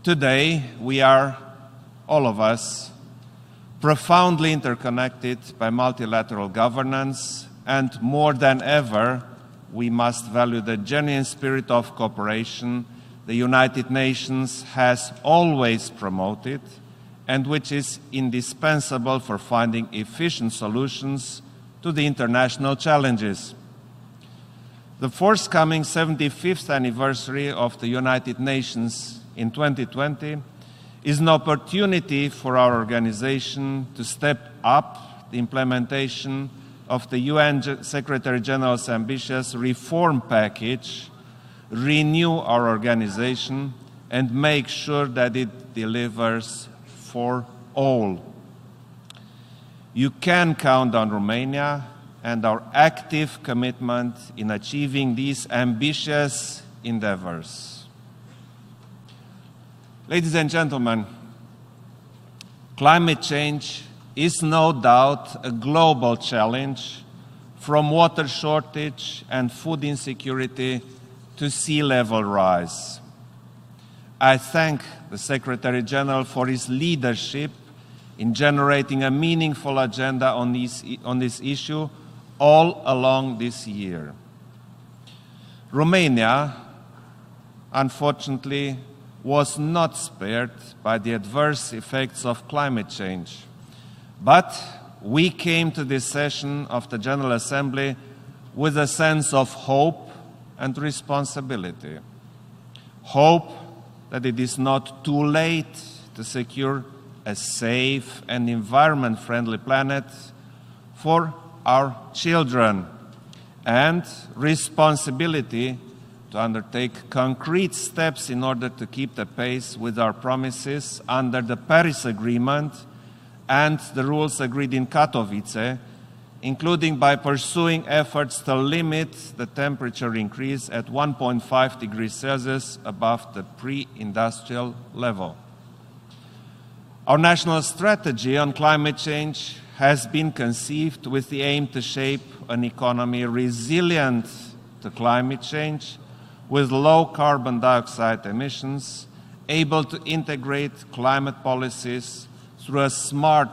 Today, we are, all of us, profoundly interconnected by multilateral governance, and more than ever, we must value the genuine spirit of cooperation the United Nations has always promoted and which is indispensable for finding efficient solutions to the international challenges. The forthcoming 75th anniversary of the United Nations in 2020 is an opportunity for our organization to step up the implementation of the UN Secretary General's ambitious reform package, renew our organization, and make sure that it delivers for all. You can count on Romania and our active commitment in achieving these ambitious endeavors. Ladies and gentlemen, climate change is no doubt a global challenge, from water shortage and food insecurity to sea level rise. I thank the Secretary General for his leadership in generating a meaningful agenda on this issue all along this year. Romania, unfortunately, was not spared by the adverse effects of climate change. But we came to this session of the General Assembly with a sense of hope and responsibility. Hope that it is not too late to secure a safe and environment-friendly planet for our children, and responsibility to undertake concrete steps in order to keep the pace with our promises under the Paris Agreement and the rules agreed in Katowice, including by pursuing efforts to limit the temperature increase at 1.5 degrees Celsius above the pre-industrial level. Our national strategy on climate change has been conceived with the aim to shape an economy resilient to climate change, with low carbon dioxide emissions, able to integrate climate policies through a smart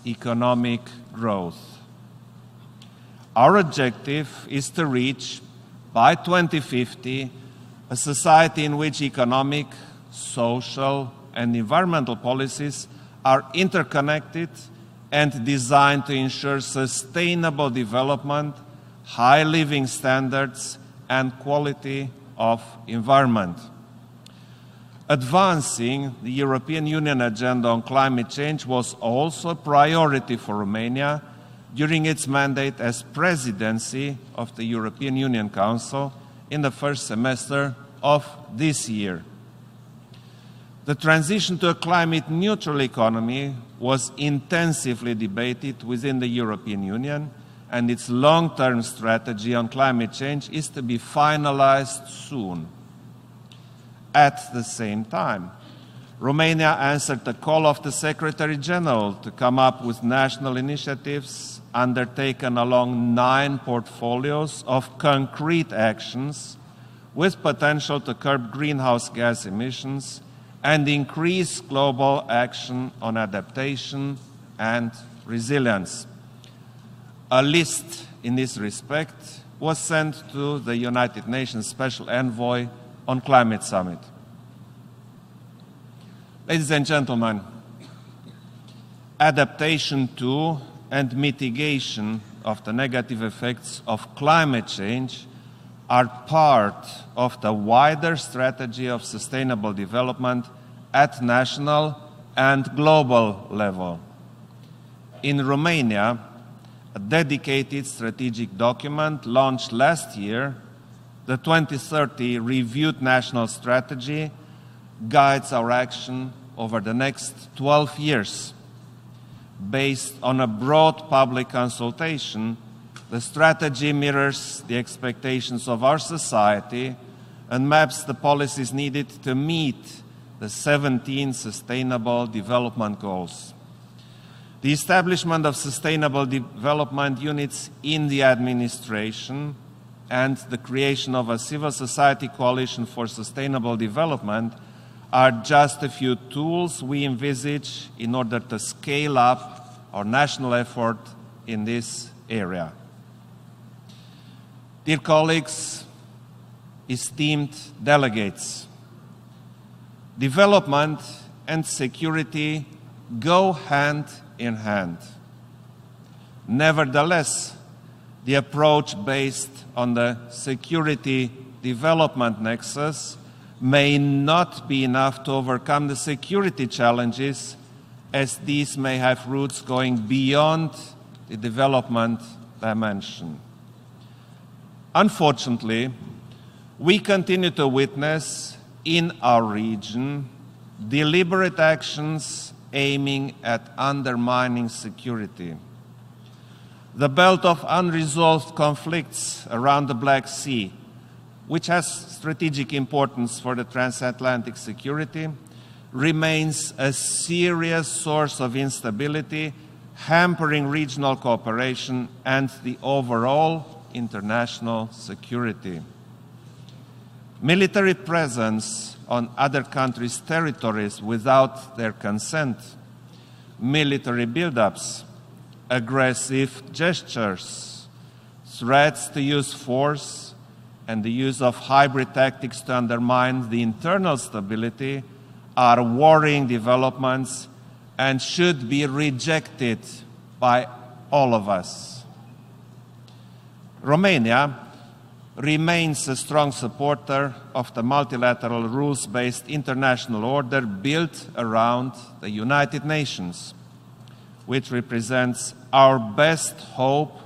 economic growth. Our objective is to reach, by 2050, a society in which economic, social, and environmental policies are interconnected and designed to ensure sustainable development, high living standards, and quality of environment. Advancing the European Union agenda on climate change was also a priority for Romania during its mandate as presidency of the European Union Council in the first semester of this year. The transition to a climate-neutral economy was intensively debated within the European Union, and its long-term strategy on climate change is to be finalized soon. At the same time, Romania answered the call of the Secretary General to come up with national initiatives undertaken along 9 portfolios of concrete actions with potential to curb greenhouse gas emissions and increase global action on adaptation and resilience. A list in this respect was sent to the United Nations Special Envoy on Climate Summit. Ladies and gentlemen, adaptation to and mitigation of the negative effects of climate change are part of the wider strategy of sustainable development at national and global level. In Romania, a dedicated strategic document launched last year, the 2030 Reviewed National Strategy, guides our action over the next 12 years. Based on a broad public consultation, the strategy mirrors the expectations of our society and maps the policies needed to meet the 17 Sustainable Development Goals. The establishment of sustainable development units in the administration and the creation of a civil society coalition for sustainable development are just a few tools we envisage in order to scale up our national effort in this area. Dear colleagues, esteemed delegates, development and security go hand in hand. Nevertheless, the approach based on the security development nexus may not be enough to overcome the security challenges, as these may have roots going beyond the development dimension. Unfortunately, we continue to witness in our region deliberate actions aiming at undermining security. The belt of unresolved conflicts around the Black Sea, which has strategic importance for the transatlantic security, remains a serious source of instability, hampering regional cooperation and the overall international security. Military presence on other countries' territories without their consent, military buildups, aggressive gestures, threats to use force, and the use of hybrid tactics to undermine the internal stability are worrying developments and should be rejected by all of us. Romania remains a strong supporter of the multilateral rules-based international order built around the United Nations, which represents our best hope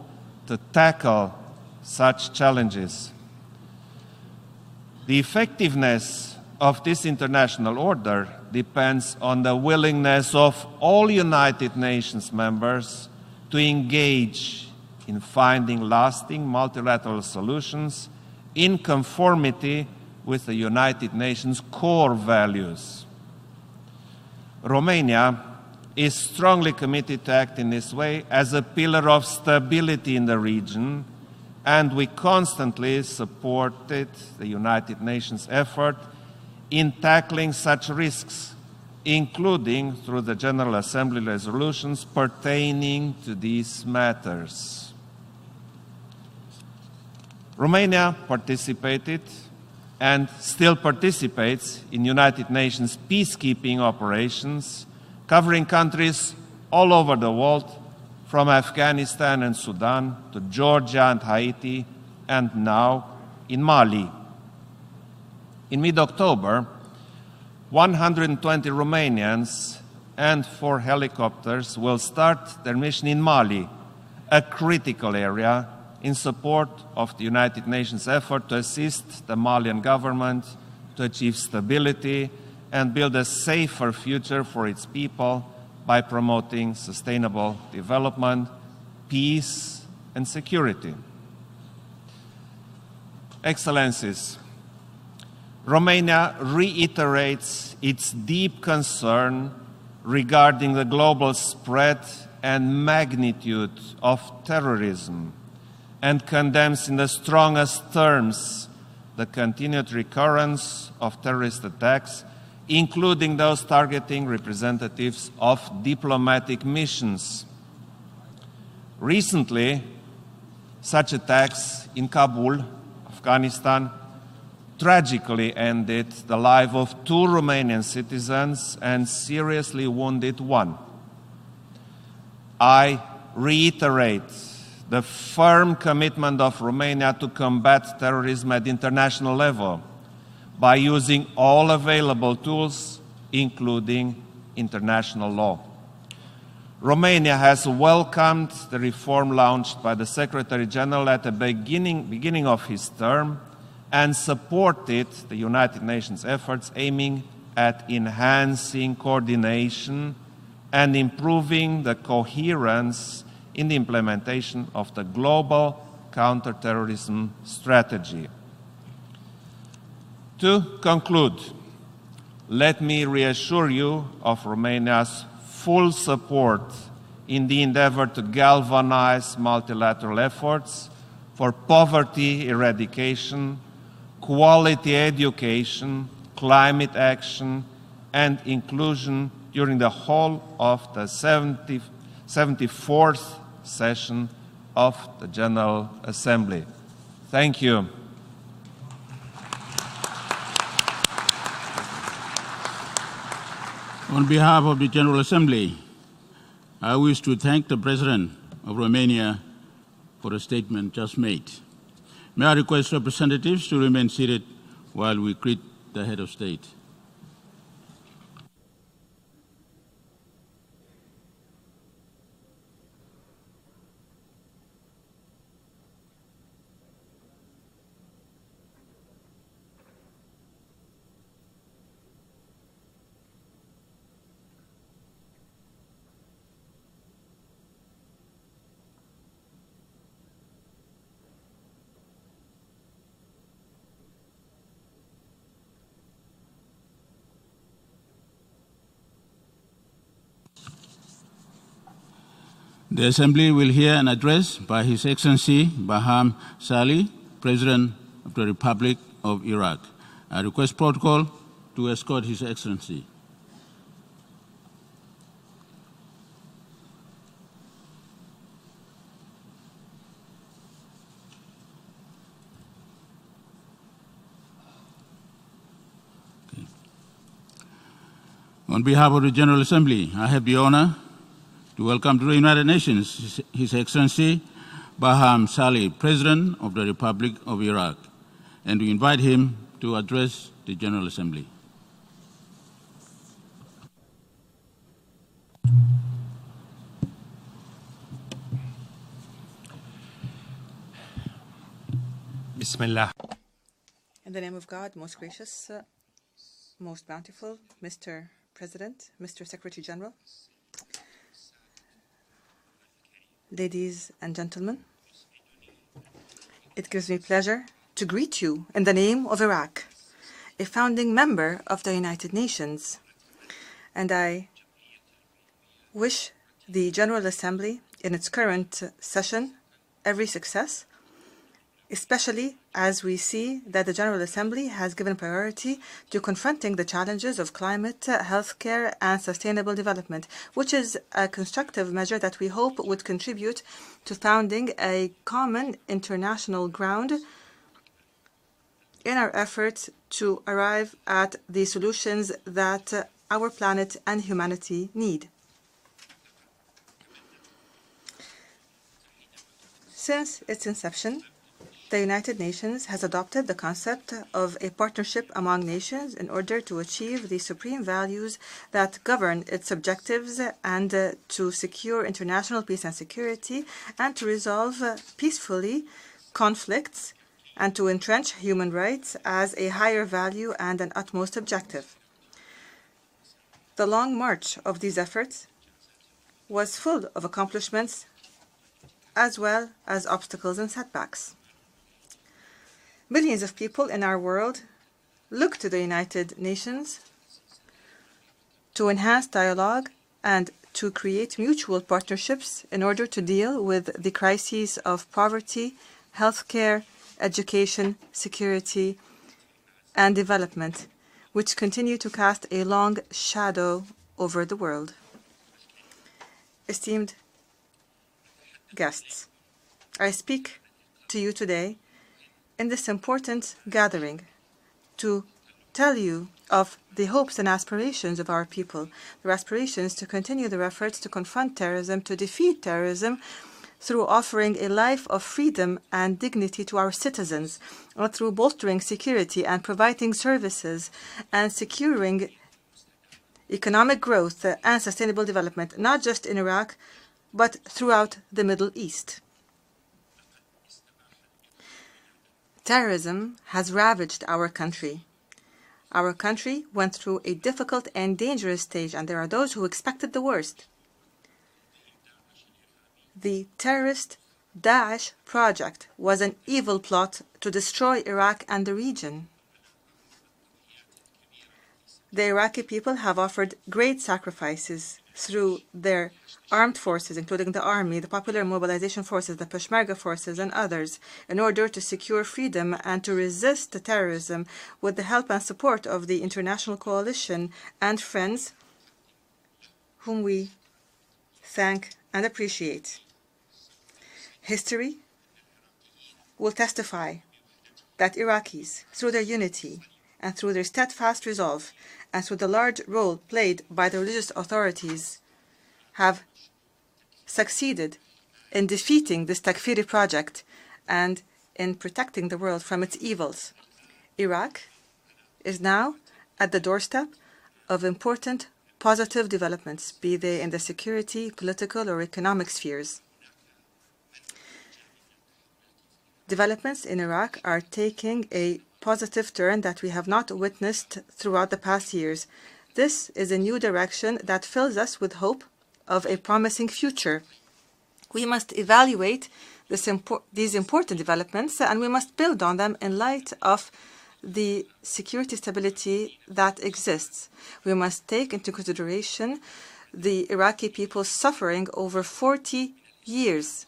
to tackle such challenges. The effectiveness of this international order depends on the willingness of all United Nations members to engage in finding lasting multilateral solutions in conformity with the United Nations core values. Romania is strongly committed to act in this way as a pillar of stability in the region, and we constantly supported the United Nations effort in tackling such risks, including through the General Assembly resolutions pertaining to these matters. Romania participated and still participates in United Nations peacekeeping operations covering countries all over the world, from Afghanistan and Sudan to Georgia and Haiti, and now in Mali. In mid-October, 120 Romanians and 4 helicopters will start their mission in Mali, a critical area in support of the United Nations effort to assist the Malian government to achieve stability and build a safer future for its people by promoting sustainable development, peace, and security. Excellencies, Romania reiterates its deep concern regarding the global spread and magnitude of terrorism, and condemns in the strongest terms the continued recurrence of terrorist attacks, including those targeting representatives of diplomatic missions. Recently, such attacks in Kabul, Afghanistan, tragically ended the life of 2 Romanian citizens and seriously wounded 1. I reiterate the firm commitment of Romania to combat terrorism at international level by using all available tools, including international law. Romania has welcomed the reform launched by the Secretary General at the beginning of his term and supported the United Nations efforts aiming at enhancing coordination and improving the coherence in the implementation of the global counterterrorism strategy. To conclude, let me reassure you of Romania's full support in the endeavor to galvanize multilateral efforts for poverty eradication, quality education, climate action, and inclusion during the whole of the 74th session of the General Assembly. Thank you. On behalf of the General Assembly, I wish to thank the President of Romania for the statement just made. May I request representatives to remain seated while we greet the head of state. The Assembly will hear an address by His Excellency Baham Salih, President of the Republic of Iraq. I request protocol to escort His Excellency. Okay. On behalf of the General Assembly, I have the honor to welcome to the United Nations His Excellency Baham Salih, President of the Republic of Iraq, and to invite him to address the General Assembly. Bismillah. In the name of God, most gracious, most bountiful, Mr. President, Mr. Secretary General, ladies and gentlemen, it gives me pleasure to greet you in the name of Iraq, a founding member of the United Nations. And I wish the General Assembly in its current session every success, especially as we see that the General Assembly has given priority to confronting the challenges of climate, healthcare, and sustainable development, which is a constructive measure that we hope would contribute to founding a common international ground in our efforts to arrive at the solutions that our planet and humanity need. Since its inception, the United Nations has adopted the concept of a partnership among nations in order to achieve the supreme values that govern its objectives and to secure international peace and security and to resolve peacefully conflicts and to entrench human rights as a higher value and an utmost objective. The long march of these efforts was full of accomplishments as well as obstacles and setbacks. Millions of people in our world look to the United Nations to enhance dialogue and to create mutual partnerships in order to deal with the crises of poverty, healthcare, education, security, and development, which continue to cast a long shadow over the world. Esteemed guests, I speak to you today in this important gathering to tell you of the hopes and aspirations of our people, their aspirations to continue their efforts to confront terrorism, to defeat terrorism through offering a life of freedom and dignity to our citizens, or through bolstering security and providing services and securing economic growth and sustainable development, not just in Iraq, but throughout the Middle East. Terrorism has ravaged our country. Our country went through a difficult and dangerous stage, and there are those who expected the worst. The terrorist Daesh project was an evil plot to destroy Iraq and the region. The Iraqi people have offered great sacrifices through their armed forces, including the army, the popular mobilization forces, the Peshmerga forces, and others, in order to secure freedom and to resist terrorism with the help and support of the international coalition and friends whom we thank and appreciate. History will testify that Iraqis, through their unity and through their steadfast resolve and through the large role played by the religious authorities, have succeeded in defeating this Takfiri project and in protecting the world from its evils. Iraq is now at the doorstep of important positive developments, be they in the security, political, or economic spheres. Developments in Iraq are taking a positive turn that we have not witnessed throughout the past years. This is a new direction that fills us with hope of a promising future. We must evaluate these important developments, and we must build on them in light of the security stability that exists. We must take into consideration the Iraqi people's suffering over 40 years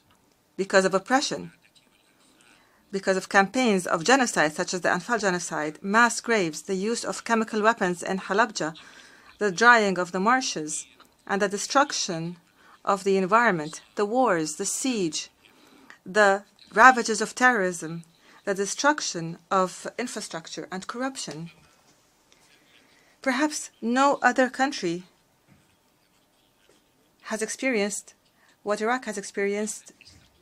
because of oppression, because of campaigns of genocide such as the Anfal genocide, mass graves, the use of chemical weapons in Halabja, the drying of the marshes, and the destruction of the environment, the wars, the siege, the ravages of terrorism, the destruction of infrastructure and corruption. Perhaps no other country has experienced what Iraq has experienced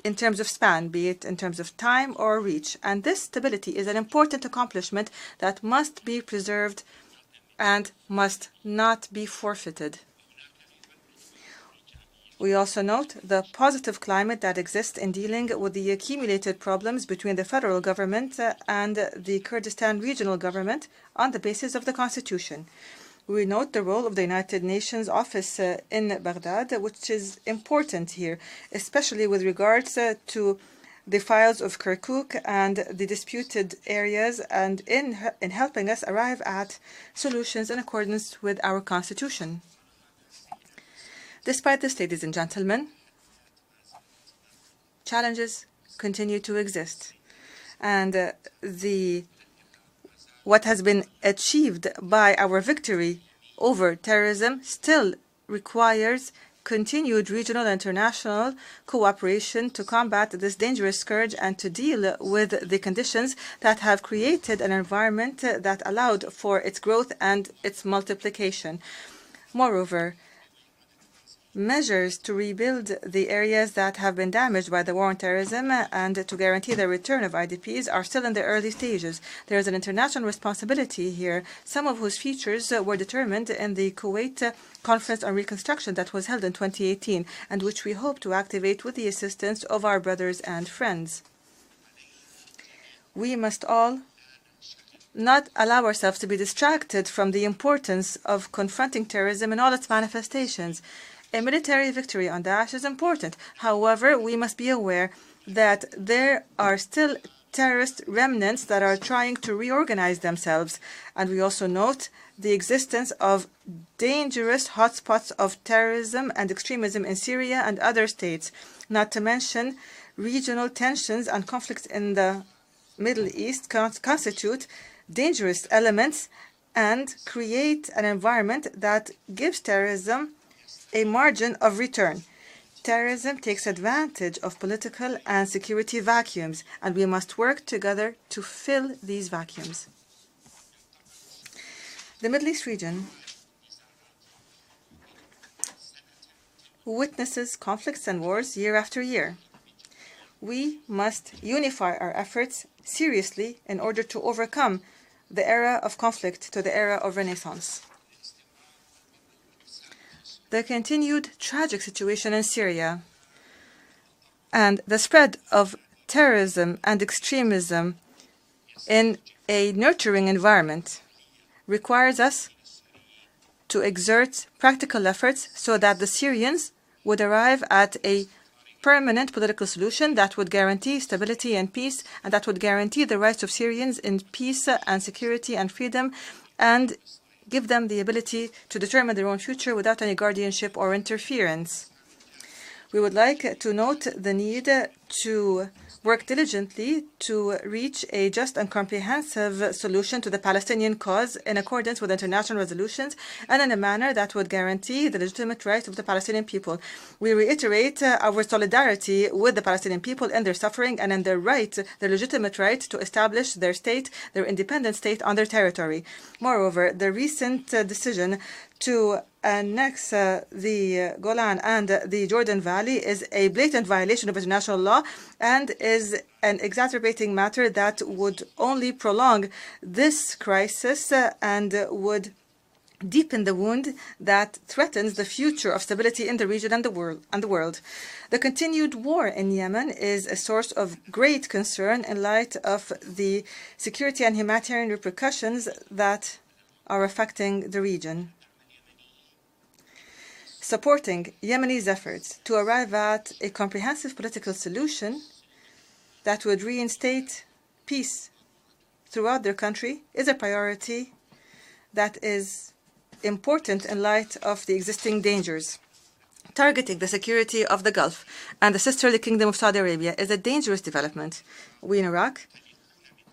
in terms of span, be it in terms of time or reach. And this stability is an important accomplishment that must be preserved and must not be forfeited. We also note the positive climate that exists in dealing with the accumulated problems between the federal government and the Kurdistan regional government on the basis of the constitution. We note the role of the United Nations office in Baghdad, which is important here, especially with regards to the files of Kirkuk and the disputed areas, and in helping us arrive at solutions in accordance with our constitution. Despite this, ladies and gentlemen, challenges continue to exist. And what has been achieved by our victory over terrorism still requires continued regional and international cooperation to combat this dangerous scourge and to deal with the conditions that have created an environment that allowed for its growth and its multiplication. Moreover, measures to rebuild the areas that have been damaged by the war on terrorism and to guarantee the return of IDPs are still in the early stages. There is an international responsibility here, some of whose features were determined in the Kuwait Conference on Reconstruction that was held in 2018 and which we hope to activate with the assistance of our brothers and friends. We must all not allow ourselves to be distracted from the importance of confronting terrorism in all its manifestations. A military victory on Daesh is important. However, we must be aware that there are still terrorist remnants that are trying to reorganize themselves. And we also note the existence of dangerous hotspots of terrorism and extremism in Syria and other states, not to mention regional tensions and conflicts in the Middle East constitute dangerous elements and create an environment that gives terrorism a margin of return. Terrorism takes advantage of political and security vacuums, and we must work together to fill these vacuums. The Middle East region witnesses conflicts and wars year after year. We must unify our efforts seriously in order to overcome the era of conflict to the era of renaissance. The continued tragic situation in Syria and the spread of terrorism and extremism in a nurturing environment requires us to exert practical efforts so that the Syrians would arrive at a permanent political solution that would guarantee stability and peace, and that would guarantee the rights of Syrians in peace and security and freedom, and give them the ability to determine their own future without any guardianship or interference. We would like to note the need to work diligently to reach a just and comprehensive solution to the Palestinian cause in accordance with international resolutions and in a manner that would guarantee the legitimate rights of the Palestinian people. We reiterate our solidarity with the Palestinian people in their suffering and in their legitimate right to establish their state, their independent state on their territory. Moreover, the recent decision to annex the Golan and the Jordan Valley is a blatant violation of international law and is an exacerbating matter that would only prolong this crisis and would deepen the wound that threatens the future of stability in the region and the world. The continued war in Yemen is a source of great concern in light of the security and humanitarian repercussions that are affecting the region. Supporting Yemenis' efforts to arrive at a comprehensive political solution that would reinstate peace throughout their country is a priority that is important in light of the existing dangers. Targeting the security of the Gulf and the sisterly kingdom of Saudi Arabia is a dangerous development. We in Iraq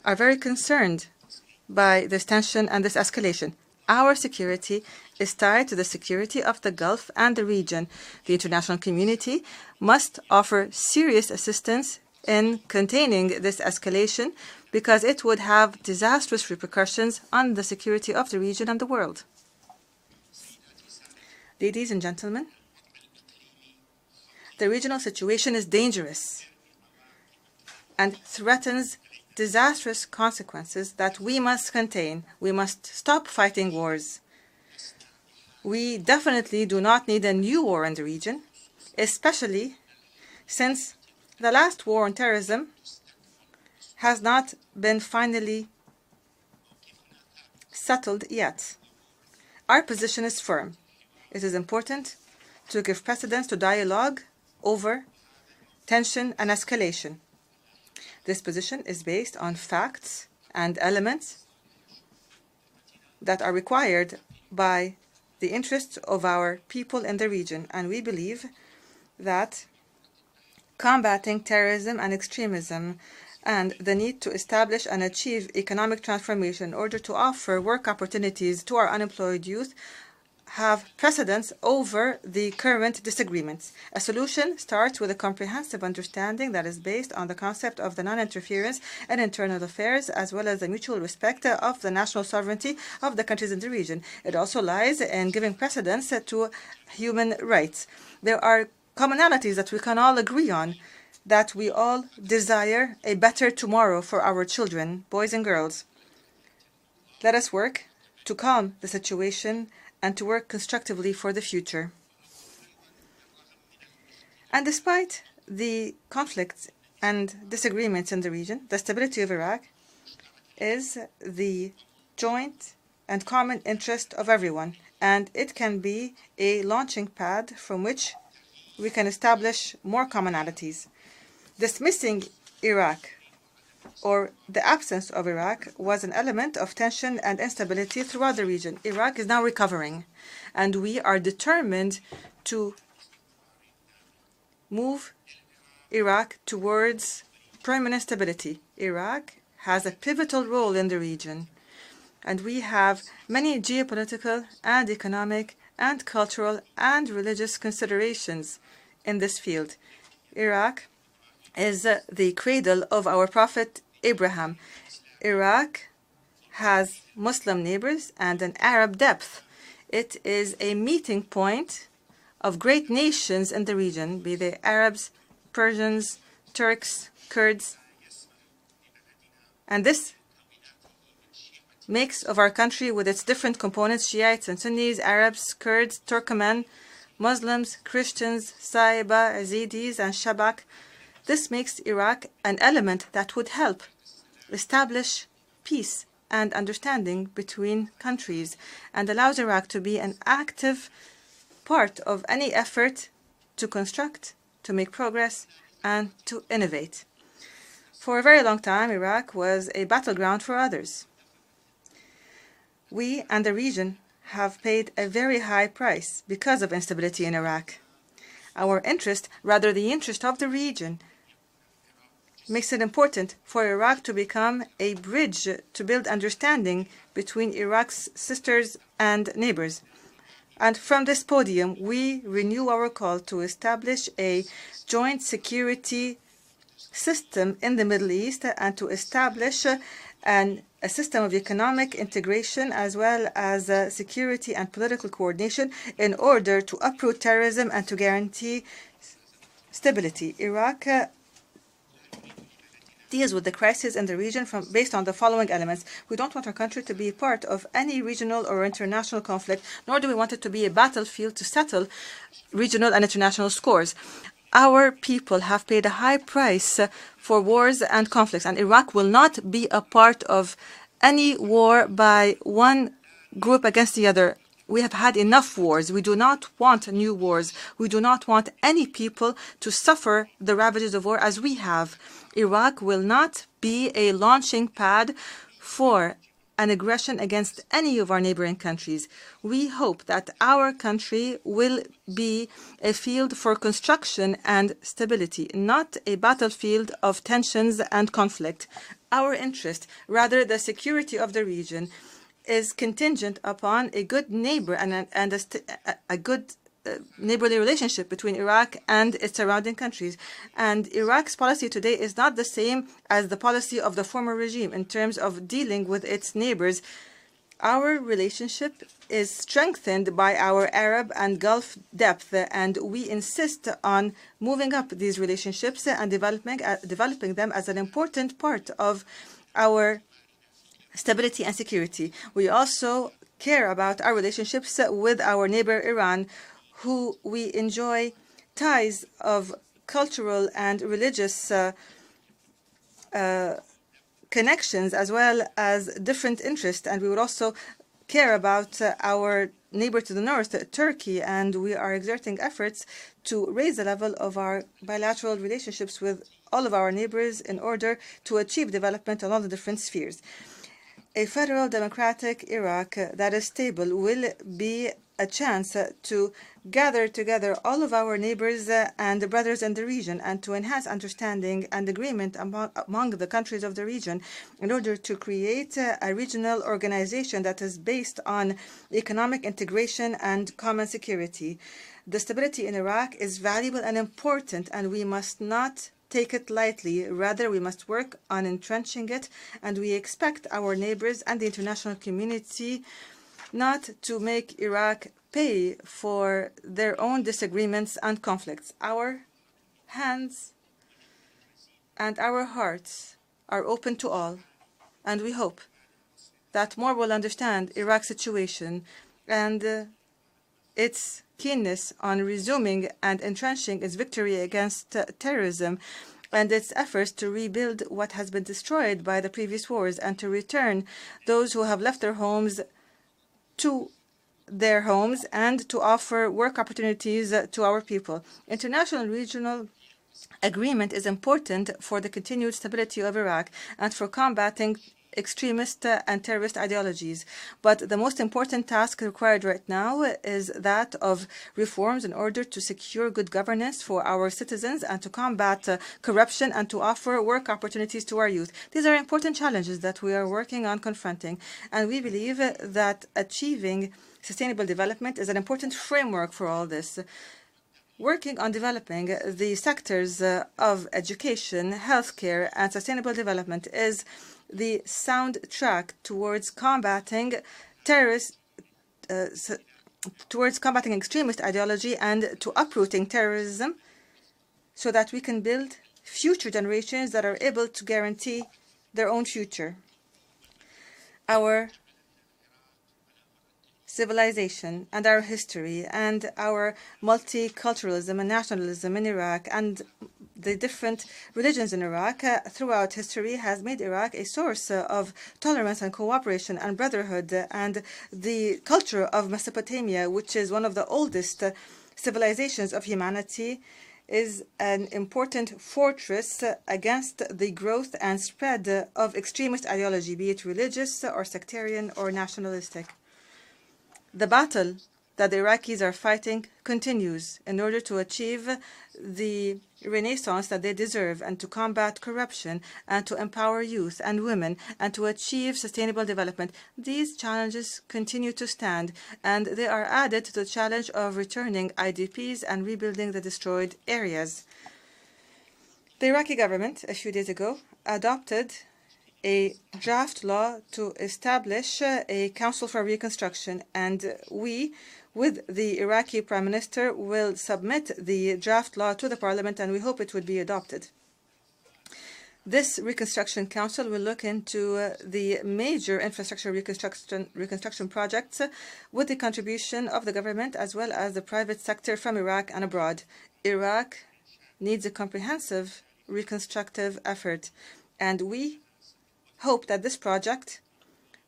are very concerned by this tension and this escalation. Our security is tied to the security of the Gulf and the region. The international community must offer serious assistance in containing this escalation because it would have disastrous repercussions on the security of the region and the world. Ladies and gentlemen, the regional situation is dangerous and threatens disastrous consequences that we must contain. We must stop fighting wars. We definitely do not need a new war in the region, especially since the last war on terrorism has not been finally settled yet. Our position is firm. It is important to give precedence to dialogue over tension and escalation. This position is based on facts and elements that are required by the interests of our people in the region, and we believe that combating terrorism and extremism and the need to establish and achieve economic transformation in order to offer work opportunities to our unemployed youth have precedence over the current disagreements. A solution starts with a comprehensive understanding that is based on the concept of the non-interference in internal affairs as well as the mutual respect of the national sovereignty of the countries in the region. It also lies in giving precedence to human rights. There are commonalities that we can all agree on, that we all desire a better tomorrow for our children, boys and girls. Let us work to calm the situation and to work constructively for the future. And despite the conflicts and disagreements in the region, the stability of Iraq is the joint and common interest of everyone, and it can be a launching pad from which we can establish more commonalities. Dismissing Iraq or the absence of Iraq was an element of tension and instability throughout the region. Iraq is now recovering, and we are determined to move Iraq towards permanent stability. Iraq has a pivotal role in the region, and we have many geopolitical and economic and cultural and religious considerations in this field. Iraq is the cradle of our prophet Abraham. Iraq has Muslim neighbors and an Arab depth. It is a meeting point of great nations in the region, be they Arabs, Persians, Turks, Kurds. And this makes of our country, with its different components, Shiites and Sunnis, Arabs, Kurds, Turkmen, Muslims, Christians, Saiba, Yazidis, and Shabak. This makes Iraq an element that would help establish peace and understanding between countries and allows Iraq to be an active part of any effort to construct, to make progress, and to innovate. For a very long time, Iraq was a battleground for others. We and the region have paid a very high price because of instability in Iraq. Our interest, rather the interest of the region, makes it important for Iraq to become a bridge to build understanding between Iraq's sisters and neighbors. And from this podium, we renew our call to establish a joint security system in the Middle East and to establish a system of economic integration as well as security and political coordination in order to uproot terrorism and to guarantee stability. Iraq deals with the crisis in the region based on the following elements. We don't want our country to be part of any regional or international conflict, nor do we want it to be a battlefield to settle regional and international scores. Our people have paid a high price for wars and conflicts, and Iraq will not be a part of any war by one group against the other. We have had enough wars. We do not want new wars. We do not want any people to suffer the ravages of war as we have. Iraq will not be a launching pad for an aggression against any of our neighboring countries. We hope that our country will be a field for construction and stability, not a battlefield of tensions and conflict. Our interest, rather the security of the region, is contingent upon a good neighbor and a good neighborly relationship between Iraq and its surrounding countries. And Iraq's policy today is not the same as the policy of the former regime in terms of dealing with its neighbors. Our relationship is strengthened by our Arab and Gulf depth, and we insist on moving up these relationships and developing them as an important part of our stability and security. We also care about our relationships with our neighbor Iran, who we enjoy ties of cultural and religious connections as well as different interests. And we would also care about our neighbor to the north, Turkey, and we are exerting efforts to raise the level of our bilateral relationships with all of our neighbors in order to achieve development on all the different spheres. A federal democratic Iraq that is stable will be a chance to gather together all of our neighbors and brothers in the region and to enhance understanding and agreement among the countries of the region in order to create a regional organization that is based on economic integration and common security. The stability in Iraq is valuable and important, and we must not take it lightly. Rather, we must work on entrenching it, and we expect our neighbors and the international community not to make Iraq pay for their own disagreements and conflicts. Our hands and our hearts are open to all, and we hope that more will understand Iraq's situation and its keenness on resuming and entrenching its victory against terrorism and its efforts to rebuild what has been destroyed by the previous wars and to return those who have left their homes to their homes and to offer work opportunities to our people. International and regional agreement is important for the continued stability of Iraq and for combating extremist and terrorist ideologies. But the most important task required right now is that of reforms in order to secure good governance for our citizens and to combat corruption and to offer work opportunities to our youth. These are important challenges that we are working on confronting, and we believe that achieving sustainable development is an important framework for all this. Working on developing the sectors of education, healthcare, and sustainable development is the sound track towards combating extremist ideology and to uprooting terrorism so that we can build future generations that are able to guarantee their own future. Our civilization and our history and our multiculturalism and nationalism in Iraq and the different religions in Iraq throughout history has made Iraq a source of tolerance and cooperation and brotherhood, and the culture of Mesopotamia, which is one of the oldest civilizations of humanity, is an important fortress against the growth and spread of extremist ideology, be it religious or sectarian or nationalistic. The battle that the Iraqis are fighting continues in order to achieve the renaissance that they deserve and to combat corruption and to empower youth and women and to achieve sustainable development. These challenges continue to stand, and they are added to the challenge of returning IDPs and rebuilding the destroyed areas. The Iraqi government, a few days ago, adopted a draft law to establish a Council for Reconstruction, and we, with the Iraqi Prime Minister, will submit the draft law to the Parliament, and we hope it would be adopted. This Reconstruction Council will look into the major infrastructure reconstruction projects with the contribution of the government as well as the private sector from Iraq and abroad. Iraq needs a comprehensive reconstructive effort, and we hope that this project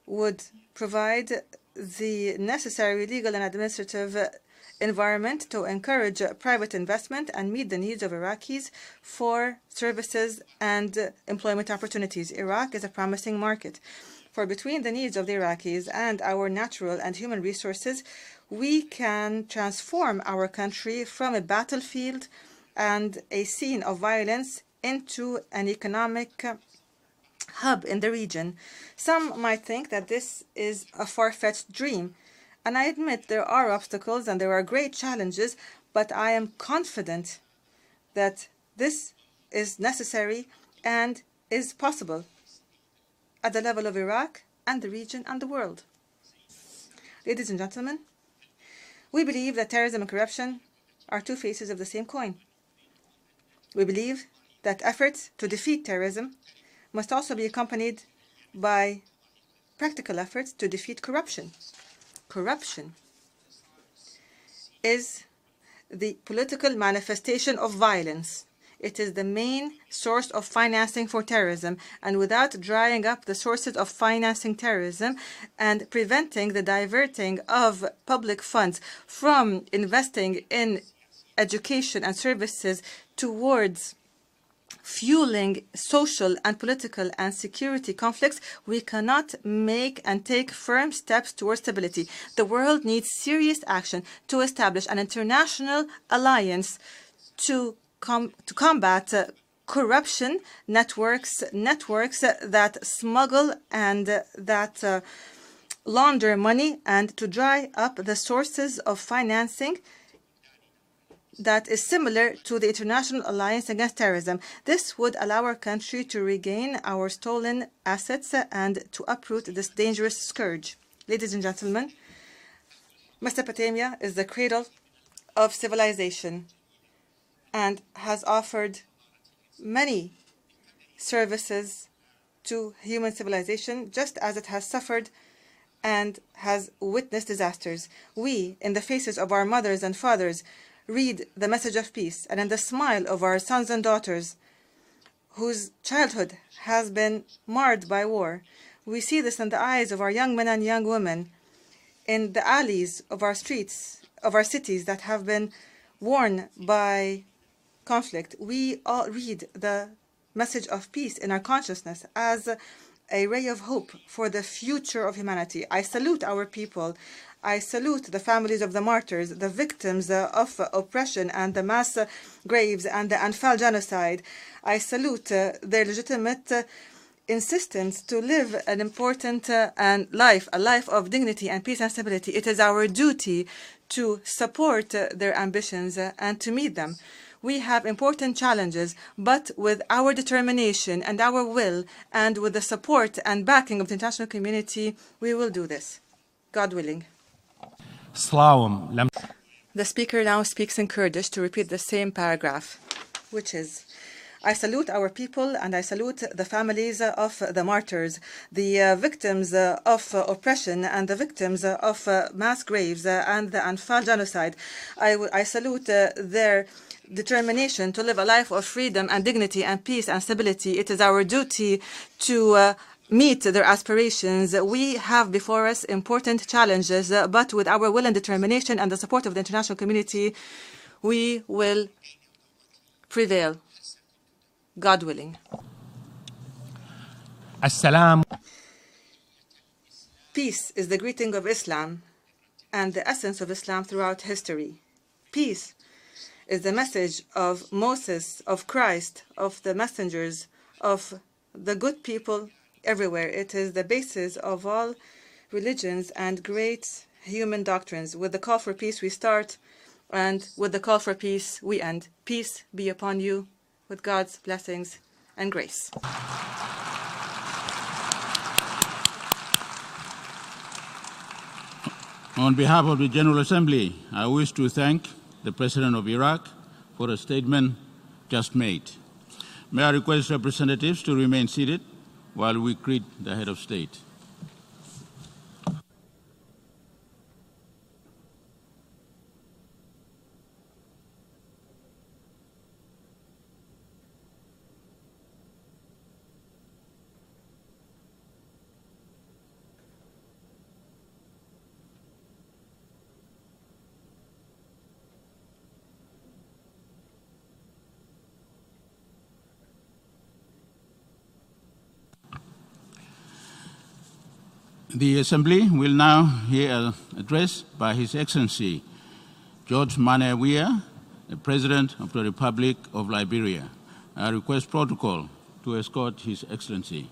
would provide the necessary legal and administrative environment to encourage private investment and meet the needs of Iraqis for services and employment opportunities. Iraq is a promising market, for between the needs of the Iraqis and our natural and human resources, we can transform our country from a battlefield and a scene of violence into an economic hub in the region. Some might think that this is a far-fetched dream, and I admit there are obstacles and there are great challenges, but I am confident that this is necessary and is possible at the level of Iraq and the region and the world. Ladies and gentlemen, we believe that terrorism and corruption are two faces of the same coin. We believe that efforts to defeat terrorism must also be accompanied by practical efforts to defeat corruption. Corruption is the political manifestation of violence. It is the main source of financing for terrorism, and without drying up the sources of financing terrorism and preventing the diverting of public funds from investing in education and services towards fueling social and political and security conflicts, we cannot make and take firm steps towards stability. The world needs serious action to establish an international alliance to combat corruption networks that smuggle and that launder money, and to dry up the sources of financing that is similar to the International Alliance Against Terrorism. This would allow our country to regain our stolen assets and to uproot this dangerous scourge. Ladies and gentlemen, Mesopotamia is the cradle of civilization and has offered many services to human civilization, just as it has suffered and has witnessed disasters. We, in the faces of our mothers and fathers, read the message of peace, and in the smile of our sons and daughters whose childhood has been marred by war. We see this in the eyes of our young men and young women, in the alleys of our streets, of our cities that have been worn by conflict. We all read the message of peace in our consciousness as a ray of hope for the future of humanity. I salute our people. I salute the families of the martyrs, the victims of oppression and the mass graves and the Anfal genocide. I salute their legitimate insistence to live an important a life of dignity and peace and stability. It is our duty to support their ambitions and to meet them. We have important challenges, but with our determination and our will and with the support and backing of the international community, we will do this, God willing. The speaker now speaks in Kurdish to repeat the same paragraph, which is, I salute our people and I salute the families of the martyrs, the victims of oppression and the victims of mass graves and the Anfal genocide. I salute their determination to live a life of freedom and dignity and peace and stability. It is our duty to meet their aspirations. We have before us important challenges, but with our will and determination and the support of the international community, we will prevail, God willing. Assalam. Peace is the greeting of Islam, and the essence of Islam throughout history. Peace is the message of Moses, of Christ, of the messengers, of the good people everywhere. It is the basis of all religions and great human doctrines. With the call for peace we start, and with the call for peace we end. Peace be upon you, with God's blessings and grace. On behalf of the General Assembly, I wish to thank the President of Iraq for a statement just made. May I request representatives to remain seated while we greet the head of state. The Assembly will now hear an address by His Excellency George Manneh Weah, the President of the Republic of Liberia. I request protocol to escort His Excellency.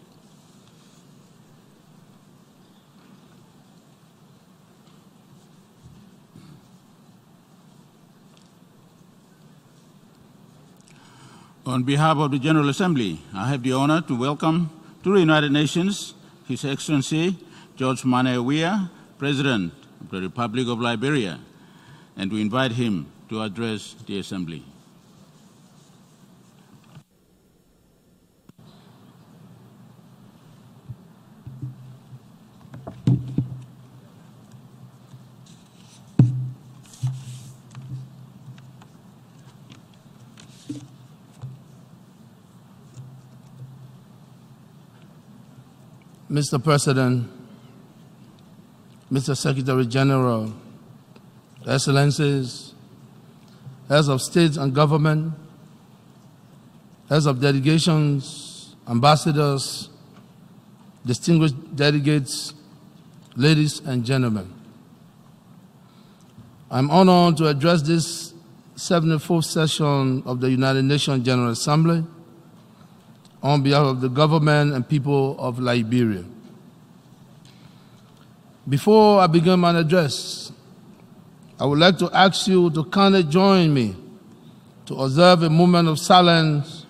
On behalf of the General Assembly, I have the honor to welcome to the United Nations His Excellency George Manneh Weah, President of the Republic of Liberia, and to invite him to address the Assembly. Mr. President, Mr. Secretary General, Excellencies, heads of state and government, heads of delegations, ambassadors, distinguished delegates, ladies and gentlemen. I'm honored to address this 74th session of the United Nations General Assembly on behalf of the government and people of Liberia. Before I begin my address, I would like to ask you to kindly join me to observe a moment of silence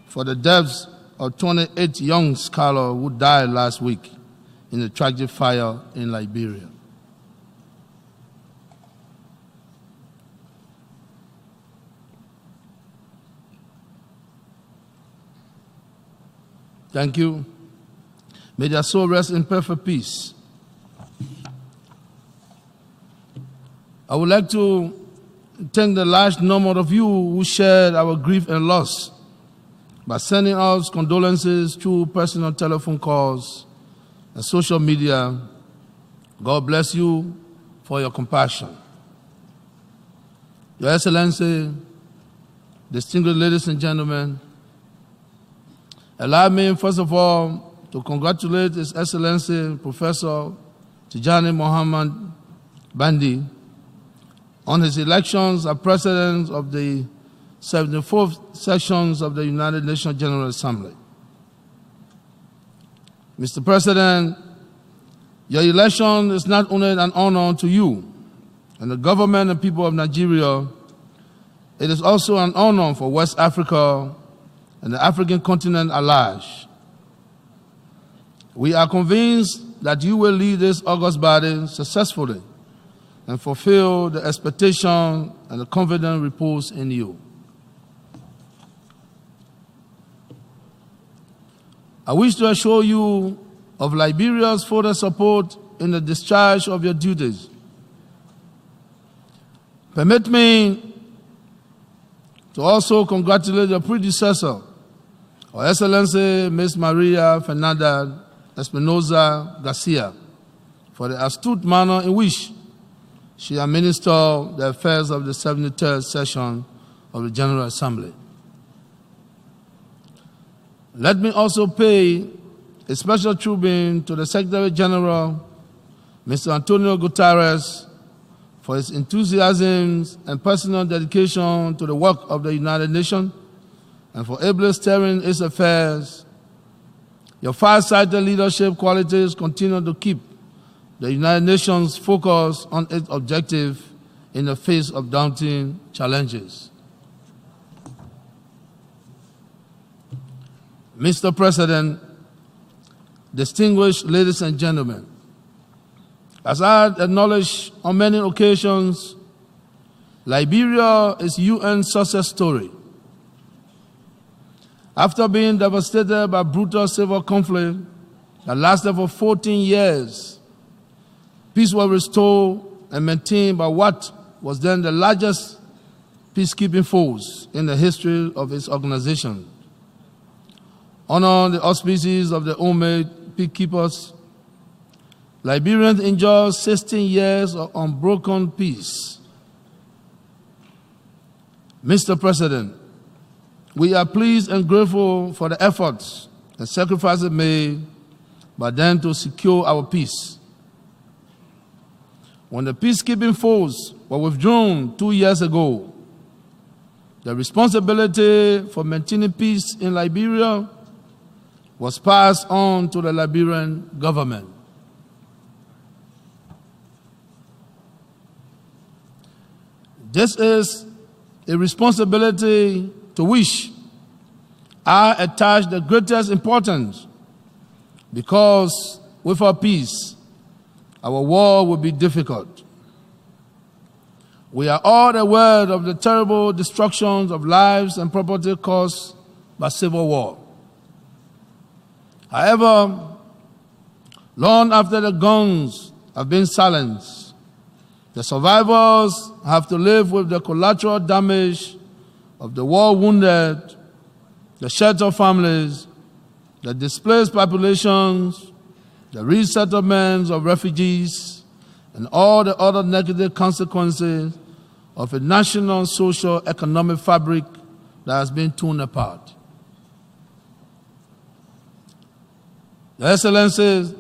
for the deaths of 28 young scholars who died last week in a tragic fire in Liberia. Thank you. May their soul rest in perfect peace. I would like to thank the large number of you who shared our grief and loss by sending us condolences through personal telephone calls and social media. God bless you for your compassion. Your Excellency, distinguished ladies and gentlemen, allow me, first of all, to congratulate His Excellency Professor Tijani Muhammad Bandi on his elections as President of the 74th Sessions of the United Nations General Assembly. Mr. President, your election is not only an honor to you and the government and people of Nigeria, it is also an honor for West Africa and the African continent at large. We are convinced that you will lead this august body successfully and fulfill the expectation and the confidence reposed in you. I wish to assure you of Liberia's further support in the discharge of your duties. Permit me to also congratulate your predecessor, Her Excellency Ms. Maria Fernanda Espinosa Garcia, for the astute manner in which she administered the affairs of the 73rd session of the General Assembly. Let me also pay a special tribute to the Secretary General, Mr. Antonio Guterres, for his enthusiasm and personal dedication to the work of the United Nations, and for ably steering its affairs. Your far-sighted leadership qualities continue to keep the United Nations focused on its objective in the face of daunting challenges. Mr. President, distinguished ladies and gentlemen, as I acknowledged on many occasions, Liberia is UN's success story. After being devastated by brutal civil conflict that lasted for 14 years, peace was restored and maintained by what was then the largest peacekeeping force in the history of its organization. Under the auspices of the homemade peacekeepers, Liberians enjoyed 16 years of unbroken peace. Mr. President, we are pleased and grateful for the efforts and sacrifices made by them to secure our peace. When the peacekeeping force were withdrawn 2 years ago, the responsibility for maintaining peace in Liberia was passed on to the Liberian government. This is a responsibility to which I attach the greatest importance, because without peace, our war will be difficult. We are all aware of the terrible destructions of lives and property caused by civil war. However, long after the guns have been silenced, the survivors have to live with the collateral damage of the war wounded, the sheltered families, the displaced populations, the resettlements of refugees, and all the other negative consequences of a national social economic fabric that has been torn apart. Your Excellencies,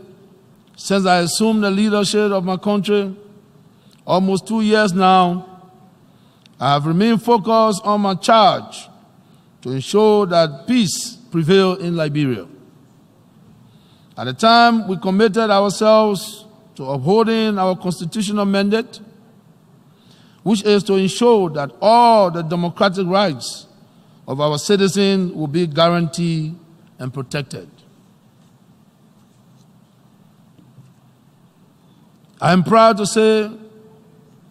since I assumed the leadership of my country almost 2 years now, I have remained focused on my charge to ensure that peace prevails in Liberia. At the time, we committed ourselves to upholding our constitutional mandate, which is to ensure that all the democratic rights of our citizens will be guaranteed and protected. I am proud to say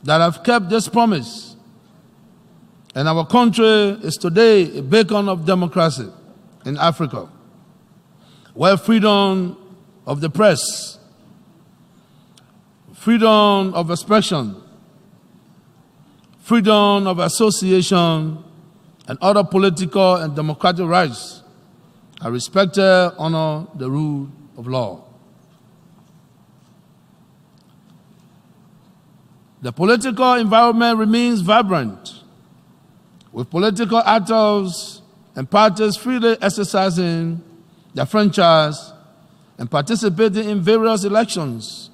that I've kept this promise, and our country is today a beacon of democracy in Africa, where freedom of the press, freedom of expression, freedom of association, and other political and democratic rights are respected under the rule of law. The political environment remains vibrant, with political actors and parties freely exercising their franchise and participating in various elections.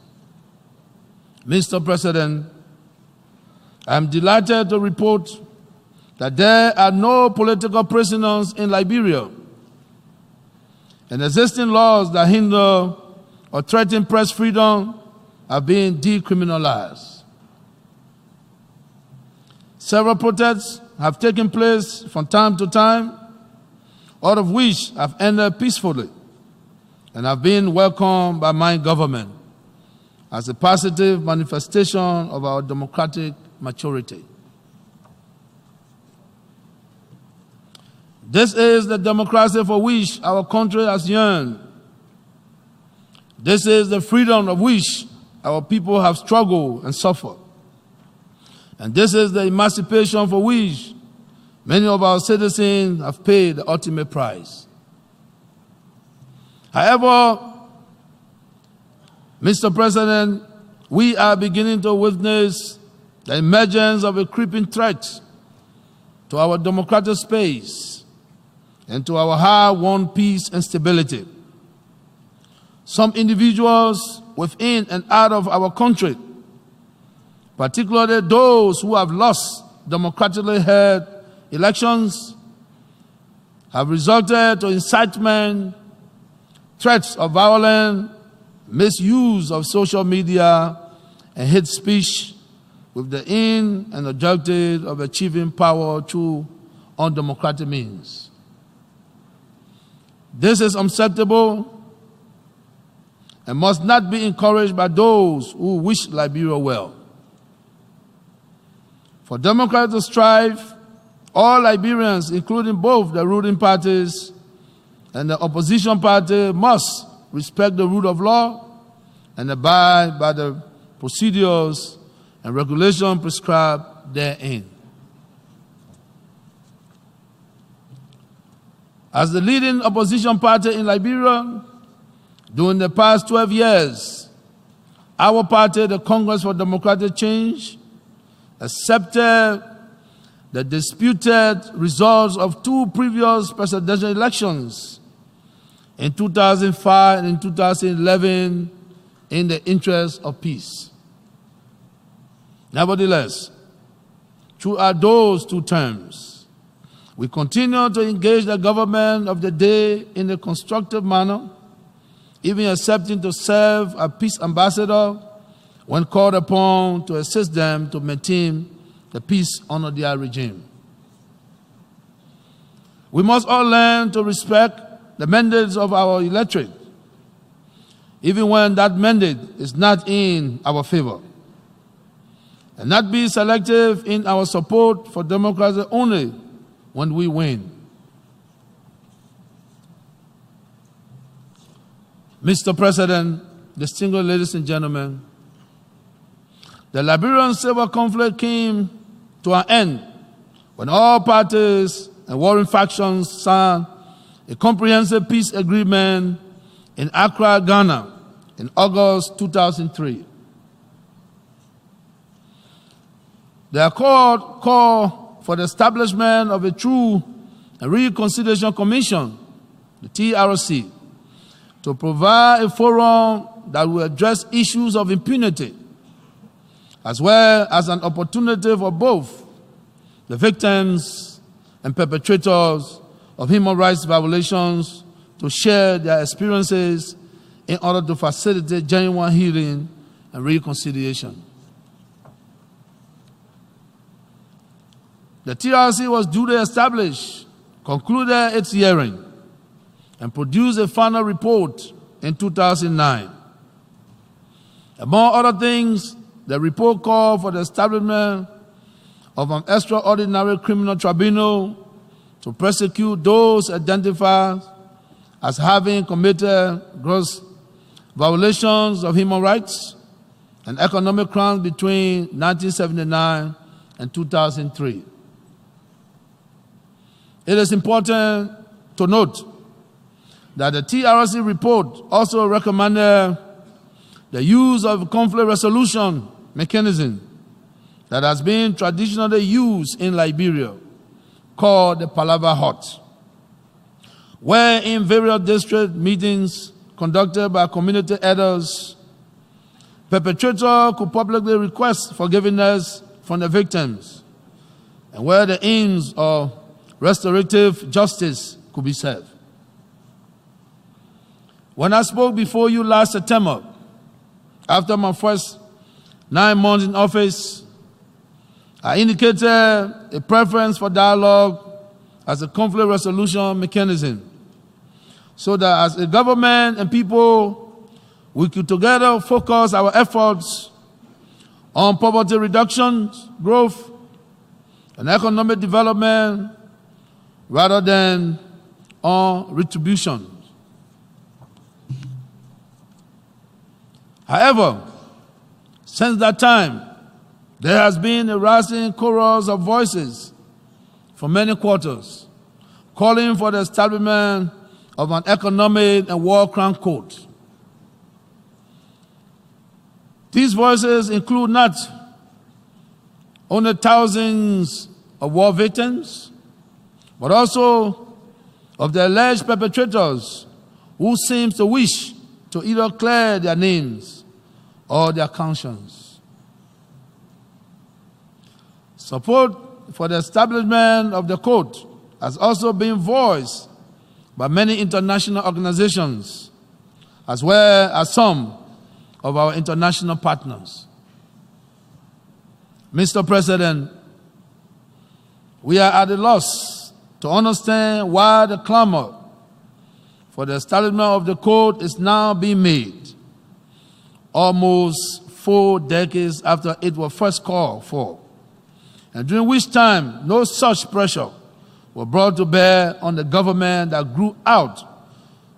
Mr. President, I am delighted to report that there are no political prisoners in Liberia, and existing laws that hinder or threaten press freedom are being decriminalized. Several protests have taken place from time to time, all of which have ended peacefully and have been welcomed by my government as a positive manifestation of our democratic maturity. This is the democracy for which our country has yearned. This is the freedom of which our people have struggled and suffered. And this is the emancipation for which many of our citizens have paid the ultimate price. However, Mr. President, we are beginning to witness the emergence of a creeping threat to our democratic space and to our hard-won peace and stability. Some individuals within and out of our country particularly those who have lost democratically held elections, have resulted to incitement, threats of violence, misuse of social media, and hate speech with the aim and objective of achieving power through undemocratic means. This is unacceptable and must not be encouraged by those who wish Liberia well. For democrats to strive, all Liberians, including both the ruling parties and the opposition party, must respect the rule of law and abide by the procedures and regulations prescribed therein. As the leading opposition party in Liberia, during the past 12 years, our party, the Congress for Democratic Change, accepted the disputed results of two previous presidential elections in 2005 and in 2011 in the interest of peace. Nevertheless, throughout those two terms, we continue to engage the government of the day in a constructive manner, even accepting to serve as peace ambassador when called upon to assist them to maintain the peace under their regime. We must all learn to respect the mandates of our electorate, even when that mandate is not in our favor, and not be selective in our support for democracy only when we win. Mr. President, distinguished ladies and gentlemen, the Liberian civil conflict came to an end when all parties and warring factions signed a comprehensive peace agreement in Accra, Ghana in August 2003. The accord called for the establishment of a True and Reconciliation Commission, the TRC, to provide a forum that will address issues of impunity, as well as an opportunity for both the victims and perpetrators of human rights violations to share their experiences in order to facilitate genuine healing and reconciliation. The TRC was duly established, concluded its hearing, and produced a final report in 2009. Among other things, the report called for the establishment of an extraordinary criminal tribunal to prosecute those identified as having committed gross violations of human rights and economic crimes between 1979 and 2003. It is important to note that the TRC report also recommended the use of conflict resolution mechanism that has been traditionally used in Liberia, called the Palava Hut, where in various district meetings conducted by community elders, perpetrators could publicly request forgiveness from the victims, and where the aims of restorative justice could be served. When I spoke before you last September, after my first 9 months in office, I indicated a preference for dialogue as a conflict resolution mechanism, so that as a government and people, we could together focus our efforts on poverty reduction, growth, and economic development, rather than on retribution. However, since that time, there has been a rising chorus of voices from many quarters calling for the establishment of an economic and war crime court. These voices include not only thousands of war victims, but also of the alleged perpetrators who seem to wish to either clear their names or their conscience. Support for the establishment of the court has also been voiced by many international organizations, as well as some of our international partners. Mr. President, we are at a loss to understand why the clamor for the establishment of the court is now being made, almost 4 decades after it was first called for, and during which time no such pressure was brought to bear on the government that grew out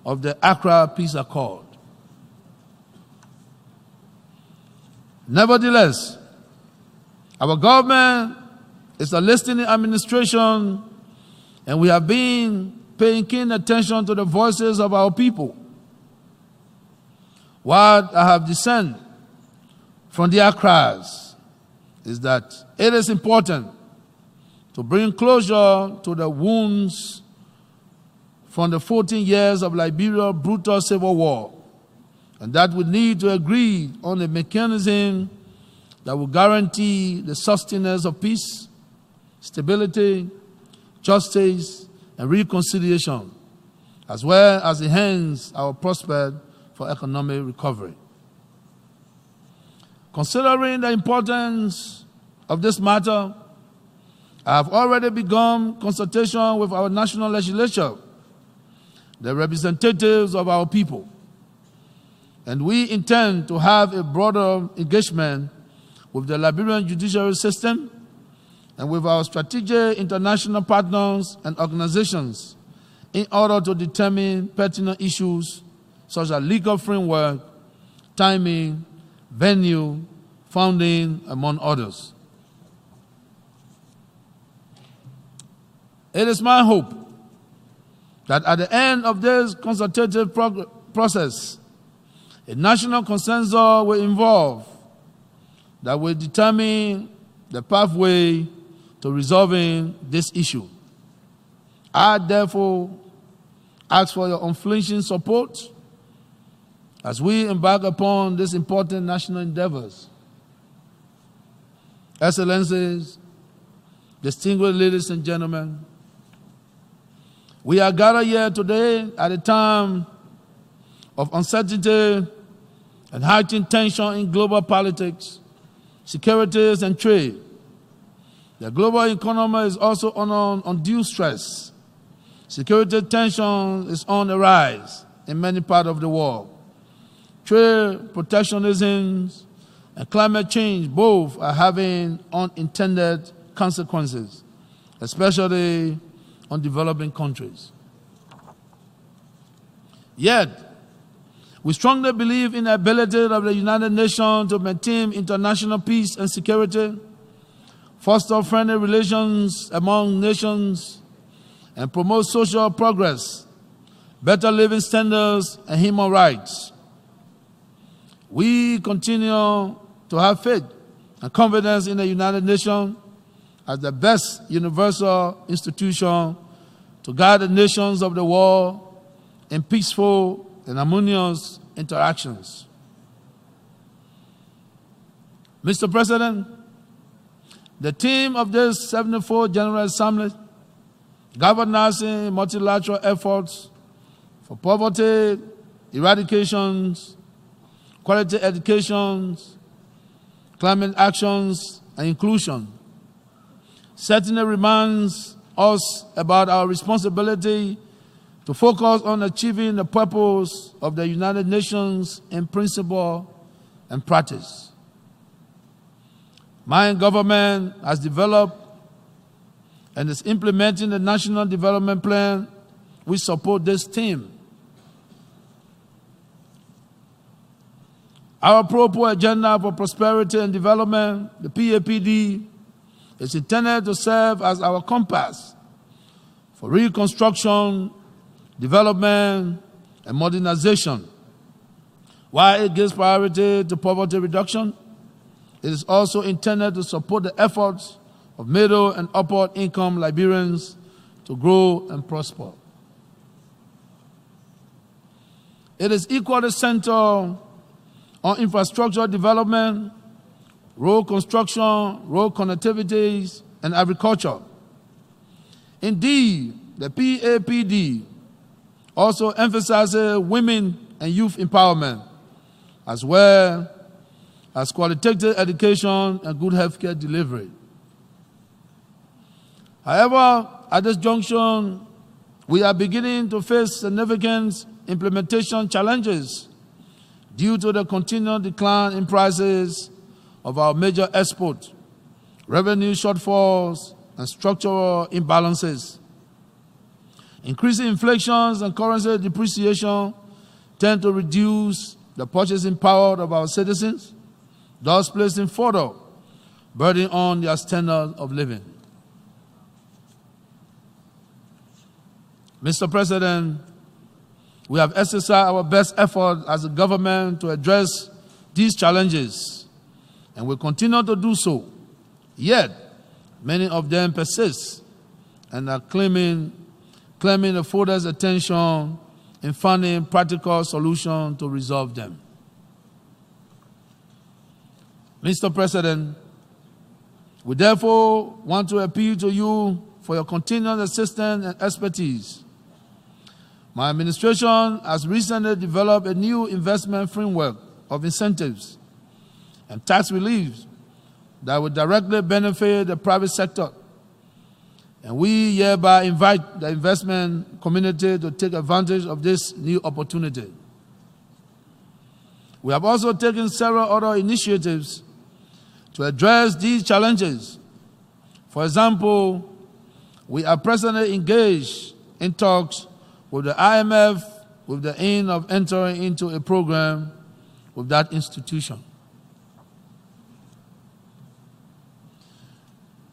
of the Accra Peace Accord. Nevertheless, our government is a listening administration, and we have been paying keen attention to the voices of our people. What I have discerned from their cries is that it is important to bring closure to the wounds from the 14 years of Liberia's brutal civil war, and that we need to agree on a mechanism that will guarantee the sustenance of peace, stability, justice, and reconciliation, as well as enhance our prospect for economic recovery. Considering the importance of this matter, I have already begun consultation with our national legislature, the representatives of our people, and we intend to have a broader engagement with the Liberian judiciary system and with our strategic international partners and organizations in order to determine pertinent issues such as legal framework, timing, venue, funding, among others. It is my hope that at the end of this consultative process, a national consensus will evolve that will determine the pathway to resolving this issue. I therefore ask for your unflinching support as we embark upon these important national endeavors. Excellencies, distinguished ladies and gentlemen, we are gathered here today at a time of uncertainty and heightened tension in global politics, securities, and trade. The global economy is also under undue stress. Security tension is on the rise in many parts of the world. Trade, protectionism, and climate change both are having unintended consequences, especially on developing countries. Yet, we strongly believe in the ability of the United Nations to maintain international peace and security, foster friendly relations among nations, and promote social progress, better living standards, and human rights. We continue to have faith and confidence in the United Nations as the best universal institution to guide the nations of the world in peaceful and harmonious interactions. Mr. President, the theme of this 74th General Assembly, Governance Multilateral Efforts for Poverty Eradications, Quality Educations, Climate Actions, and Inclusion, certainly reminds us about our responsibility to focus on achieving the purpose of the United Nations in principle and practice. My government has developed and is implementing the National Development Plan which support this theme. Our Pro-Poor Agenda for Prosperity and Development, the PAPD, is intended to serve as our compass for reconstruction, development, and modernization. While it gives priority to poverty reduction, it is also intended to support the efforts of middle and upper income Liberians to grow and prosper. It is equally centered on infrastructure development, road construction, road connectivities, and agriculture. Indeed, the PAPD also emphasizes women and youth empowerment, as well as qualitative education and good healthcare delivery. However, at this junction, we are beginning to face significant implementation challenges due to the continued decline in prices of our major exports, revenue shortfalls, and structural imbalances. Increasing inflations and currency depreciation tend to reduce the purchasing power of our citizens, thus placing further burden on their standard of living. Mr. President, we have exercised our best effort as a government to address these challenges, and will continue to do so. Yet, many of them persist and are claiming the folders' attention in finding practical solutions to resolve them. Mr. President, we therefore want to appeal to you for your continued assistance and expertise. My administration has recently developed a new investment framework of incentives and tax reliefs that will directly benefit the private sector. And we hereby invite the investment community to take advantage of this new opportunity. We have also taken several other initiatives to address these challenges. For example, we are presently engaged in talks with the IMF with the aim of entering into a program with that institution.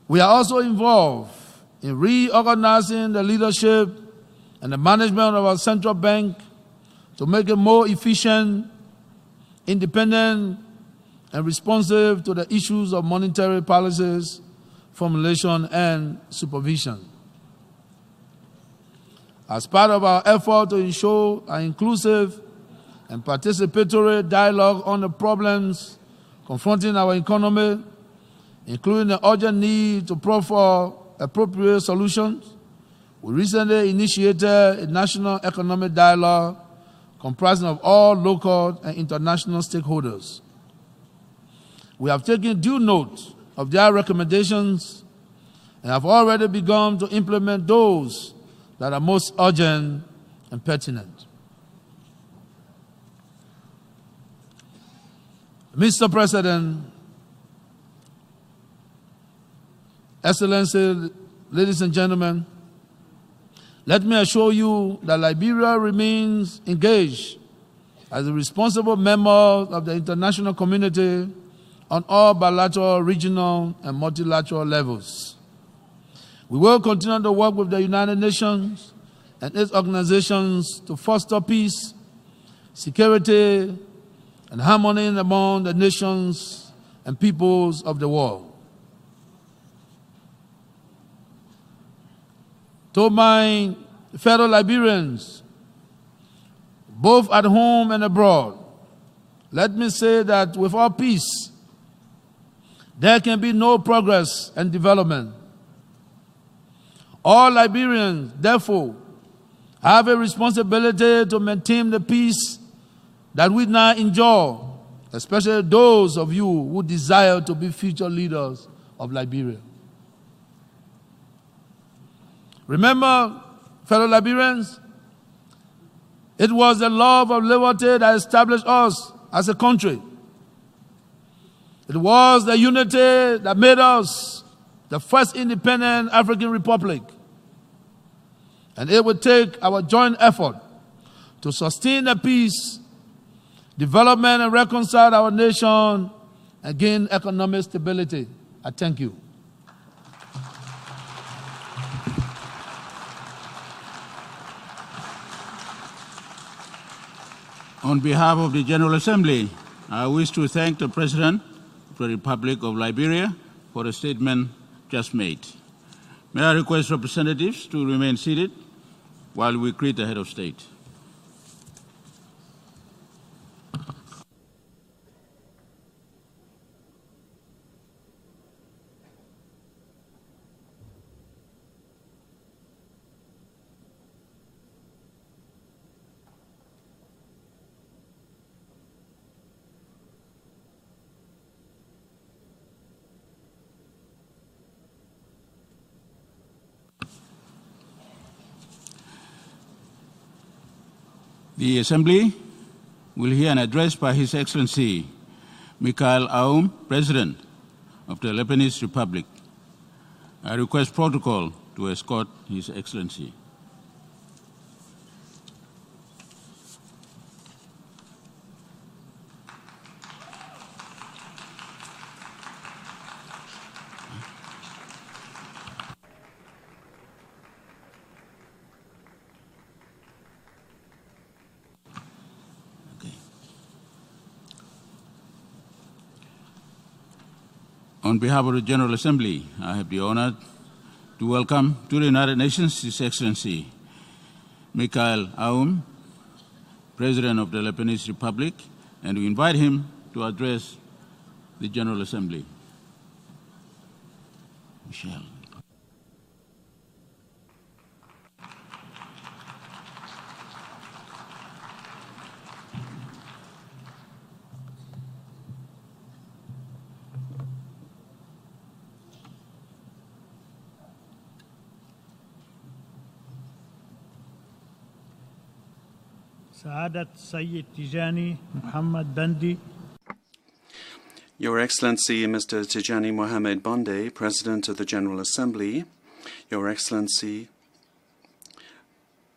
We are also involved in reorganizing the leadership and the management of our central bank to make it more efficient, independent, and responsive to the issues of monetary policies, formulation, and supervision. As part of our effort to ensure an inclusive and participatory dialogue on the problems confronting our economy, including the urgent need to proffer appropriate solutions, we recently initiated a national economic dialogue comprising of all local and international stakeholders. We have taken due note of their recommendations and have already begun to implement those that are most urgent and pertinent. Mr. President, Excellency, ladies and gentlemen, let me assure you that Liberia remains engaged as a responsible member of the international community on all bilateral, regional, and multilateral levels. We will continue to work with the United Nations and its organizations to foster peace, security, and harmony among the nations and peoples of the world. To my fellow Liberians, both at home and abroad, let me say that without peace, there can be no progress and development. All Liberians, therefore, have a responsibility to maintain the peace that we now enjoy, especially those of you who desire to be future leaders of Liberia. Remember, fellow Liberians, it was the love of liberty that established us as a country. It was the unity that made us the first independent African republic. And it will take our joint effort to sustain the peace, development, and reconcile our nation and gain economic stability. I thank you. On behalf of the General Assembly, I wish to thank the President of the Republic of Liberia for the statement just made. May I request representatives to remain seated while we greet the head of state. The Assembly will hear an address by His Excellency Mikhail Aoun, President of the Lebanese Republic. I request protocol to escort His Excellency. On behalf of the General Assembly, I have the honor to welcome to the United Nations His Excellency Mikhail Aoun, President of the Lebanese Republic, and we invite him to address the General Assembly. Michelle. سعادة السيد تيجاني محمد باندي. Your Excellency Mr. Tijani Mohamed Bande, President of the General Assembly, Your Excellency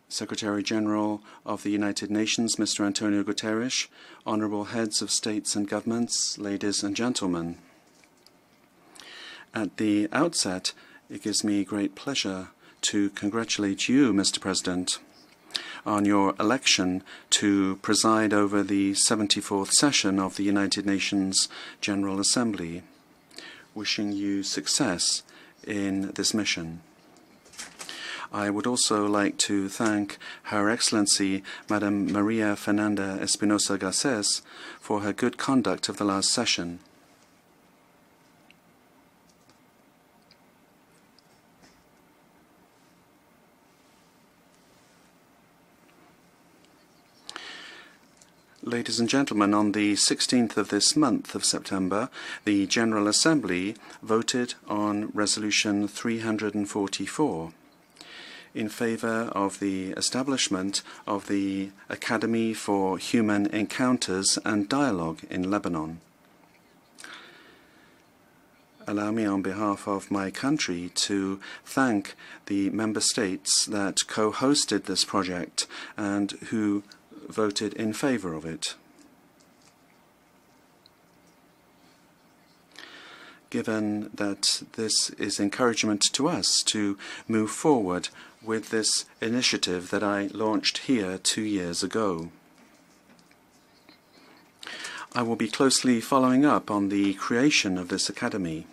Secretary General of the United Nations Mr. Antonio Guterres, Honorable Heads of States and Governments, ladies and gentlemen. At the outset, it gives me great pleasure to congratulate you, Mr. President, on your election to preside over the 74th session of the United Nations General Assembly, wishing you success in this mission. I would also like to thank Her Excellency Madam Maria Fernanda Espinosa Garces for her good conduct of the last session. Ladies and gentlemen, on the 16th of this month of September, the General Assembly voted on Resolution 344 in favour of the establishment of the Academy for Human Encounters and Dialogue in Lebanon. Allow me on behalf of my country to thank the member states that co-hosted this project and who voted in favour of it. Given that this is encouragement to us to move forward with this initiative that I launched here 2 years ago. I will be closely following up on the creation of this academy,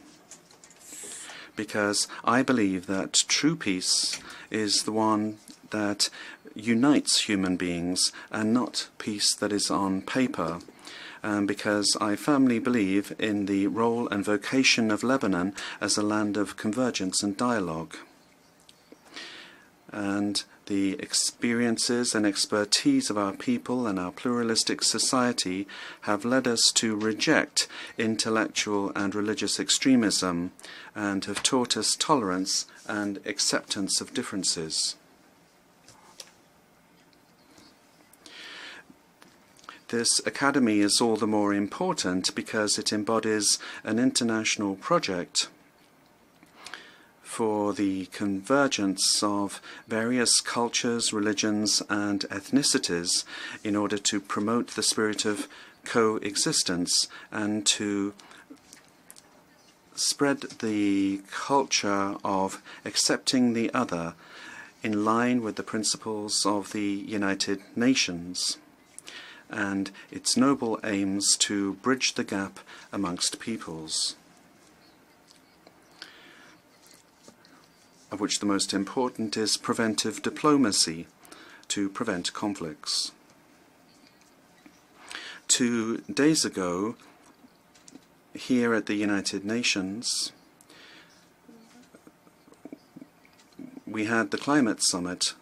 because I believe that true peace is the one that unites human beings and not peace that is on paper, and because I firmly believe in the role and vocation of Lebanon as a land of convergence and dialogue. And the experiences and expertise of our people and our pluralistic society have led us to reject intellectual and religious extremism and have taught us tolerance and acceptance of differences. This academy is all the more important because it embodies an international project for the convergence of various cultures, religions, and ethnicities in order to promote the spirit of coexistence and to spread the culture of accepting the other in line with the principles of the United Nations and its noble aims to bridge the gap amongst peoples, of which the most important is preventive diplomacy to prevent conflicts. 2 days ago, here at the United Nations, we had the Climate Summit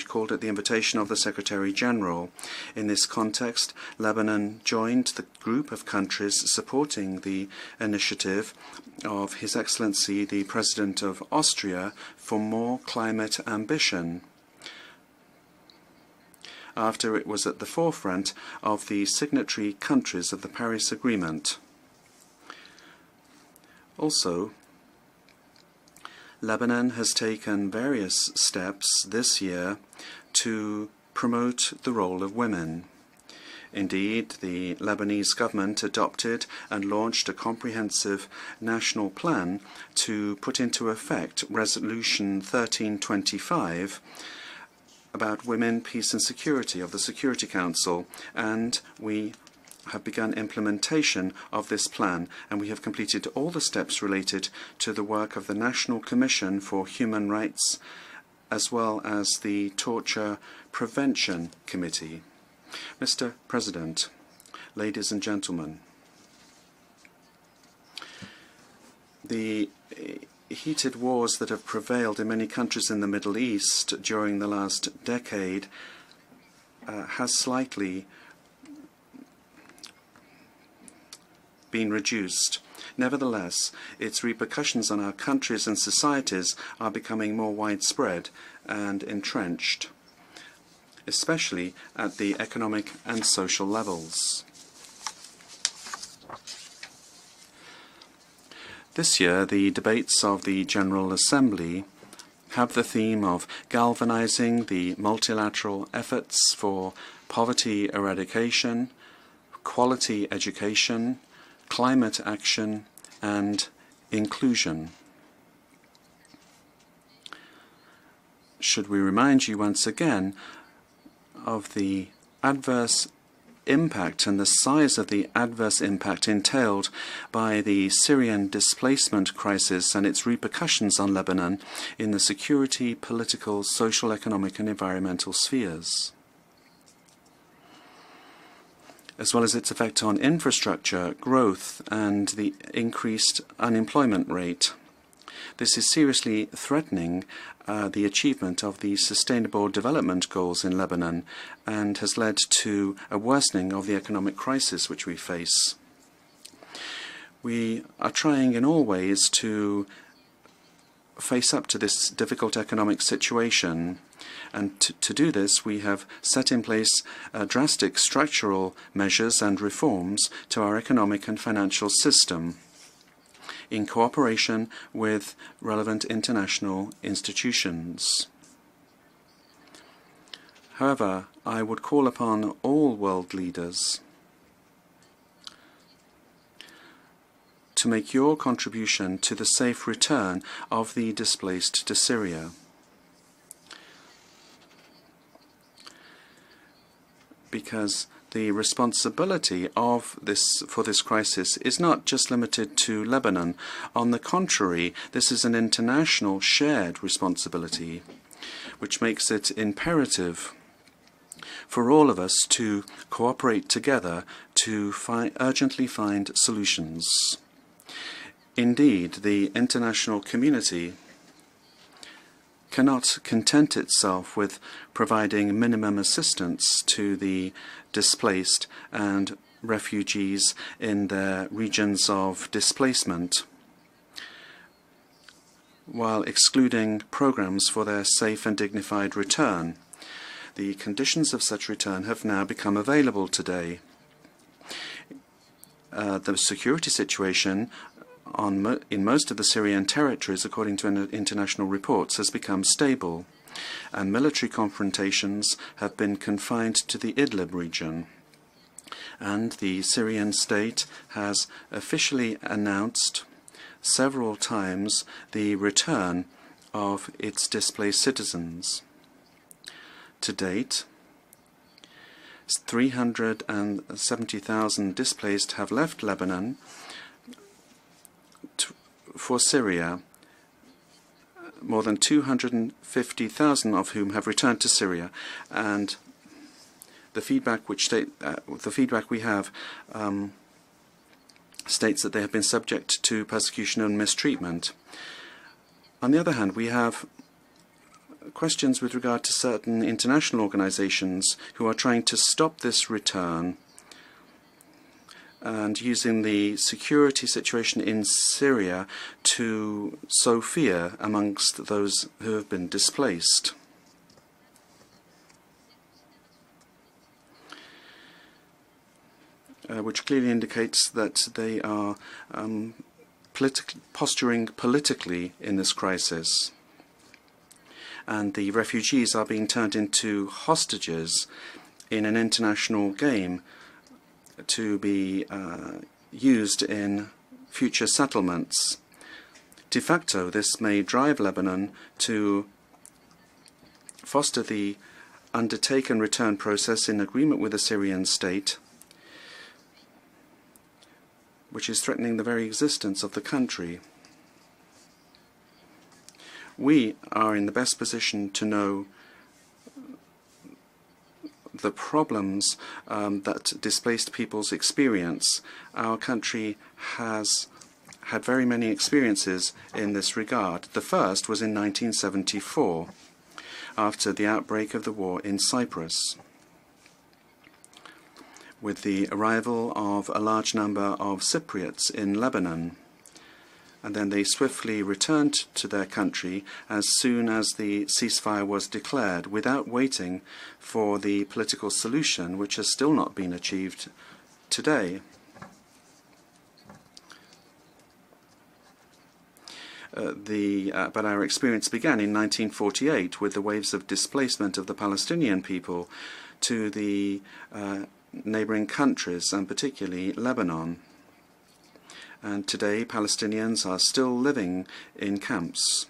called at the invitation of the Secretary General. In this context, Lebanon joined the group of countries supporting the initiative of His Excellency the President of Austria for more climate ambition. after it was at the forefront of the signatory countries of the Paris Agreement. Also, Lebanon has taken various steps this year to promote the role of women. Indeed, the Lebanese government adopted and launched a comprehensive national plan to put into effect Resolution 1325 about women, peace and security of the Security Council, and we have begun implementation of this plan, and we have completed all the steps related to the work of the National Commission for Human Rights, as well as the Torture Prevention Committee. Mr. President, ladies and gentlemen, the heated wars that have prevailed in many countries in the Middle East during the last decade has slightly been reduced. Nevertheless, its repercussions on our countries and societies are becoming more widespread and entrenched, especially at the economic and social levels. This year, the debates of the General Assembly have the theme of galvanizing the multilateral efforts for poverty eradication, quality education, climate action, and inclusion. Should we remind you once again of the adverse impact and the size of the adverse impact entailed by the Syrian displacement crisis and its repercussions on Lebanon in the security, political, social, economic, and environmental spheres, as well as its effect on infrastructure, growth, and the increased unemployment rate. This is seriously threatening the achievement of the Sustainable Development Goals in Lebanon and has led to a worsening of the economic crisis which we face. We are trying in all ways to face up to this difficult economic situation, and to do this we have set in place drastic structural measures and reforms to our economic and financial system, in cooperation with relevant international institutions. However, I would call upon all world leaders to make your contribution to the safe return of the displaced to Syria. Because the responsibility for this crisis is not just limited to Lebanon. On the contrary, this is an international shared responsibility, which makes it imperative for all of us to cooperate together to urgently find solutions. Indeed, the international community cannot content itself with providing minimum assistance to the displaced and refugees in their regions of displacement, while excluding programs for their safe and dignified return. The conditions of such return have now become available today. The security situation in most of the Syrian territories, according to international reports, has become stable, and military confrontations have been confined to the Idlib region. And the Syrian state has officially announced several times the return of its displaced citizens. To date, 370,000 displaced have left Lebanon for Syria, more than 250,000 of whom have returned to Syria, and the feedback we have states that they have been subject to persecution and mistreatment. On the other hand, we have questions with regard to certain international organizations who are trying to stop this return and using the security situation in Syria to sow fear amongst those who have been displaced. which clearly indicates that they are posturing politically in this crisis. And the refugees are being turned into hostages in an international game to be used in future settlements. De facto, this may drive Lebanon to foster the undertaken return process in agreement with the Syrian state, which is threatening the very existence of the country. We are in the best position to know the problems that displaced peoples experience. Our country has had very many experiences in this regard. The first was in 1974, after the outbreak of the war in Cyprus, with the arrival of a large number of Cypriots in Lebanon. And then they swiftly returned to their country as soon as the ceasefire was declared, without waiting for the political solution, which has still not been achieved today. But our experience began in 1948 with the waves of displacement of the Palestinian people to the neighboring countries, and particularly Lebanon. And today, Palestinians are still living in camps,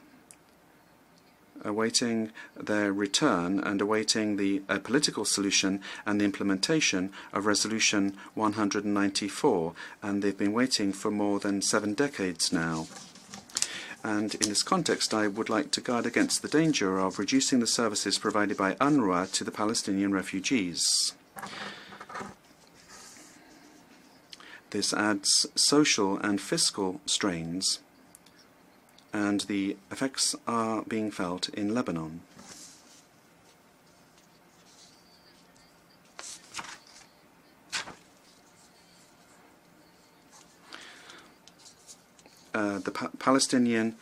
awaiting their return and awaiting the political solution and the implementation of Resolution 194. And they've been waiting for more than 7 decades now. And in this context, I would like to guard against the danger of reducing the services provided by UNRWA to the Palestinian refugees. This adds social and fiscal strains, and the effects are being felt in Lebanon. The Palestinian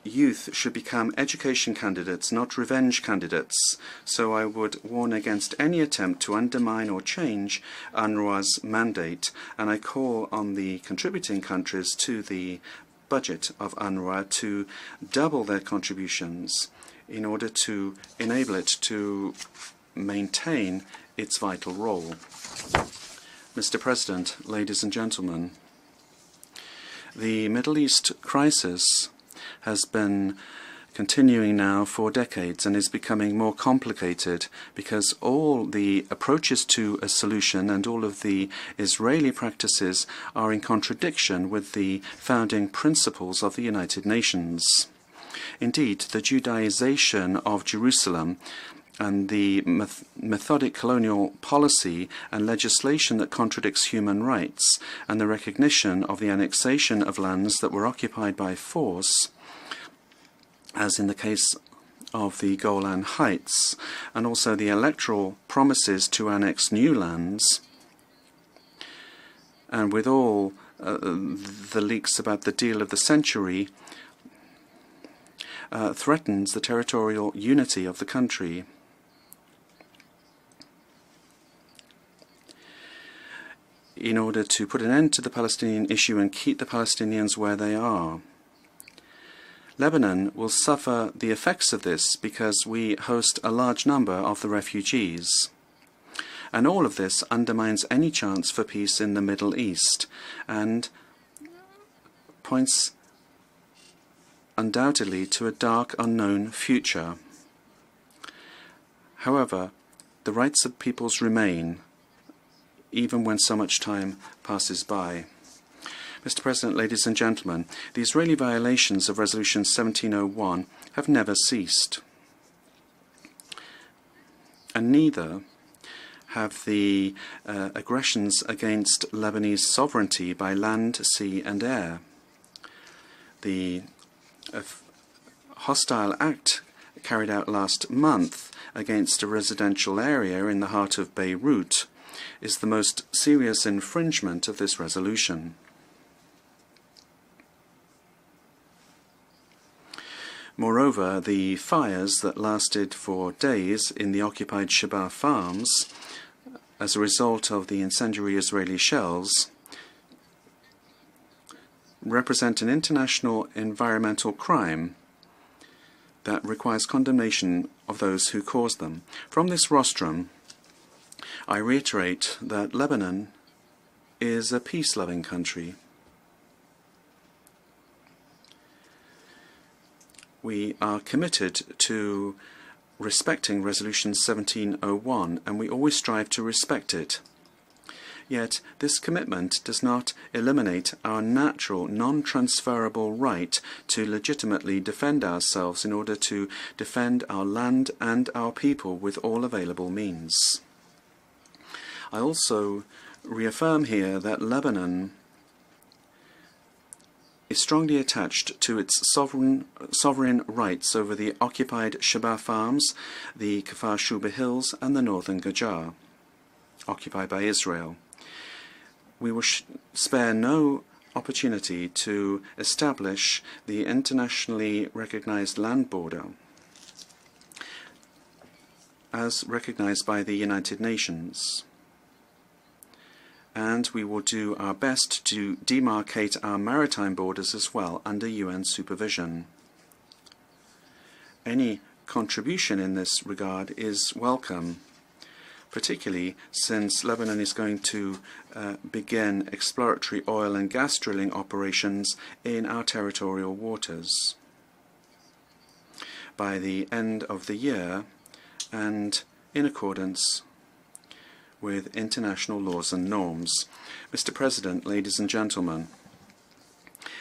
youth should become education candidates, not revenge candidates. So I would warn against any attempt to undermine or change UNRWA's mandate, and I call on the contributing countries to the budget of UNRWA to double their contributions in order to enable it to maintain its vital role. Mr. President, ladies and gentlemen, the Middle East crisis has been continuing now for decades and is becoming more complicated because all the approaches to a solution and all of the Israeli practices are in contradiction with the founding principles of the United Nations. Indeed, the Judaization of Jerusalem and the methodic colonial policy and legislation that contradicts human rights, and the recognition of the annexation of lands that were occupied by force, as in the case of the Golan Heights, and also the electoral promises to annex new lands, and with all the leaks about the deal of the century, threatens the territorial unity of the country. In order to put an end to the Palestinian issue and keep the Palestinians where they are. Lebanon will suffer the effects of this because we host a large number of the refugees. And all of this undermines any chance for peace in the Middle East and points undoubtedly to a dark, unknown future. However, the rights of peoples remain, even when so much time passes by. Mr. President, ladies and gentlemen, the Israeli violations of Resolution 1701 have never ceased. And neither have the aggressions against Lebanese sovereignty by land, sea and air. The hostile act carried out last month against a residential area in the heart of Beirut is the most serious infringement of this resolution. Moreover, the fires that lasted for days in the occupied Sheba farms as a result of the incendiary Israeli shells represent an international environmental crime that requires condemnation of those who caused them. From this rostrum, I reiterate that Lebanon is a peace-loving country. We are committed to respecting Resolution 1701, and we always strive to respect it. Yet this commitment does not eliminate our natural, non-transferable right to legitimately defend ourselves in order to defend our land and our people with all available means. I also reaffirm here that Lebanon is strongly attached to its sovereign rights over the occupied Sheba farms, the Kfar Shuba hills, and the northern Gajar, occupied by Israel. We will spare no opportunity to establish the internationally recognized land border as recognized by the United Nations. And we will do our best to demarcate our maritime borders as well under UN supervision. Any contribution in this regard is welcome, particularly since Lebanon is going to begin exploratory oil and gas drilling operations in our territorial waters by the end of the year and in accordance with international laws and norms. Mr. President, ladies and gentlemen,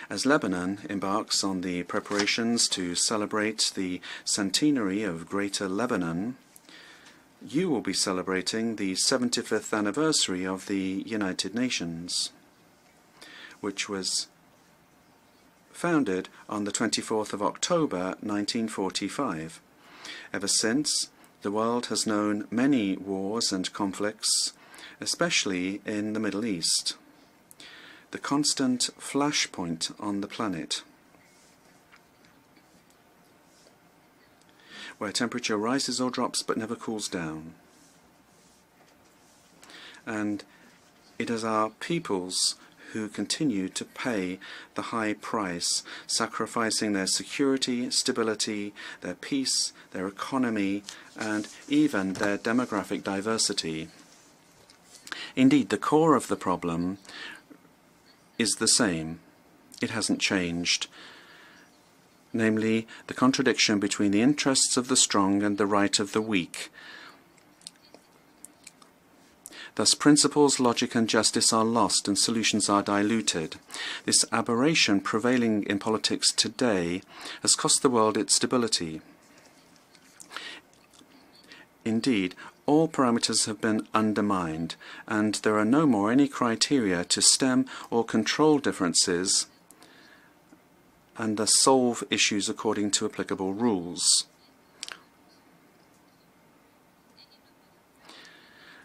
as Lebanon embarks on the preparations to celebrate the centenary of Greater Lebanon, you will be celebrating the 75th anniversary of the United Nations, which was founded on the 24th of October 1945. Ever since, the world has known many wars and conflicts, especially in the Middle East, the constant flashpoint on the planet, where temperature rises or drops but never cools down. And it is our peoples who continue to pay the high price, sacrificing their security, stability, their peace, their economy, and even their demographic diversity. Indeed, the core of the problem is the same. It hasn't changed. Namely, the contradiction between the interests of the strong and the right of the weak. Thus, principles, logic, and justice are lost and solutions are diluted. This aberration prevailing in politics today has cost the world its stability. Indeed, all parameters have been undermined, and there are no more any criteria to stem or control differences and thus solve issues according to applicable rules.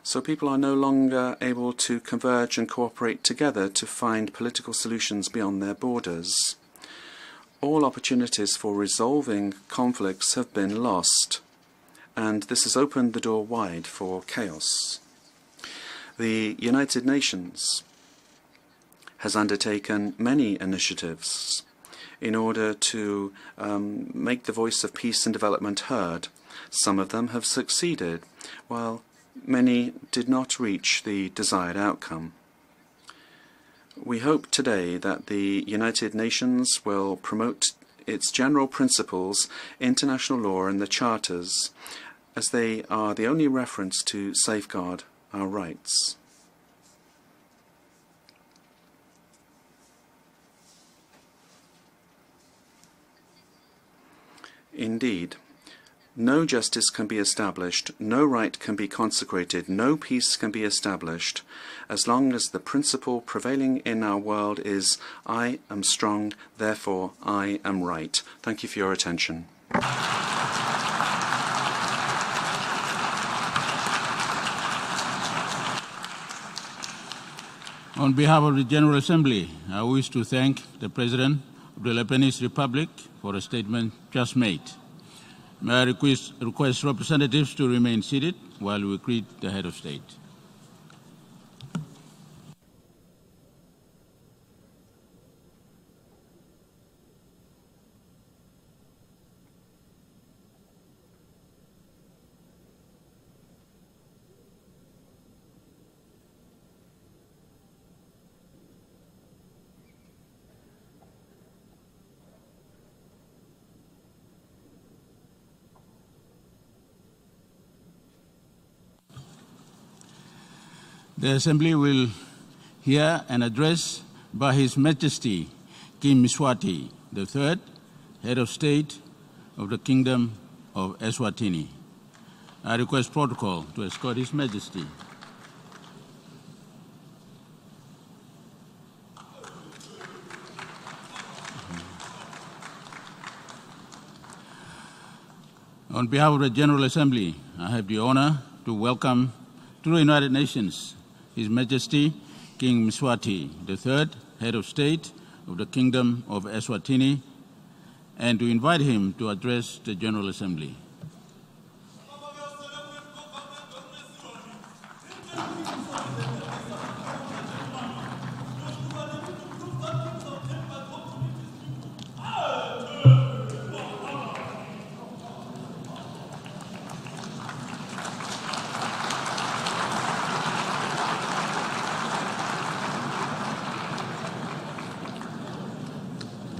So people are no longer able to converge and cooperate together to find political solutions beyond their borders. All opportunities for resolving conflicts have been lost, and this has opened the door wide for chaos. The United Nations has undertaken many initiatives in order to make the voice of peace and development heard. Some of them have succeeded, while many did not reach the desired outcome. We hope today that the United Nations will promote its general principles, international law and the charters, as they are the only reference to safeguard our rights. Indeed, no justice can be established, no right can be consecrated, no peace can be established, as long as the principle prevailing in our world is, I am strong, therefore I am right. Thank you for your attention. On behalf of the General Assembly, I wish to thank the President of the Lebanese Republic for a statement just made. May I request representatives to remain seated while we greet the head of state. The Assembly will hear an address by His Majesty King Mswati III, Head of State of the Kingdom of Eswatini. I request protocol to escort His Majesty. On behalf of the General Assembly, I have the honor to welcome to the United Nations His Majesty King Mswati III, Head of State of the Kingdom of Eswatini, and to invite him to address the General Assembly.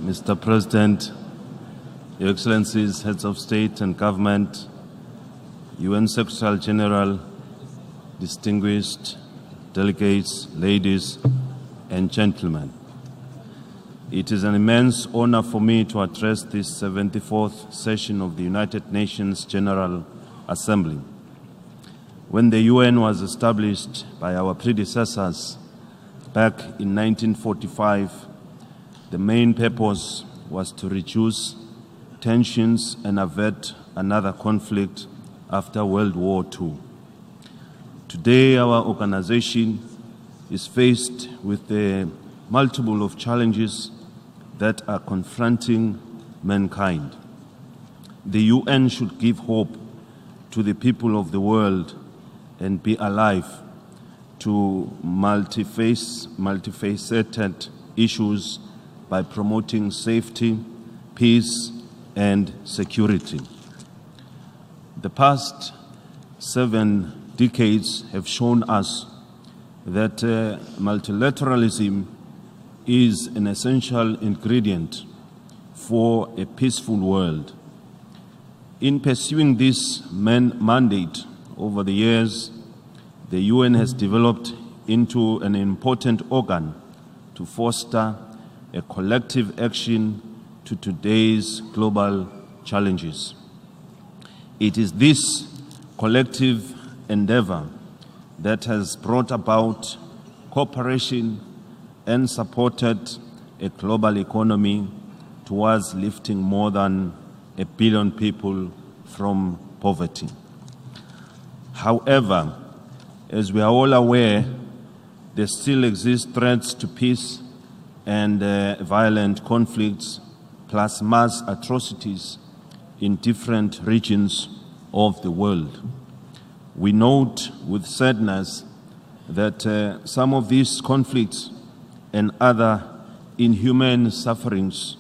Mr. President, Your Excellencies, Heads of State and Government, UN Secretary General, distinguished delegates, ladies and gentlemen. It is an immense honor for me to address this 74th session of the United Nations General Assembly. When the UN was established by our predecessors back in 1945, the main purpose was to reduce tensions and avert another conflict after World War II. Today, our organization is faced with the multiple of challenges that are confronting mankind. The UN should give hope to the people of the world and be alive to multifaceted issues by promoting safety, peace, and security. The past 7 decades have shown us that multilateralism is an essential ingredient for a peaceful world. In pursuing this mandate over the years, the UN has developed into an important organ to foster a collective action to today's global challenges. It is this collective endeavor that has brought about cooperation and supported a global economy towards lifting more than 1 billion people from poverty. However, as we are all aware, there still exist threats to peace and violent conflicts, plus mass atrocities in different regions of the world. We note with sadness that some of these conflicts and other inhuman sufferings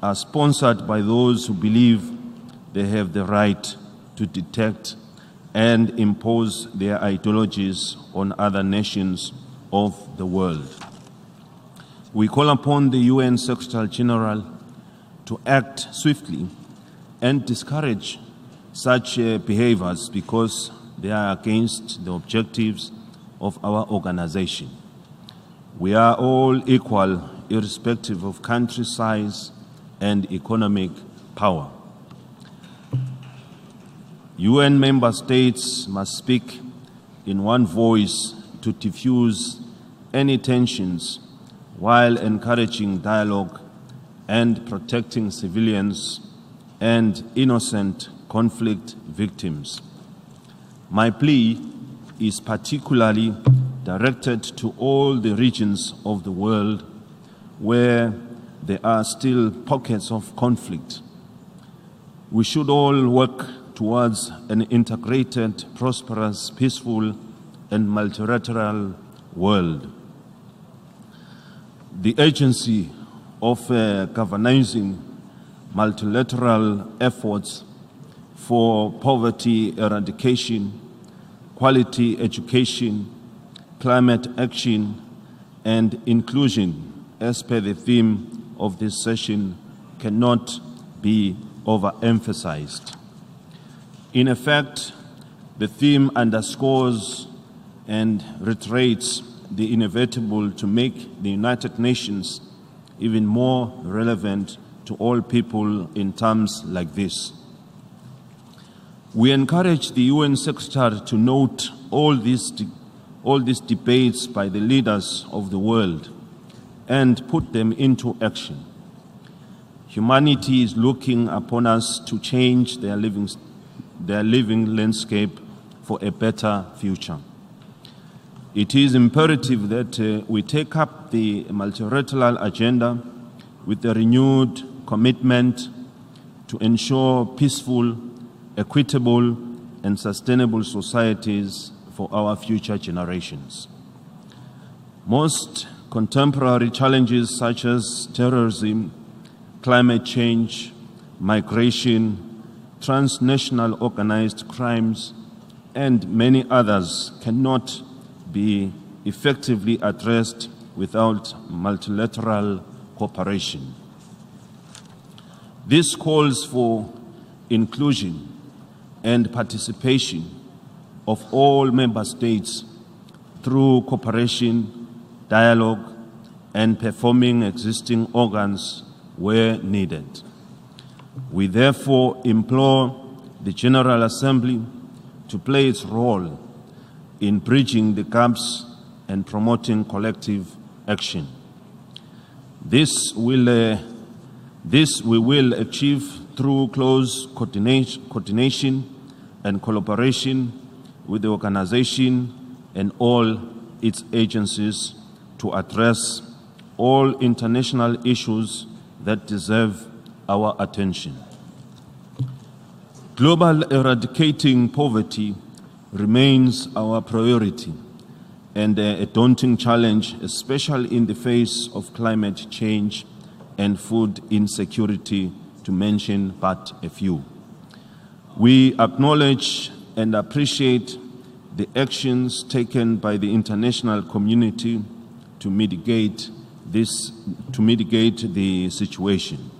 are sponsored by those who believe they have the right to detect and impose their ideologies on other nations of the world. We call upon the UN Secretary General to act swiftly and discourage such behaviors because they are against the objectives of our organization. We are all equal, irrespective of country size and economic power. UN member states must speak in one voice to diffuse any tensions while encouraging dialogue and protecting civilians and innocent conflict victims. My plea is particularly directed to all the regions of the world where there are still pockets of conflict. We should all work towards an integrated, prosperous, peaceful, and multilateral world. The agency of galvanizing multilateral efforts for poverty eradication, quality education, climate action, and inclusion, as per the theme of this session, cannot be overemphasized. In effect, the theme underscores and reiterates the inevitable to make the United Nations even more relevant to all people in terms like this. We encourage the UN Secretary to note all these debates by the leaders of the world and put them into action. Humanity is looking upon us to change their living landscape for a better future. It is imperative that we take up the multilateral agenda with a renewed commitment to ensure peaceful, equitable, and sustainable societies for our future generations. Most contemporary challenges such as terrorism, climate change, migration, transnational organized crimes, and many others cannot be effectively addressed without multilateral cooperation. This calls for inclusion and participation of all member states through cooperation, dialogue, and performing existing organs where needed. We therefore implore the General Assembly to play its role in bridging the gaps and promoting collective action. This we will achieve through close coordination and collaboration with the organization and all its agencies to address all international issues that deserve our attention. Global eradicating poverty remains our priority and a daunting challenge, especially in the face of climate change and food insecurity, to mention but a few. We acknowledge and appreciate the actions taken by the international community to mitigate the situation.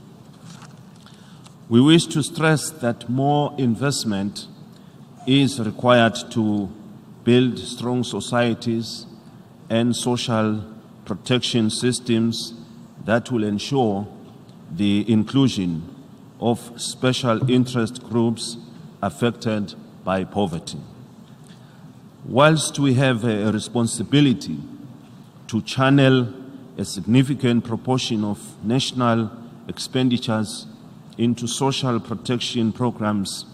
We wish to stress that more investment is required to build strong societies and social protection systems that will ensure the inclusion of special interest groups affected by poverty. Whilst we have a responsibility to channel a significant proportion of national expenditures into social protection programs,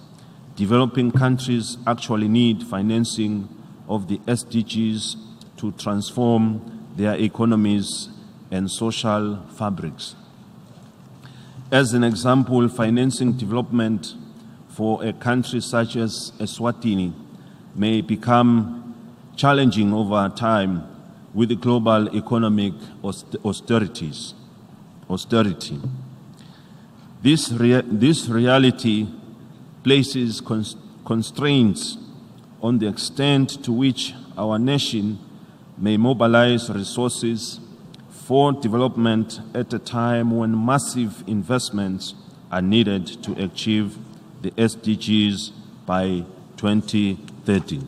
developing countries actually need financing of the SDGs to transform their economies and social fabrics. As an example, financing development for a country such as Eswatini may become challenging over time with the global economic austerity. This reality places constraints on the extent to which our nation may mobilize resources for development at a time when massive investments are needed to achieve the SDGs by 2030.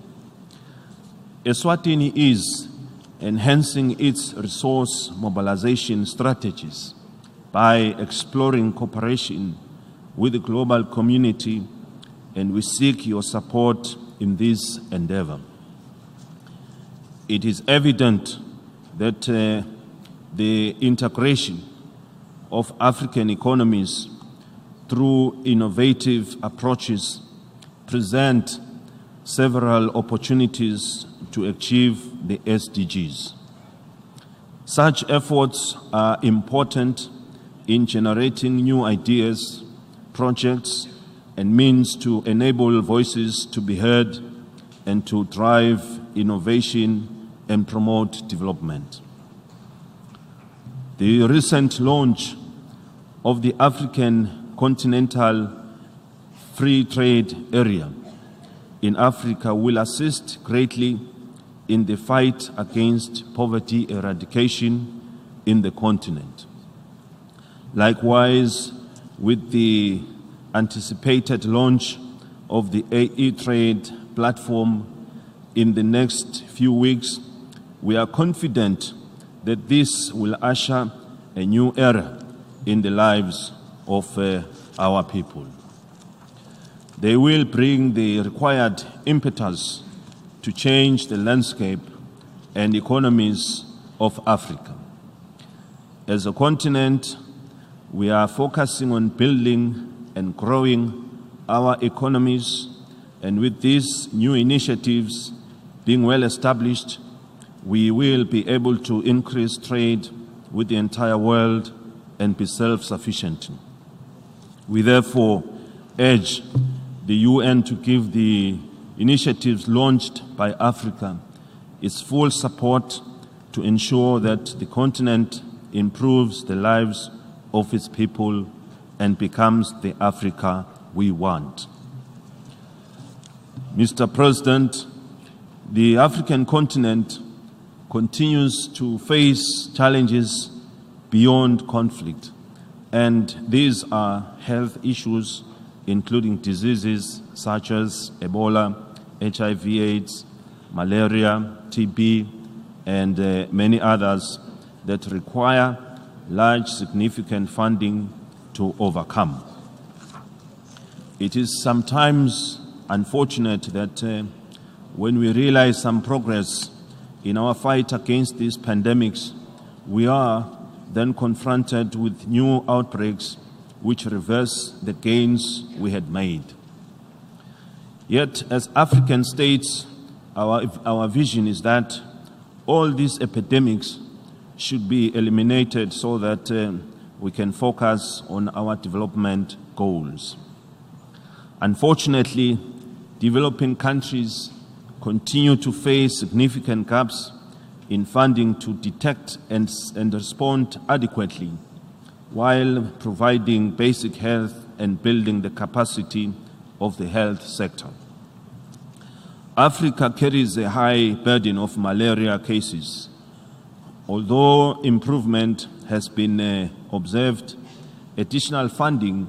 Eswatini is enhancing its resource mobilization strategies by exploring cooperation with the global community, and we seek your support in this endeavor. It is evident that the integration of African economies through innovative approaches present several opportunities to achieve the SDGs. Such efforts are important in generating new ideas, projects, and means to enable voices to be heard and to drive innovation and promote development. The recent launch of the African Continental Free Trade Area in Africa will assist greatly in the fight against poverty eradication in the continent. Likewise, with the anticipated launch of the AE Trade platform in the next few weeks, we are confident that this will usher a new era in the lives of our people. They will bring the required impetus to change the landscape and economies of Africa. As a continent, we are focusing on building and growing our economies, and with these new initiatives being well established, we will be able to increase trade with the entire world and be self-sufficient. We therefore urge the UN to give the initiatives launched by Africa its full support to ensure that the continent improves the lives of its people and becomes the Africa we want. Mr. President, the African continent continues to face challenges beyond conflict, and these are health issues including diseases such as Ebola, HIV/AIDS, malaria, TB, and many others that require large, significant funding to overcome. It is sometimes unfortunate that when we realize some progress in our fight against these pandemics, we are then confronted with new outbreaks which reverse the gains we had made. Yet, as African states, our vision is that all these epidemics should be eliminated so that we can focus on our development goals. Unfortunately, developing countries continue to face significant gaps in funding to detect and respond adequately while providing basic health and building the capacity of the health sector. Africa carries a high burden of malaria cases. Although improvement has been observed, additional funding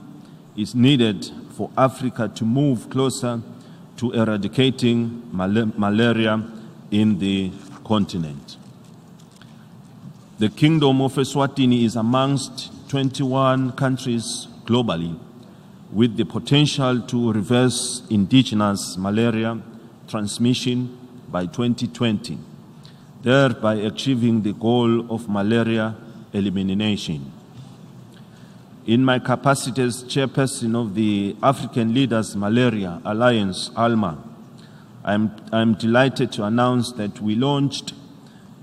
is needed for Africa to move closer to eradicating malaria in the continent. The Kingdom of Eswatini is amongst 21 countries globally with the potential to reverse indigenous malaria transmission by 2020, thereby achieving the goal of malaria elimination. In my capacity as chairperson of the African Leaders Malaria Alliance, ALMA, I'm delighted to announce that we launched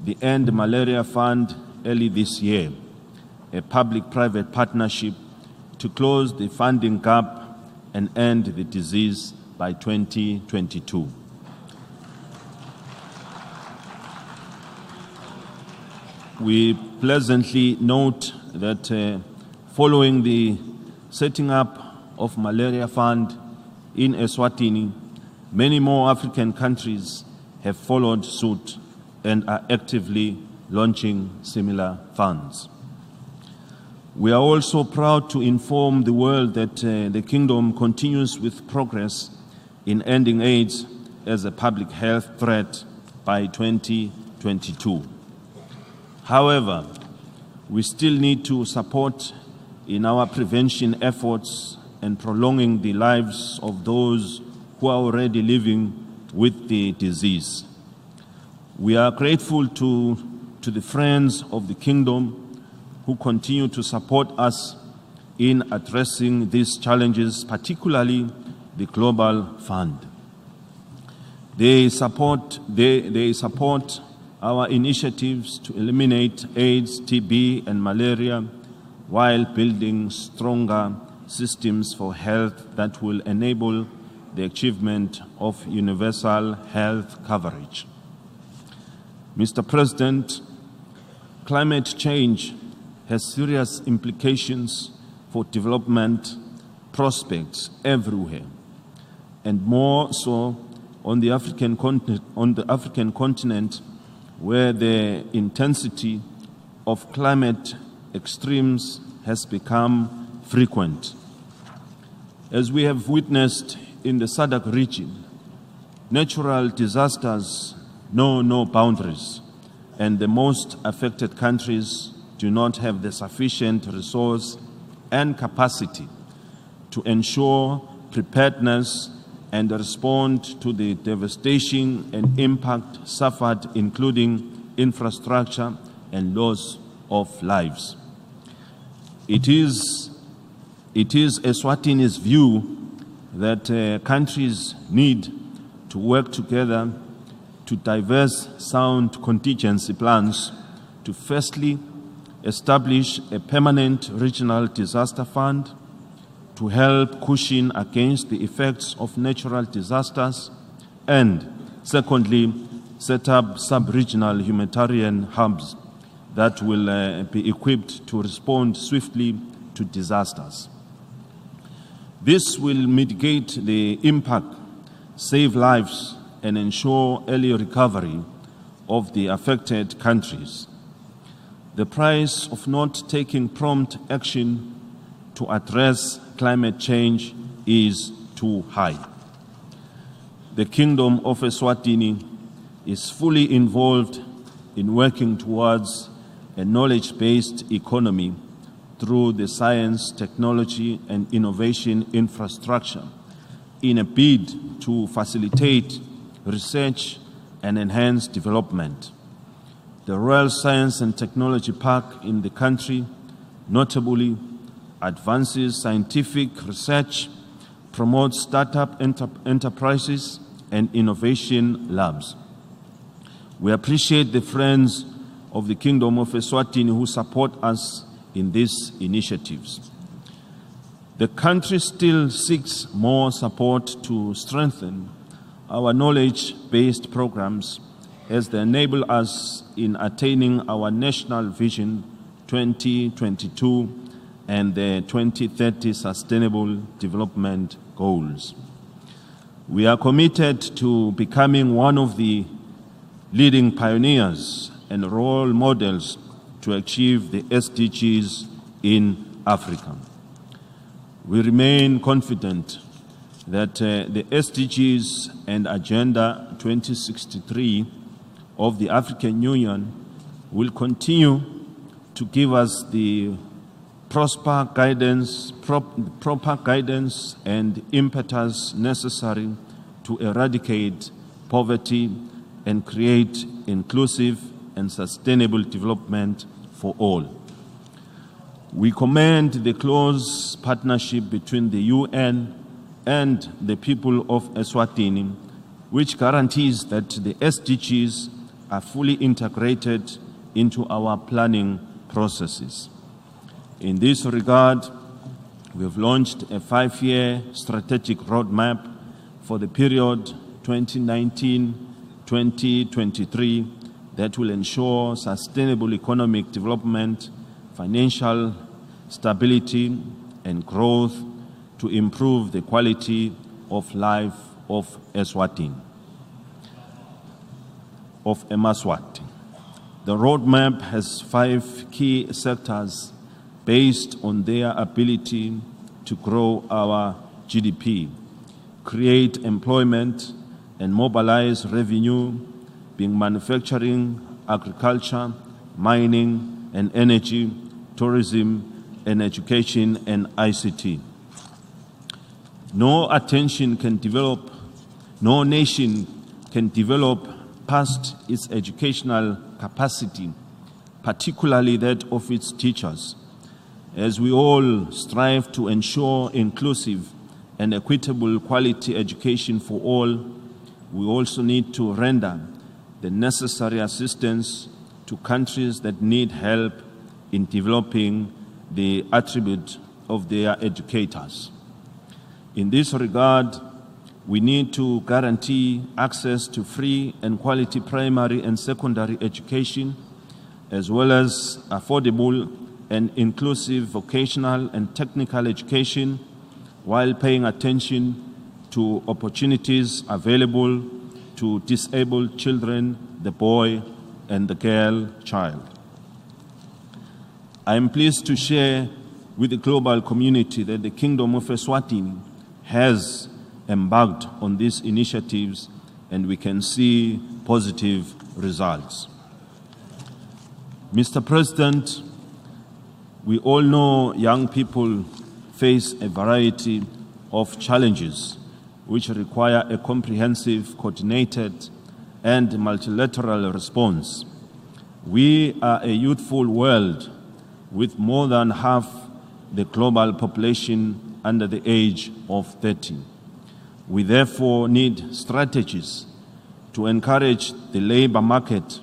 the End Malaria Fund early this year, a public-private partnership to close the funding gap and end the disease by 2022. We pleasantly note that following the setting up of Malaria Fund in Eswatini, many more African countries have followed suit and are actively launching similar funds. We are also proud to inform the world that the Kingdom continues with progress in ending AIDS as a public health threat by 2022. However, we still need to support in our prevention efforts and prolonging the lives of those who are already living with the disease. We are grateful to the friends of the Kingdom who continue to support us in addressing these challenges, particularly the Global Fund. They support our initiatives to eliminate AIDS, TB, and malaria while building stronger systems for health that will enable the achievement of universal health coverage. Mr. President, climate change has serious implications for development prospects everywhere, and more so on the African continent, where the intensity of climate extremes has become frequent. As we have witnessed in the SADC region, Natural disasters know no boundaries, and the most affected countries do not have the sufficient resource and capacity to ensure preparedness and respond to the devastation and impact suffered, including infrastructure and loss of lives. It is Eswatini's view that countries need to work together to devise sound contingency plans to firstly establish a permanent regional disaster fund to help cushion against the effects of natural disasters, and secondly, set up sub-regional humanitarian hubs that will be equipped to respond swiftly to disasters. This will mitigate the impact, save lives, and ensure early recovery of the affected countries. The price of not taking prompt action to address climate change is too high. The Kingdom of Eswatini is fully involved in working towards a knowledge-based economy through the science, technology, and innovation infrastructure in a bid to facilitate research and enhance development. The Royal Science and Technology Park in the country notably advances scientific research, promotes startup enterprises, and innovation labs. We appreciate the friends of the Kingdom of Eswatini who support us in these initiatives. The country still seeks more support to strengthen our knowledge-based programs as they enable us in attaining our National Vision 2022 and the 2030 Sustainable Development Goals. We are committed to becoming one of the leading pioneers and role models to achieve the SDGs in Africa. We remain confident that the SDGs and Agenda 2063 of the African Union will continue to give us the proper guidance and impetus necessary to eradicate poverty and create inclusive and sustainable development for all. We commend the close partnership between the UN and the people of Eswatini, which guarantees that the SDGs are fully integrated into our planning processes. In this regard, we have launched a 5-year strategic roadmap for the period 2019-2023 that will ensure sustainable economic development, financial stability, and growth to improve the quality of life of Eswatini, of Emaswati. The roadmap has 5 key sectors based on their ability to grow our GDP, create employment, and mobilize revenue, being manufacturing, agriculture, mining and energy, tourism and education, and ICT. No nation can develop past its educational capacity, particularly that of its teachers. As we all strive to ensure inclusive and equitable quality education for all, we also need to render the necessary assistance to countries that need help in developing the attribute of their educators. In this regard, we need to guarantee access to free and quality primary and secondary education, as well as affordable and inclusive vocational and technical education, while paying attention to opportunities available to disabled children, the boy and the girl child. I am pleased to share with the global community that the Kingdom of Eswatini has embarked on these initiatives and we can see positive results. Mr. President, we all know young people face a variety of challenges which require a comprehensive, coordinated, and multilateral response. We are a youthful world with more than half the global population under the age of 30. We therefore need strategies to encourage the labor market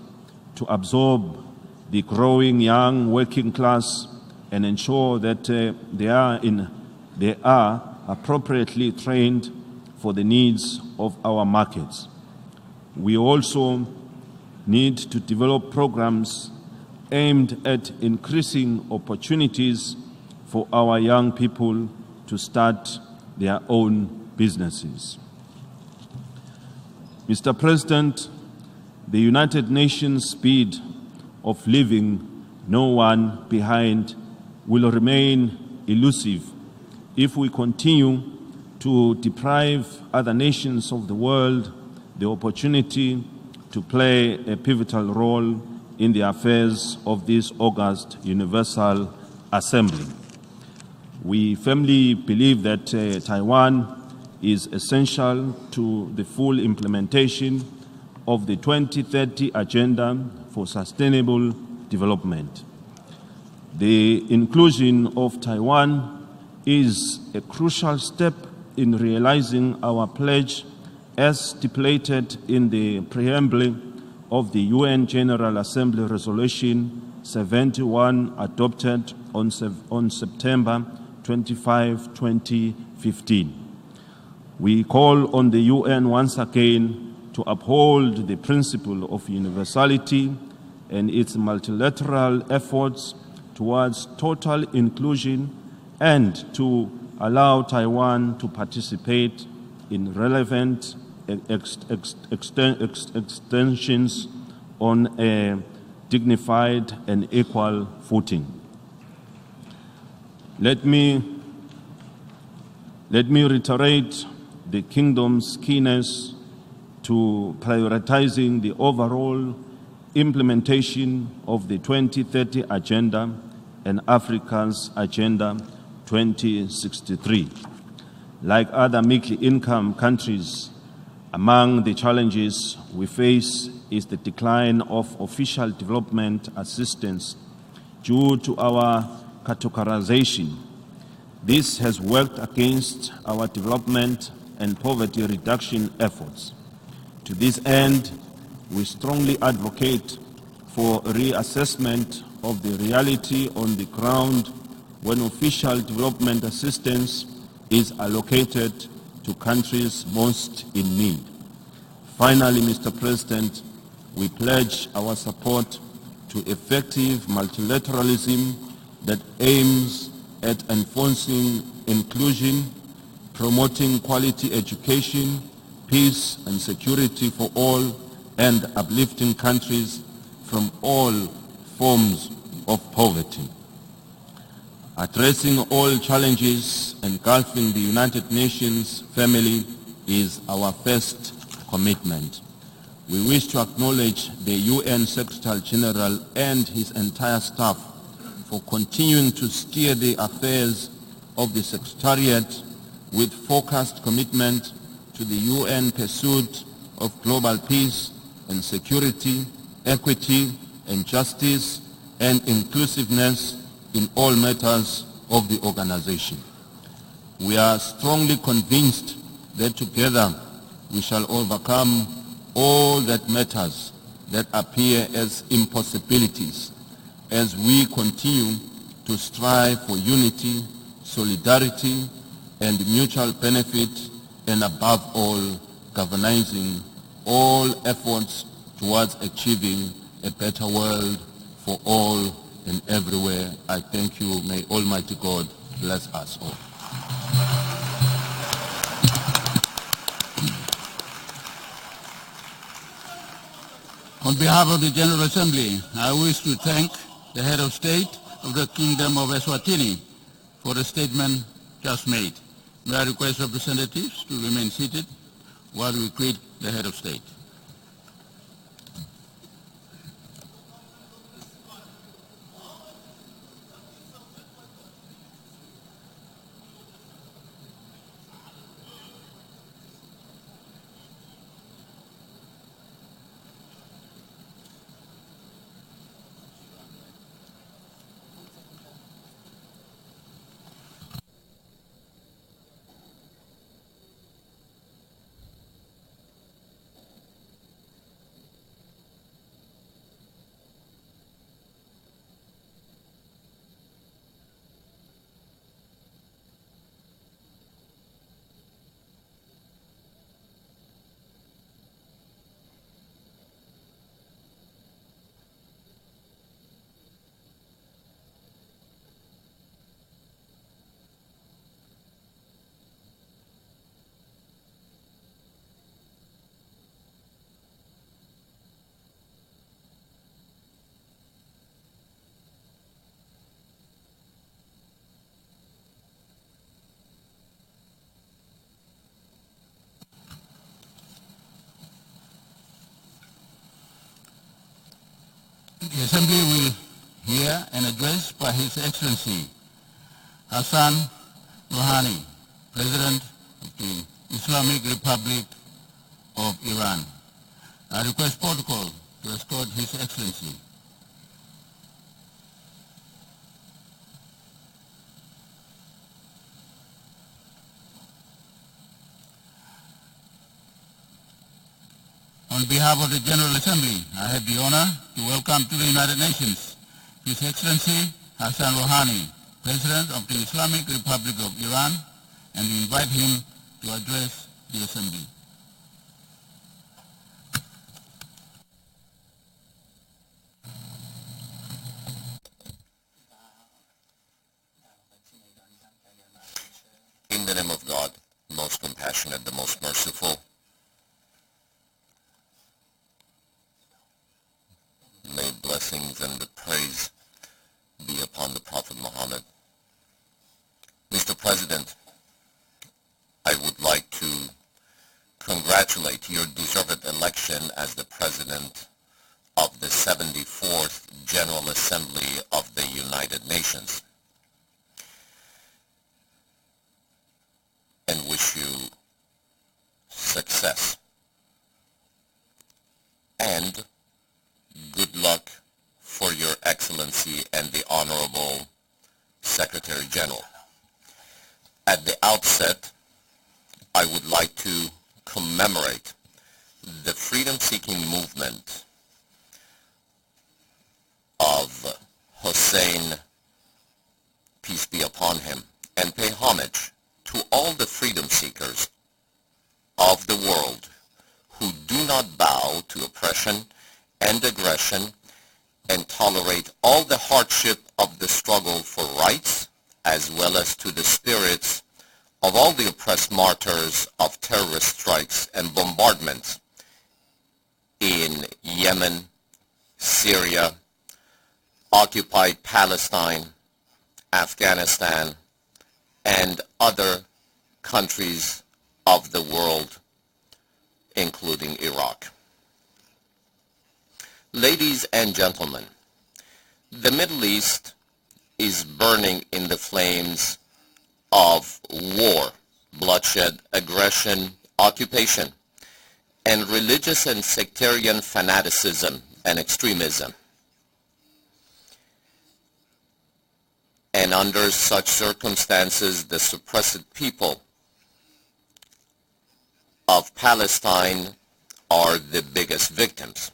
to absorb the growing young working class and ensure that they are appropriately trained for the needs of our markets. We also need to develop programs aimed at increasing opportunities for our young people to start their own businesses. Mr. President, the United Nations speed of leaving no one behind will remain elusive if we continue to deprive other nations of the world the opportunity to play a pivotal role in the affairs of this august Universal Assembly. We firmly believe that Taiwan is essential to the full implementation of the 2030 Agenda for Sustainable Development. The inclusion of Taiwan is a crucial step in realizing our pledge as stipulated in the preamble of the UN General Assembly Resolution 71 adopted on September 25, 2015. We call on the UN once again to uphold the principle of universality and its multilateral efforts towards total inclusion and to allow Taiwan to participate in relevant extensions on a dignified and equal footing. Let me reiterate the Kingdom's keenness to prioritizing the overall implementation of the 2030 Agenda and Africa's Agenda 2063. Like other middle-income countries, among the challenges we face is the decline of official development assistance due to our categorization. This has worked against our development and poverty reduction efforts. To this end, we strongly advocate for reassessment of the reality on the ground when official development assistance is allocated to countries most in need. Finally, Mr. President, we pledge our support to effective multilateralism that aims at enforcing inclusion, promoting quality education, peace and security for all, and uplifting countries from all forms of poverty. Addressing all challenges engulfing the United Nations family is our first commitment. We wish to acknowledge the UN Secretary General and his entire staff for continuing to steer the affairs of the Secretariat with focused commitment to the UN pursuit of global peace and security, equity and justice, and inclusiveness in all matters of the organization. We are strongly convinced that together we shall overcome all that matters that appear as impossibilities as we continue to strive for unity, solidarity, and mutual benefit, and above all, galvanizing all efforts towards achieving a better world for all and everywhere. I thank you. May Almighty God bless us all. On behalf of the General Assembly, I wish to thank the Head of State of the Kingdom of Eswatini for the statement just made. May I request representatives to remain seated while we greet the head of state. The Assembly will hear an address by His Excellency Hassan Rouhani, President of the Islamic Republic of Iran. I request protocol to escort His Excellency. On behalf of the General Assembly, I have the honor to welcome to the United Nations His Excellency Hassan Rouhani, President of the Islamic Republic of Iran, and invite him to address the Assembly. In the name of God, most compassionate, the most merciful, may blessings and the praise be upon the Prophet Muhammad. Mr. President, I would like to congratulate your deserved election as the President of the 74th General Assembly of the United Nations, and wish you success and good luck for your Excellency and the Honorable Secretary General. At the outset, I would like to commemorate the freedom-seeking movement of Hussein, peace be upon him, and pay homage to all the freedom seekers of the world who do not bow to oppression and aggression and tolerate all the hardship of the struggle for rights, as well as to the spirits of all the oppressed martyrs of terrorist strikes and bombardments in Yemen, Syria, occupied Palestine, Afghanistan, and other countries of the world, including Iraq. Ladies and gentlemen, the Middle East is burning in the flames of war, bloodshed, aggression, occupation, and religious and sectarian fanaticism and extremism. And under such circumstances, the suppressed people of Palestine are the biggest victims.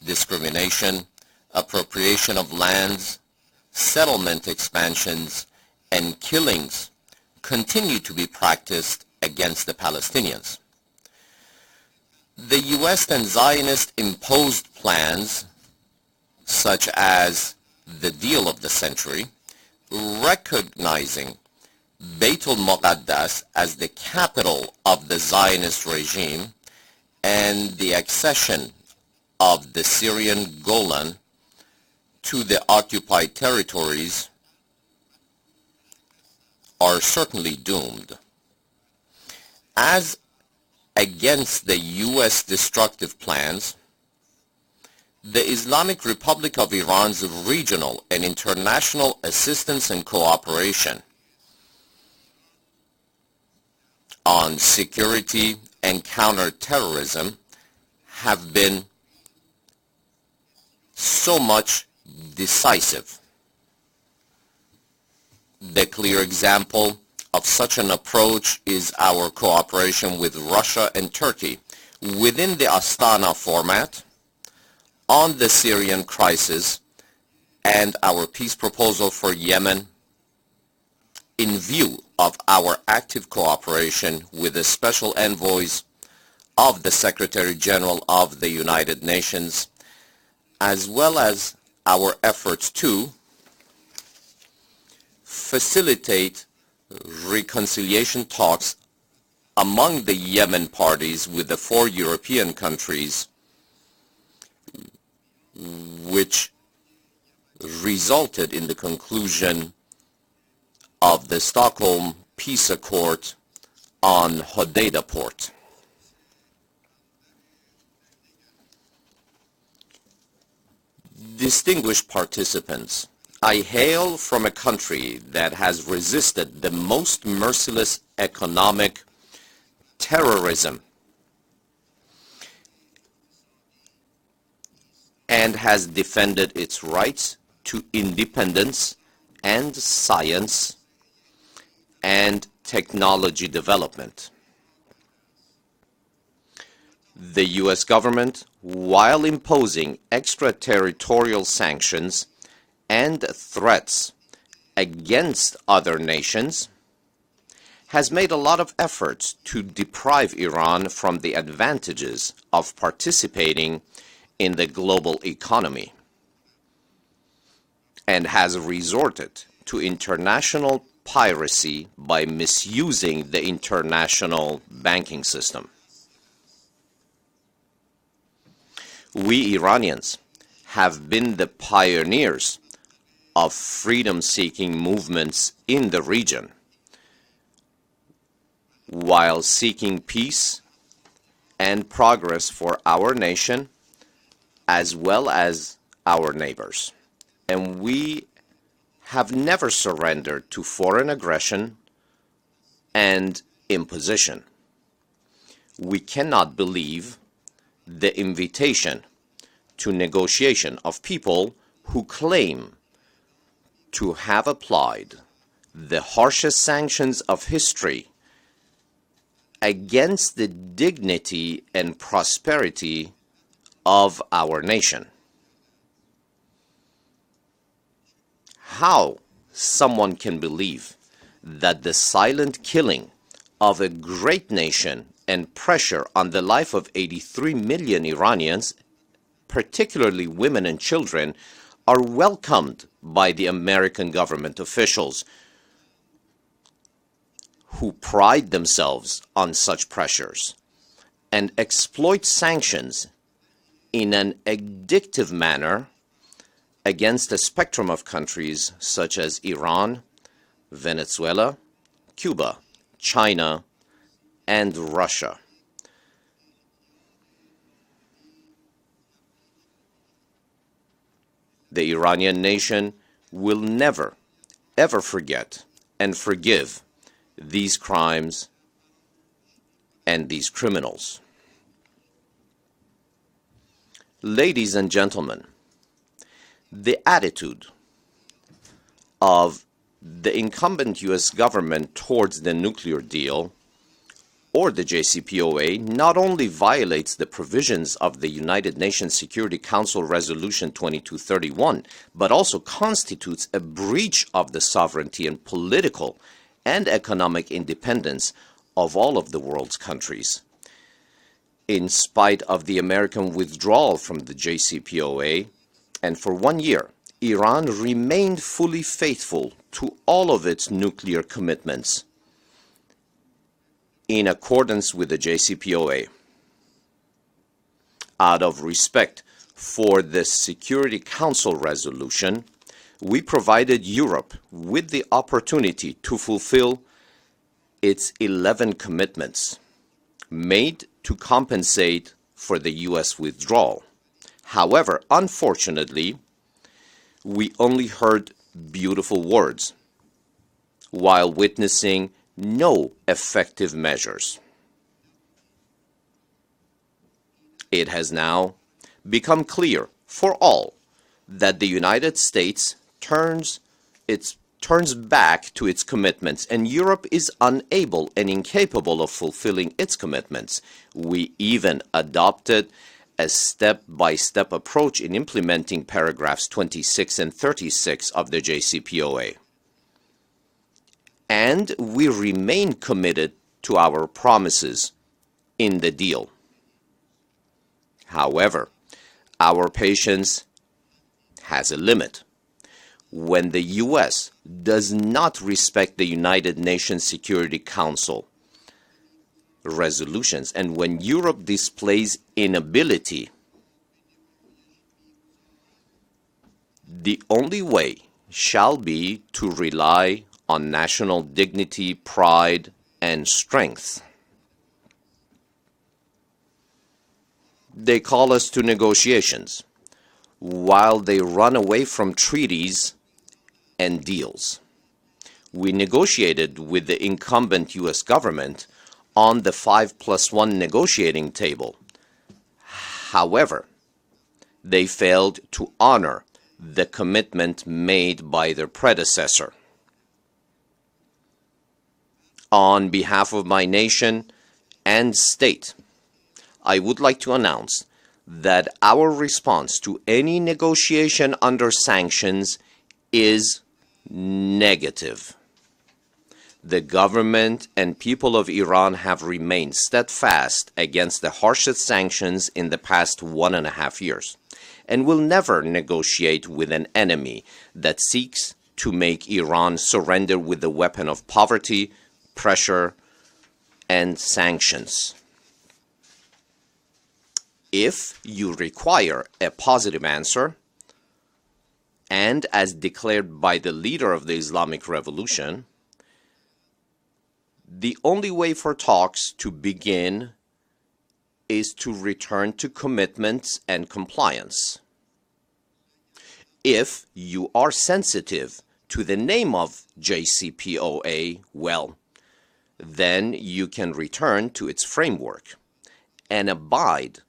Discrimination, appropriation of lands, settlement expansions, and killings continue to be practiced against the Palestinians. The U.S. and Zionist imposed plans, such as the deal of the century, recognizing Beit al-Muqaddas as the capital of the Zionist regime and the accession of the Syrian Golan to the occupied territories, are certainly doomed. As against the U.S. destructive plans, the Islamic Republic of Iran's regional and international assistance and cooperation on security and counterterrorism have been so much decisive. The clear example of such an approach is our cooperation with Russia and Turkey within the Astana format on the Syrian crisis and our peace proposal for Yemen in view of our active cooperation with the special envoys of the Secretary General of the United Nations, as well as our efforts to facilitate reconciliation talks among the Yemen parties with the 4 European countries, which resulted in the conclusion of the Stockholm Peace Accord on Hodeidah port. Distinguished participants, I hail from a country that has resisted the most merciless economic terrorism and has defended its rights to independence and science and technology development. The U.S. government, while imposing extraterritorial sanctions and threats against other nations, has made a lot of efforts to deprive Iran from the advantages of participating in the global economy, and has resorted to international piracy by misusing the international banking system. We Iranians have been the pioneers of freedom-seeking movements in the region, while seeking peace and progress for our nation as well as our neighbors. And we have never surrendered to foreign aggression and imposition. We cannot believe the invitation to negotiation of people who claim to have applied the harshest sanctions of history against the dignity and prosperity of our nation. How someone can believe that the silent killing of a great nation and pressure on the life of 83 million Iranians, particularly women and children, are welcomed by the American government officials who pride themselves on such pressures and exploit sanctions in an addictive manner against a spectrum of countries such as Iran, Venezuela, Cuba, China, and Russia. The Iranian nation will never, ever forget and forgive these crimes and these criminals. Ladies and gentlemen, the attitude of the incumbent U.S. government towards the nuclear deal or the JCPOA not only violates the provisions of the United Nations Security Council Resolution 2231, but also constitutes a breach of the sovereignty and political and economic independence of all of the world's countries. In spite of the American withdrawal from the JCPOA, and for 1 year, Iran remained fully faithful to all of its nuclear commitments in accordance with the JCPOA. Out of respect for the Security Council resolution, we provided Europe with the opportunity to fulfill its 11 commitments, made to compensate for the U.S. withdrawal. However, unfortunately, we only heard beautiful words while witnessing no effective measures. It has now become clear for all that the United States turns back to its commitments, and Europe is unable and incapable of fulfilling its commitments. We even adopted a step-by-step approach in implementing paragraphs 26 and 36 of the JCPOA. And we remain committed to our promises in the deal. However, our patience has a limit. When the U.S. does not respect the United Nations Security Council resolutions, and when Europe displays inability, the only way shall be to rely on national dignity, pride, and strength. They call us to negotiations, while they run away from treaties and deals. We negotiated with the incumbent U.S. government on the 5+1 negotiating table. However, they failed to honor the commitment made by their predecessor. On behalf of my nation and state, I would like to announce that our response to any negotiation under sanctions is negative. The government and people of Iran have remained steadfast against the harshest sanctions in the past 1.5 years, and will never negotiate with an enemy that seeks to make Iran surrender with the weapon of poverty, pressure, and sanctions. If you require a positive answer, and as declared by the leader of the Islamic Revolution, the only way for talks to begin is to return to commitments and compliance. If you are sensitive to the name of JCPOA, well, then you can return to its framework and abide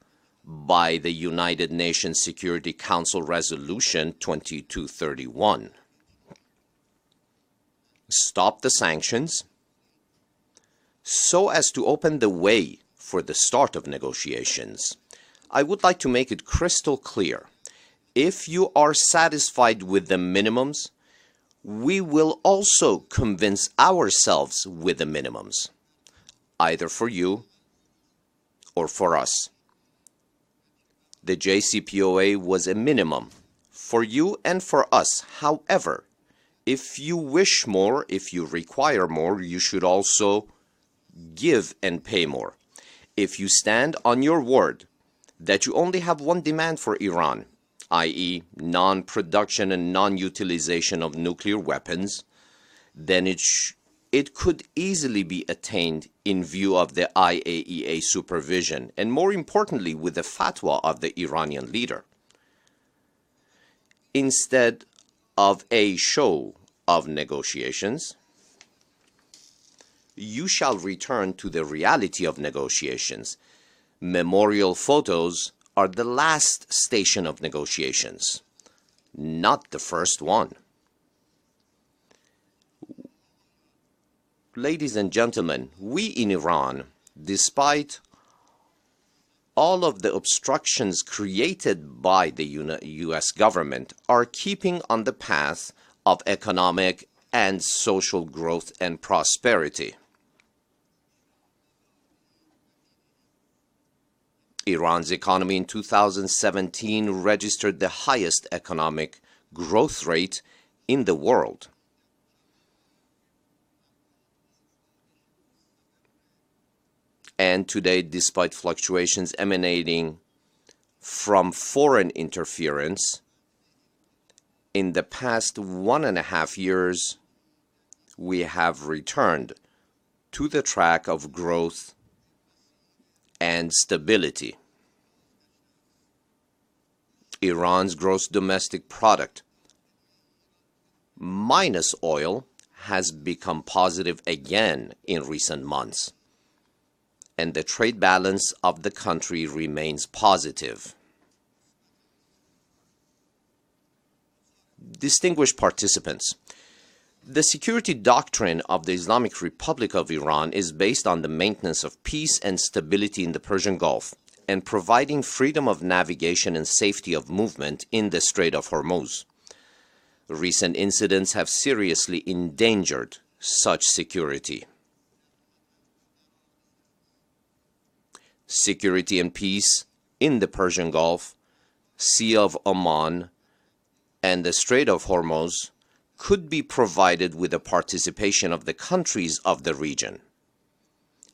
by the United Nations Security Council Resolution 2231. Stop the sanctions so as to open the way for the start of negotiations. I would like to make it crystal clear. If you are satisfied with the minimums, we will also convince ourselves with the minimums, either for you or for us. The JCPOA was a minimum for you and for us. However, if you wish more, if you require more, you should also give and pay more. If you stand on your word that you only have one demand for Iran, i.e. non-production and non-utilization of nuclear weapons, then it could easily be attained in view of the IAEA supervision, and more importantly, with the fatwa of the Iranian leader. Instead of a show of negotiations, you shall return to the reality of negotiations. Memorial photos are the last station of negotiations, not the first one. Ladies and gentlemen, we in Iran, despite all of the obstructions created by the U.S. government, are keeping on the path of economic and social growth and prosperity. Iran's economy in 2017 registered the highest economic growth rate in the world. And today, despite fluctuations emanating from foreign interference, in the past 1.5 years, we have returned to the track of growth and stability. Iran's gross domestic product, minus oil, has become positive again in recent months, and the trade balance of the country remains positive. Distinguished participants, the security doctrine of the Islamic Republic of Iran is based on the maintenance of peace and stability in the Persian Gulf and providing freedom of navigation and safety of movement in the Strait of Hormuz. Recent incidents have seriously endangered such security. Security and peace in the Persian Gulf, Sea of Oman, and the Strait of Hormuz could be provided with the participation of the countries of the region,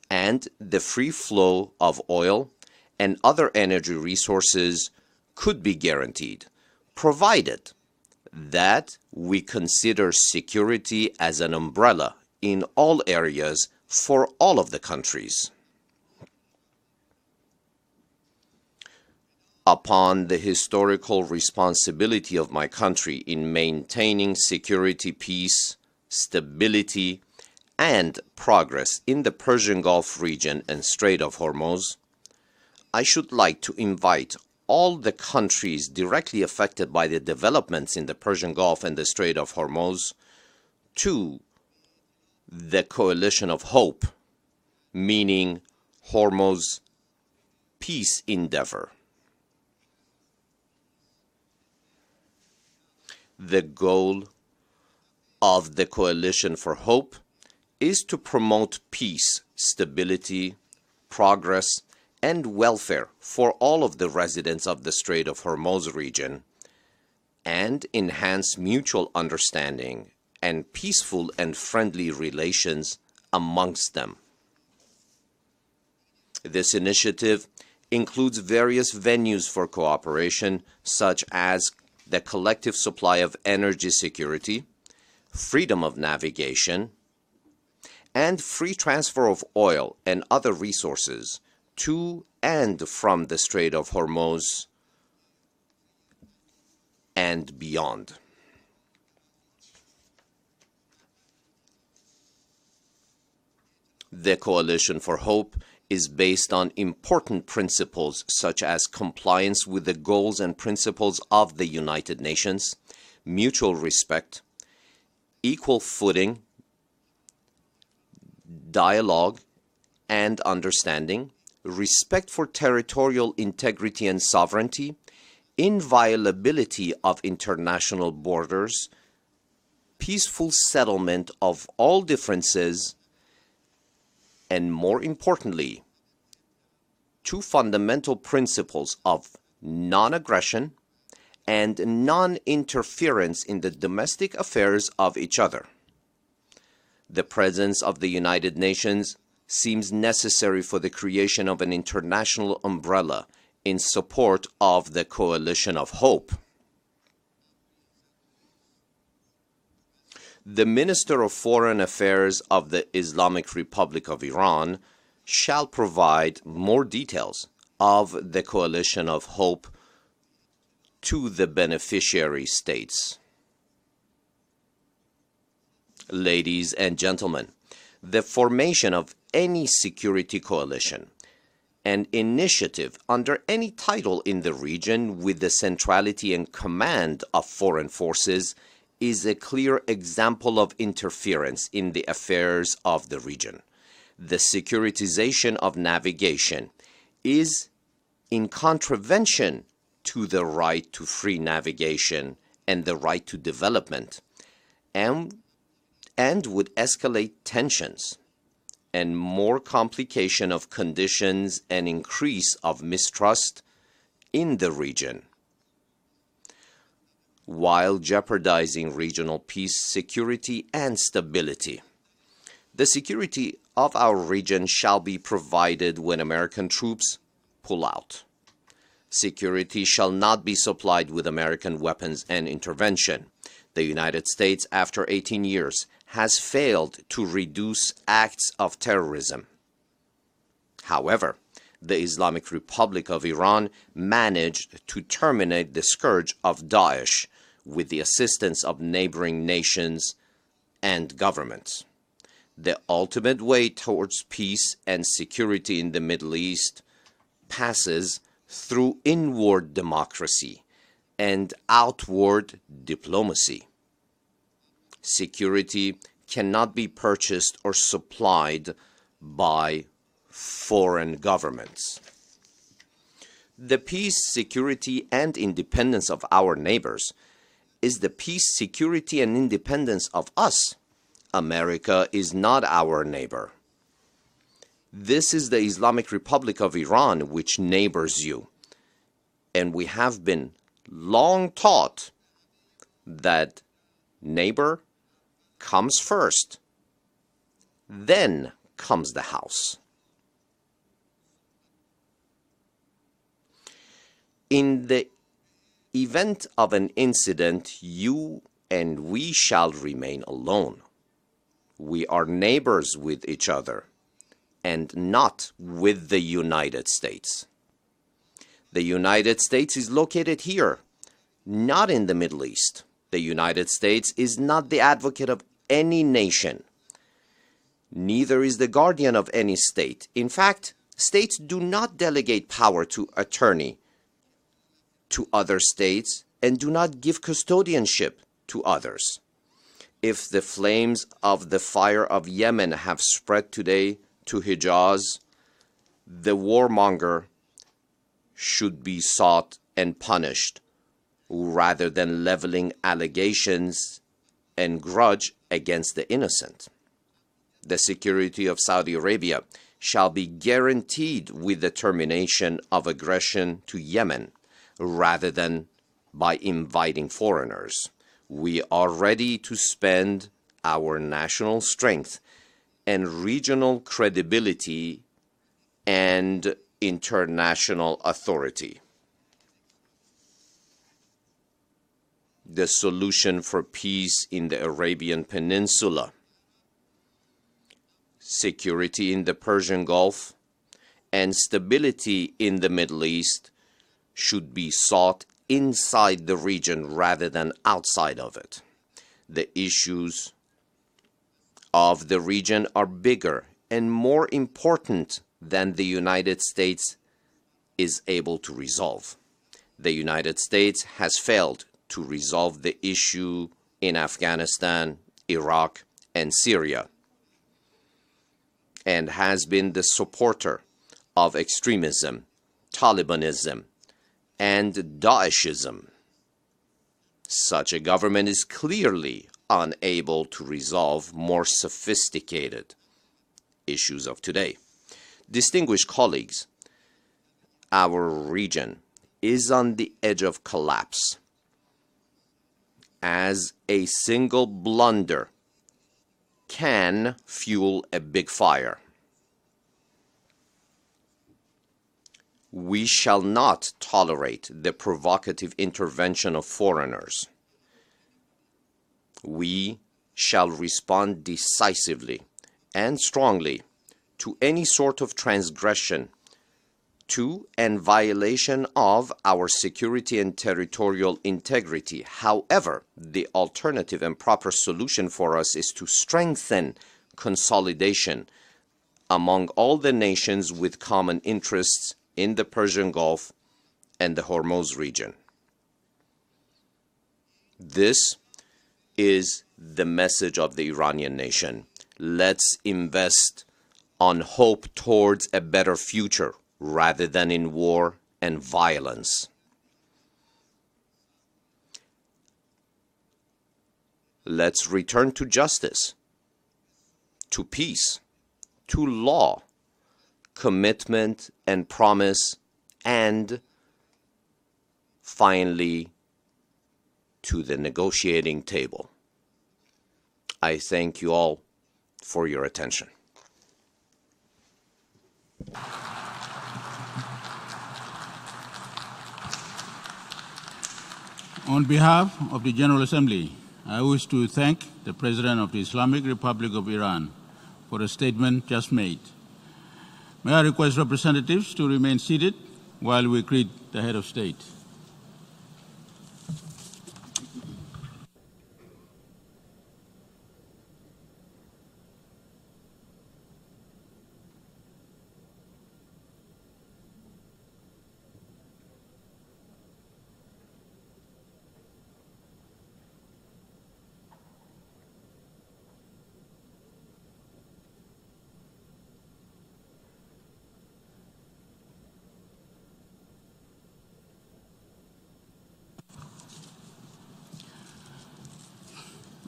and the free flow of oil and other energy resources could be guaranteed, provided that we consider security as an umbrella in all areas for all of the countries. Upon the historical responsibility of my country in maintaining security, peace, stability, and progress in the Persian Gulf region and Strait of Hormuz, I should like to invite all the countries directly affected by the developments in the Persian Gulf and the Strait of Hormuz to the Coalition of Hope, meaning Hormuz Peace Endeavor. The goal of the Coalition for Hope is to promote peace, stability, progress, and welfare for all of the residents of the Strait of Hormuz region, and enhance mutual understanding and peaceful and friendly relations amongst them. This initiative includes various venues for cooperation, such as the collective supply of energy security, freedom of navigation, and free transfer of oil and other resources to and from the Strait of Hormuz and beyond. The Coalition for Hope is based on important principles such as compliance with the goals and principles of the United Nations, mutual respect, equal footing, dialogue and understanding, respect for territorial integrity and sovereignty, inviolability of international borders, peaceful settlement of all differences, and more importantly, two fundamental principles of non-aggression and non-interference in the domestic affairs of each other. The presence of the United Nations seems necessary for the creation of an international umbrella in support of the Coalition of Hope. The Minister of Foreign Affairs of the Islamic Republic of Iran shall provide more details of the Coalition of Hope to the beneficiary states. Ladies and gentlemen, the formation of any security coalition, an initiative under any title in the region with the centrality and command of foreign forces is a clear example of interference in the affairs of the region. The securitization of navigation is in contravention to the right to free navigation and the right to development, and would escalate tensions and more complication of conditions and increase of mistrust in the region, while jeopardizing regional peace, security, and stability. The security of our region shall be provided when American troops pull out. Security shall not be supplied with American weapons and intervention. The United States, after 18 years, has failed to reduce acts of terrorism. However, the Islamic Republic of Iran managed to terminate the scourge of Daesh with the assistance of neighboring nations and governments. The ultimate way towards peace and security in the Middle East passes through inward democracy and outward diplomacy. Security cannot be purchased or supplied by foreign governments. The peace, security, and independence of our neighbors is the peace, security, and independence of us. America is not our neighbor. This is the Islamic Republic of Iran which neighbors you, and we have been long taught that neighbor comes first, then comes the house. In the event of an incident, you and we shall remain alone. We are neighbors with each other, and not with the United States. The United States is located here, not in the Middle East. The United States is not the advocate of any nation. Neither is the guardian of any state. In fact, states do not delegate power to attorney to other states and do not give custodianship to others. If the flames of the fire of Yemen have spread today to Hijaz, the warmonger should be sought and punished rather than leveling allegations and grudge against the innocent. The security of Saudi Arabia shall be guaranteed with the termination of aggression to Yemen rather than by inviting foreigners. We are ready to spend our national strength and regional credibility and international authority. The solution for peace in the Arabian Peninsula, security in the Persian Gulf, and stability in the Middle East should be sought inside the region rather than outside of it. The issues of the region are bigger and more important than the United States is able to resolve. The United States has failed to resolve the issue in Afghanistan, Iraq, and Syria, and has been the supporter of extremism, Talibanism, and Daeshism. Such a government is clearly unable to resolve more sophisticated issues of today. Distinguished colleagues, our region is on the edge of collapse as a single blunder can fuel a big fire. We shall not tolerate the provocative intervention of foreigners. We shall respond decisively and strongly to any sort of transgression to and violation of our security and territorial integrity. However, the alternative and proper solution for us is to strengthen consolidation among all the nations with common interests in the Persian Gulf and the Hormuz region. This is the message of the Iranian nation. Let's invest on hope towards a better future rather than in war and violence. Let's return to justice, to peace, to law, commitment and promise, and finally to the negotiating table. I thank you all for your attention. On behalf of the General Assembly, I wish to thank the President of the Islamic Republic of Iran for the statement just made. May I request representatives to remain seated while we greet the head of state.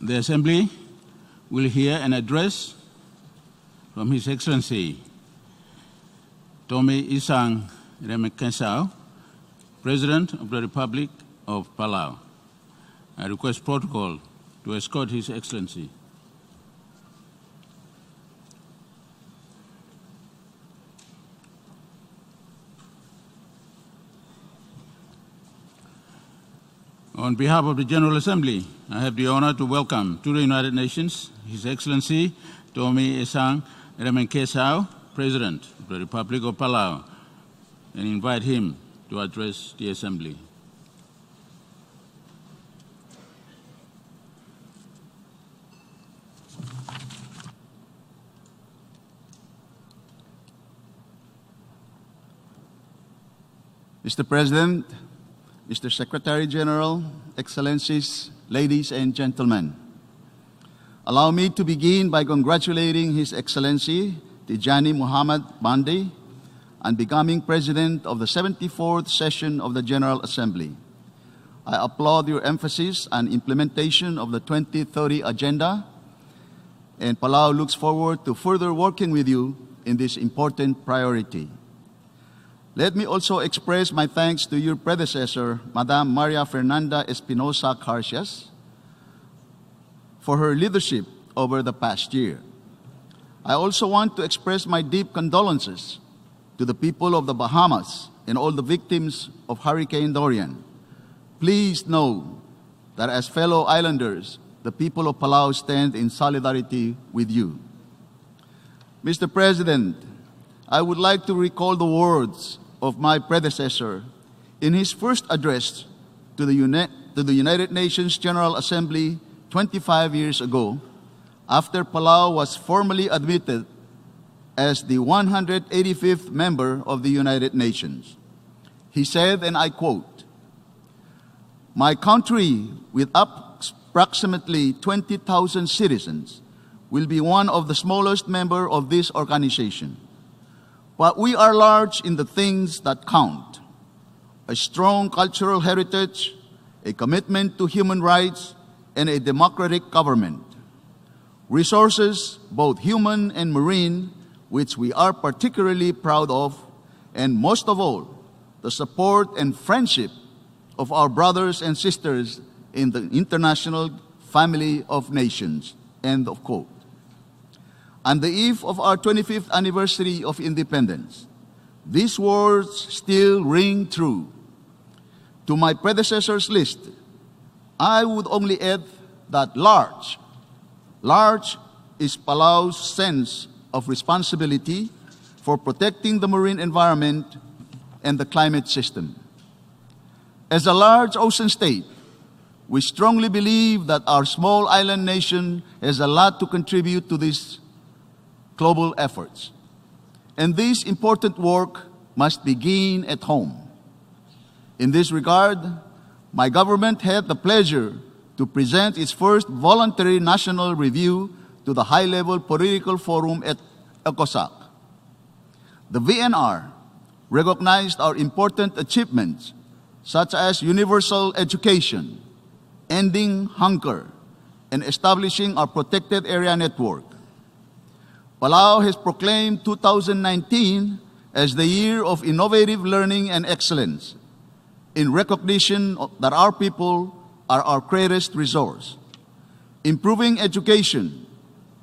The Assembly will hear an address from His Excellency Tommy Isang Remekensau, President of the Republic of Palau. I request protocol to escort His Excellency. On behalf of the General Assembly, I have the honor to welcome to the United Nations His Excellency Tommy Isang Remenkesau, President of the Republic of Palau, and invite him to address the Assembly. Mr. President, Mr. Secretary General, Excellencies, ladies and gentlemen, allow me to begin by congratulating His Excellency Tijani Muhammad Bandi on becoming President of the 74th session of the General Assembly. I applaud your emphasis on implementation of the 2030 Agenda, and Palau looks forward to further working with you in this important priority. Let me also express my thanks to your predecessor, Madam Maria Fernanda Espinosa Carcias, for her leadership over the past year. I also want to express my deep condolences to the people of the Bahamas and all the victims of Hurricane Dorian. Please know that as fellow islanders, the people of Palau stand in solidarity with you. Mr. President, I would like to recall the words of my predecessor in his first address to the United Nations General Assembly 25 years ago, after Palau was formally admitted as the 185th member of the United Nations. He said, and I quote, "My country, with approximately 20,000 citizens, will be one of the smallest members of this organization. But we are large in the things that count: a strong cultural heritage, a commitment to human rights, and a democratic government. Resources, both human and marine, which we are particularly proud of, and most of all, the support and friendship of our brothers and sisters in the international family of nations." End of quote. On the eve of our 25th anniversary of independence, these words still ring true. To my predecessor's list, I would only add that large is Palau's sense of responsibility for protecting the marine environment and the climate system. As a large ocean state, we strongly believe that our small island nation has a lot to contribute to these global efforts. And this important work must begin at home. In this regard, my government had the pleasure to present its first voluntary national review to the high-level political forum at ECOSOC. The VNR recognized our important achievements, such as universal education, ending hunger, and establishing our protected area network. Palau has proclaimed 2019 as the year of innovative learning and excellence, in recognition that our people are our greatest resource. Improving education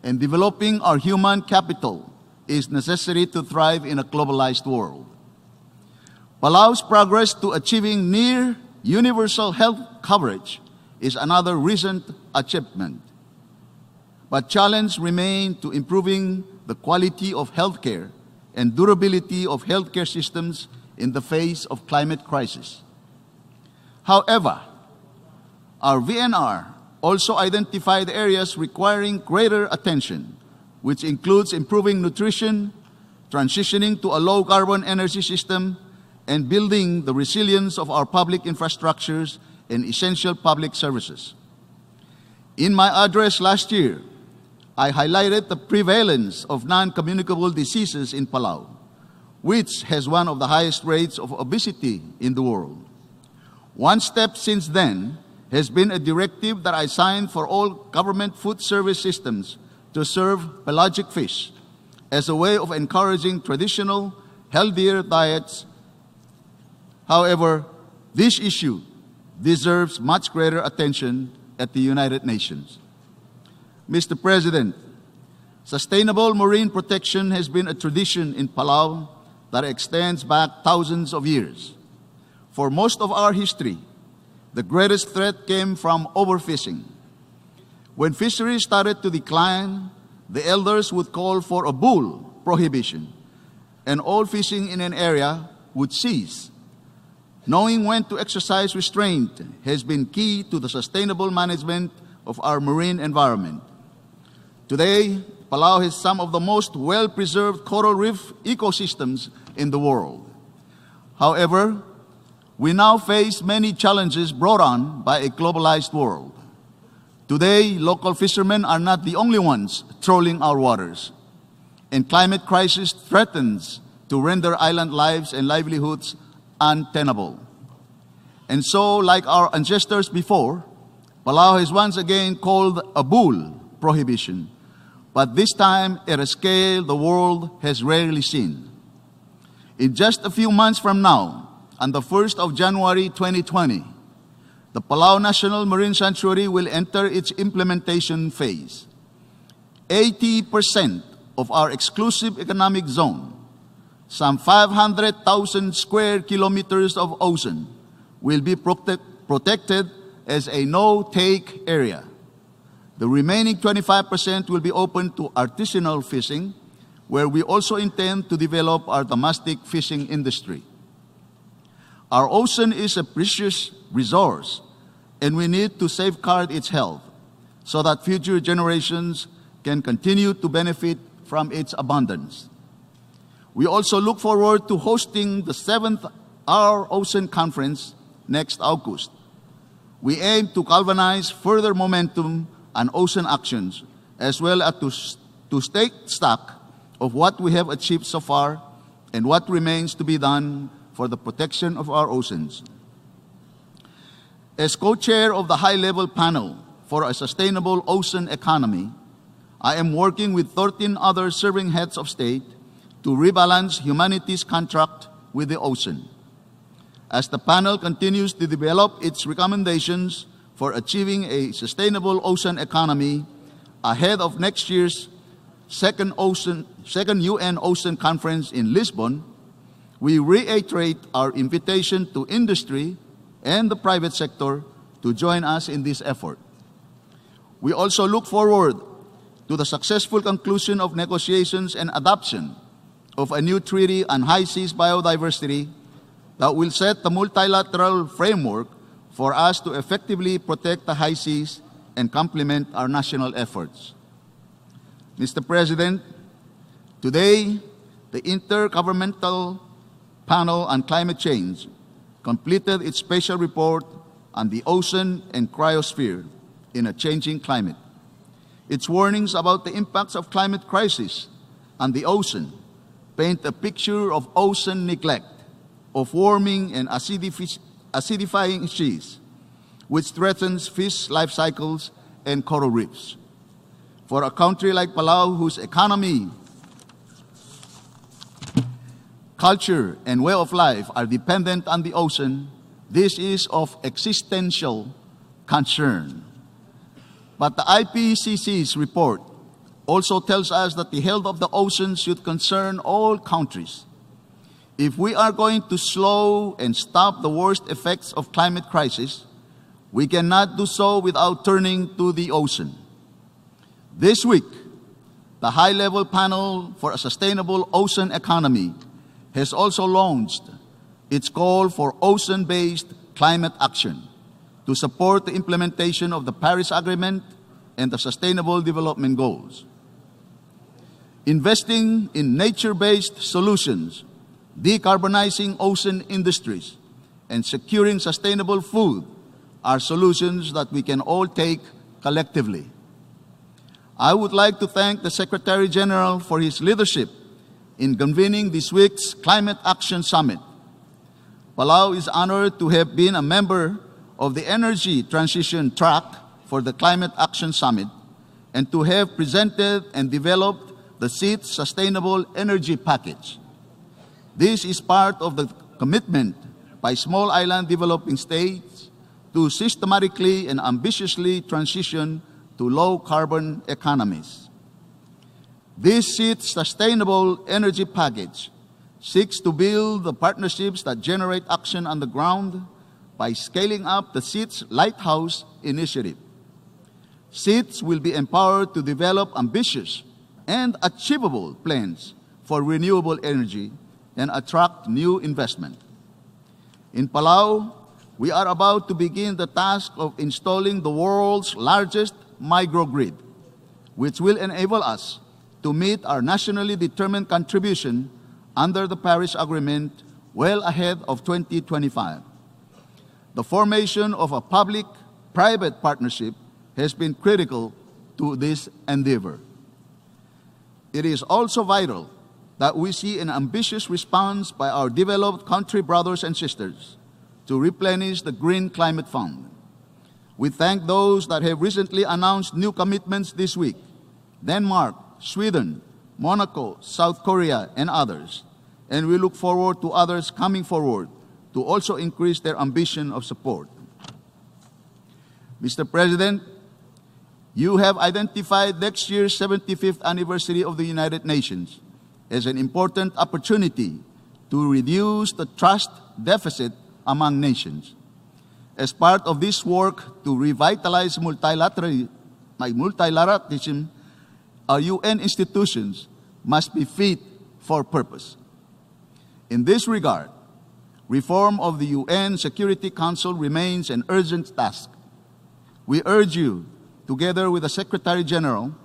and developing our human capital is necessary to thrive in a globalized world. Palau's progress to achieving near universal health coverage is another recent achievement. But challenges remain to improving the quality of healthcare and durability of healthcare systems in the face of climate crisis. However, our VNR also identified areas requiring greater attention, which includes improving nutrition, transitioning to a low-carbon energy system, and building the resilience of our public infrastructures and essential public services. In my address last year, I highlighted the prevalence of non-communicable diseases in Palau, which has one of the highest rates of obesity in the world. One step since then has been a directive that I signed for all government food service systems to serve pelagic fish as a way of encouraging traditional, healthier diets. However, this issue deserves much greater attention at the United Nations. Mr. President, sustainable marine protection has been a tradition in Palau that extends back thousands of years. For most of our history, the greatest threat came from overfishing. When fisheries started to decline, the elders would call for a bull prohibition, and all fishing in an area would cease. Knowing when to exercise restraint has been key to the sustainable management of our marine environment. Today, Palau has some of the most well-preserved coral reef ecosystems in the world. However, we now face many challenges brought on by a globalized world. Today, local fishermen are not the only ones trolling our waters, and climate crisis threatens to render island lives and livelihoods untenable. And so, like our ancestors before, Palau has once again called a bull prohibition, but this time at a scale the world has rarely seen. In just a few months from now, on the 1st of January 2020, the Palau National Marine Sanctuary will enter its implementation phase. 80% of our exclusive economic zone, some 500,000 square kilometers of ocean, will be protected as a no-take area. The remaining 25% will be open to artisanal fishing, where we also intend to develop our domestic fishing industry. Our ocean is a precious resource, and we need to safeguard its health so that future generations can continue to benefit from its abundance. We also look forward to hosting the 7th Our Ocean Conference next August. We aim to galvanize further momentum on ocean actions, as well as to take stock of what we have achieved so far and what remains to be done for the protection of our oceans. As co-chair of the high-level panel for a sustainable ocean economy, I am working with 13 other serving heads of state to rebalance humanity's contract with the ocean. As the panel continues to develop its recommendations for achieving a sustainable ocean economy ahead of next year's second UN Ocean Conference in Lisbon, we reiterate our invitation to industry and the private sector to join us in this effort. We also look forward to the successful conclusion of negotiations and adoption of a new treaty on high seas biodiversity that will set the multilateral framework for us to effectively protect the high seas and complement our national efforts. Mr. President, today, the Intergovernmental Panel on Climate Change completed its special report on the ocean and cryosphere in a changing climate. Its warnings about the impacts of climate crisis on the ocean paint a picture of ocean neglect, of warming and acidifying seas, which threatens fish life cycles and coral reefs. For a country like Palau, whose economy, culture, and way of life are dependent on the ocean, this is of existential concern. But the IPCC's report also tells us that the health of the ocean should concern all countries. If we are going to slow and stop the worst effects of climate crisis, we cannot do so without turning to the ocean. This week, the High-Level Panel for a Sustainable Ocean Economy has also launched its call for ocean-based climate action to support the implementation of the Paris Agreement and the Sustainable Development Goals. Investing in nature-based solutions, decarbonizing ocean industries, and securing sustainable food are solutions that we can all take collectively. I would like to thank the Secretary General for his leadership in convening this week's Climate Action Summit. Palau is honored to have been a member of the Energy Transition Track for the Climate Action Summit and to have presented and developed the SEAT's Sustainable Energy Package. This is part of the commitment by small island developing states to systematically and ambitiously transition to low-carbon economies. This SEAT's Sustainable Energy Package seeks to build the partnerships that generate action on the ground by scaling up the SEAT's Lighthouse Initiative. SEATs will be empowered to develop ambitious and achievable plans for renewable energy and attract new investment. In Palau, we are about to begin the task of installing the world's largest microgrid, which will enable us to meet our nationally determined contribution under the Paris Agreement well ahead of 2025. The formation of a public-private partnership has been critical to this endeavor. It is also vital that we see an ambitious response by our developed country brothers and sisters to replenish the Green Climate Fund. We thank those that have recently announced new commitments this week: Denmark, Sweden, Monaco, South Korea, and others. And we look forward to others coming forward to also increase their ambition of support. Mr. President, you have identified next year's 75th anniversary of the United Nations as an important opportunity to reduce the trust deficit among nations. As part of this work to revitalize multilateralism, our UN institutions must be fit for purpose. In this regard, reform of the UN Security Council remains an urgent task. We urge you, together with the Secretary General,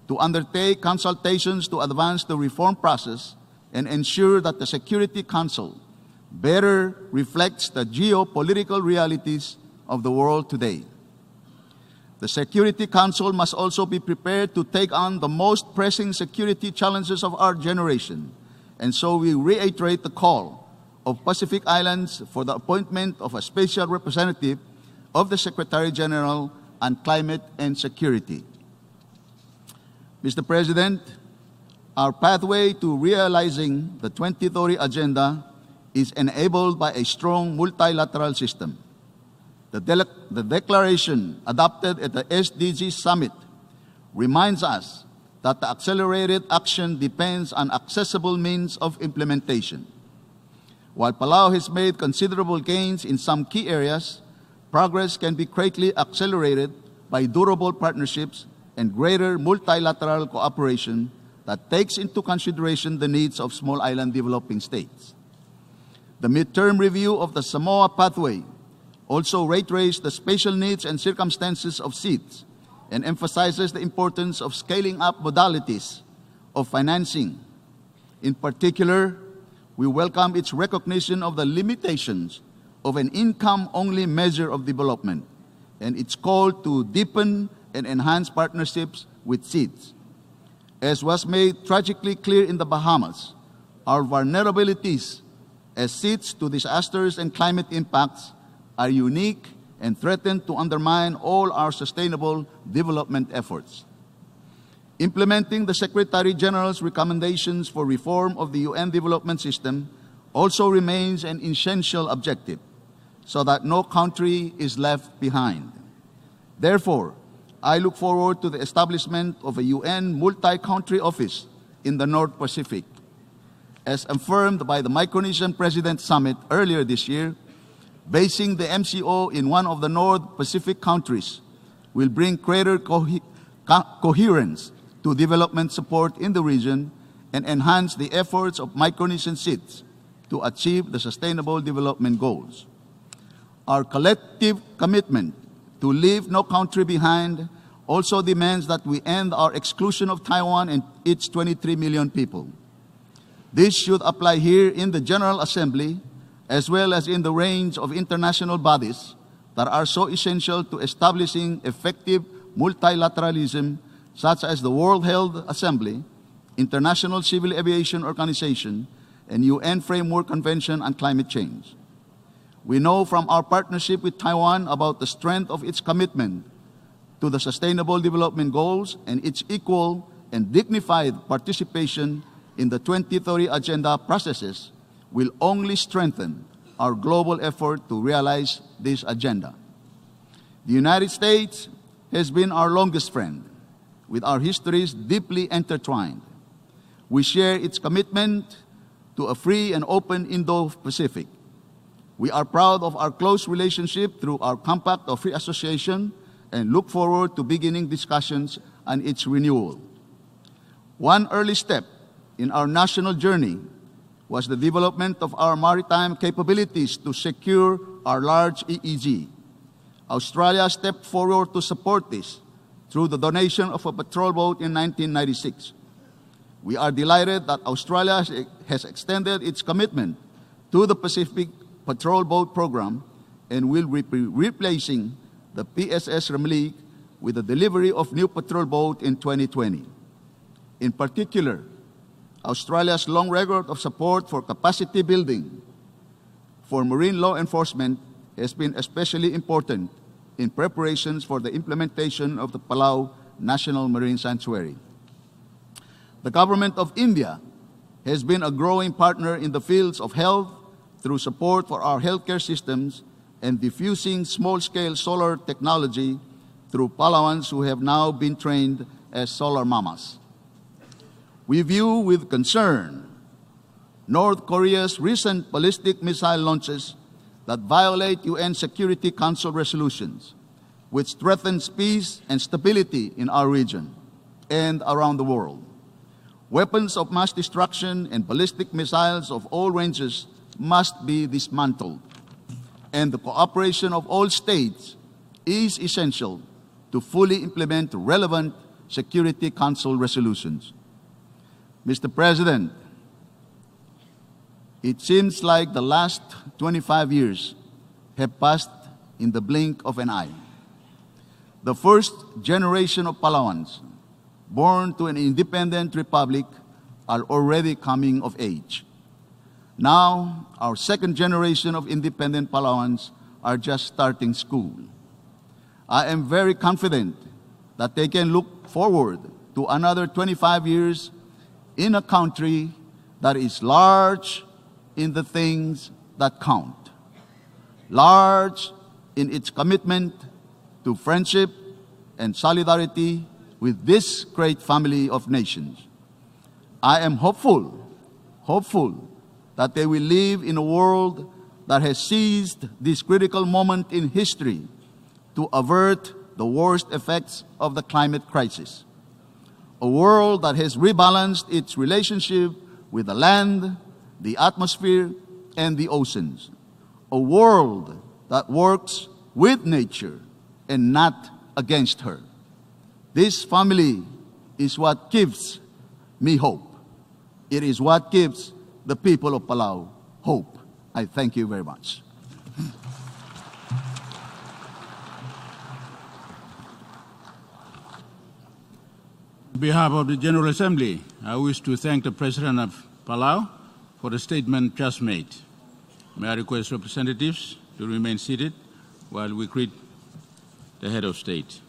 to undertake consultations to advance the reform process and ensure that the Security Council better reflects the geopolitical realities of the world today. The Security Council must also be prepared to take on the most pressing security challenges of our generation, and so we reiterate the call of Pacific Islands for the appointment of a special representative of the Secretary General on Climate and Security. Mr. President, our pathway to realizing the 2030 Agenda is enabled by a strong multilateral system. The declaration adopted at the SDG Summit reminds us that the accelerated action depends on accessible means of implementation. While Palau has made considerable gains in some key areas, progress can be greatly accelerated by durable partnerships and greater multilateral cooperation that takes into consideration the needs of small island developing states. The midterm review of the Samoa pathway also reiterates the special needs and circumstances of SEATs and emphasizes the importance of scaling up modalities of financing. In particular, we welcome its recognition of the limitations of an income-only measure of development and its call to deepen and enhance partnerships with SEATs. As was made tragically clear in the Bahamas, our vulnerabilities as SEATs to disasters and climate impacts are unique and threaten to undermine all our sustainable development efforts. Implementing the Secretary General's recommendations for reform of the UN development system also remains an essential objective, so that no country is left behind. Therefore, I look forward to the establishment of a UN multi-country office in the North Pacific. As affirmed by the Micronesian President Summit earlier this year, basing the MCO in one of the North Pacific countries will bring greater coherence to development support in the region and enhance the efforts of Micronesian states to achieve the Sustainable Development Goals. Our collective commitment to leave no country behind also demands that we end our exclusion of Taiwan and its 23 million people. This should apply here in the General Assembly as well as in the range of international bodies that are so essential to establishing effective multilateralism, such as the World Health Assembly, International Civil Aviation Organization, and UN Framework Convention on Climate Change. We know from our partnership with Taiwan about the strength of its commitment to the Sustainable Development Goals and its equal and dignified participation in the 2030 Agenda processes will only strengthen our global effort to realize this agenda. The United States has been our longest friend, with our histories deeply intertwined. We share its commitment to a free and open Indo-Pacific. We are proud of our close relationship through our Compact of Free Association and look forward to beginning discussions on its renewal. One early step in our national journey was the development of our maritime capabilities to secure our large EEZ. Australia stepped forward to support this through the donation of a patrol boat in 1996. We are delighted that Australia has extended its commitment to the Pacific Patrol Boat Program and will be replacing the PSS Ramlik with the delivery of new patrol boat in 2020. In particular, Australia's long record of support for capacity building for marine law enforcement has been especially important in preparations for the implementation of the Palau National Marine Sanctuary. The government of India has been a growing partner in the fields of health through support for our healthcare systems and diffusing small-scale solar technology through Palawans who have now been trained as solar mamas. We view with concern North Korea's recent ballistic missile launches that violate UN Security Council resolutions, which threatens peace and stability in our region and around the world. Weapons of mass destruction and ballistic missiles of all ranges must be dismantled, and the cooperation of all states is essential to fully implement relevant Security Council resolutions. Mr. President, it seems like the last 25 years have passed in the blink of an eye. The first generation of Palawans, born to an independent republic, are already coming of age. Now, our second generation of independent Palawans are just starting school. I am very confident that they can look forward to another 25 years in a country that is large in the things that count, large in its commitment to friendship and solidarity with this great family of nations. I am hopeful that they will live in a world that has seized this critical moment in history to avert the worst effects of the climate crisis. A world that has rebalanced its relationship with the land, the atmosphere, and the oceans. A world that works with nature and not against her. This family is what gives me hope. It is what gives the people of Palau hope. I thank you very much. On behalf of the General Assembly, I wish to thank the President of Palau for the statement just made. May I request representatives to remain seated while we greet the Head of State.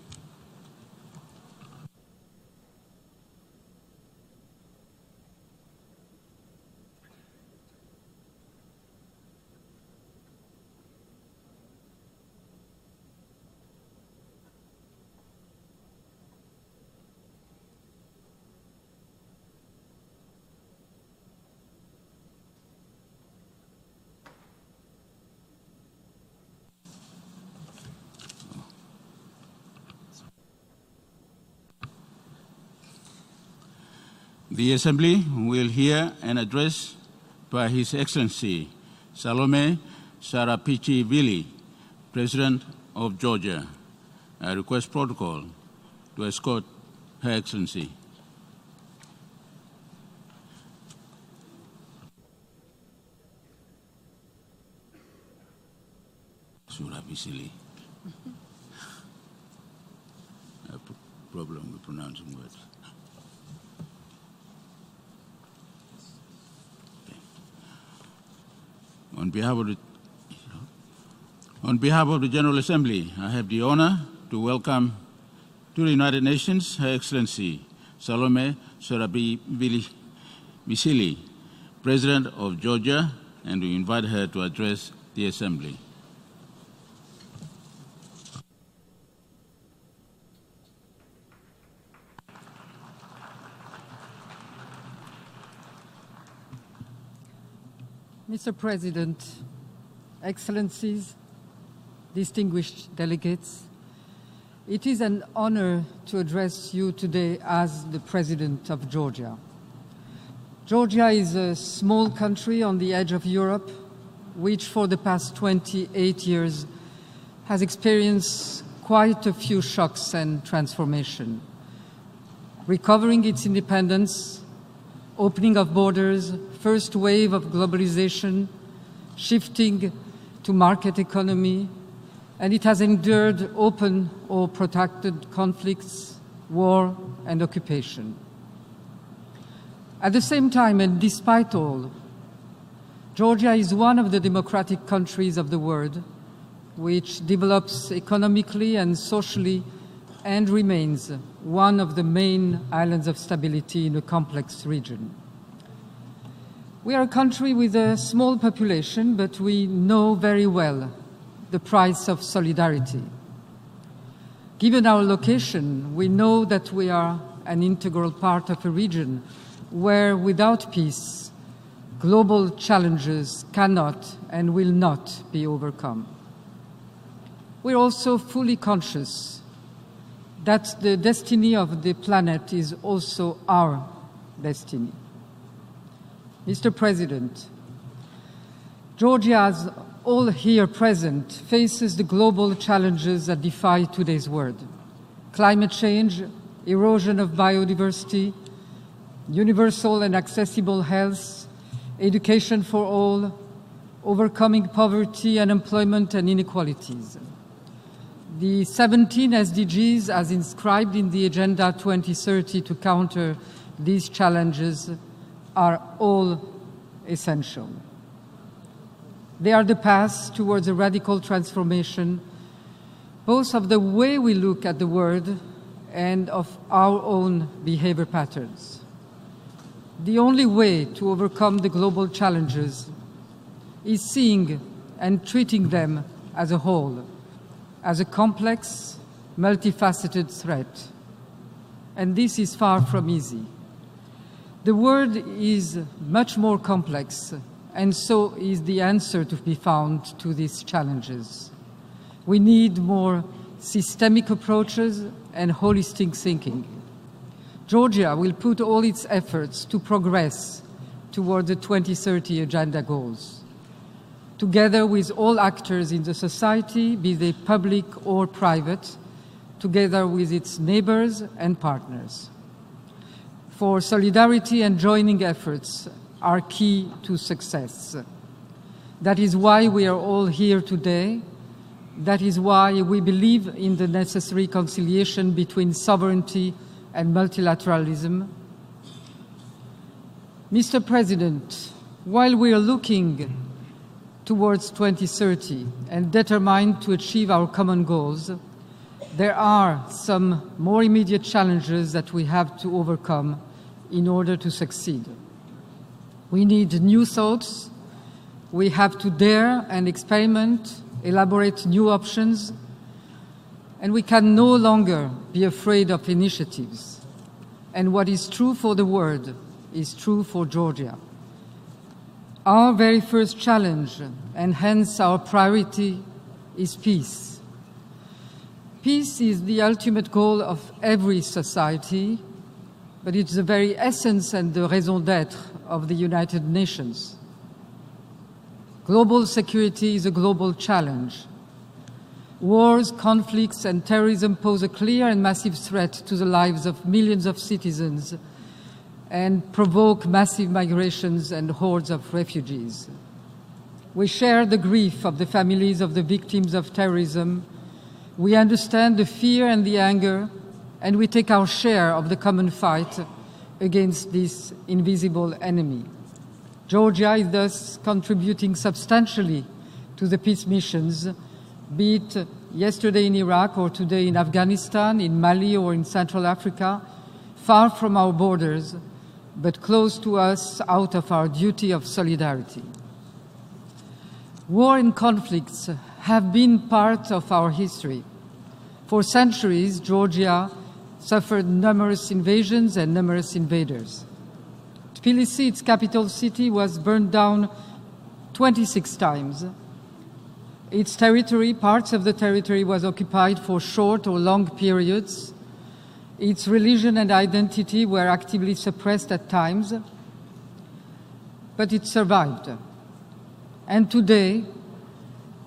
The Assembly will hear an address by His Excellency Salome Sarapichivili, President of Georgia. I request protocol to escort Her Excellency. Sarapichivili. I have a problem with pronouncing words. On behalf of the General Assembly, I have the honor to welcome to the United Nations Her Excellency Salome Sarapichivili, President of Georgia, and we invite her to address the Assembly. Mr. President, Excellencies, distinguished delegates, it is an honor to address you today as the President of Georgia. Georgia is a small country on the edge of Europe, which for the past 28 years has experienced quite a few shocks and transformation. Recovering its independence, opening of borders, first wave of globalization, shifting to market economy, and it has endured open or protracted conflicts, war, and occupation. At the same time, and despite all, Georgia is one of the democratic countries of the world, which develops economically and socially and remains one of the main islands of stability in a complex region. We are a country with a small population, but we know very well the price of solidarity. Given our location, we know that we are an integral part of a region where, without peace, global challenges cannot and will not be overcome. We're also fully conscious that the destiny of the planet is also our destiny. Mr. President, Georgia, as all here present, faces the global challenges that defy today's world: climate change, erosion of biodiversity, universal and accessible health, education for all, overcoming poverty, unemployment, and inequalities. The 17 SDGs, as inscribed in the Agenda 2030 to counter these challenges, are all essential. They are the path towards a radical transformation, both of the way we look at the world and of our own behavior patterns. The only way to overcome the global challenges is seeing and treating them as a whole, as a complex, multifaceted threat. And this is far from easy. The world is much more complex, and so is the answer to be found to these challenges. We need more systemic approaches and holistic thinking. Georgia will put all its efforts to progress toward the 2030 Agenda goals, together with all actors in the society, be they public or private, together with its neighbors and partners. For solidarity and joining efforts are key to success. That is why we are all here today. That is why we believe in the necessary conciliation between sovereignty and multilateralism. Mr. President, while we are looking towards 2030 and determined to achieve our common goals, there are some more immediate challenges that we have to overcome in order to succeed. We need new thoughts. We have to dare and experiment, elaborate new options, and we can no longer be afraid of initiatives. And what is true for the world is true for Georgia. Our very first challenge, and hence our priority, is peace. Peace is the ultimate goal of every society, but it's the very essence and the raison d'être of the United Nations. Global security is a global challenge. Wars, conflicts, and terrorism pose a clear and massive threat to the lives of millions of citizens and provoke massive migrations and hordes of refugees. We share the grief of the families of the victims of terrorism. We understand the fear and the anger, and we take our share of the common fight against this invisible enemy. Georgia is thus contributing substantially to the peace missions, be it yesterday in Iraq or today in Afghanistan, in Mali or in Central Africa, far from our borders, but close to us out of our duty of solidarity. War and conflicts have been part of our history. For centuries, Georgia suffered numerous invasions and numerous invaders. Tbilisi, its capital city, was burned down 26 times. Its territory, parts of the territory, was occupied for short or long periods. Its religion and identity were actively suppressed at times, but it survived. And today,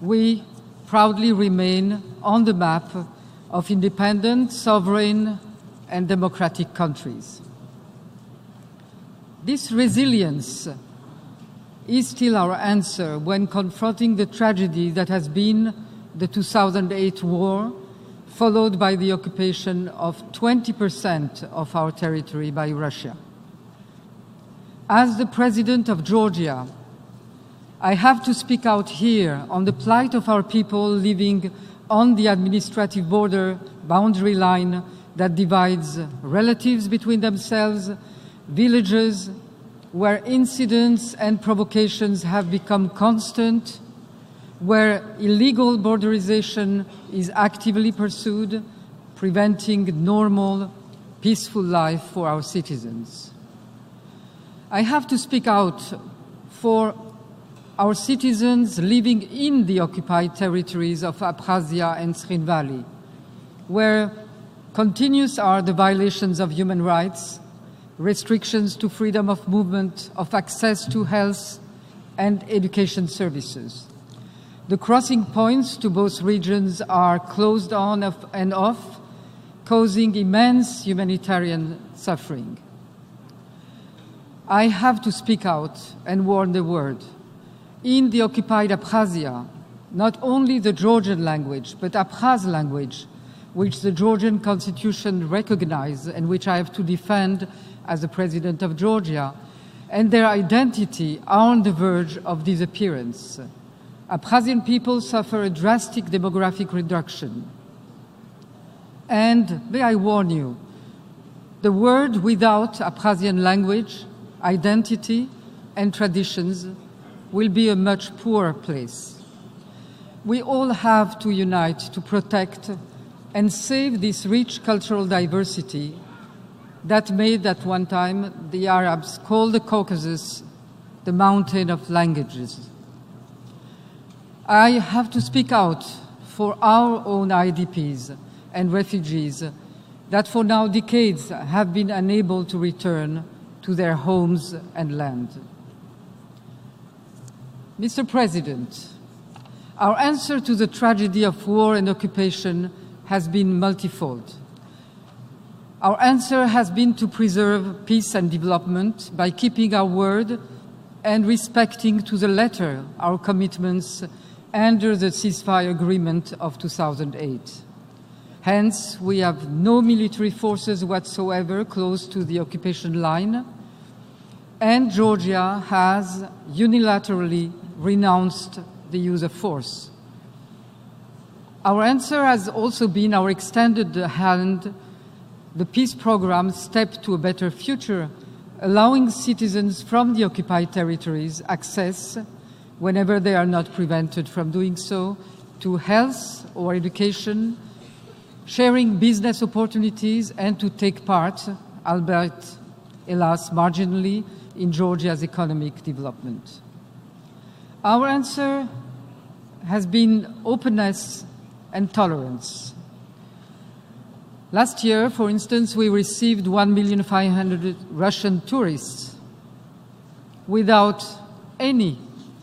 we proudly remain on the map of independent, sovereign, and democratic countries. This resilience is still our answer when confronting the tragedy that has been the 2008 war, followed by the occupation of 20% of our territory by Russia. As the President of Georgia, I have to speak out here on the plight of our people living on the administrative border boundary line that divides relatives between themselves, villages where incidents and provocations have become constant, where illegal borderization is actively pursued, preventing normal, peaceful life for our citizens. I have to speak out for our citizens living in the occupied territories of Abkhazia and Srin Valley, where continuous are the violations of human rights, restrictions to freedom of movement, of access to health and education services. The crossing points to both regions are closed on and off, causing immense humanitarian suffering. I have to speak out and warn the world. In the occupied Abkhazia, not only the Georgian language, but Abkhaz language, which the Georgian constitution recognizes and which I have to defend as the President of Georgia, and their identity are on the verge of disappearance. Abkhazian people suffer a drastic demographic reduction. And may I warn you, the world without Abkhazian language, identity, and traditions will be a much poorer place. We all have to unite to protect and save this rich cultural diversity that made at one time the Arabs call the Caucasus the mountain of languages. I have to speak out for our own IDPs and refugees that for now decades have been unable to return to their homes and land. Mr. President, our answer to the tragedy of war and occupation has been multifold. Our answer has been to preserve peace and development by keeping our word and respecting to the letter our commitments under the ceasefire agreement of 2008. Hence, we have no military forces whatsoever close to the occupation line, and Georgia has unilaterally renounced the use of force. Our answer has also been our extended hand, the peace program Step to a Better Future, allowing citizens from the occupied territories access, whenever they are not prevented from doing so, to health or education, sharing business opportunities, and to take part, albeit, alas, marginally, in Georgia's economic development. Our answer has been openness and tolerance. Last year, for instance, we received 1,500,000 Russian tourists without any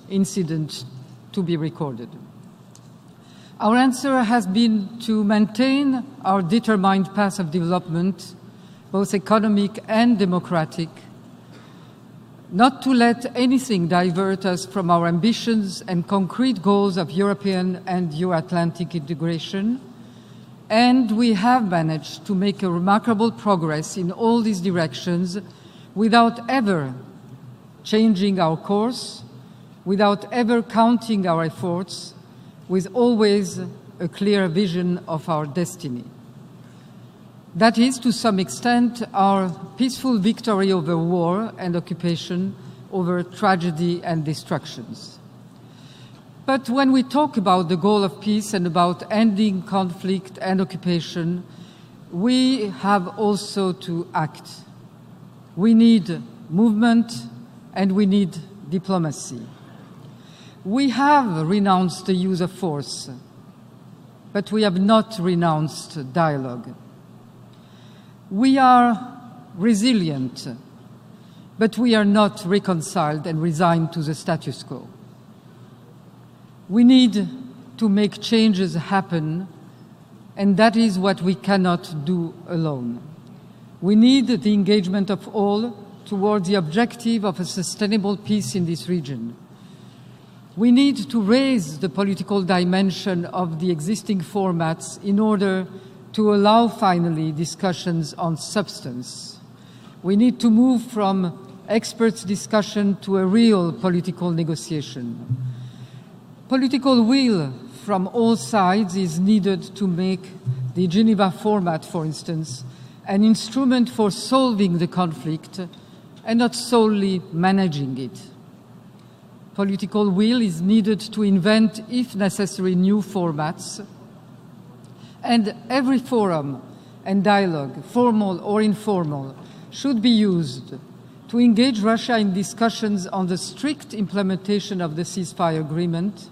incident to be recorded. Our answer has been to maintain our determined path of development, both economic and democratic, not to let anything divert us from our ambitions and concrete goals of European and Euro-Atlantic integration, and we have managed to make a remarkable progress in all these directions without ever changing our course, without ever counting our efforts, with always a clear vision of our destiny. That is, to some extent, our peaceful victory over war and occupation, over tragedy and destructions. But when we talk about the goal of peace and about ending conflict and occupation, we have also to act. We need movement and we need diplomacy. We have renounced the use of force, but we have not renounced dialogue. We are resilient, but we are not reconciled and resigned to the status quo. We need to make changes happen, and that is what we cannot do alone. We need the engagement of all towards the objective of a sustainable peace in this region. We need to raise the political dimension of the existing formats in order to allow finally discussions on substance. We need to move from experts' discussion to a real political negotiation. Political will from all sides is needed to make the Geneva format, for instance, an instrument for solving the conflict and not solely managing it. Political will is needed to invent, if necessary, new formats, and every forum and dialogue, formal or informal, should be used to engage Russia in discussions on the strict implementation of the ceasefire agreement,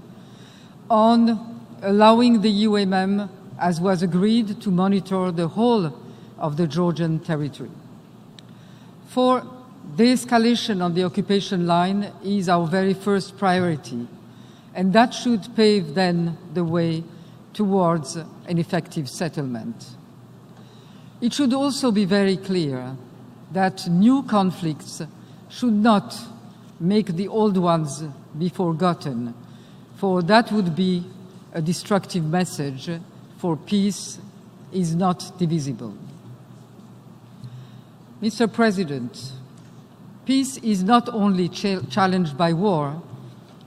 on allowing the UMM, as was agreed, to monitor the whole of the Georgian territory. For de-escalation on the occupation line is our very first priority, and that should pave then the way towards an effective settlement. It should also be very clear that new conflicts should not make the old ones be forgotten, for that would be a destructive message, for peace is not divisible. Mr. President, peace is not only challenged by war,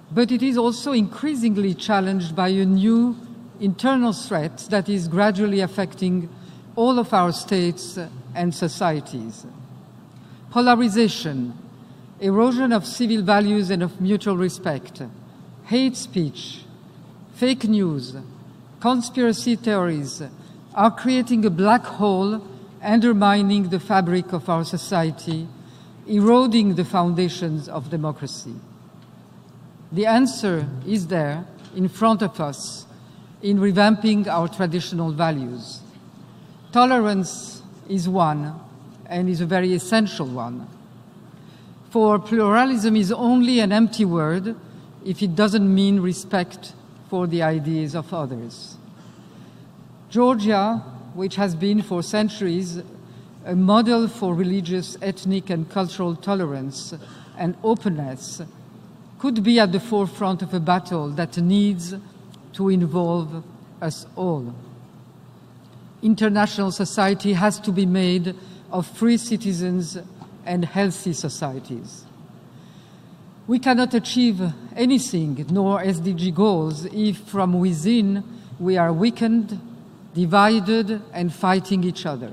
but it is also increasingly challenged by a new internal threat that is gradually affecting all of our states and societies. Polarization, erosion of civil values and of mutual respect, hate speech, fake news, conspiracy theories are creating a black hole undermining the fabric of our society, eroding the foundations of democracy. The answer is there, in front of us, in revamping our traditional values. Tolerance is one, and is a very essential one. For pluralism is only an empty word if it doesn't mean respect for the ideas of others. Georgia, which has been for centuries a model for religious, ethnic, and cultural tolerance and openness, could be at the forefront of a battle that needs to involve us all. International society has to be made of free citizens and healthy societies. We cannot achieve anything, nor SDG goals, if from within we are weakened, divided, and fighting each other.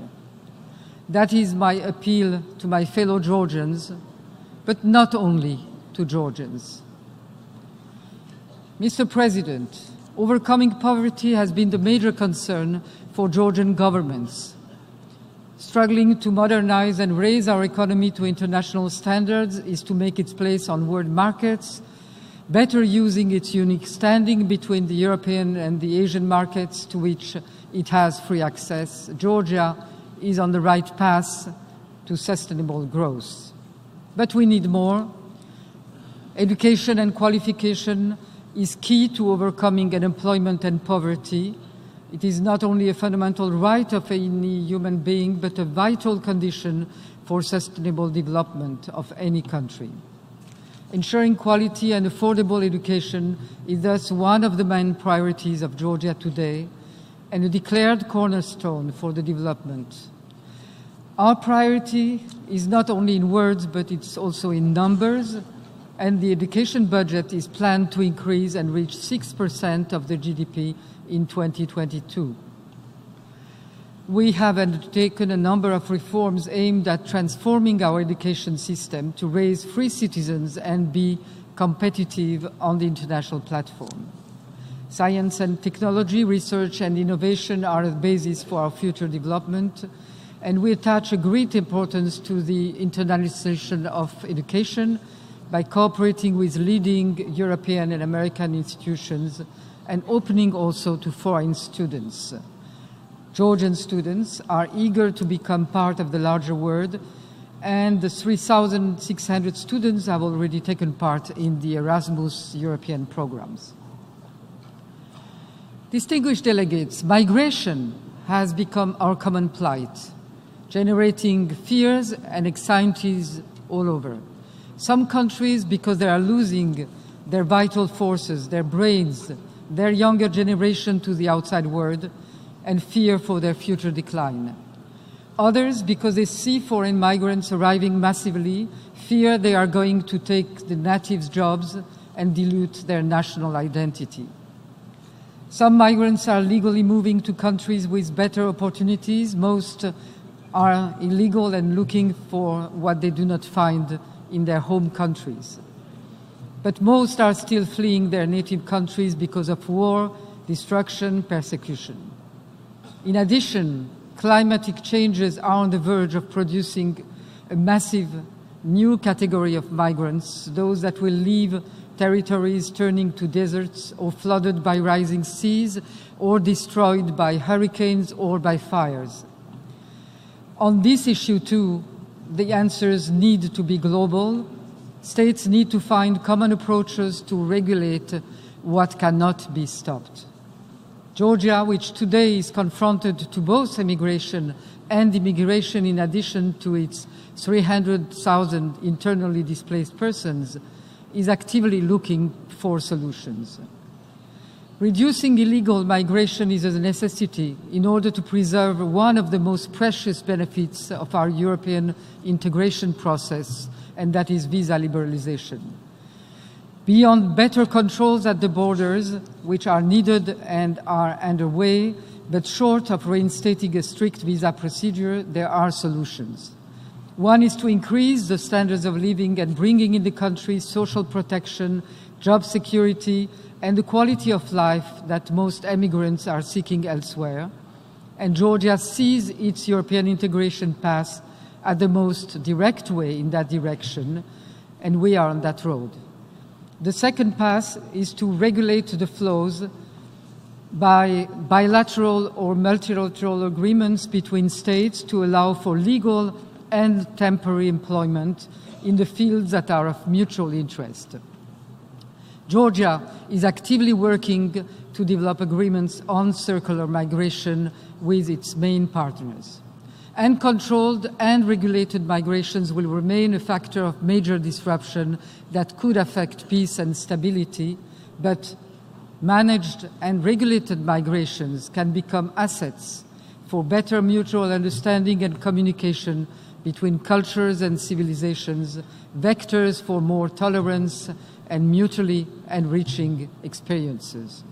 That is my appeal to my fellow Georgians, but not only to Georgians. Mr. President, overcoming poverty has been the major concern for Georgian governments. Struggling to modernize and raise our economy to international standards is to make its place on world markets, better using its unique standing between the European and the Asian markets to which it has free access. Georgia is on the right path to sustainable growth. But we need more. Education and qualification is key to overcoming unemployment and poverty. It is not only a fundamental right of any human being, but a vital condition for sustainable development of any country. Ensuring quality and affordable education is thus one of the main priorities of Georgia today and a declared cornerstone for the development. Our priority is not only in words, but it's also in numbers, and the education budget is planned to increase and reach 6% of the GDP in 2022. We have undertaken a number of reforms aimed at transforming our education system to raise free citizens and be competitive on the international platform. Science and technology, research and innovation are the basis for our future development, and we attach a great importance to the internationalization of education by cooperating with leading European and American institutions and opening also to foreign students. Georgian students are eager to become part of the larger world, and the 3,600 students have already taken part in the Erasmus European programs. Distinguished delegates, migration has become our common plight, generating fears and anxieties all over. Some countries, because they are losing their vital forces, their brains, their younger generation to the outside world, and fear for their future decline. Others, because they see foreign migrants arriving massively, fear they are going to take the natives' jobs and dilute their national identity. Some migrants are legally moving to countries with better opportunities. Most are illegal and looking for what they do not find in their home countries. But most are still fleeing their native countries because of war, destruction, persecution. In addition, climatic changes are on the verge of producing a massive new category of migrants, those that will leave territories turning to deserts or flooded by rising seas or destroyed by hurricanes or by fires. On this issue too, the answers need to be global. States need to find common approaches to regulate what cannot be stopped. Georgia, which today is confronted to both immigration and immigration in addition to its 300,000 internally displaced persons, is actively looking for solutions. Reducing illegal migration is a necessity in order to preserve one of the most precious benefits of our European integration process, and that is visa liberalization. Beyond better controls at the borders, which are needed and are underway, but short of reinstating a strict visa procedure, there are solutions. One is to increase the standards of living and bringing in the country social protection, job security, and the quality of life that most immigrants are seeking elsewhere. And Georgia sees its European integration path as the most direct way in that direction, and we are on that road. The second path is to regulate the flows by bilateral or multilateral agreements between states to allow for legal and temporary employment in the fields that are of mutual interest. Georgia is actively working to develop agreements on circular migration with its main partners. Uncontrolled and regulated migrations will remain a factor of major disruption that could affect peace and stability, but managed and regulated migrations can become assets for better mutual understanding and communication between cultures and civilizations, vectors for more tolerance and mutually enriching experiences.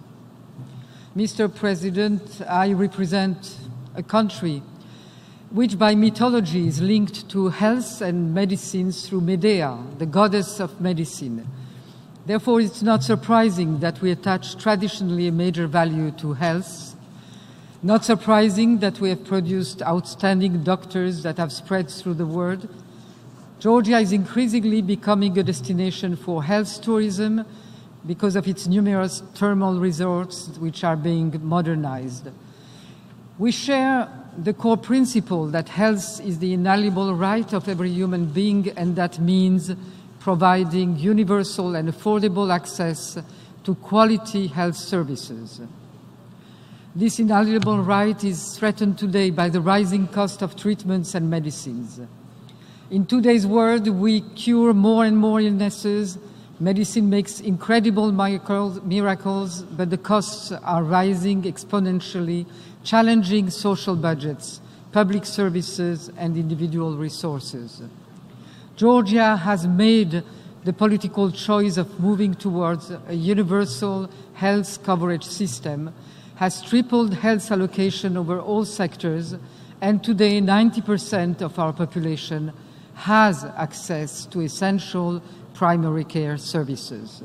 Mr. President, I represent a country which by mythology is linked to health and medicines through Medea, the goddess of medicine. Therefore, it's not surprising that we attach traditionally a major value to health. Not surprising that we have produced outstanding doctors that have spread through the world. Georgia is increasingly becoming a destination for health tourism because of its numerous thermal resorts which are being modernized. We share the core principle that health is the inalienable right of every human being, and that means providing universal and affordable access to quality health services. This inalienable right is threatened today by the rising cost of treatments and medicines. In today's world, we cure more and more illnesses. Medicine makes incredible miracles, but the costs are rising exponentially, challenging social budgets, public services, and individual resources. Georgia has made the political choice of moving towards a universal health coverage system, has tripled health allocation over all sectors, and today 90% of our population has access to essential primary care services.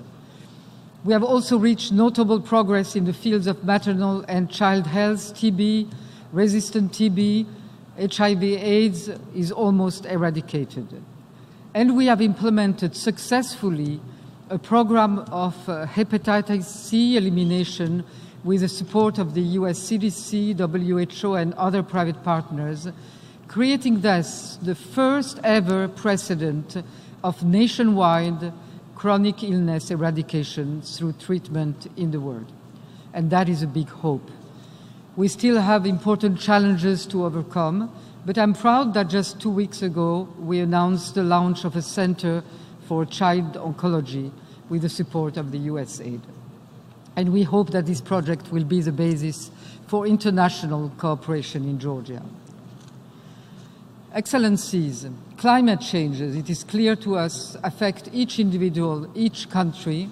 We have also reached notable progress in the fields of maternal and child health. TB, resistant TB, HIV/AIDS is almost eradicated. And we have implemented successfully a program of hepatitis C elimination with the support of the US CDC, WHO, and other private partners, creating thus the first ever precedent of nationwide chronic illness eradication through treatment in the world. And that is a big hope. We still have important challenges to overcome, but I'm proud that just 2 weeks ago we announced the launch of a center for child oncology with the support of the USAID. And we hope that this project will be the basis for international cooperation in Georgia. Excellencies, climate changes, it is clear to us, affect each individual, each country,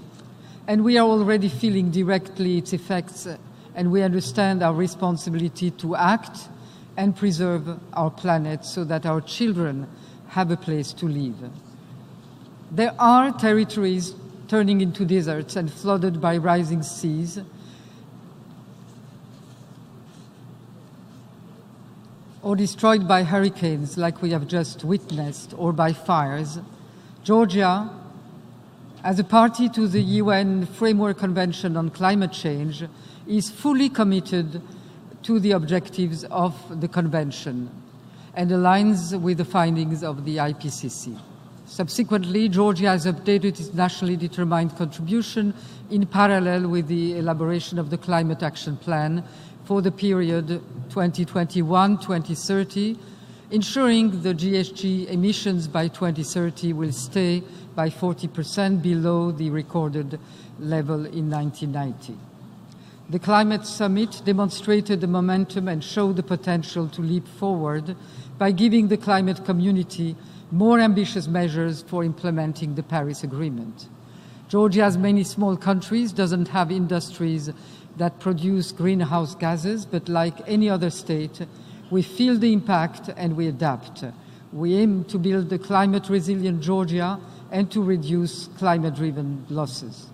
and we are already feeling directly its effects, and we understand our responsibility to act and preserve our planet so that our children have a place to live. There are territories turning into deserts and flooded by rising seas. Or destroyed by hurricanes like we have just witnessed, or by fires. Georgia, as a party to the UN Framework Convention on Climate Change, is fully committed to the objectives of the Convention and aligns with the findings of the IPCC. Subsequently, Georgia has updated its nationally determined contribution in parallel with the elaboration of the Climate Action Plan for the period 2021-2030, ensuring the GHG emissions by 2030 will stay by 40% below the recorded level in 1990. The Climate Summit demonstrated the momentum and showed the potential to leap forward by giving the climate community more ambitious measures for implementing the Paris Agreement. Georgia, as many small countries, doesn't have industries that produce greenhouse gases, but like any other state, we feel the impact and we adapt. We aim to build a climate-resilient Georgia and to reduce climate-driven losses.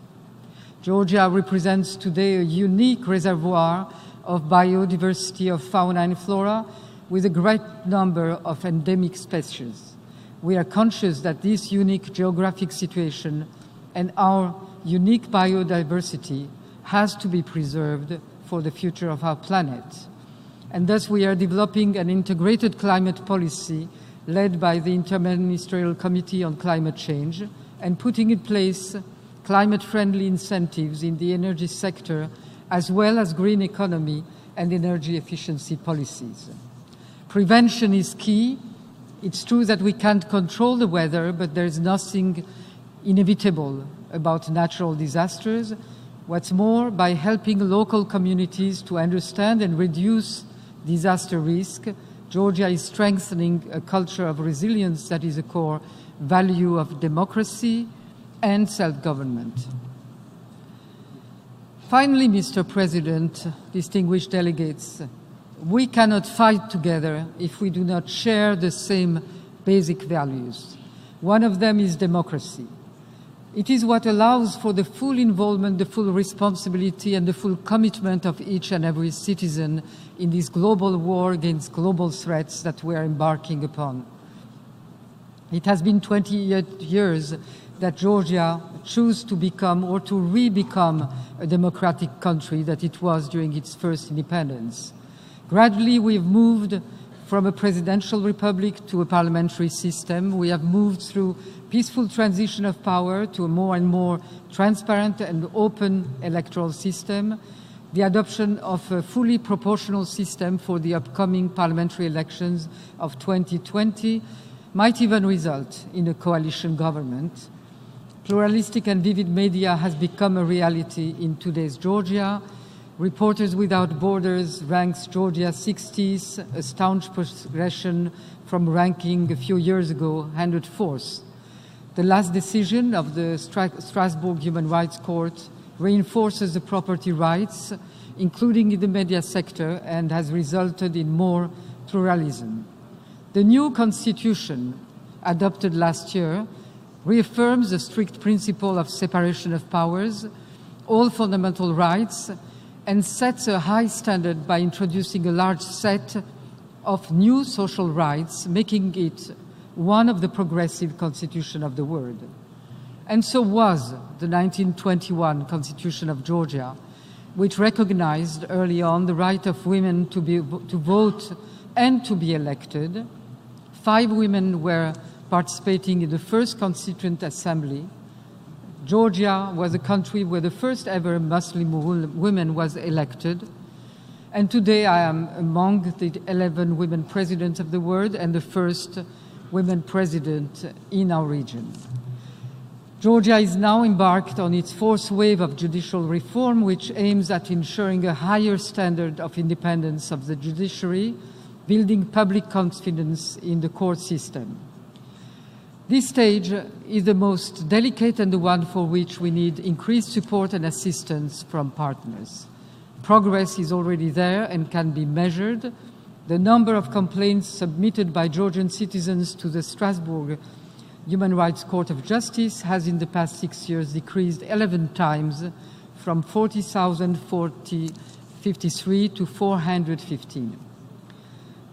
Georgia represents today a unique reservoir of biodiversity of fauna and flora with a great number of endemic species. We are conscious that this unique geographic situation and our unique biodiversity has to be preserved for the future of our planet. And thus we are developing an integrated climate policy led by the Interministerial Committee on Climate Change and putting in place climate-friendly incentives in the energy sector as well as green economy and energy efficiency policies. Prevention is key. It's true that we can't control the weather, but there's nothing inevitable about natural disasters. What's more, by helping local communities to understand and reduce disaster risk, Georgia is strengthening a culture of resilience that is a core value of democracy and self-government. Finally, Mr. President, distinguished delegates, we cannot fight together if we do not share the same basic values. One of them is democracy. It is what allows for the full involvement, the full responsibility, and the full commitment of each and every citizen in this global war against global threats that we are embarking upon. It has been 28 years that Georgia chose to become or to re-become a democratic country that it was during its first independence. Gradually, we've moved from a presidential republic to a parliamentary system. We have moved through peaceful transition of power to a more and more transparent and open electoral system. The adoption of a fully proportional system for the upcoming parliamentary elections of 2020 might even result in a coalition government. Pluralistic and vivid media has become a reality in today's Georgia. Reporters Without Borders ranks Georgia 60th, a staunch progression from ranking a few years ago 104th. The last decision of the Strasbourg Human Rights Court reinforces the property rights, including in the media sector, and has resulted in more pluralism. The new constitution, adopted last year, reaffirms the strict principle of separation of powers, all fundamental rights, and sets a high standard by introducing a large set of new social rights, making it one of the progressive constitutions of the world. And so was the 1921 Constitution of Georgia, which recognized early on the right of women to vote and to be elected. 5 women were participating in the first Constituent Assembly. Georgia was a country where the first ever Muslim woman was elected. And today I am among the 11 women presidents of the world and the first women president in our region. Georgia is now embarked on its 4th wave of judicial reform, which aims at ensuring a higher standard of independence of the judiciary, building public confidence in the court system. This stage is the most delicate and the one for which we need increased support and assistance from partners. Progress is already there and can be measured. The number of complaints submitted by Georgian citizens to the Strasbourg Human Rights Court of Justice has in the past 6 years decreased 11 times from 40,053 to 415.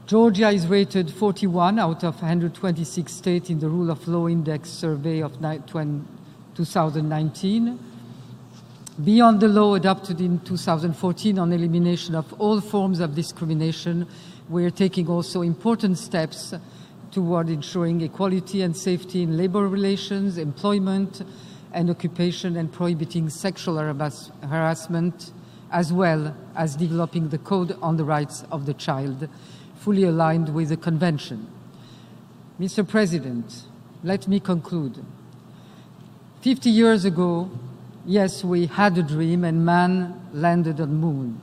Georgia is rated 41 out of 126 states in the Rule of Law Index survey of 2019. Beyond the law adopted in 2014 on elimination of all forms of discrimination, we are taking also important steps toward ensuring equality and safety in labor relations, employment and occupation, and prohibiting sexual harassment, as well as developing the Code on the Rights of the Child, fully aligned with the Convention. Mr. President, let me conclude. 50 years ago, yes, we had a dream and man landed on the moon.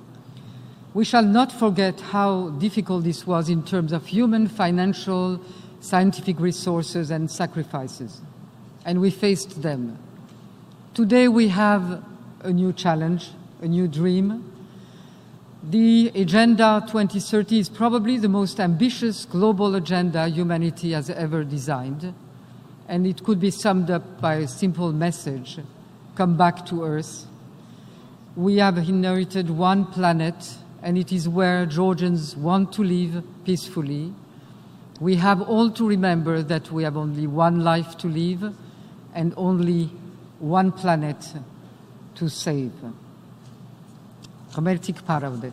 We shall not forget how difficult this was in terms of human, financial, scientific resources and sacrifices, and we faced them. Today we have a new challenge, a new dream. The Agenda 2030 is probably the most ambitious global agenda humanity has ever designed, and it could be summed up by a simple message: come back to Earth. We have inherited one planet, and it is where Georgians want to live peacefully. We have all to remember that we have only one life to live and only one planet to save. Komercik Paravdet.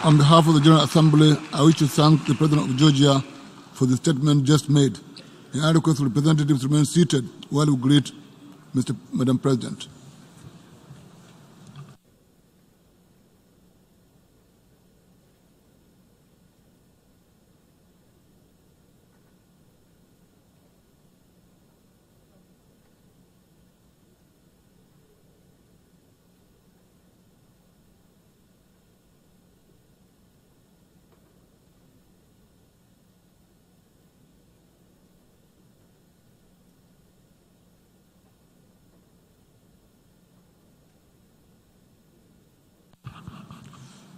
On behalf of the General Assembly, I wish to thank the President of Georgia for the statement just made. And I request representatives remain seated while we greet Madam President.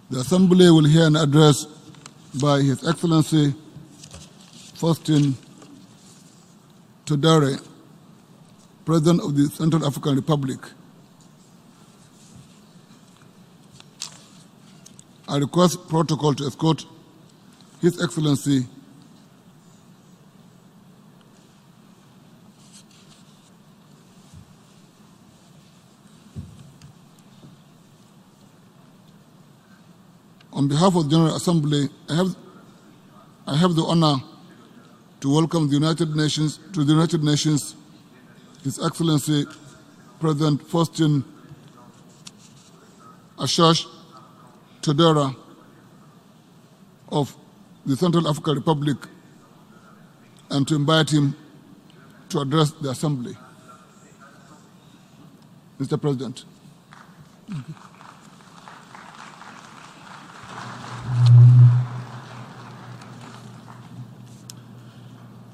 The Assembly will hear an address by His Excellency Faustin Todare, President of the Central African Republic. I request protocol to escort His Excellency On behalf of the General Assembly, I have the honor to welcome the United Nations His Excellency President Faustin Ashash Tadera of the Central African Republic, and to invite him to address the Assembly. Mr. President. Thank you.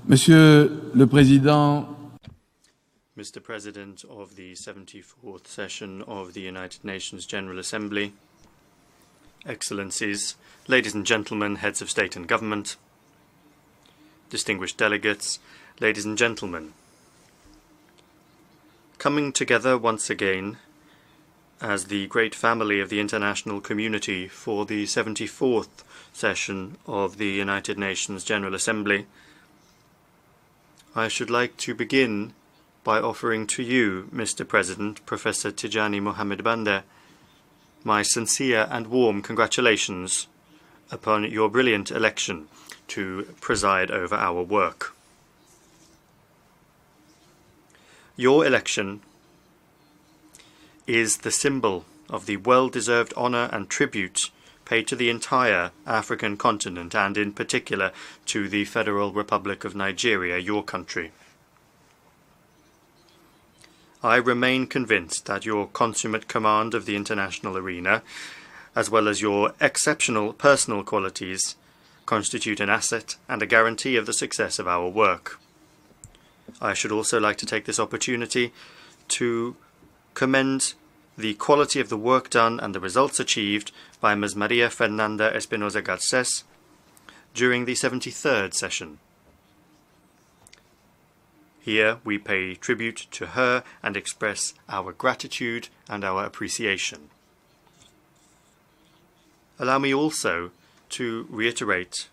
Monsieur le Président, Mr. President of the 74th session of the United Nations General Assembly, Excellencies, ladies and gentlemen, heads of state and government, distinguished delegates, ladies and gentlemen, coming together once again as the great family of the international community for the 74th session of the United Nations General Assembly, I should like to begin by offering to you, Mr. President, Professor Tijani Mohammed Bande, my sincere and warm congratulations upon your brilliant election to preside over our work. Your election is the symbol of the well-deserved honour and tribute paid to the entire African continent, and in particular to the Federal Republic of Nigeria, your country. I remain convinced that your consummate command of the international arena, as well as your exceptional personal qualities, constitute an asset and a guarantee of the success of our work. I should also like to take this opportunity to commend the quality of the work done and the results achieved by Ms. Maria Fernanda Espinosa Garces during the 73rd session. Here we pay tribute to her and express our gratitude and our appreciation. Allow me also to reiterate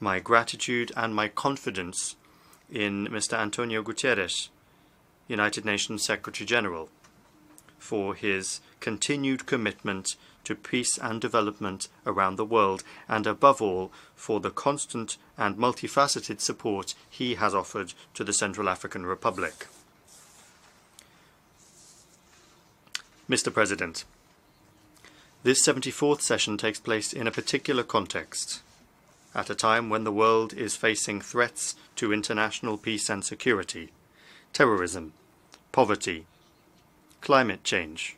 my gratitude and my confidence in Mr. Antonio Guterres, United Nations Secretary General, for his continued commitment to peace and development around the world, and above all for the constant and multifaceted support he has offered to the Central African Republic. Mr. President, this 74th session takes place in a particular context, at a time when the world is facing threats to international peace and security, terrorism, poverty, climate change,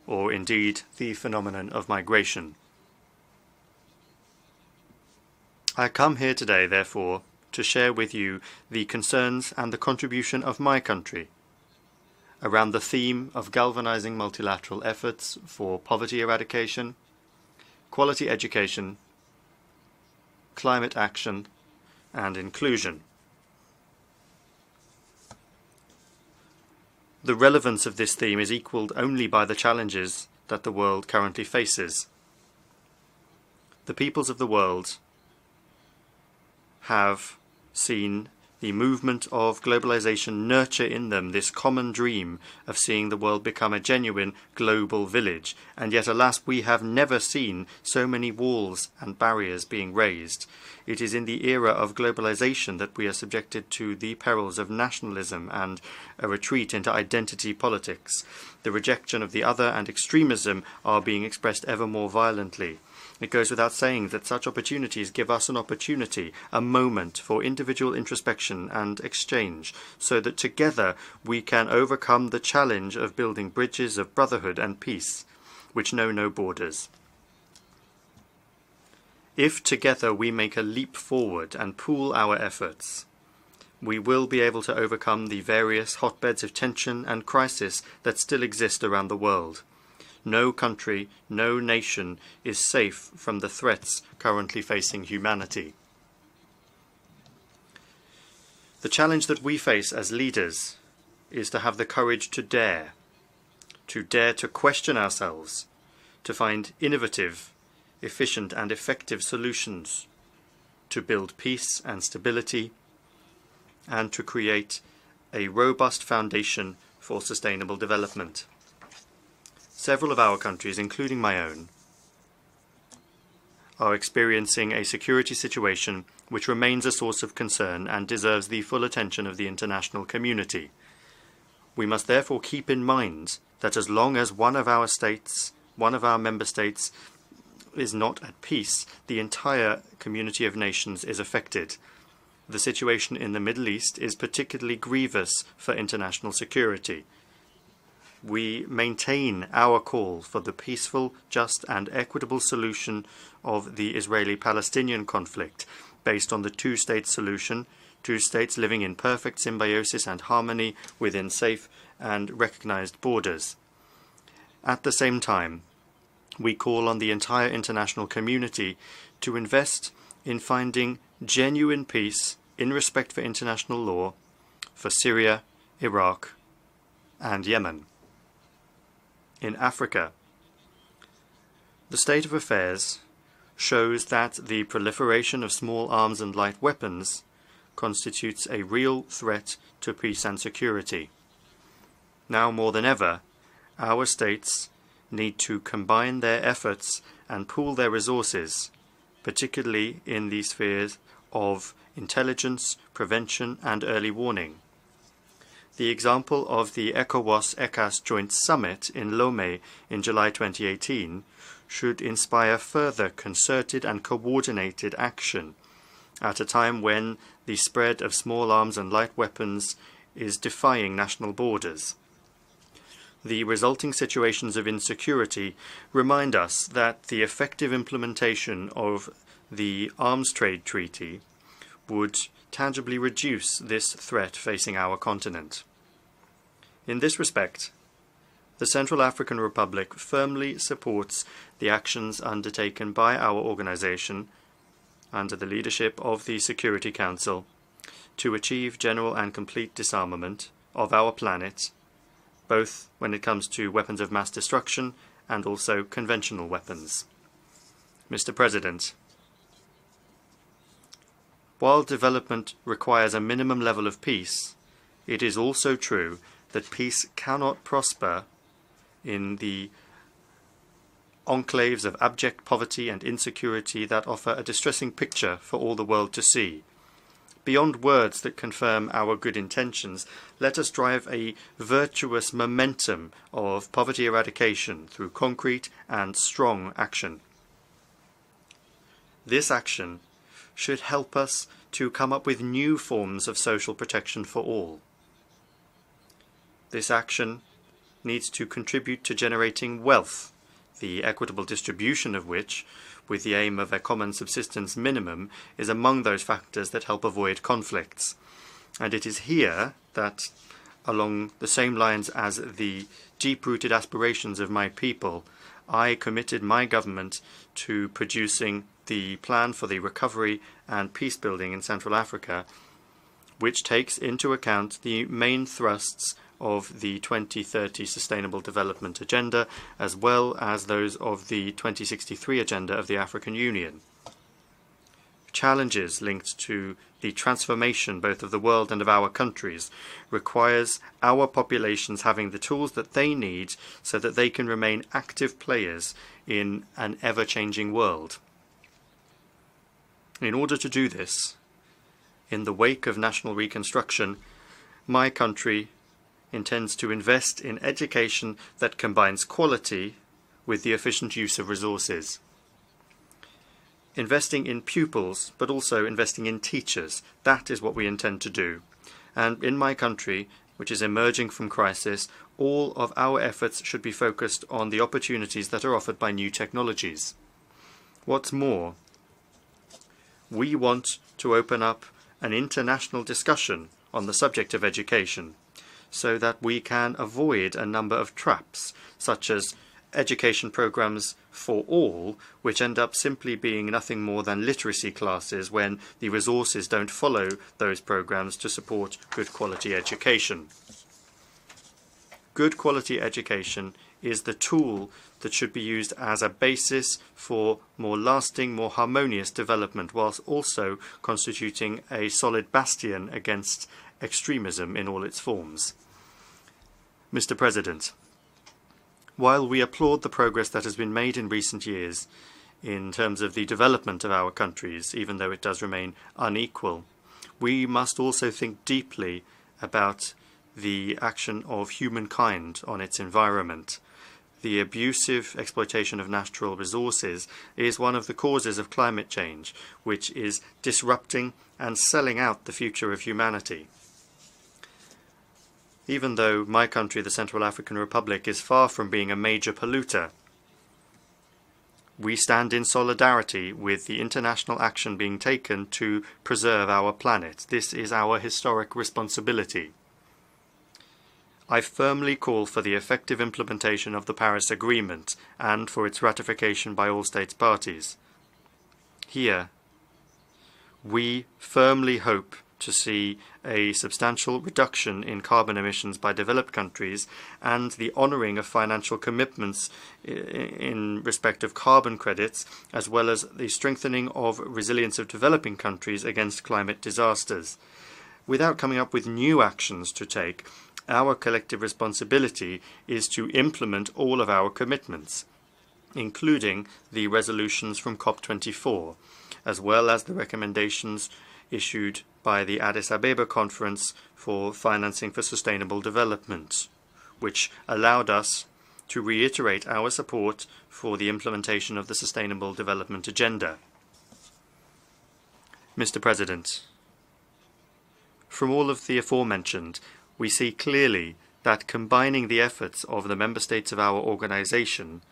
or indeed the phenomenon of migration. I come here today, therefore, to share with you the concerns and the contribution of my country around the theme of galvanizing multilateral efforts for poverty eradication, quality education, climate action, and inclusion. The relevance of this theme is equalled only by the challenges that the world currently faces. The peoples of the world have seen the movement of globalization nurture in them this common dream of seeing the world become a genuine global village, and yet, alas, we have never seen so many walls and barriers being raised. It is in the era of globalization that we are subjected to the perils of nationalism and a retreat into identity politics. The rejection of the other and extremism are being expressed ever more violently. It goes without saying that such opportunities give us an opportunity, a moment for individual introspection and exchange, so that together we can overcome the challenge of building bridges of brotherhood and peace, which know no borders. If together we make a leap forward and pool our efforts, we will be able to overcome the various hotbeds of tension and crisis that still exist around the world. No country, no nation is safe from the threats currently facing humanity. The challenge that we face as leaders is to have the courage to dare to question ourselves, to find innovative, efficient and effective solutions, to build peace and stability, and to create a robust foundation for sustainable development. Several of our countries, including my own, are experiencing a security situation which remains a source of concern and deserves the full attention of the international community. We must therefore keep in mind that as long as one of our member states is not at peace, the entire community of nations is affected. The situation in the Middle East is particularly grievous for international security. We maintain our call for the peaceful, just and equitable solution of the Israeli-Palestinian conflict based on the two-state solution, two states living in perfect symbiosis and harmony within safe and recognized borders. At the same time, we call on the entire international community to invest in finding genuine peace in respect for international law for Syria, Iraq, and Yemen. In Africa, the state of affairs shows that the proliferation of small arms and light weapons constitutes a real threat to peace and security. Now more than ever, our states need to combine their efforts and pool their resources, particularly in the spheres of intelligence, prevention, and early warning. The example of the ECOWAS-ECAS Joint Summit in Lomé in July 2018 should inspire further concerted and coordinated action at a time when the spread of small arms and light weapons is defying national borders. The resulting situations of insecurity remind us that the effective implementation of the Arms Trade Treaty would tangibly reduce this threat facing our continent. In this respect, the Central African Republic firmly supports the actions undertaken by our organization under the leadership of the Security Council to achieve general and complete disarmament of our planet, both when it comes to weapons of mass destruction and also conventional weapons. Mr. President, while development requires a minimum level of peace, it is also true that peace cannot prosper in the enclaves of abject poverty and insecurity that offer a distressing picture for all the world to see. Beyond words that confirm our good intentions, let us drive a virtuous momentum of poverty eradication through concrete and strong action. This action should help us to come up with new forms of social protection for all. This action needs to contribute to generating wealth, the equitable distribution of which, with the aim of a common subsistence minimum, is among those factors that help avoid conflicts. And it is here that, along the same lines as the deep-rooted aspirations of my people, I committed my government to producing the plan for the recovery and peace building in Central Africa, which takes into account the main thrusts of the 2030 Sustainable Development Agenda, as well as those of the 2063 Agenda of the African Union. Challenges linked to the transformation both of the world and of our countries requires our populations having the tools that they need so that they can remain active players in an ever-changing world. In order to do this, in the wake of national reconstruction, my country intends to invest in education that combines quality with the efficient use of resources. Investing in pupils, but also investing in teachers, that is what we intend to do. And in my country, which is emerging from crisis, all of our efforts should be focused on the opportunities that are offered by new technologies. What's more, we want to open up an international discussion on the subject of education, so that we can avoid a number of traps, such as education programs for all, which end up simply being nothing more than literacy classes when the resources don't follow those programs to support good quality education. Good quality education is the tool that should be used as a basis for more lasting, more harmonious development, whilst also constituting a solid bastion against extremism in all its forms. Mr. President, while we applaud the progress that has been made in recent years in terms of the development of our countries, even though it does remain unequal. We must also think deeply about the action of humankind on its environment. The abusive exploitation of natural resources is one of the causes of climate change, which is disrupting and selling out the future of humanity. Even though my country, the Central African Republic, is far from being a major polluter, we stand in solidarity with the international action being taken to preserve our planet. This is our historic responsibility. I firmly call for the effective implementation of the Paris Agreement and for its ratification by all states parties. Here, we firmly hope to see a substantial reduction in carbon emissions by developed countries and the honouring of financial commitments in respect of carbon credits, as well as the strengthening of resilience of developing countries against climate disasters. Without coming up with new actions to take, our collective responsibility is to implement all of our commitments, including the resolutions from COP24, as well as the recommendations issued by the Addis Ababa Conference for Financing for Sustainable Development, which allowed us to reiterate our support for the implementation of the Sustainable Development Agenda. Mr. President, from all of the aforementioned, we see clearly that combining the efforts of the member states of our organization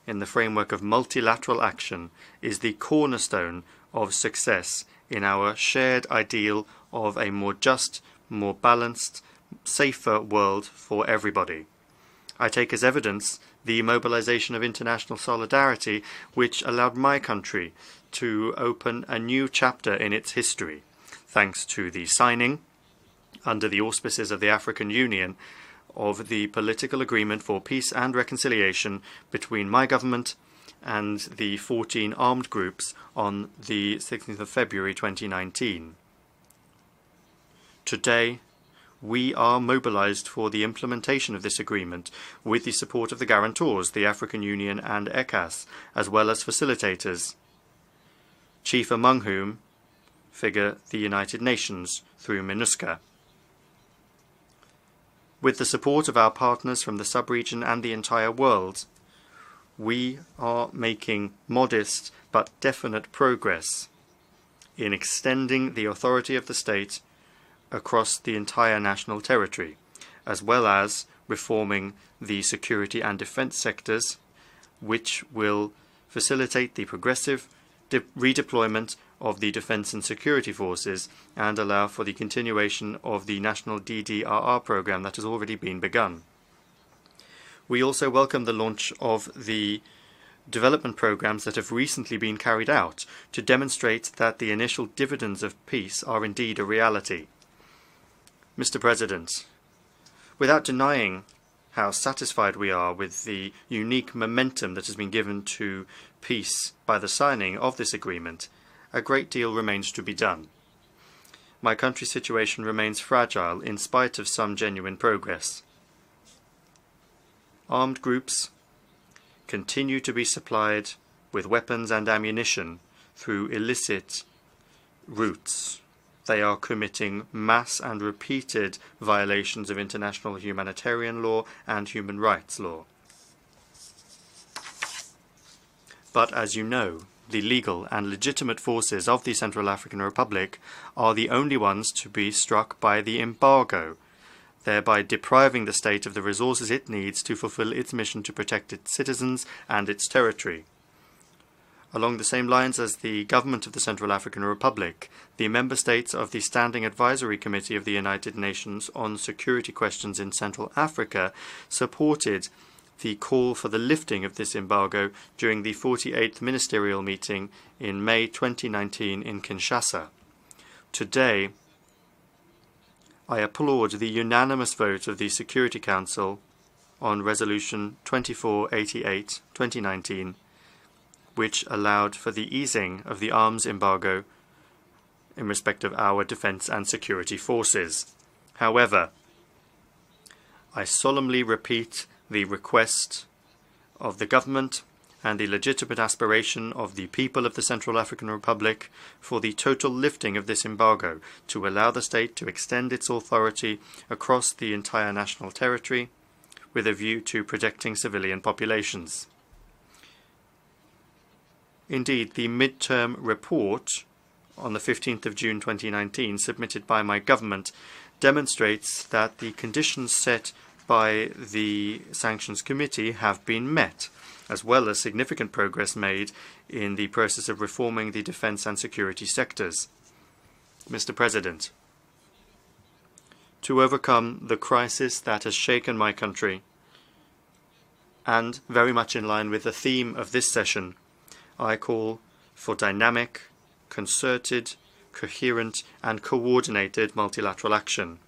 in the framework of multilateral action is the cornerstone of success in our shared ideal of a more just, more balanced, safer world for everybody. I take as evidence the mobilization of international solidarity, which allowed my country to open a new chapter in its history, thanks to the signing, under the auspices of the African Union, of the political agreement for peace and reconciliation between my government and the 14 armed groups on the 16th of February 2019. Today, we are mobilized for the implementation of this agreement with the support of the guarantors, the African Union and ECAS, as well as facilitators, chief among whom figure the United Nations through MINUSCA. With the support of our partners from the sub-region and the entire world, we are making modest but definite progress in extending the authority of the state across the entire national territory, as well as reforming the security and defense sectors, which will facilitate the progressive redeployment of the defense and security forces and allow for the continuation of the national DDRR program that has already been begun. We also welcome the launch of the development programs that have recently been carried out to demonstrate that the initial dividends of peace are indeed a reality. Mr. President, without denying how satisfied we are with the unique momentum that has been given to peace by the signing of this agreement, a great deal remains to be done. My country's situation remains fragile in spite of some genuine progress. Armed groups continue to be supplied with weapons and ammunition through illicit routes. They are committing mass and repeated violations of international humanitarian law and human rights law. But as you know, the legal and legitimate forces of the Central African Republic are the only ones to be struck by the embargo, thereby depriving the state of the resources it needs to fulfill its mission to protect its citizens and its territory. Along the same lines as the government of the Central African Republic, the member states of the Standing Advisory Committee of the United Nations on Security Questions in Central Africa supported the call for the lifting of this embargo during the 48th Ministerial Meeting in May 2019 in Kinshasa. Today, I applaud the unanimous vote of the Security Council on Resolution 2488/2019, which allowed for the easing of the arms embargo in respect of our defence and security forces. However, I solemnly repeat the request of the government and the legitimate aspiration of the people of the Central African Republic for the total lifting of this embargo to allow the state to extend its authority across the entire national territory with a view to protecting civilian populations. Indeed, the midterm report on the 15th of June 2019 submitted by my government demonstrates that the conditions set by the Sanctions Committee have been met, as well as significant progress made in the process of reforming the defence and security sectors. Mr. President, to overcome the crisis that has shaken my country, and very much in line with the theme of this session, I call for dynamic, concerted, coherent and coordinated multilateral action.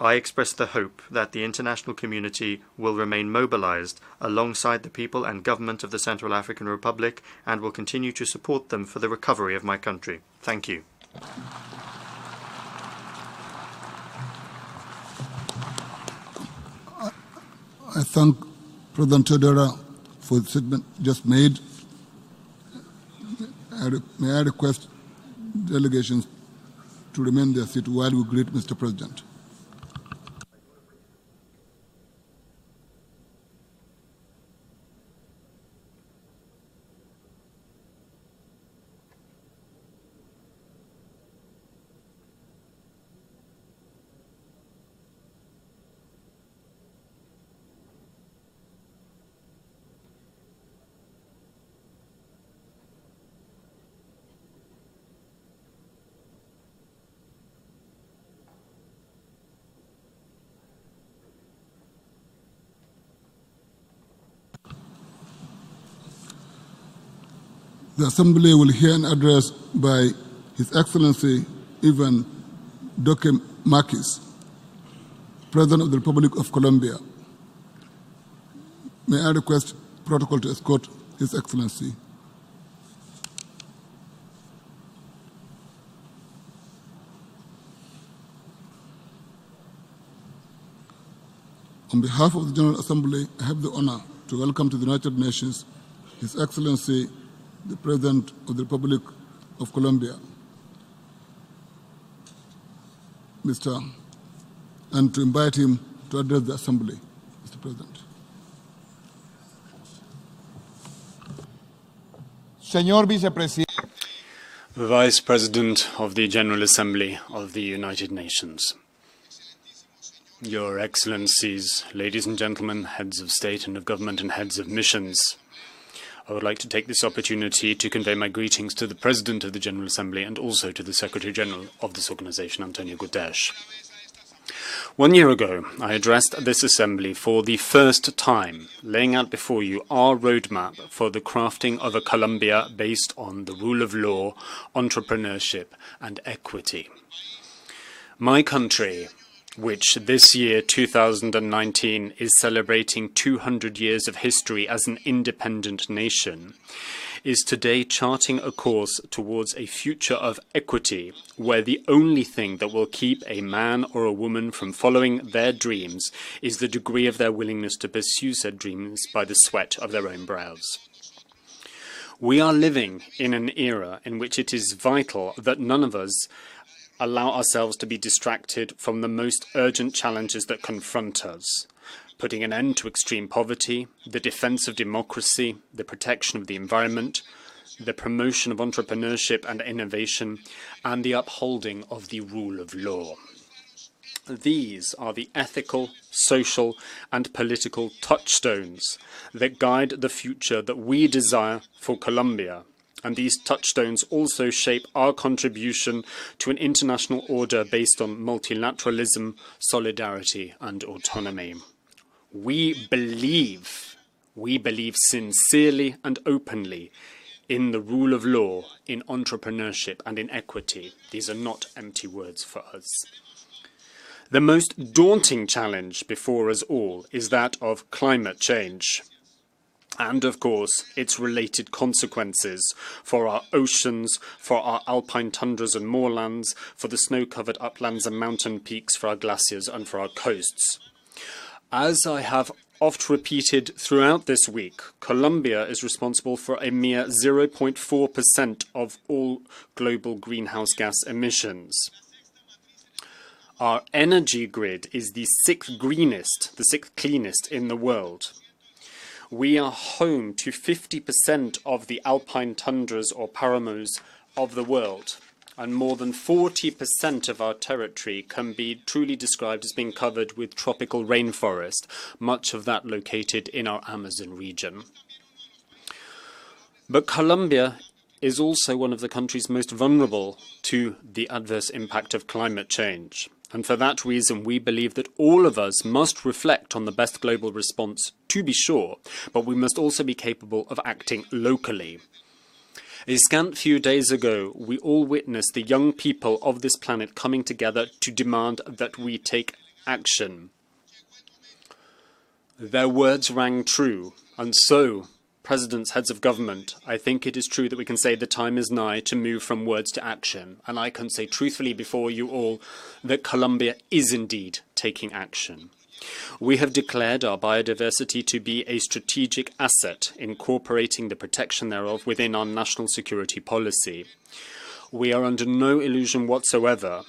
I express the hope that the international community will remain mobilized alongside the people and government of the Central African Republic and will continue to support them for the recovery of my country. Thank you. I thank President Todera for the statement just made. May I request delegations to remain in their seat while we greet Mr. President. The Assembly will hear an address by His Excellency Ivan Duque Marquis, President of the Republic of Colombia. May I request protocol to escort His Excellency. On behalf of the General Assembly, I have the honor to welcome to the United Nations His Excellency the President of the Republic of Colombia, and to invite him to address the Assembly, Mr. President. Señor Vicepresidente. Vice President of the General Assembly of the United Nations. Your Excellencies, ladies and gentlemen, heads of state and of government and heads of missions, I would like to take this opportunity to convey my greetings to the President of the General Assembly and also to the Secretary General of this organization, Antonio Guterres. 1 year ago, I addressed this Assembly for the first time, laying out before you our roadmap for the crafting of a Colombia based on the rule of law, entrepreneurship and equity. My country, which this year, 2019, is celebrating 200 years of history as an independent nation, is today charting a course towards a future of equity, where the only thing that will keep a man or a woman from following their dreams is the degree of their willingness to pursue said dreams by the sweat of their own brows. We are living in an era in which it is vital that none of us allow ourselves to be distracted from the most urgent challenges that confront us, putting an end to extreme poverty, the defense of democracy, the protection of the environment, the promotion of entrepreneurship and innovation, and the upholding of the rule of law. These are the ethical, social, and political touchstones that guide the future that we desire for Colombia. And these touchstones also shape our contribution to an international order based on multilateralism, solidarity, and autonomy. We believe sincerely and openly in the rule of law, in entrepreneurship, and in equity. These are not empty words for us. The most daunting challenge before us all is that of climate change. And, of course, its related consequences for our oceans, for our alpine tundras and moorlands, for the snow-covered uplands and mountain peaks, for our glaciers and for our coasts. As I have oft repeated throughout this week, Colombia is responsible for a mere 0.4% of all global greenhouse gas emissions. Our energy grid is the sixth greenest, the sixth cleanest in the world. We are home to 50% of the alpine tundras or paramos of the world, and more than 40% of our territory can be truly described as being covered with tropical rainforest, much of that located in our Amazon region. But Colombia is also one of the countries most vulnerable to the adverse impact of climate change. And for that reason, we believe that all of us must reflect on the best global response, to be sure, but we must also be capable of acting locally. A scant few days ago, we all witnessed the young people of this planet coming together to demand that we take action. Their words rang true, and so, presidents, heads of government, I think it is true that we can say the time is nigh to move from words to action, and I can say truthfully before you all that Colombia is indeed taking action. We have declared our biodiversity to be a strategic asset, incorporating the protection thereof within our national security policy. We are under no illusion whatsoever,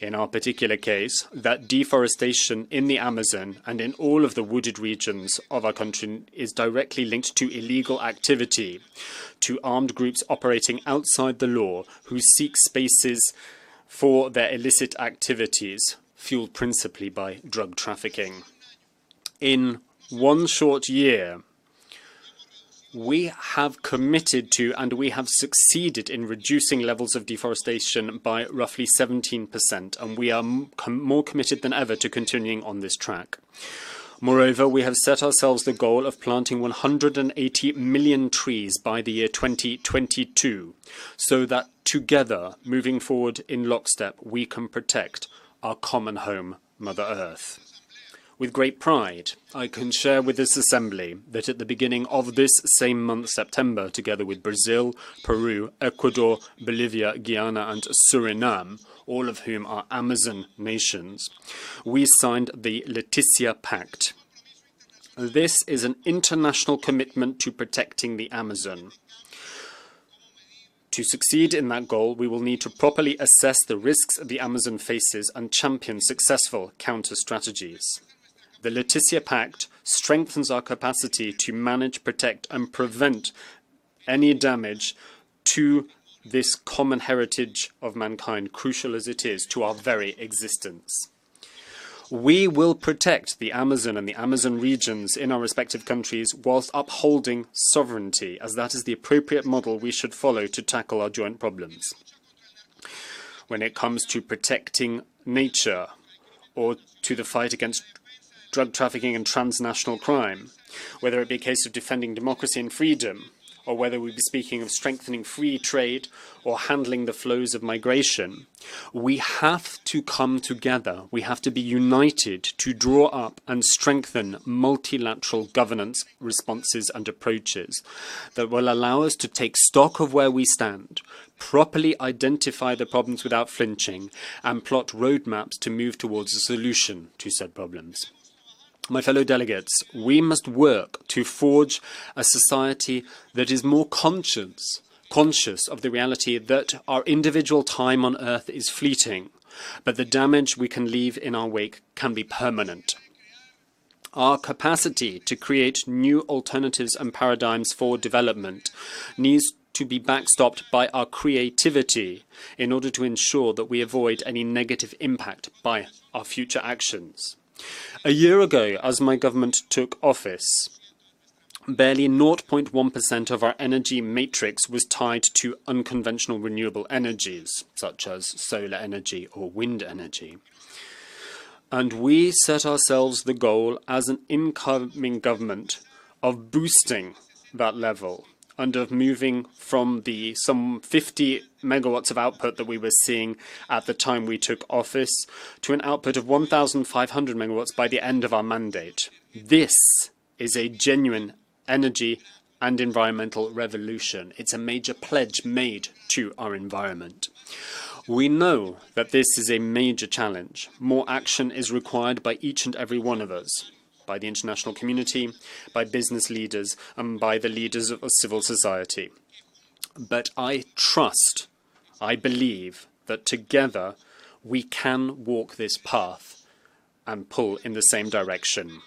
in our particular case, that deforestation in the Amazon and in all of the wooded regions of our country is directly linked to illegal activity, to armed groups operating outside the law who seek spaces for their illicit activities, fueled principally by drug trafficking. In one short year, we have committed to and we have succeeded in reducing levels of deforestation by roughly 17%, and we are more committed than ever to continuing on this track. Moreover, we have set ourselves the goal of planting 180 million trees by the year 2022, so that together, moving forward in lockstep, we can protect our common home, Mother Earth. With great pride, I can share with this Assembly that at the beginning of this same month, September, together with Brazil, Peru, Ecuador, Bolivia, Guyana and Suriname, all of whom are Amazon nations, we signed the Leticia Pact. This is an international commitment to protecting the Amazon. To succeed in that goal, we will need to properly assess the risks the Amazon faces and champion successful counter-strategies. The Leticia Pact strengthens our capacity to manage, protect and prevent any damage to this common heritage of mankind, crucial as it is to our very existence. We will protect the Amazon and the Amazon regions in our respective countries whilst upholding sovereignty, as that is the appropriate model we should follow to tackle our joint problems. When it comes to protecting nature or to the fight against drug trafficking and transnational crime, whether it be a case of defending democracy and freedom, or whether we be speaking of strengthening free trade or handling the flows of migration, we have to come together. We have to be united to draw up and strengthen multilateral governance responses and approaches that will allow us to take stock of where we stand, properly identify the problems without flinching, and plot roadmaps to move towards a solution to said problems. My fellow delegates, we must work to forge a society that is more conscious of the reality that our individual time on Earth is fleeting, but the damage we can leave in our wake can be permanent. Our capacity to create new alternatives and paradigms for development needs to be backstopped by our creativity in order to ensure that we avoid any negative impact by our future actions. A year ago, as my government took office, barely 0.1% of our energy matrix was tied to unconventional renewable energies, such as solar energy or wind energy. And we set ourselves the goal as an incoming government of boosting that level and of moving from the some 50 megawatts of output that we were seeing at the time we took office to an output of 1,500 megawatts by the end of our mandate. This is a genuine energy and environmental revolution. It's a major pledge made to our environment. We know that this is a major challenge. More action is required by each and every one of us. by the international community, by business leaders, and by the leaders of civil society. But I trust, I believe, that together we can walk this path and pull in the same direction.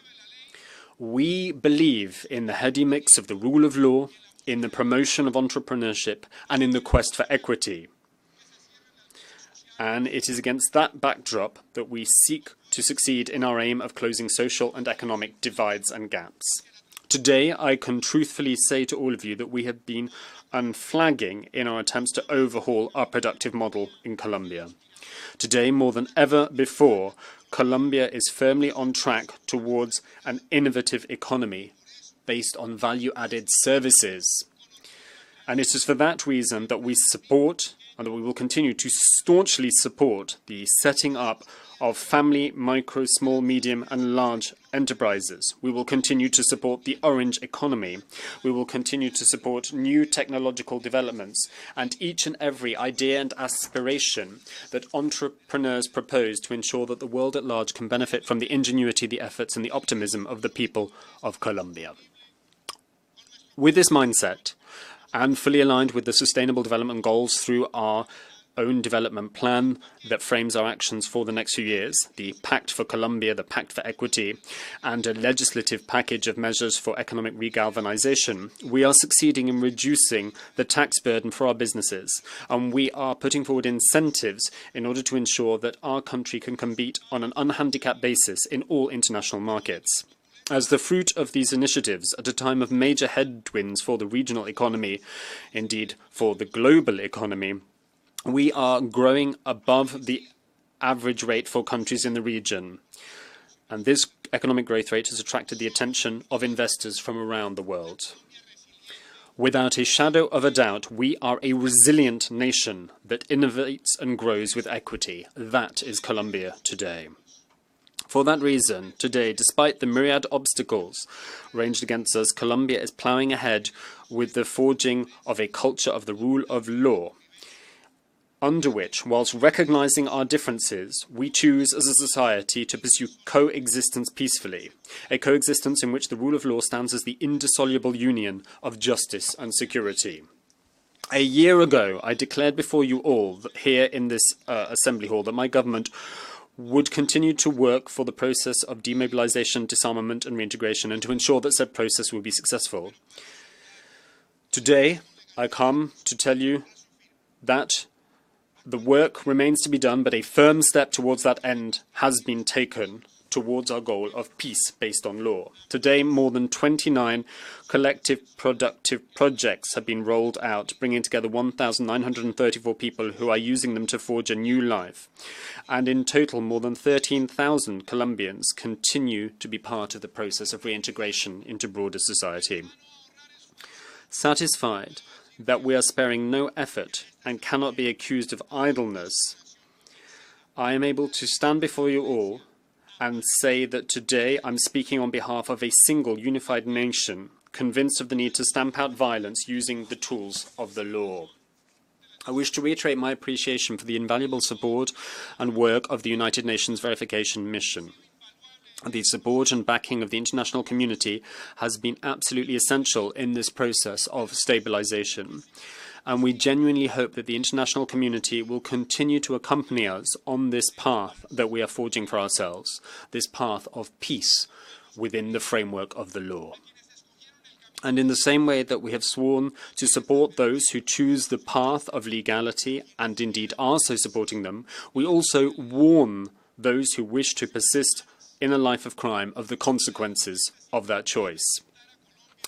We believe in the heady mix of the rule of law, in the promotion of entrepreneurship, and in the quest for equity. And it is against that backdrop that we seek to succeed in our aim of closing social and economic divides and gaps. Today, I can truthfully say to all of you that we have been unflagging in our attempts to overhaul our productive model in Colombia. Today, more than ever before, Colombia is firmly on track towards an innovative economy based on value-added services. And it is for that reason that we support, and that we will continue to staunchly support, the setting up of family, micro, small, medium and large enterprises. We will continue to support the orange economy. We will continue to support new technological developments and each and every idea and aspiration that entrepreneurs propose to ensure that the world at large can benefit from the ingenuity, the efforts and the optimism of the people of Colombia. With this mindset, and fully aligned with the Sustainable Development Goals through our own development plan that frames our actions for the next few years, the Pact for Colombia, the Pact for Equity, and a legislative package of measures for economic regalvanization, we are succeeding in reducing the tax burden for our businesses, and we are putting forward incentives in order to ensure that our country can compete on an unhandicapped basis in all international markets. As the fruit of these initiatives, at a time of major headwinds for the regional economy, indeed for the global economy, we are growing above the average rate for countries in the region. And this economic growth rate has attracted the attention of investors from around the world. Without a shadow of a doubt, we are a resilient nation that innovates and grows with equity. That is Colombia today. For that reason, today, despite the myriad obstacles ranged against us, Colombia is ploughing ahead with the forging of a culture of the rule of law, under which, whilst recognizing our differences, we choose as a society to pursue coexistence peacefully, a coexistence in which the rule of law stands as the indissoluble union of justice and security. A year ago, I declared before you all here in this Assembly Hall that my government would continue to work for the process of demobilization, disarmament and reintegration, and to ensure that said process will be successful. Today, I come to tell you that the work remains to be done, but a firm step towards that end has been taken towards our goal of peace based on law. Today, more than 29 collective productive projects have been rolled out, bringing together 1,934 people who are using them to forge a new life. And in total, more than 13,000 Colombians continue to be part of the process of reintegration into broader society. Satisfied that we are sparing no effort and cannot be accused of idleness, I am able to stand before you all and say that today I'm speaking on behalf of a single unified nation, convinced of the need to stamp out violence using the tools of the law. I wish to reiterate my appreciation for the invaluable support and work of the United Nations Verification Mission. The support and backing of the international community has been absolutely essential in this process of stabilization. And we genuinely hope that the international community will continue to accompany us on this path that we are forging for ourselves, this path of peace within the framework of the law. And in the same way that we have sworn to support those who choose the path of legality and indeed are so supporting them, we also warn those who wish to persist in a life of crime of the consequences of that choice.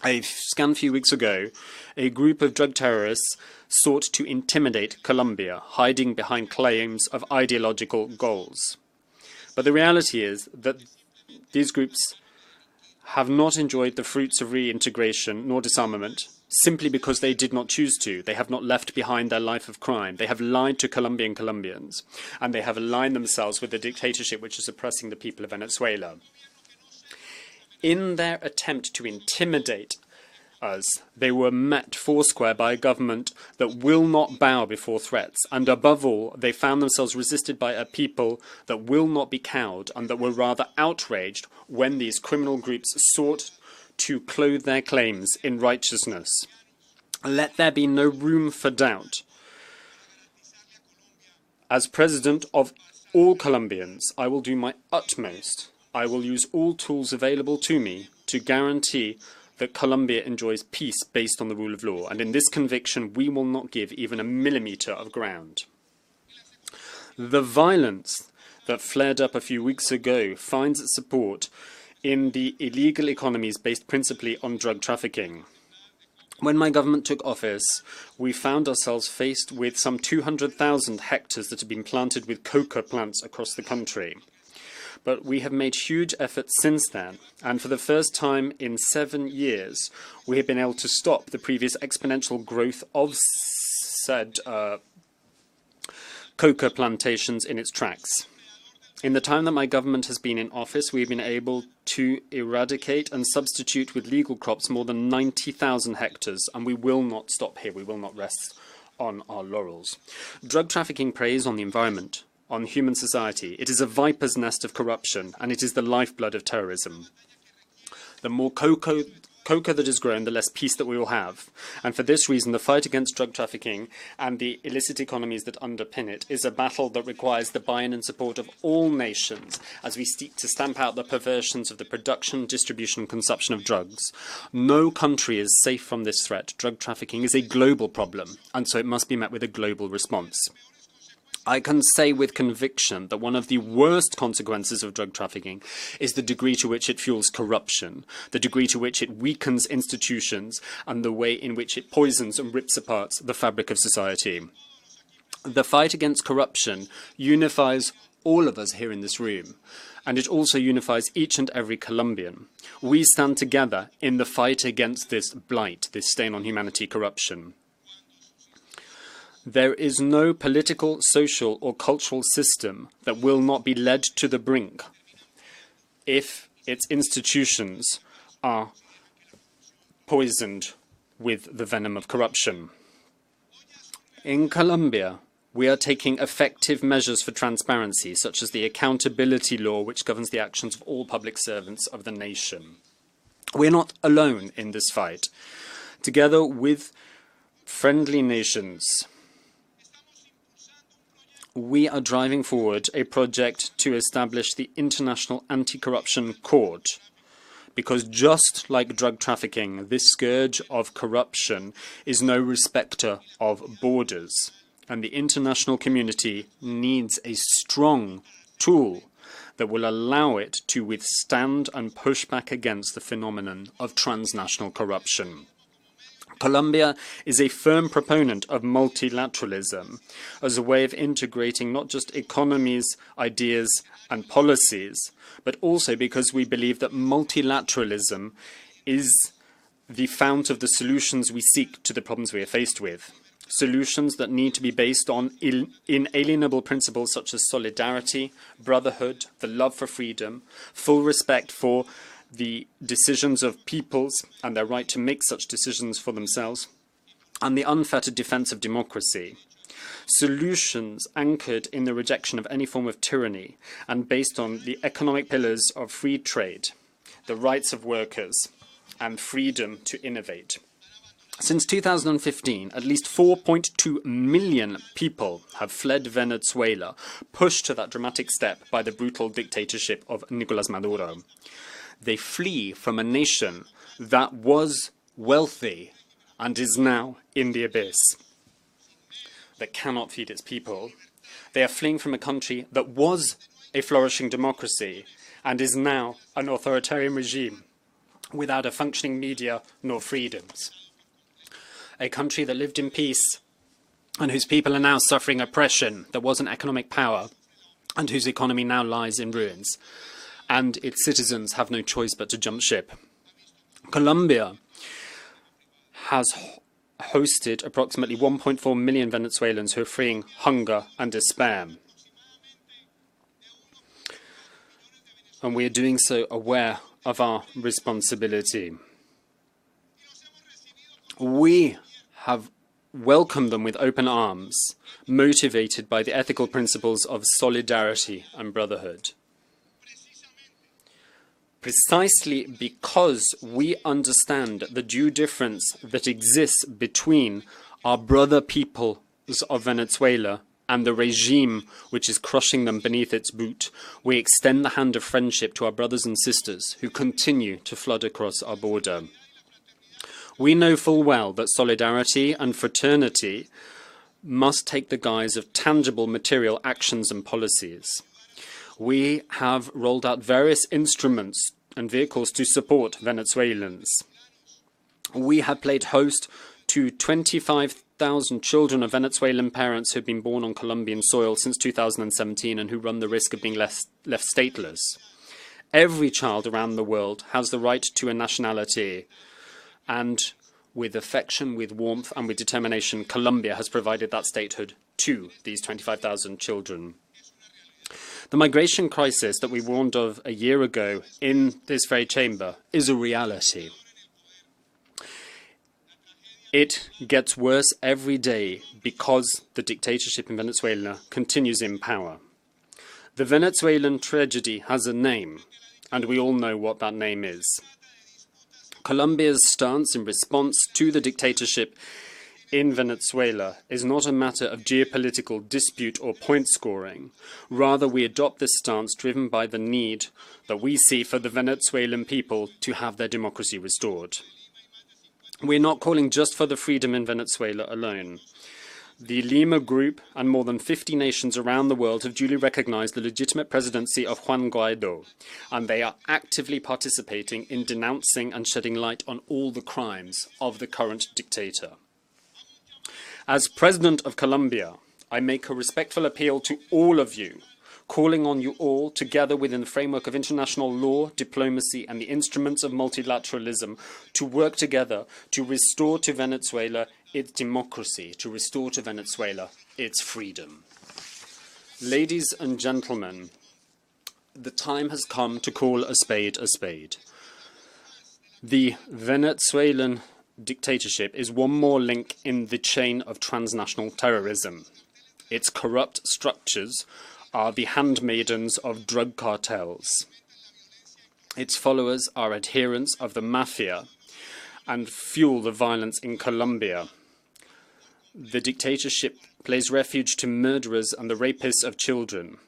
A scant few weeks ago, a group of drug terrorists sought to intimidate Colombia, hiding behind claims of ideological goals. But the reality is that these groups have not enjoyed the fruits of reintegration nor disarmament simply because they did not choose to. They have not left behind their life of crime. They have lied to Colombian Colombians, and they have aligned themselves with the dictatorship which is oppressing the people of Venezuela. In their attempt to intimidate us. They were met foursquare by a government that will not bow before threats, and above all, they found themselves resisted by a people that will not be cowed and that were rather outraged when these criminal groups sought to clothe their claims in righteousness. Let there be no room for doubt. As President of all Colombians, I will do my utmost. I will use all tools available to me to guarantee that Colombia enjoys peace based on the rule of law, and in this conviction we will not give even a millimetre of ground. The violence that flared up a few weeks ago finds its support in the illegal economies based principally on drug trafficking. When my government took office, we found ourselves faced with some 200,000 hectares that had been planted with coca plants across the country. But we have made huge efforts since then, and for the first time in 7 years, we have been able to stop the previous exponential growth of said coca plantations in its tracks. In the time that my government has been in office, we have been able to eradicate and substitute with legal crops more than 90,000 hectares, and we will not stop here. We will not rest on our laurels. Drug trafficking preys on the environment, on human society. It is a viper's nest of corruption, and it is the lifeblood of terrorism. The more coca that is grown, the less peace that we will have. And for this reason, the fight against drug trafficking and the illicit economies that underpin it is a battle that requires the buy-in and support of all nations as we seek to stamp out the perversions of the production, distribution and consumption of drugs. No country is safe from this threat. Drug trafficking is a global problem, and so it must be met with a global response. I can say with conviction that one of the worst consequences of drug trafficking is the degree to which it fuels corruption, the degree to which it weakens institutions, and the way in which it poisons and rips apart the fabric of society. The fight against corruption unifies all of us here in this room, and it also unifies each and every Colombian. We stand together in the fight against this blight, this stain on humanity, corruption. There is no political, social or cultural system that will not be led to the brink if its institutions are poisoned with the venom of corruption. In Colombia, we are taking effective measures for transparency, such as the accountability law, which governs the actions of all public servants of the nation. We're not alone in this fight. Together with friendly nations, we are driving forward a project to establish the International Anti-Corruption Court, because just like drug trafficking, this scourge of corruption is no respecter of borders, and the international community needs a strong tool that will allow it to withstand and push back against the phenomenon of transnational corruption. Colombia is a firm proponent of multilateralism as a way of integrating not just economies, ideas and policies, but also because we believe that multilateralism is the fount of the solutions we seek to the problems we are faced with. Solutions that need to be based on inalienable principles such as solidarity, brotherhood, the love for freedom, full respect for the decisions of peoples and their right to make such decisions for themselves, and the unfettered defence of democracy. Solutions anchored in the rejection of any form of tyranny and based on the economic pillars of free trade, the rights of workers, and freedom to innovate. Since 2015, at least 4.2 million people have fled Venezuela, pushed to that dramatic step by the brutal dictatorship of Nicolás Maduro. They flee from a nation that was wealthy and is now in the abyss, that cannot feed its people. They are fleeing from a country that was a flourishing democracy and is now an authoritarian regime without a functioning media nor freedoms. A country that lived in peace and whose people are now suffering oppression, that was an economic power, and whose economy now lies in ruins. And its citizens have no choice but to jump ship. Colombia has hosted approximately 1.4 million Venezuelans who are fleeing hunger and despair. And we are doing so aware of our responsibility. We have welcomed them with open arms, motivated by the ethical principles of solidarity and brotherhood. Precisely because we understand the due difference that exists between our brother peoples of Venezuela and the regime which is crushing them beneath its boot, we extend the hand of friendship to our brothers and sisters who continue to flood across our border. We know full well that solidarity and fraternity must take the guise of tangible material actions and policies. We have rolled out various instruments and vehicles to support Venezuelans. We have played host to 25,000 children of Venezuelan parents who have been born on Colombian soil since 2017 and who run the risk of being left stateless. Every child around the world has the right to a nationality, and with affection, with warmth and with determination, Colombia has provided that statehood to these 25,000 children. The migration crisis that we warned of a year ago in this very chamber is a reality. It gets worse every day because the dictatorship in Venezuela continues in power. The Venezuelan tragedy has a name, and we all know what that name is. Colombia's stance in response to the dictatorship in Venezuela is not a matter of geopolitical dispute or point scoring. Rather, we adopt this stance driven by the need that we see for the Venezuelan people to have their democracy restored. We're not calling just for the freedom in Venezuela alone. The Lima Group and more than 50 nations around the world have duly recognized the legitimate presidency of Juan Guaidó, and they are actively participating in denouncing and shedding light on all the crimes of the current dictator. As President of Colombia, I make a respectful appeal to all of you, calling on you all, together within the framework of international law, diplomacy and the instruments of multilateralism, to work together to restore to Venezuela its democracy, to restore to Venezuela its freedom. Ladies and gentlemen, the time has come to call a spade a spade. The Venezuelan dictatorship is one more link in the chain of transnational terrorism. Its corrupt structures are the handmaidens of drug cartels. Its followers are adherents of the mafia and fuel the violence in Colombia. The dictatorship plays refuge to murderers and the rapists of children.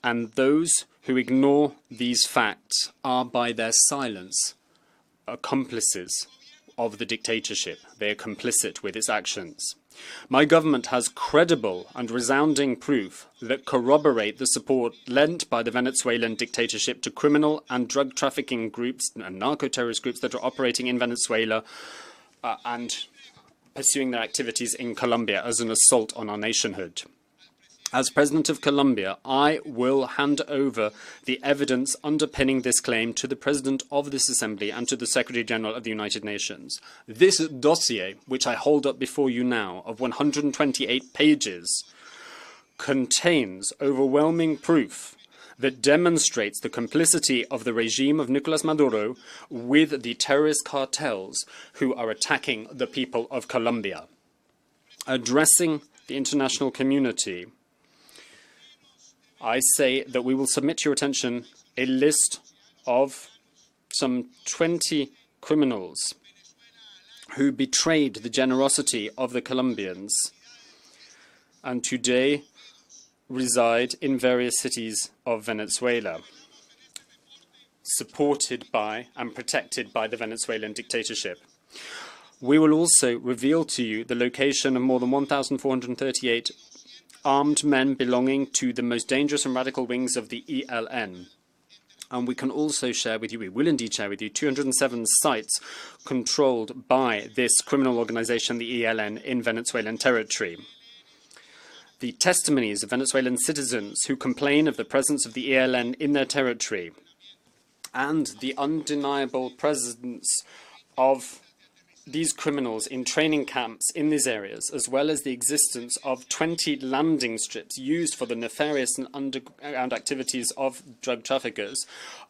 And those who ignore these facts are, by their silence, accomplices of the dictatorship. They are complicit with its actions. My government has credible and resounding proof that corroborate the support lent by the Venezuelan dictatorship to criminal and drug trafficking groups and narco-terrorist groups that are operating in Venezuela and pursuing their activities in Colombia as an assault on our nationhood. As President of Colombia, I will hand over the evidence underpinning this claim to the President of this Assembly and to the Secretary General of the United Nations. This dossier, which I hold up before you now, of 128 pages, contains overwhelming proof that demonstrates the complicity of the regime of Nicolas Maduro with the terrorist cartels who are attacking the people of Colombia. Addressing the international community, I say that we will submit to your attention a list of some 20 criminals who betrayed the generosity of the Colombians and today reside in various cities of Venezuela, supported by and protected by the Venezuelan dictatorship. We will also reveal to you the location of more than 1,438 armed men belonging to the most dangerous and radical wings of the ELN. And we can also share with you, we will indeed share with you, 207 sites controlled by this criminal organization, the ELN, in Venezuelan territory. The testimonies of Venezuelan citizens who complain of the presence of the ELN in their territory and the undeniable presence of these criminals in training camps in these areas, as well as the existence of 20 landing strips used for the nefarious and underground activities of drug traffickers,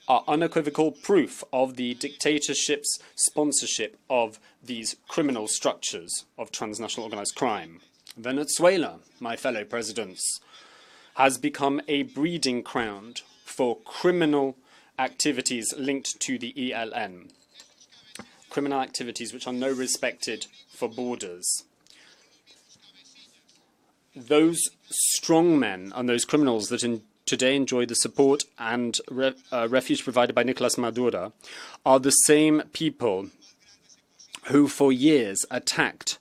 are unequivocal proof of the dictatorship's sponsorship of these criminal structures of transnational organized crime. Venezuela, my fellow presidents, has become a breeding ground for criminal activities linked to the ELN. Criminal activities which are no respected for borders. Those strong men and those criminals that today enjoy the support and refuge provided by Nicolas Maduro are the same people who for years attacked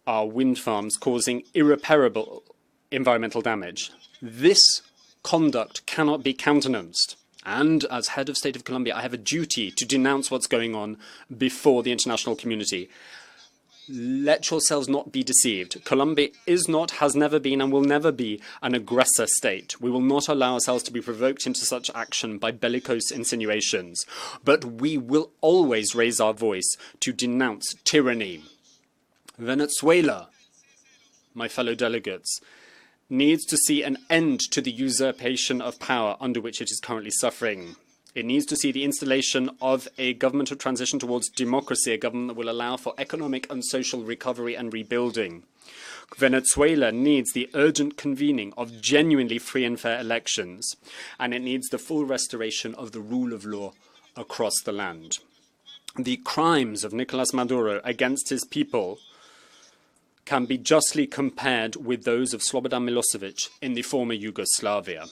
our wind farms, causing irreparable environmental damage. This conduct cannot be countenanced. And as head of state of Colombia, I have a duty to denounce what's going on before the international community. Let yourselves not be deceived. Colombia is not, has never been, and will never be an aggressor state. We will not allow ourselves to be provoked into such action by bellicose insinuations. But we will always raise our voice to denounce tyranny. Venezuela, my fellow delegates, needs to see an end to the usurpation of power under which it is currently suffering. It needs to see the installation of a government of transition towards democracy, a government that will allow for economic and social recovery and rebuilding. Venezuela needs the urgent convening of genuinely free and fair elections, and it needs the full restoration of the rule of law across the land. The crimes of Nicolas Maduro against his people can be justly compared with those of Slobodan Milosevic in the former Yugoslavia.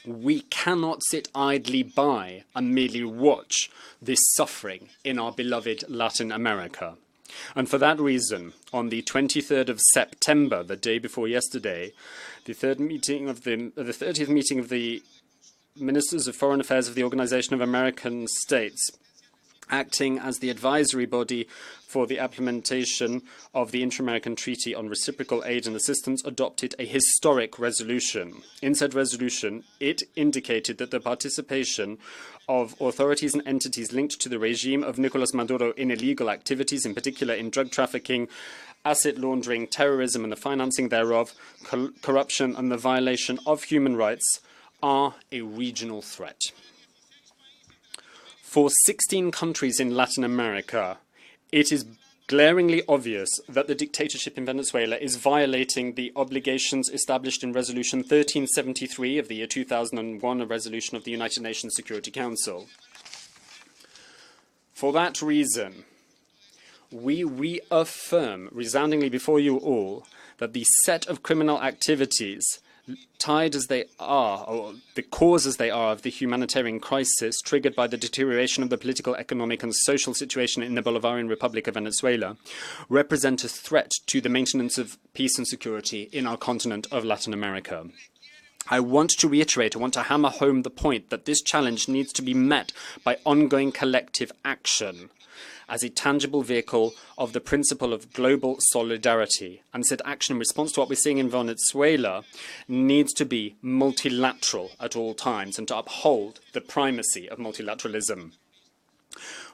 We cannot sit idly by and merely watch this suffering in our beloved Latin America. And for that reason, on the 23rd of September, the day before yesterday, the 30th meeting of the Ministers of Foreign Affairs of the Organization of American States, acting as the advisory body for the implementation of the Inter-American Treaty on Reciprocal Aid and Assistance, adopted a historic resolution. In said resolution, it indicated that the participation of authorities and entities linked to the regime of Nicolas Maduro in illegal activities, in particular in drug trafficking, asset laundering, terrorism and the financing thereof, corruption and the violation of human rights, are a regional threat. For 16 countries in Latin America, it is glaringly obvious that the dictatorship in Venezuela is violating the obligations established in Resolution 1373 of the year 2001, a resolution of the United Nations Security Council. For that reason, we reaffirm resoundingly before you all that the set of criminal activities tied as they are, or the cause as they are, of the humanitarian crisis triggered by the deterioration of the political, economic and social situation in the Bolivarian Republic of Venezuela, represent a threat to the maintenance of peace and security in our continent of Latin America. I want to reiterate, I want to hammer home the point that this challenge needs to be met by ongoing collective action as a tangible vehicle of the principle of global solidarity. And said action in response to what we're seeing in Venezuela needs to be multilateral at all times and to uphold the primacy of multilateralism.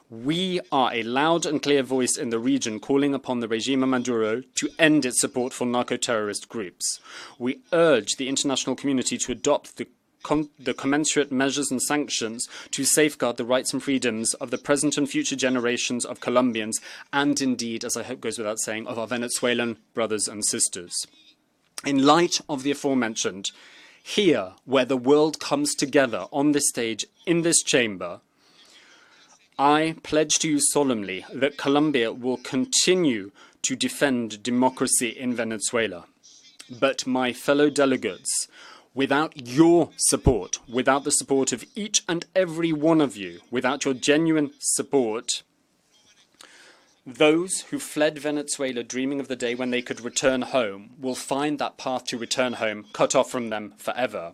We are a loud and clear voice in the region calling upon the regime of Maduro to end its support for narco-terrorist groups. We urge the international community to adopt the commensurate measures and sanctions to safeguard the rights and freedoms of the present and future generations of Colombians and indeed, as I hope goes without saying, of our Venezuelan brothers and sisters. In light of the aforementioned, here where the world comes together on this stage, in this chamber, I pledge to you solemnly that Colombia will continue to defend democracy in Venezuela. But my fellow delegates, without your support, without the support of each and every one of you, without your genuine support, those who fled Venezuela dreaming of the day when they could return home will find that path to return home cut off from them forever.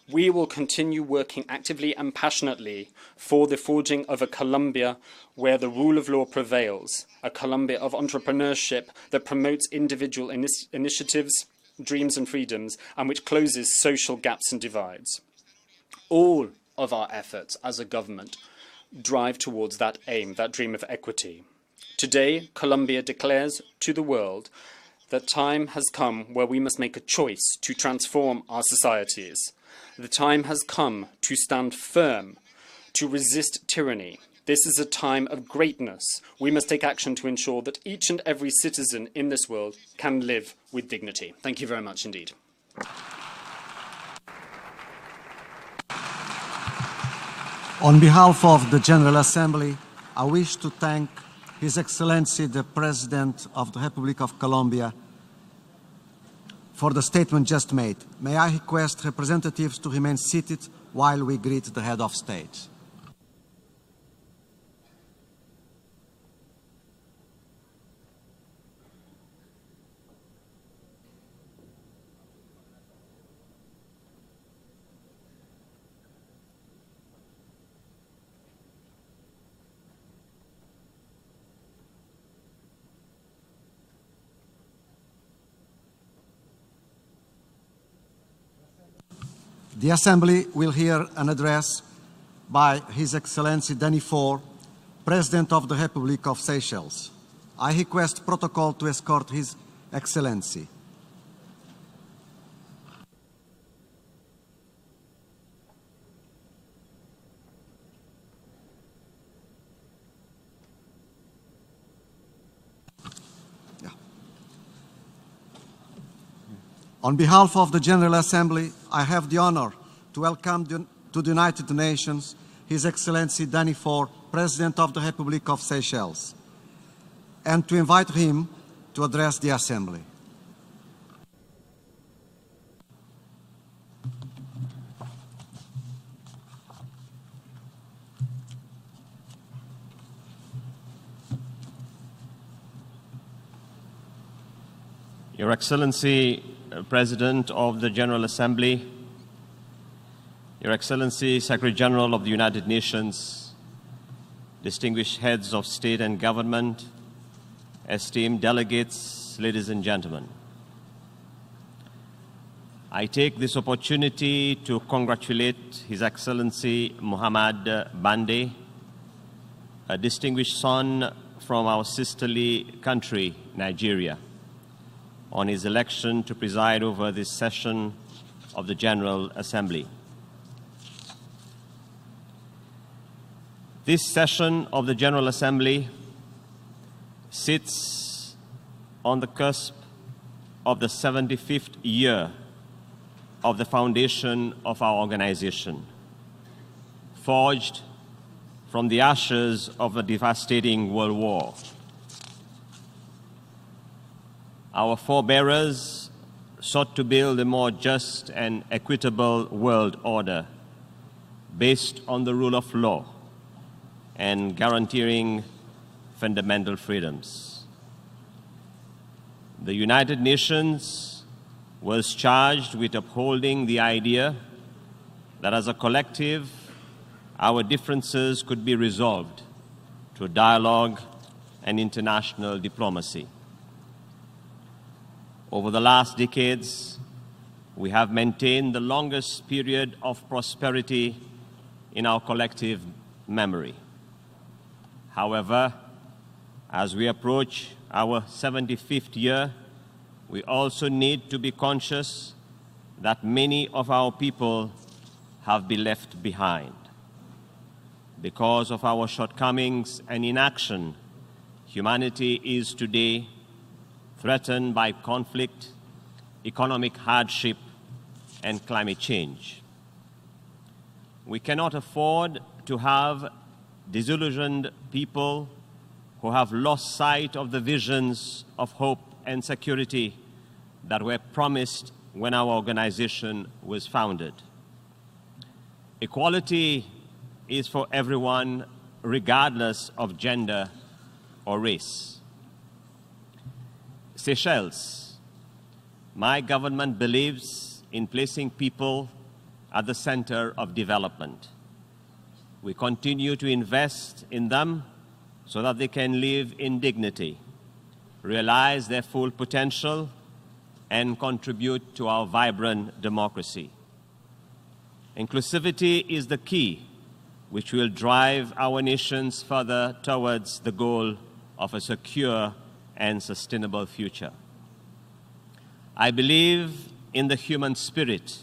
We will continue working actively and passionately for the forging of a Colombia where the rule of law prevails, a Colombia of entrepreneurship that promotes individual initiatives, dreams and freedoms, and which closes social gaps and divides. All of our efforts as a government drive towards that aim, that dream of equity. Today, Colombia declares to the world that time has come where we must make a choice to transform our societies. The time has come to stand firm, to resist tyranny. This is a time of greatness. We must take action to ensure that each and every citizen in this world can live with dignity. Thank you very much indeed. On behalf of the General Assembly, I wish to thank His Excellency the President of the Republic of Colombia for the statement just made. May I request representatives to remain seated while we greet the Head of State. The Assembly will hear an address by His Excellency Danny Faure, President of the Republic of Seychelles. I request protocol to escort His Excellency. On behalf of the General Assembly, I have the honor to welcome to the United Nations His Excellency Danny Faure, President of the Republic of Seychelles, and to invite him to address the Assembly. Your Excellency, President of the General Assembly, Your Excellency, Secretary General of the United Nations, distinguished heads of state and government, esteemed delegates, ladies and gentlemen. I take this opportunity to congratulate His Excellency Muhammad Baande, a distinguished son from our sisterly country, Nigeria, on his election to preside over this session of the General Assembly. This session of the General Assembly sits on the cusp of the 75th year of the foundation of our organization, forged from the ashes of a devastating world war. Our forebearers sought to build a more just and equitable world order based on the rule of law and guaranteeing fundamental freedoms. The United Nations was charged with upholding the idea that as a collective, our differences could be resolved through dialogue and international diplomacy. Over the last decades, we have maintained the longest period of prosperity in our collective memory. However, as we approach our 75th year, we also need to be conscious that many of our people have been left behind. Because of our shortcomings and inaction, humanity is today threatened by conflict, economic hardship, and climate change. We cannot afford to have disillusioned people who have lost sight of the visions of hope and security that were promised when our organization was founded. Equality is for everyone, regardless of gender or race. Seychelles, my government believes in placing people at the center of development. We continue to invest in them so that they can live in dignity, realize their full potential, and contribute to our vibrant democracy. Inclusivity is the key which will drive our nations further towards the goal of a secure and sustainable future. I believe in the human spirit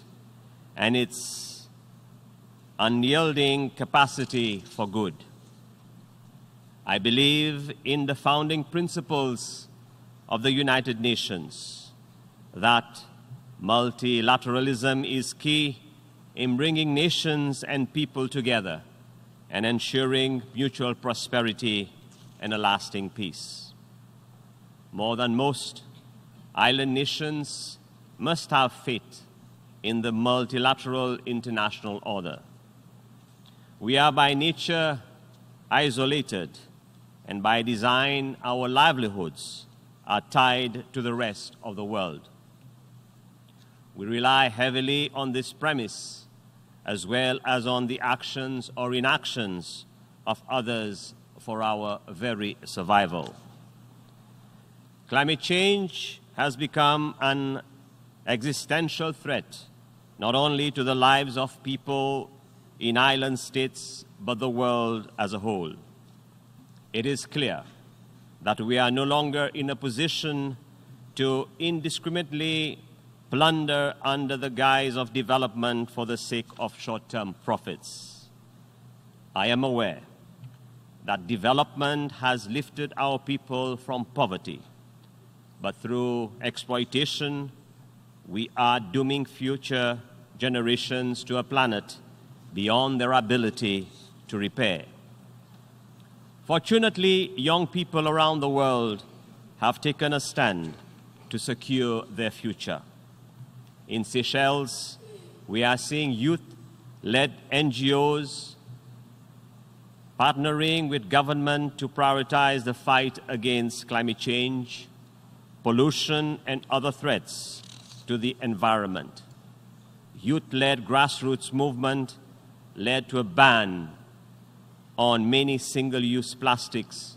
and its unyielding capacity for good. I believe in the founding principles of the United Nations, that multilateralism is key in bringing nations and people together and ensuring mutual prosperity and a lasting peace. More than most, island nations must have faith in the multilateral international order. We are by nature isolated, and by design our livelihoods are tied to the rest of the world. We rely heavily on this premise, as well as on the actions or inactions of others for our very survival. Climate change has become an existential threat, not only to the lives of people in island states, but the world as a whole. It is clear that we are no longer in a position to indiscriminately plunder under the guise of development for the sake of short-term profits. I am aware that development has lifted our people from poverty, but through exploitation, we are dooming future generations to a planet beyond their ability to repair. Fortunately, young people around the world have taken a stand to secure their future. In Seychelles, we are seeing youth-led NGOs partnering with government to prioritize the fight against climate change, pollution, and other threats to the environment. Youth-led grassroots movement led to a ban on many single-use plastics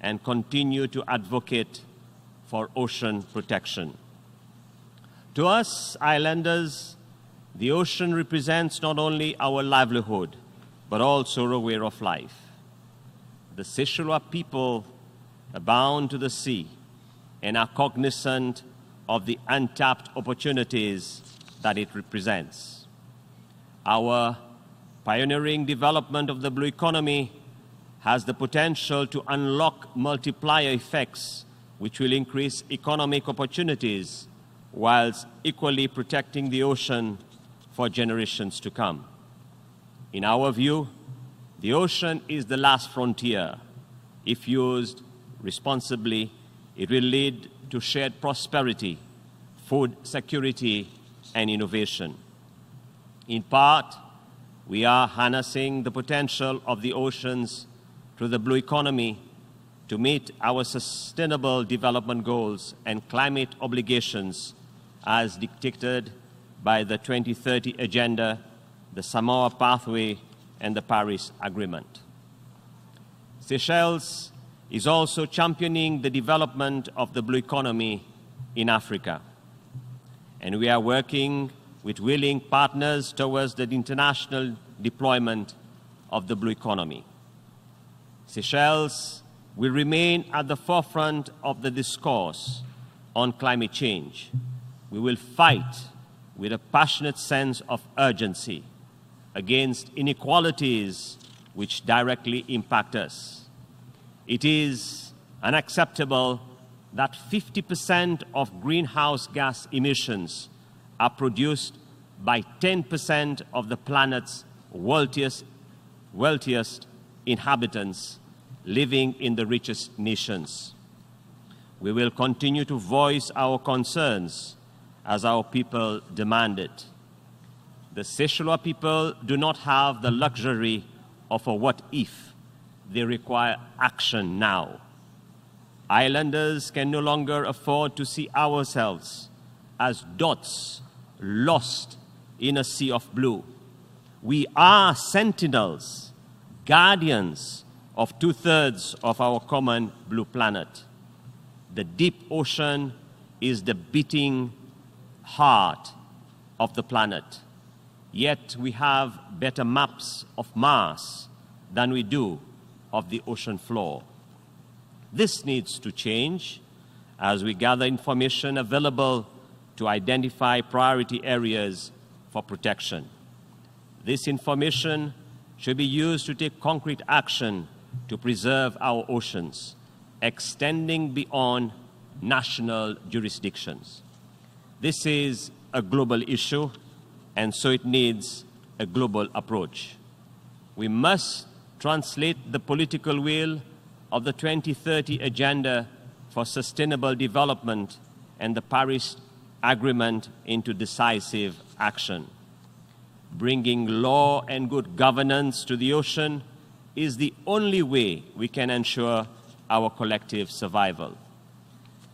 and continue to advocate for ocean protection. To us, islanders, the ocean represents not only our livelihood, but also a way of life. The Seychelles people are bound to the sea and are cognizant of the untapped opportunities that it represents. Our pioneering development of the blue economy has the potential to unlock multiplier effects which will increase economic opportunities whilst equally protecting the ocean for generations to come. In our view, the ocean is the last frontier. If used responsibly, it will lead to shared prosperity, food security, and innovation. In part, we are harnessing the potential of the oceans through the blue economy to meet our sustainable development goals and climate obligations as dictated by the 2030 Agenda, the Samoa Pathway, and the Paris Agreement. Seychelles is also championing the development of the blue economy in Africa, and we are working with willing partners towards the international deployment of the blue economy. Seychelles will remain at the forefront of the discourse on climate change. We will fight with a passionate sense of urgency against inequalities which directly impact us. It is unacceptable that 50% of greenhouse gas emissions are produced by 10% of the planet's wealthiest inhabitants living in the richest nations. We will continue to voice our concerns as our people demand it. The Seychelles people do not have the luxury of a what if. They require action now. Islanders can no longer afford to see ourselves as dots lost in a sea of blue. We are sentinels, guardians of 2/3 of our common blue planet. The deep ocean is the beating heart of the planet. Yet we have better maps of Mars than we do of the ocean floor. This needs to change as we gather information available to identify priority areas for protection. This information should be used to take concrete action to preserve our oceans, extending beyond national jurisdictions. This is a global issue, and so it needs a global approach. We must translate the political will of the 2030 Agenda for Sustainable Development and the Paris Agreement into decisive action. Bringing law and good governance to the ocean is the only way we can ensure our collective survival.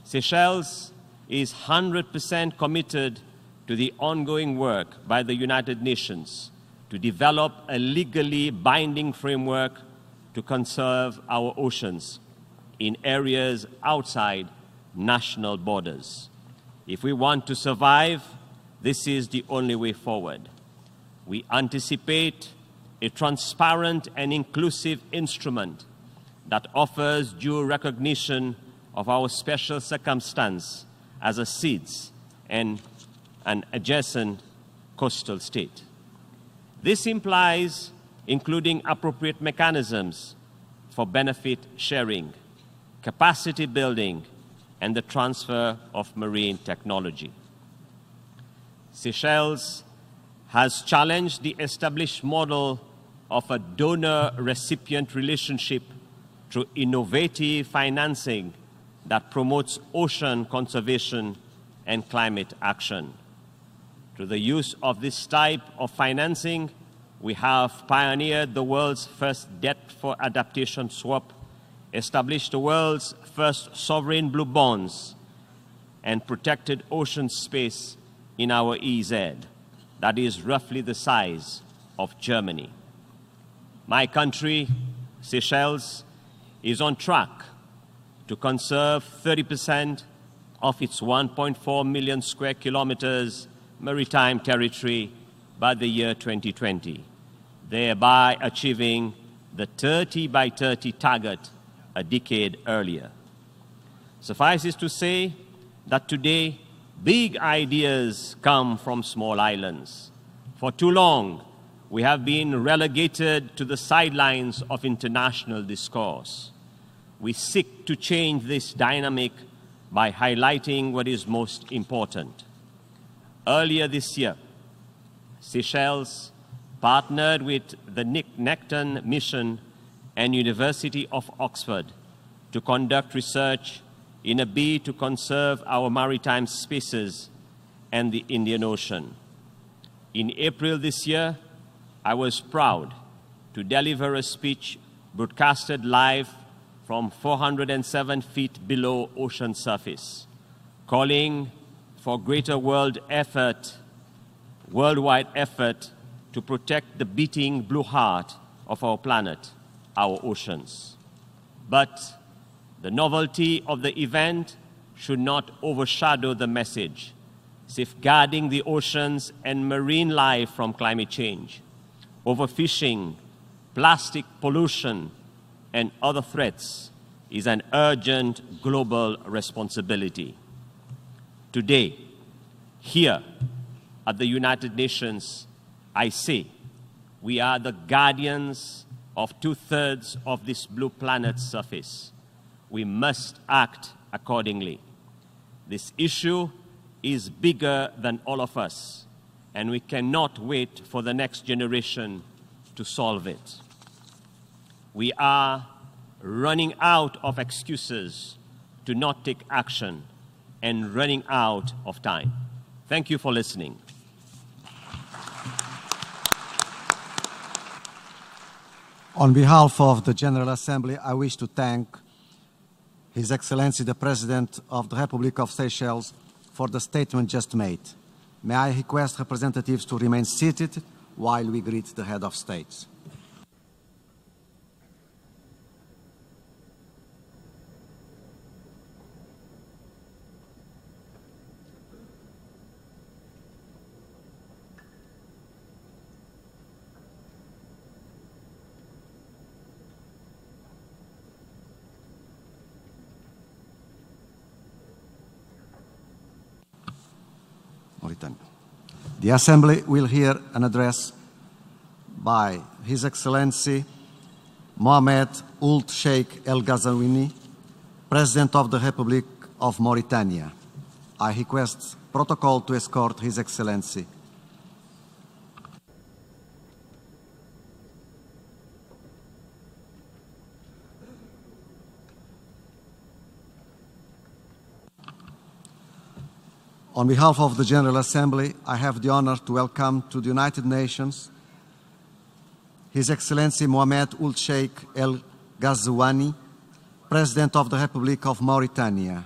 Seychelles is 100% committed to the ongoing work by the United Nations to develop a legally binding framework to conserve our oceans in areas outside national borders. If we want to survive, this is the only way forward. We anticipate a transparent and inclusive instrument that offers due recognition of our special circumstance as a SEEDS and an adjacent coastal state. This implies including appropriate mechanisms for benefit sharing, capacity building, and the transfer of marine technology. Seychelles has challenged the established model of a donor-recipient relationship through innovative financing that promotes ocean conservation and climate action. Through the use of this type of financing, we have pioneered the world's first debt for adaptation swap, established the world's first sovereign blue bonds, and protected ocean space in our EZ, that is roughly the size of Germany. My country, Seychelles, is on track to conserve 30% of its 1.4 million square kilometers maritime territory by the year 2020, thereby achieving the 30 by 30 target a decade earlier. Suffice it to say that today, big ideas come from small islands. For too long, we have been relegated to the sidelines of international discourse. We seek to change this dynamic by highlighting what is most important. Earlier this year, Seychelles partnered with the Necton Mission and University of Oxford to conduct research in a bid to conserve our maritime spaces and the Indian Ocean. In April this year, I was proud to deliver a speech broadcasted live from 407 feet below ocean surface, calling for greater worldwide effort to protect the beating blue heart of our planet, our oceans. But the novelty of the event should not overshadow the message, safeguarding the oceans and marine life from climate change, overfishing, plastic pollution, and other threats is an urgent global responsibility. Today, here at the United Nations, I say we are the guardians of 2/3 of this blue planet's surface. We must act accordingly. This issue is bigger than all of us, and we cannot wait for the next generation to solve it. We are running out of excuses to not take action and running out of time. Thank you for listening. On behalf of the General Assembly, I wish to thank His Excellency the President of the Republic of Seychelles for the statement just made. May I request representatives to remain seated while we greet the Head of State. important. The Assembly will hear an address by His Excellency Mohamed Ould Sheikh El Ghazouani, President of the Republic of Mauritania. I request protocol to escort His Excellency. On behalf of the General Assembly, I have the honor to welcome to the United Nations His Excellency Mohamed Ould Sheikh El Ghazouani, President of the Republic of Mauritania,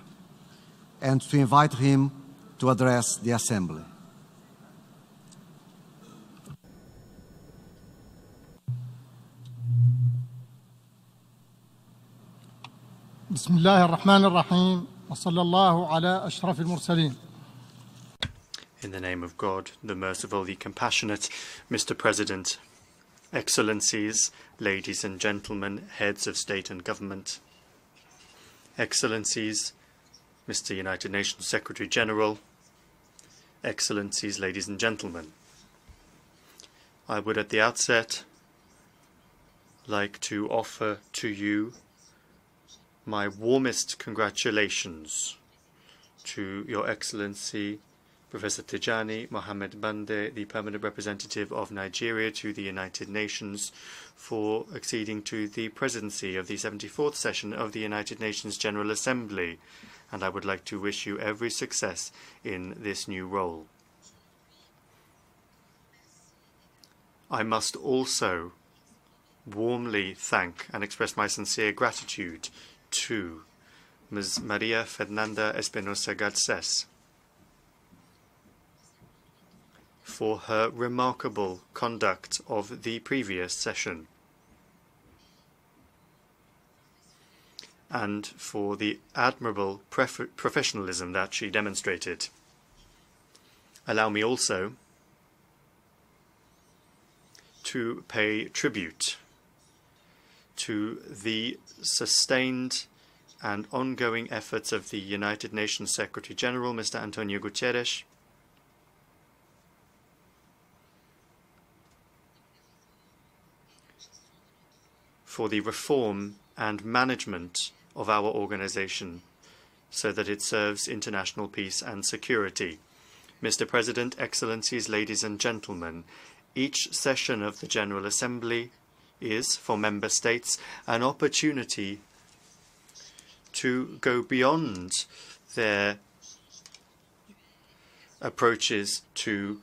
and to invite him to address the Assembly. بسم الله الرحمن الرحيم وصلى الله على أشرف المرسلين. In the name of God, the merciful, the compassionate, Mr. President, Excellencies, ladies and gentlemen, heads of state and government, Excellencies, Mr. United Nations Secretary General, Excellencies, ladies and gentlemen, I would at the outset like to offer to you my warmest congratulations to Your Excellency Professor Tijani Mohamed Bande, the Permanent Representative of Nigeria to the United Nations, for acceding to the presidency of the 74th session of the United Nations General Assembly, and I would like to wish you every success in this new role. I must also warmly thank and express my sincere gratitude to Ms. Maria Fernanda Espinosa Garces for her remarkable conduct of the previous session and for the admirable professionalism that she demonstrated. Allow me also to pay tribute to the sustained and ongoing efforts of the United Nations Secretary General, Mr. Antonio Guterres, for the reform and management of our organization so that it serves international peace and security. Mr. President, Excellencies, ladies and gentlemen, each session of the General Assembly is, for member states, an opportunity to go beyond their approaches to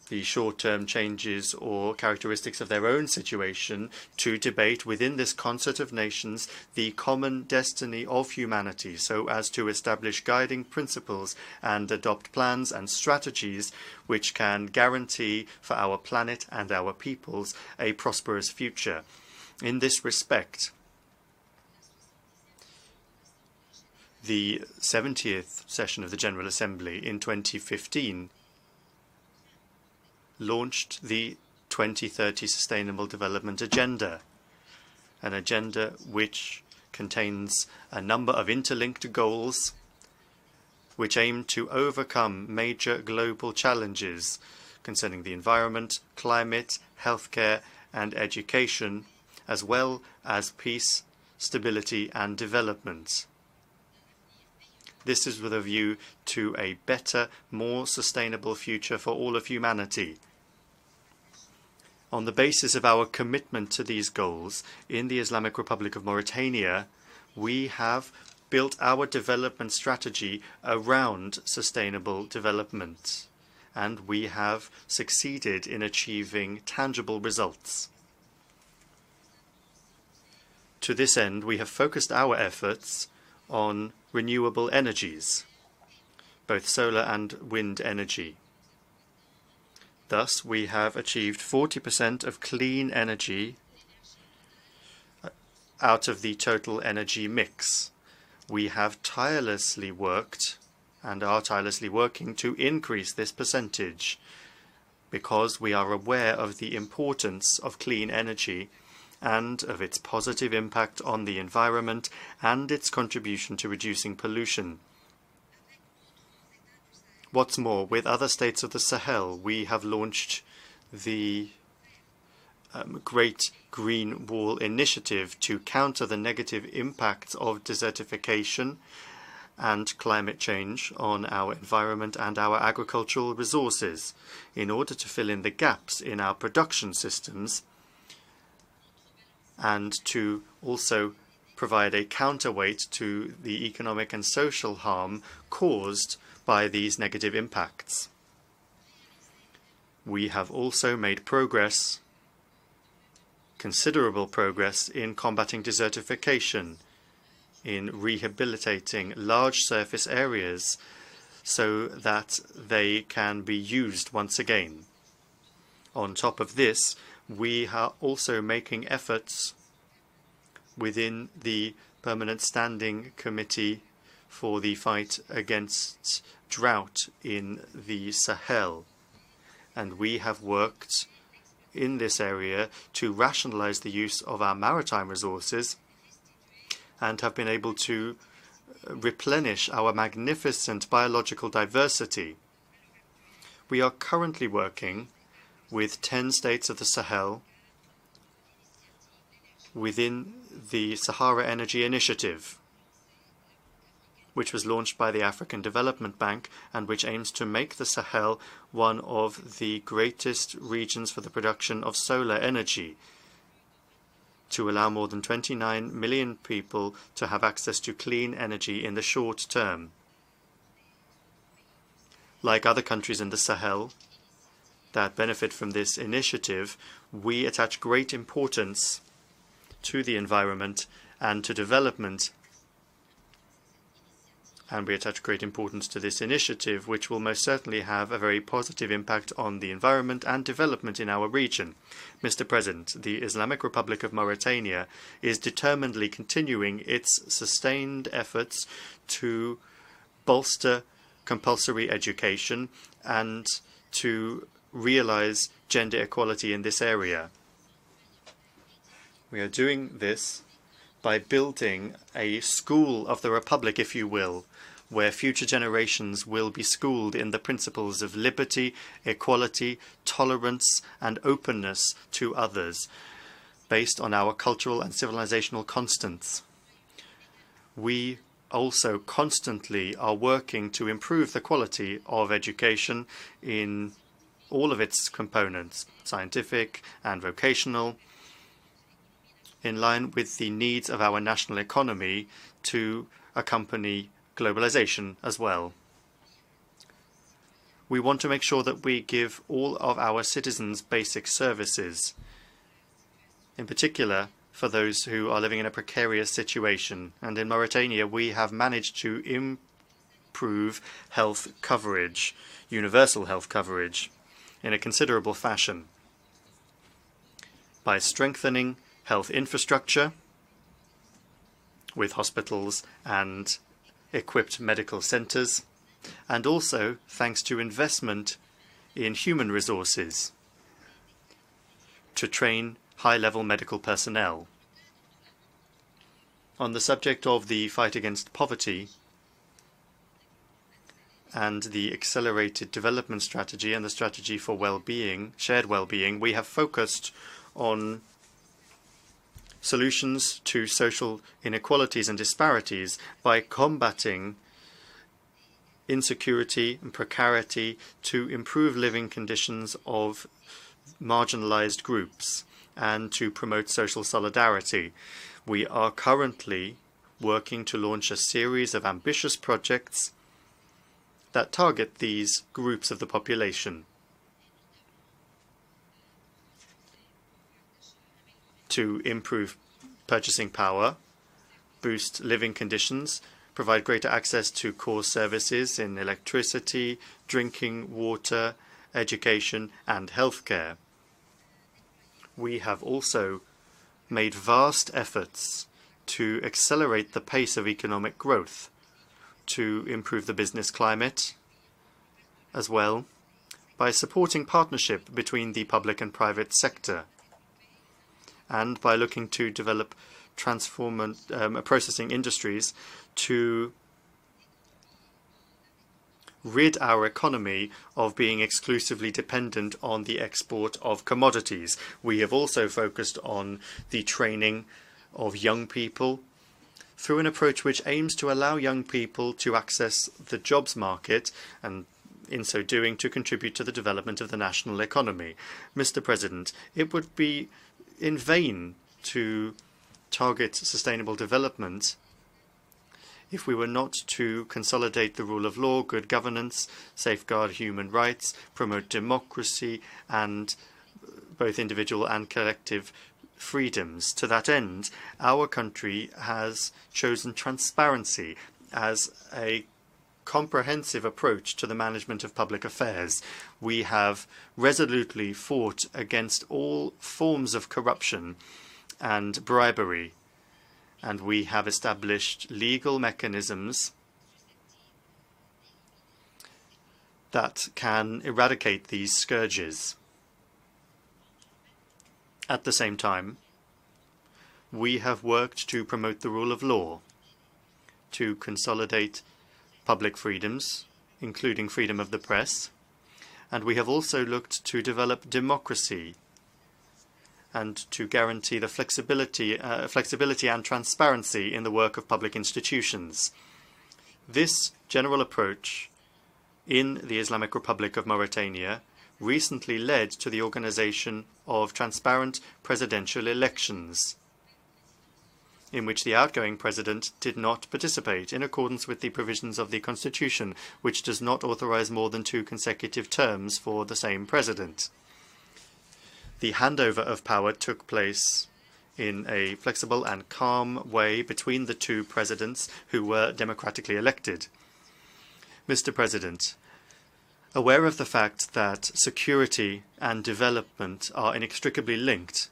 the short-term changes or characteristics of their own situation to debate within this concert of nations the common destiny of humanity so as to establish guiding principles and adopt plans and strategies which can guarantee for our planet and our peoples a prosperous future. In this respect, the 70th session of the General Assembly in 2015 launched the 2030 Sustainable Development Agenda, an agenda which contains a number of interlinked goals which aim to overcome major global challenges concerning the environment, climate, healthcare and education, as well as peace, stability and development. This is with a view to a better, more sustainable future for all of humanity. On the basis of our commitment to these goals, in the Islamic Republic of Mauritania, we have built our development strategy around sustainable development, and we have succeeded in achieving tangible results. To this end, we have focused our efforts on renewable energies, both solar and wind energy. Thus, we have achieved 40% of clean energy out of the total energy mix. We have tirelessly worked and are tirelessly working to increase this percentage because we are aware of the importance of clean energy and of its positive impact on the environment and its contribution to reducing pollution. What's more, with other states of the Sahel, we have launched the Great Green Wall Initiative to counter the negative impacts of desertification and climate change on our environment and our agricultural resources, in order to fill in the gaps in our production systems and to also provide a counterweight to the economic and social harm caused by these negative impacts. We have also made progress, considerable progress, in combating desertification, in rehabilitating large surface areas so that they can be used once again. On top of this, we are also making efforts within the Permanent Standing Committee for the fight against drought in the Sahel. And we have worked in this area to rationalize the use of our maritime resources and have been able to replenish our magnificent biological diversity. We are currently working with 10 states of the Sahel within the Sahara Energy Initiative, which was launched by the African Development Bank and which aims to make the Sahel one of the greatest regions for the production of solar energy, to allow more than 29 million people to have access to clean energy in the short term. Like other countries in the Sahel that benefit from this initiative, we attach great importance to the environment and to development, and we attach great importance to this initiative, which will most certainly have a very positive impact on the environment and development in our region. Mr. President, the Islamic Republic of Mauritania is determinedly continuing its sustained efforts to bolster compulsory education and to realize gender equality in this area. We are doing this by building a school of the Republic, if you will, where future generations will be schooled in the principles of liberty, equality, tolerance, and openness to others, based on our cultural and civilizational constants. We also constantly are working to improve the quality of education in all of its components, scientific and vocational, in line with the needs of our national economy to accompany globalization as well. We want to make sure that we give all of our citizens basic services, in particular for those who are living in a precarious situation. And in Mauritania, we have managed to improve health coverage, universal health coverage, in a considerable fashion by strengthening health infrastructure with hospitals and equipped medical centers, and also thanks to investment in human resources to train high-level medical personnel. On the subject of the fight against poverty and the accelerated development strategy and the strategy for well-being, shared well-being, we have focused on solutions to social inequalities and disparities by combating insecurity and precarity to improve living conditions of marginalized groups and to promote social solidarity. We are currently working to launch a series of ambitious projects that target these groups of the population to improve purchasing power, boost living conditions, provide greater access to core services in electricity, drinking water, education, and healthcare. We have also made vast efforts to accelerate the pace of economic growth, to improve the business climate as well, by supporting partnership between the public and private sector, and by looking to develop processing industries to rid our economy of being exclusively dependent on the export of commodities. We have also focused on the training of young people through an approach which aims to allow young people to access the jobs market and in so doing to contribute to the development of the national economy. Mr. President, it would be in vain to target sustainable development if we were not to consolidate the rule of law, good governance, safeguard human rights, promote democracy and both individual and collective freedoms. To that end, our country has chosen transparency as a comprehensive approach to the management of public affairs. We have resolutely fought against all forms of corruption and bribery, and we have established legal mechanisms that can eradicate these scourges. At the same time, we have worked to promote the rule of law, to consolidate public freedoms, including freedom of the press, and we have also looked to develop democracy and to guarantee the flexibility and transparency in the work of public institutions. This general approach in the Islamic Republic of Mauritania recently led to the organization of transparent presidential elections, in which the outgoing president did not participate in accordance with the provisions of the Constitution, which does not authorize more than 2 consecutive terms for the same president. The handover of power took place in a flexible and calm way between the 2 presidents who were democratically elected. Mr. President, aware of the fact that security and development are inextricably linked,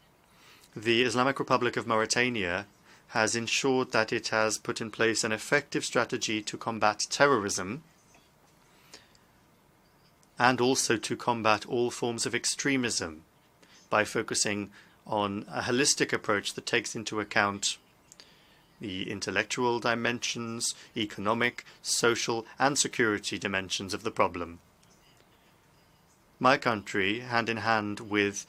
the Islamic Republic of Mauritania has ensured that it has put in place an effective strategy to combat terrorism and also to combat all forms of extremism by focusing on a holistic approach that takes into account the intellectual dimensions, economic, social, and security dimensions of the problem. My country, hand in hand with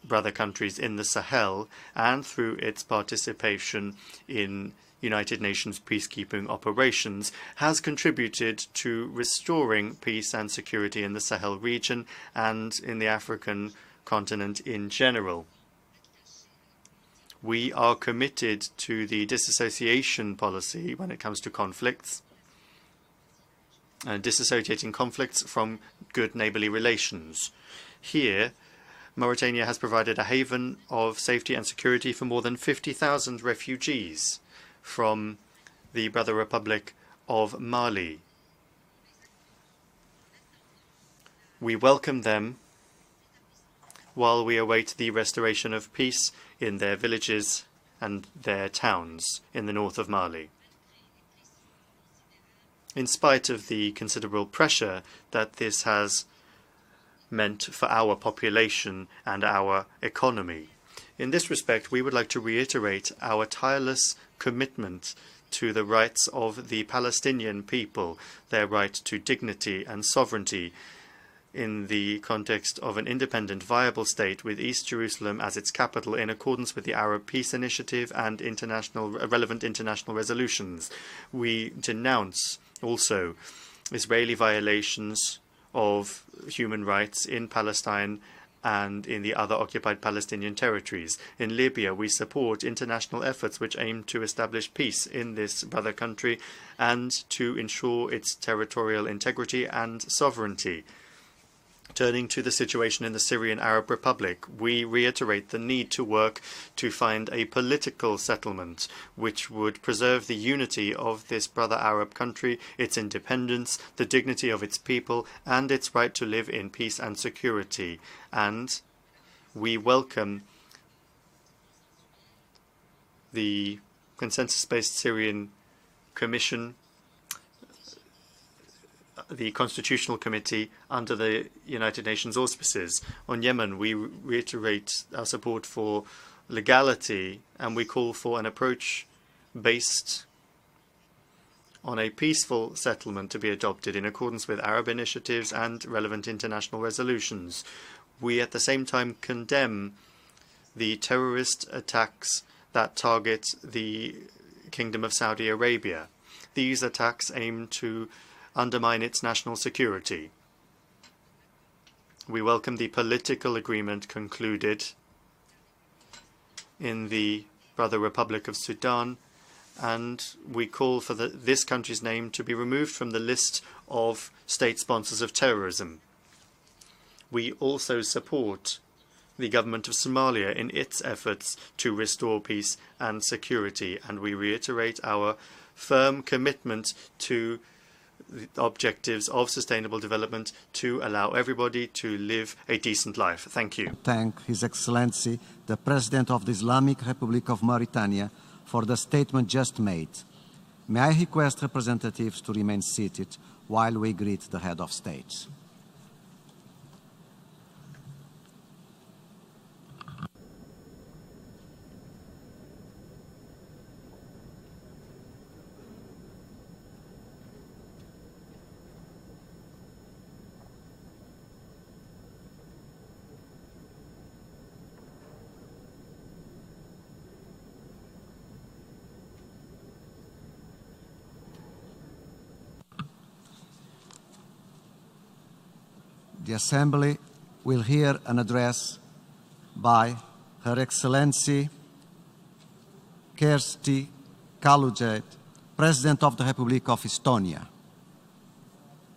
brother countries in the Sahel and through its participation in United Nations peacekeeping operations, has contributed to restoring peace and security in the Sahel region and in the African continent in general. We are committed to the disassociation policy when it comes to conflicts, and disassociating conflicts from good neighbourly relations. Here, Mauritania has provided a haven of safety and security for more than 50,000 refugees from the Brother Republic of Mali. We welcome them while we await the restoration of peace in their villages and their towns in the north of Mali. In spite of the considerable pressure that this has meant for our population and our economy. In this respect, we would like to reiterate our tireless commitment to the rights of the Palestinian people, their right to dignity and sovereignty in the context of an independent, viable state with East Jerusalem as its capital in accordance with the Arab Peace Initiative and relevant international resolutions. We denounce also Israeli violations of human rights in Palestine and in the other occupied Palestinian territories. In Libya, we support international efforts which aim to establish peace in this brother country and to ensure its territorial integrity and sovereignty. Turning to the situation in the Syrian Arab Republic, we reiterate the need to work to find a political settlement which would preserve the unity of this brother Arab country, its independence, the dignity of its people, and its right to live in peace and security. And we welcome the consensus-based Syrian Commission, the Constitutional Committee under the United Nations auspices. On Yemen, we reiterate our support for legality and we call for an approach based on a peaceful settlement to be adopted in accordance with Arab initiatives and relevant international resolutions. We at the same time condemn the terrorist attacks that target the Kingdom of Saudi Arabia. These attacks aim to undermine its national security. We welcome the political agreement concluded in the Brother Republic of Sudan, and we call for this country's name to be removed from the list of state sponsors of terrorism. We also support the government of Somalia in its efforts to restore peace and security, and we reiterate our firm commitment to the objectives of sustainable development to allow everybody to live a decent life. Thank you. Thank His Excellency, the President of the Islamic Republic of Mauritania, for the statement just made. May I request representatives to remain seated while we greet the Head of State. The Assembly will hear an address by Her Excellency Kersti Kaljulaid, President of the Republic of Estonia.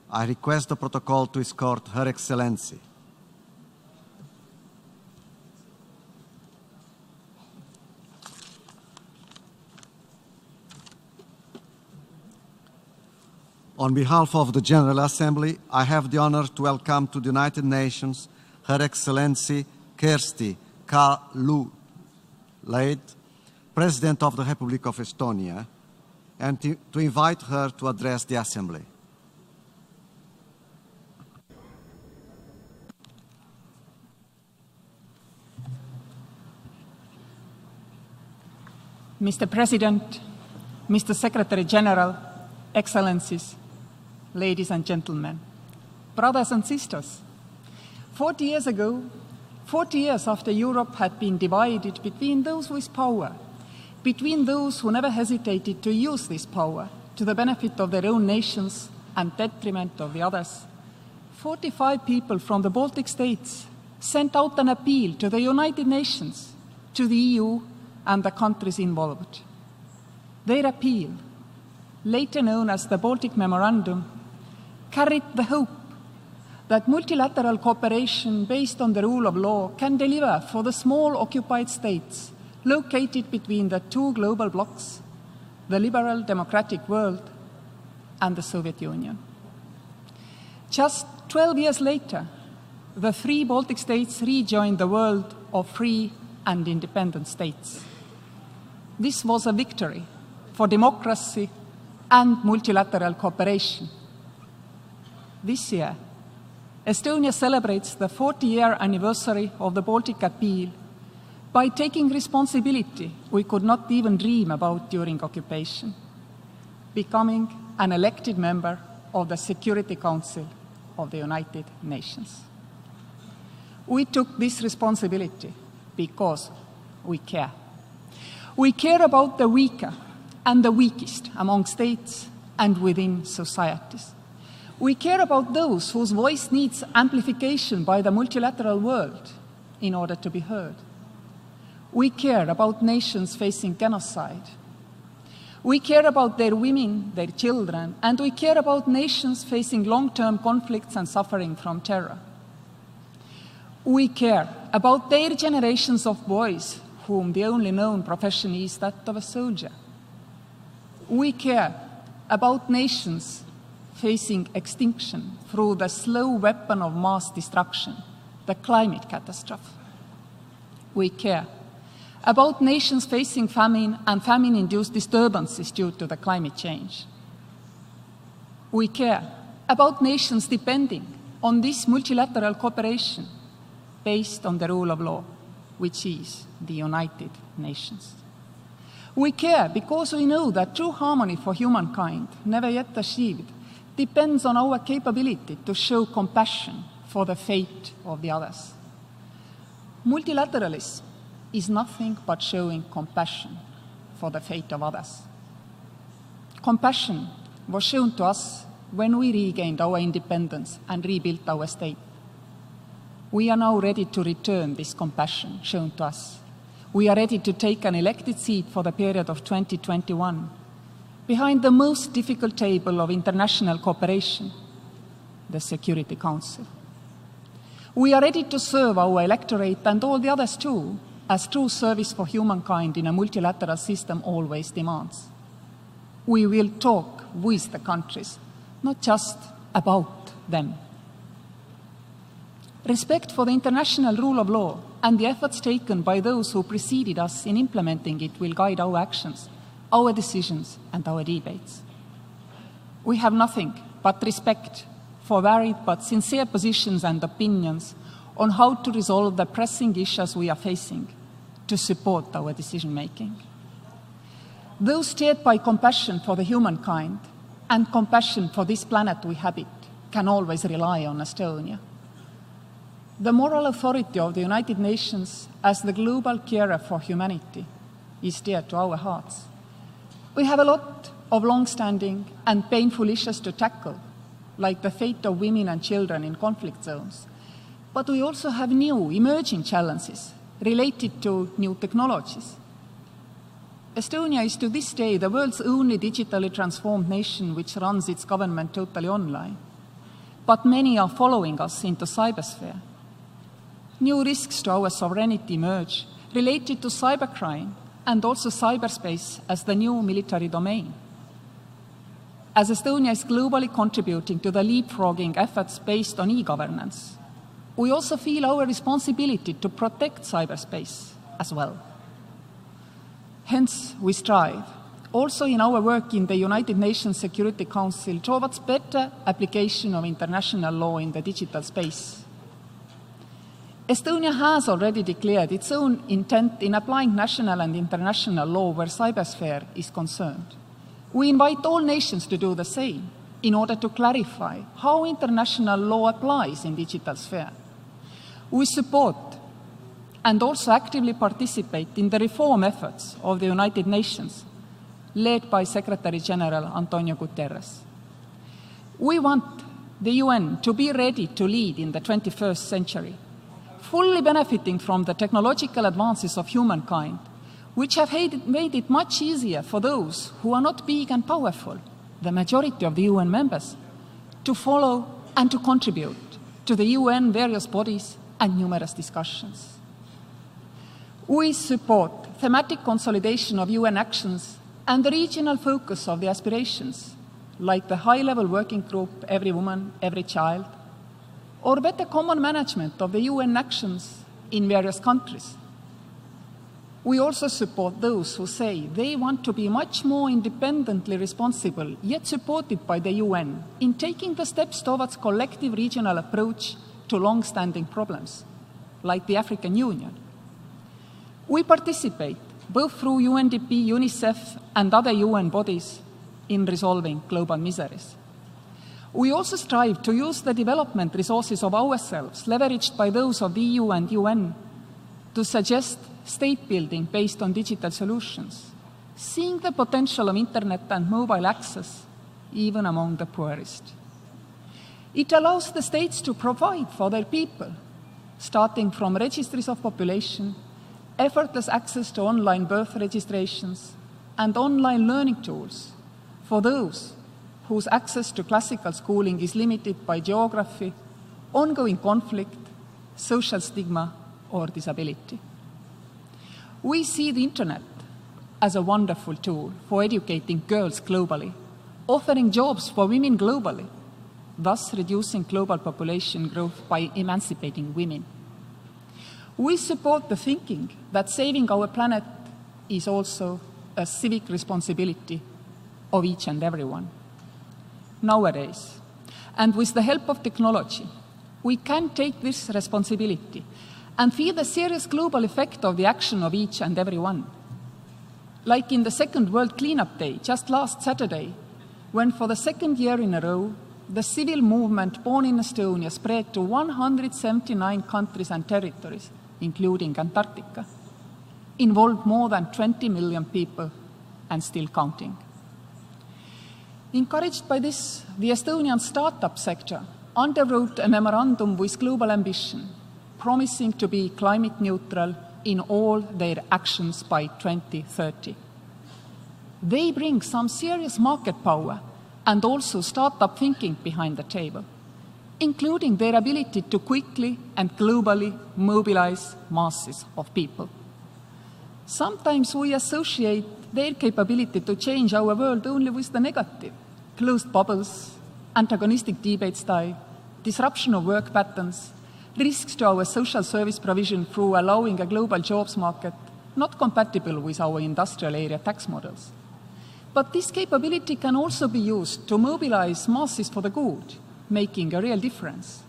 I request the protocol to escort Her Excellency. On behalf of the General Assembly, I have the honor to welcome to the United Nations Her Excellency Kersti Kaljulaid, President of the Republic of Estonia, and to invite her to address the Assembly. Mr. President, Mr. Secretary General, Excellencies, ladies and gentlemen, brothers and sisters, 40 years ago, 40 years after Europe had been divided between those with power, between those who never hesitated to use this power to the benefit of their own nations and detriment of the others, 45 people from the Baltic states sent out an appeal to the United Nations, to the EU and the countries involved. Their appeal, later known as the Baltic Memorandum, carried the hope that multilateral cooperation based on the rule of law can deliver for the small occupied states located between the two global blocs, the liberal democratic world and the Soviet Union. Just 12 years later, the three Baltic states rejoined the world of free and independent states. This was a victory for democracy and multilateral cooperation. This year, Estonia celebrates the 40-year anniversary of the Baltic Appeal by taking responsibility we could not even dream about during occupation, becoming an elected member of the Security Council of the United Nations. We took this responsibility because we care. We care about the weaker and the weakest among states and within societies. We care about those whose voice needs amplification by the multilateral world in order to be heard. We care about nations facing genocide. We care about their women, their children, and we care about nations facing long-term conflicts and suffering from terror. We care about their generations of boys whom the only known profession is that of a soldier. We care about nations facing extinction through the slow weapon of mass destruction, the climate catastrophe. We care about nations facing famine and famine-induced disturbances due to the climate change. We care about nations depending on this multilateral cooperation based on the rule of law, which is the United Nations. We care because we know that true harmony for humankind, never yet achieved, depends on our capability to show compassion for the fate of the others. Multilateralism is nothing but showing compassion for the fate of others. Compassion was shown to us when we regained our independence and rebuilt our state. We are now ready to return this compassion shown to us. We are ready to take an elected seat for the period of 2021 behind the most difficult table of international cooperation, the Security Council. We are ready to serve our electorate and all the others too, as true service for humankind in a multilateral system always demands. We will talk with the countries, not just about them. Respect for the international rule of law and the efforts taken by those who preceded us in implementing it will guide our actions, our decisions, and our debates. We have nothing but respect for varied but sincere positions and opinions on how to resolve the pressing issues we are facing to support our decision-making. Those steered by compassion for the humankind and compassion for this planet we habit can always rely on Estonia. The moral authority of the United Nations as the global carer for humanity is dear to our hearts. We have a lot of long-standing and painful issues to tackle, like the fate of women and children in conflict zones. But we also have new emerging challenges related to new technologies. Estonia is to this day the world's only digitally transformed nation which runs its government totally online. But many are following us into cybersphere. New risks to our sovereignty emerge related to cybercrime and also cyberspace as the new military domain. As Estonia is globally contributing to the leapfrogging efforts based on e-governance, we also feel our responsibility to protect cyberspace as well. Hence, we strive, also in our work in the United Nations Security Council, towards better application of international law in the digital space. Estonia has already declared its own intent in applying national and international law where cybersphere is concerned. We invite all nations to do the same in order to clarify how international law applies in digital sphere. We support and also actively participate in the reform efforts of the United Nations, led by Secretary General Antonio Guterres. We want the UN to be ready to lead in the 21st century, fully benefiting from the technological advances of humankind, which have made it much easier for those who are not big and powerful, the majority of the UN members, to follow and to contribute to the UN various bodies and numerous discussions. We support thematic consolidation of UN actions and the regional focus of the aspirations, like the high-level working group Every Woman, Every Child, or better common management of the UN actions in various countries. We also support those who say they want to be much more independently responsible, yet supported by the UN in taking the steps towards collective regional approach to long-standing problems, like the African Union. We participate, both through UNDP, UNICEF, and other UN bodies, in resolving global miseries. We also strive to use the development resources of ourselves, leveraged by those of the EU and UN, to suggest state building based on digital solutions, seeing the potential of internet and mobile access even among the poorest. It allows the states to provide for their people, starting from registries of population, effortless access to online birth registrations, and online learning tools for those whose access to classical schooling is limited by geography, ongoing conflict, social stigma, or disability. We see the internet as a wonderful tool for educating girls globally, offering jobs for women globally, thus reducing global population growth by emancipating women. We support the thinking that saving our planet is also a civic responsibility of each and everyone. Nowadays, and with the help of technology, we can take this responsibility and feel the serious global effect of the action of each and every one. like in the Second World Cleanup Day just last Saturday, when for the second year in a row, the civil movement born in Estonia spread to 179 countries and territories, including Antarctica, involved more than 20 million people and still counting. Encouraged by this, the Estonian startup sector underwrote a memorandum with global ambition, promising to be climate neutral in all their actions by 2030. They bring some serious market power and also startup thinking behind the table, including their ability to quickly and globally mobilize masses of people. Sometimes we associate their capability to change our world only with the negative: closed bubbles, antagonistic debate style, disruption of work patterns, risks to our social service provision through allowing a global jobs market not compatible with our industrial area tax models. But this capability can also be used to mobilize masses for the good, making a real difference.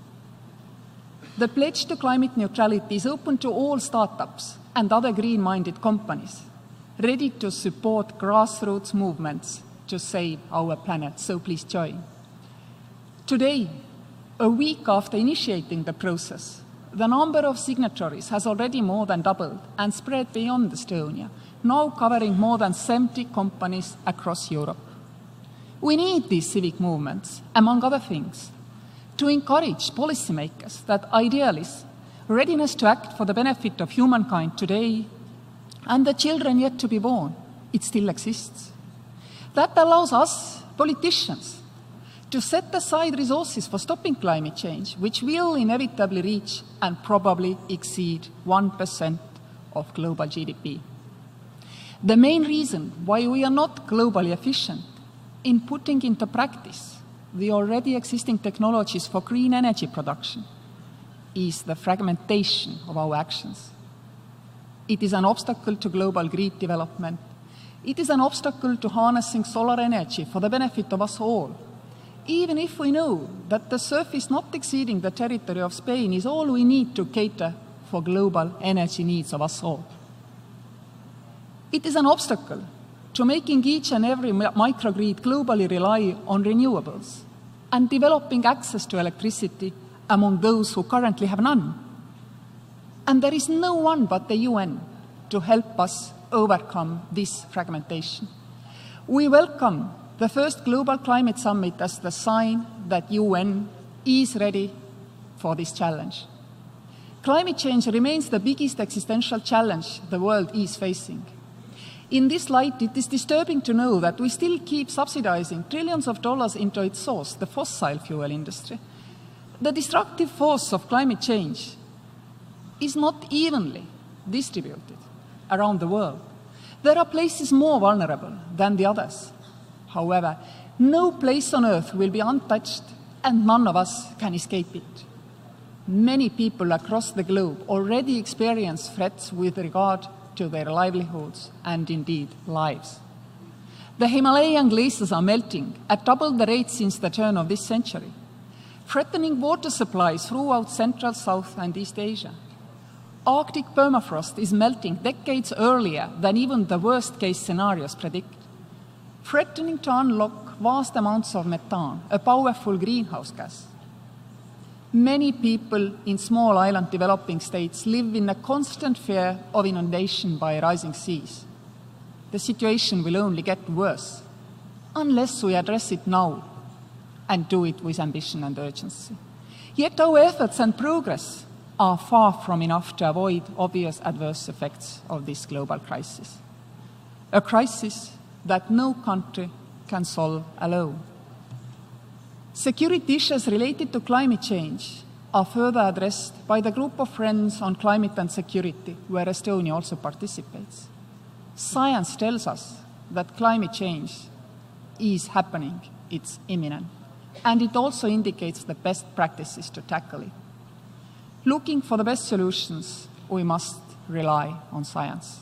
The pledge to climate neutrality is open to all startups and other green-minded companies, ready to support grassroots movements to save our planet, so please join. Today, a week after initiating the process, the number of signatories has already more than doubled and spread beyond Estonia, now covering more than 70 companies across Europe. We need these civic movements, among other things, to encourage policymakers that idealists, readiness to act for the benefit of humankind today and the children yet to be born, it still exists. That allows us, politicians, to set aside resources for stopping climate change, which will inevitably reach and probably exceed 1% of global GDP. The main reason why we are not globally efficient in putting into practice the already existing technologies for green energy production is the fragmentation of our actions. It is an obstacle to global green development. It is an obstacle to harnessing solar energy for the benefit of us all, even if we know that the surface not exceeding the territory of Spain is all we need to cater for global energy needs of us all. It is an obstacle to making each and every microgrid globally rely on renewables and developing access to electricity among those who currently have none. And there is no one but the UN to help us overcome this fragmentation. We welcome the first Global Climate Summit as the sign that UN is ready for this challenge. Climate change remains the biggest existential challenge the world is facing. In this light, it is disturbing to know that we still keep subsidizing trillions of dollars into its source, the fossil fuel industry. The destructive force of climate change is not evenly distributed around the world. There are places more vulnerable than the others. However, no place on earth will be untouched, and none of us can escape it. Many people across the globe already experience threats with regard to their livelihoods and indeed lives. The Himalayan glaciers are melting at double the rate since the turn of this century, threatening water supplies throughout Central, South and East Asia. Arctic permafrost is melting decades earlier than even the worst-case scenarios predict, threatening to unlock vast amounts of methane, a powerful greenhouse gas. Many people in small island developing states live in a constant fear of inundation by rising seas. The situation will only get worse unless we address it now and do it with ambition and urgency. Yet our efforts and progress are far from enough to avoid obvious adverse effects of this global crisis, a crisis that no country can solve alone. Security issues related to climate change are further addressed by the Group of Friends on Climate and Security, where Estonia also participates. Science tells us that climate change is happening, it's imminent, and it also indicates the best practices to tackle it. Looking for the best solutions, we must rely on science.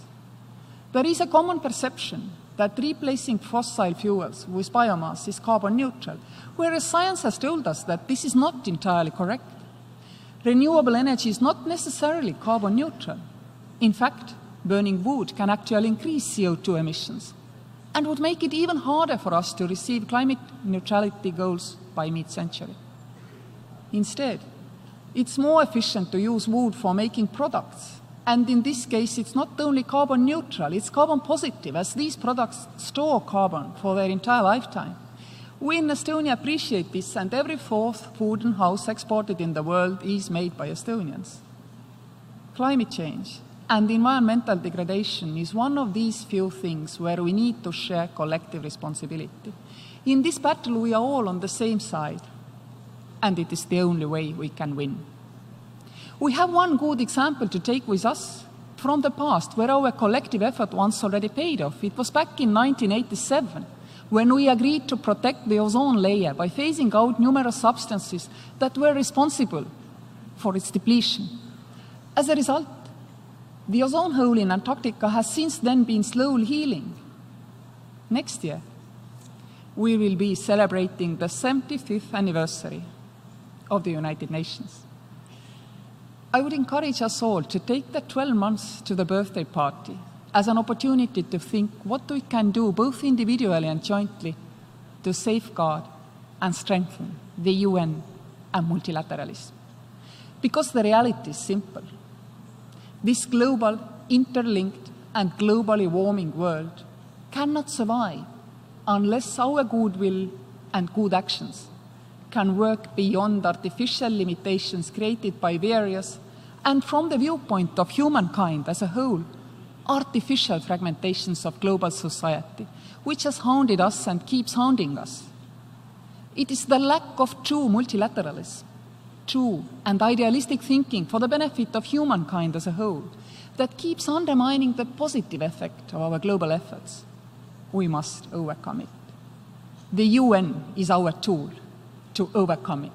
There is a common perception that replacing fossil fuels with biomass is carbon neutral, whereas science has told us that this is not entirely correct. Renewable energy is not necessarily carbon neutral. In fact, burning wood can actually increase CO2 emissions and would make it even harder for us to receive climate neutrality goals by mid-century. Instead, it's more efficient to use wood for making products. And in this case, it's not only carbon neutral, it's carbon positive, as these products store carbon for their entire lifetime. We in Estonia appreciate this, and every fourth wooden house exported in the world is made by Estonians. Climate change and environmental degradation is one of these few things where we need to share collective responsibility. In this battle, we are all on the same side, and it is the only way we can win. We have one good example to take with us from the past where our collective effort once already paid off. It was back in 1987 when we agreed to protect the ozone layer by phasing out numerous substances that were responsible for its depletion. As a result, the ozone hole in Antarctica has since then been slowly healing. Next year, we will be celebrating the 75th anniversary of the United Nations. I would encourage us all to take the 12 months to the birthday party as an opportunity to think what we can do both individually and jointly to safeguard and strengthen the UN and multilateralism. Because the reality is simple. This global, interlinked and globally warming world cannot survive unless our goodwill and good actions can work beyond artificial limitations created by various and from the viewpoint of humankind as a whole, artificial fragmentations of global society, which has hounded us and keeps hounding us. It is the lack of true multilateralism, true and idealistic thinking for the benefit of humankind as a whole, that keeps undermining the positive effect of our global efforts. We must overcome it. The UN is our tool to overcome it.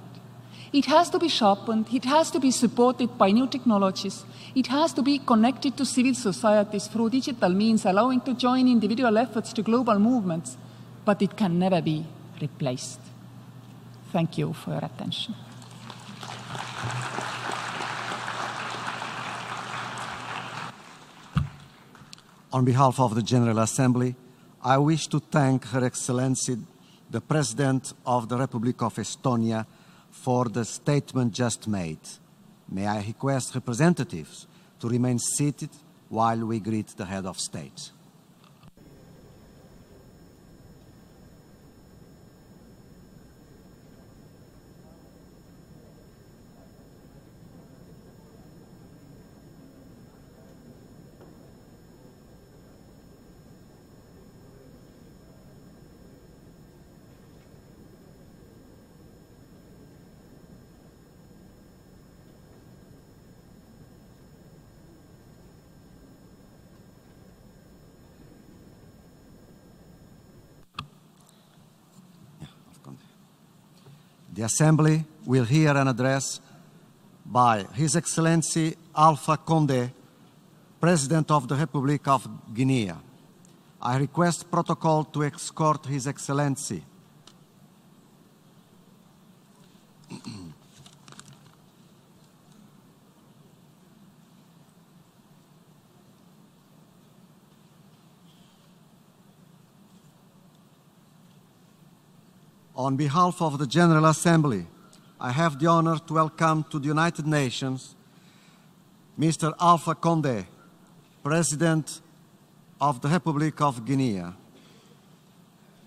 It has to be sharpened, it has to be supported by new technologies, it has to be connected to civil societies through digital means, allowing to join individual efforts to global movements, but it can never be replaced. Thank you for your attention. On behalf of the General Assembly, I wish to thank Her Excellency, the President of the Republic of Estonia, for the statement just made. May I request representatives to remain seated while we greet the head of state. The Assembly will hear an address by His Excellency Alpha Condé, President of the Republic of Guinea. I request protocol to escort His Excellency. On behalf of the General Assembly, I have the honor to welcome to the United Nations Mr. Alpha Condé, President of the Republic of Guinea,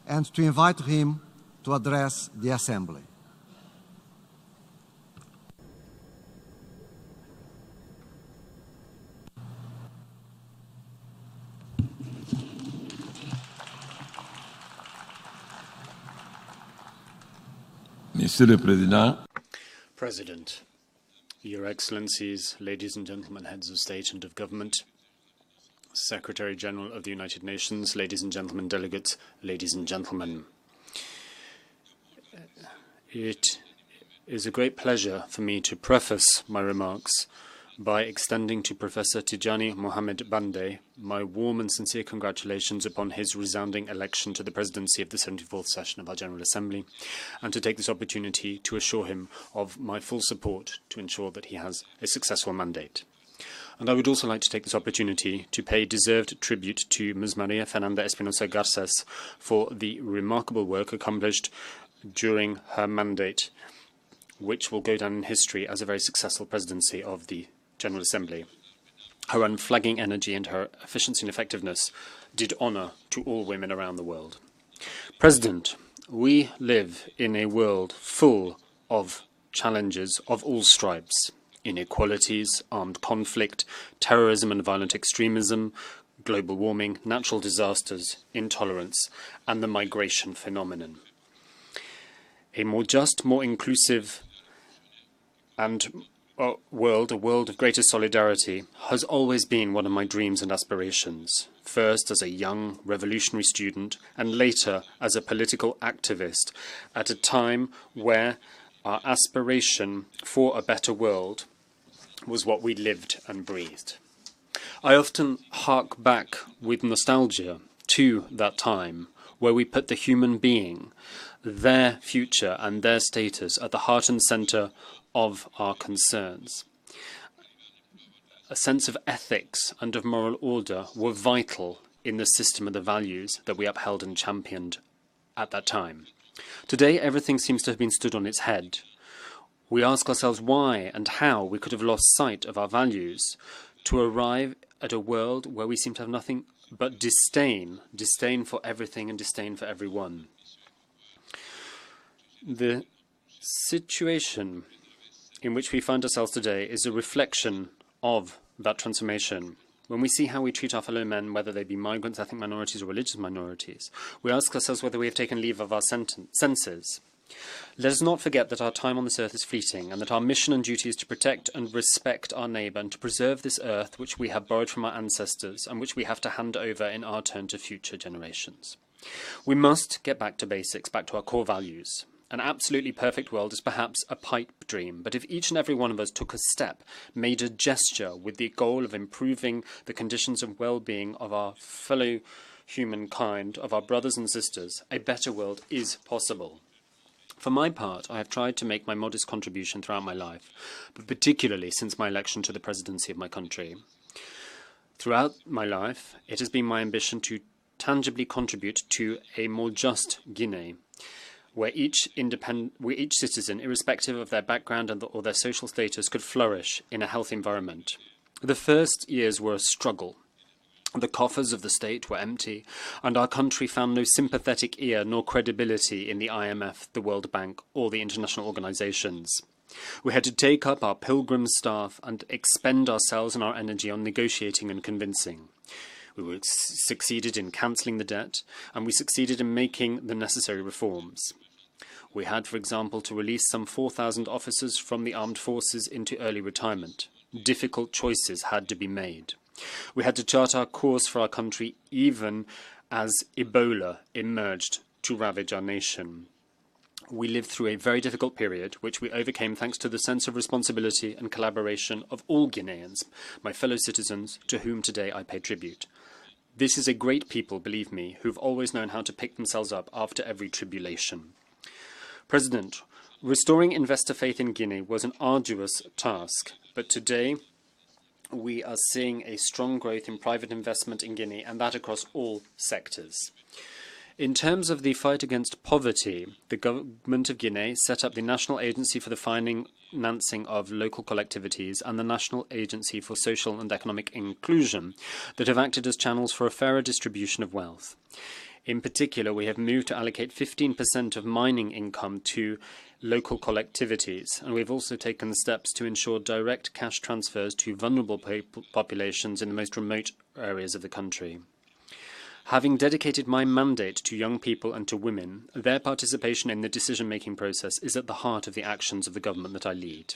and to invite him to address the Assembly. Monsieur le Président, President, Your Excellencies, ladies and gentlemen, heads of state and of government, Secretary General of the United Nations, ladies and gentlemen delegates, ladies and gentlemen. It is a great pleasure for me to preface my remarks by extending to Professor Tijani Mohamed Bande my warm and sincere congratulations upon his resounding election to the presidency of the 74th session of our General Assembly, and to take this opportunity to assure him of my full support to ensure that he has a successful mandate. And I would also like to take this opportunity to pay deserved tribute to Ms. Maria Fernanda Espinosa Garces for the remarkable work accomplished during her mandate, which will go down in history as a very successful presidency of the General Assembly. Her unflagging energy and her efficiency and effectiveness did honour to all women around the world. President, we live in a world full of challenges of all stripes: inequalities, armed conflict, terrorism and violent extremism, global warming, natural disasters, intolerance, and the migration phenomenon. A more just, more inclusive and a world of greater solidarity has always been one of my dreams and aspirations, first as a young revolutionary student and later as a political activist at a time where our aspiration for a better world was what we lived and breathed. I often hark back with nostalgia to that time where we put the human being, their future and their status at the heart and centre of our concerns. A sense of ethics and of moral order were vital in the system of the values that we upheld and championed at that time. Today, everything seems to have been stood on its head. We ask ourselves why and how we could have lost sight of our values to arrive at a world where we seem to have nothing but disdain for everything and disdain for everyone. The situation in which we find ourselves today is a reflection of that transformation. When we see how we treat our fellow men, whether they be migrants, ethnic minorities or religious minorities, we ask ourselves whether we have taken leave of our senses. Let us not forget that our time on this earth is fleeting, and that our mission and duty is to protect and respect our neighbour and to preserve this earth which we have borrowed from our ancestors and which we have to hand over in our turn to future generations. We must get back to basics, back to our core values. An absolutely perfect world is perhaps a pipe dream, but if each and every one of us took a step, made a gesture with the goal of improving the conditions of well-being of our fellow humankind, of our brothers and sisters, a better world is possible. For my part, I have tried to make my modest contribution throughout my life, but particularly since my election to the presidency of my country. Throughout my life, it has been my ambition to tangibly contribute to a more just Guinea, where each citizen, irrespective of their background or their social status, could flourish in a healthy environment. The first years were a struggle. The coffers of the state were empty, and our country found no sympathetic ear nor credibility in the IMF, the World Bank, or the international organizations. We had to take up our pilgrim staff and expend ourselves and our energy on negotiating and convincing. We succeeded in cancelling the debt, and we succeeded in making the necessary reforms. We had, for example, to release some 4,000 officers from the armed forces into early retirement. Difficult choices had to be made. We had to chart our course for our country even as Ebola emerged to ravage our nation. We lived through a very difficult period, which we overcame thanks to the sense of responsibility and collaboration of all Guineans, my fellow citizens, to whom today I pay tribute. This is a great people, believe me, who've always known how to pick themselves up after every tribulation. President, restoring investor faith in Guinea was an arduous task, but today we are seeing a strong growth in private investment in Guinea, and that across all sectors. In terms of the fight against poverty, the government of Guinea set up the National Agency for the Financing of Local Collectivities and the National Agency for Social and Economic Inclusion that have acted as channels for a fairer distribution of wealth. In particular, we have moved to allocate 15% of mining income to local collectivities, and we've also taken steps to ensure direct cash transfers to vulnerable populations in the most remote areas of the country. Having dedicated my mandate to young people and to women, their participation in the decision-making process is at the heart of the actions of the government that I lead.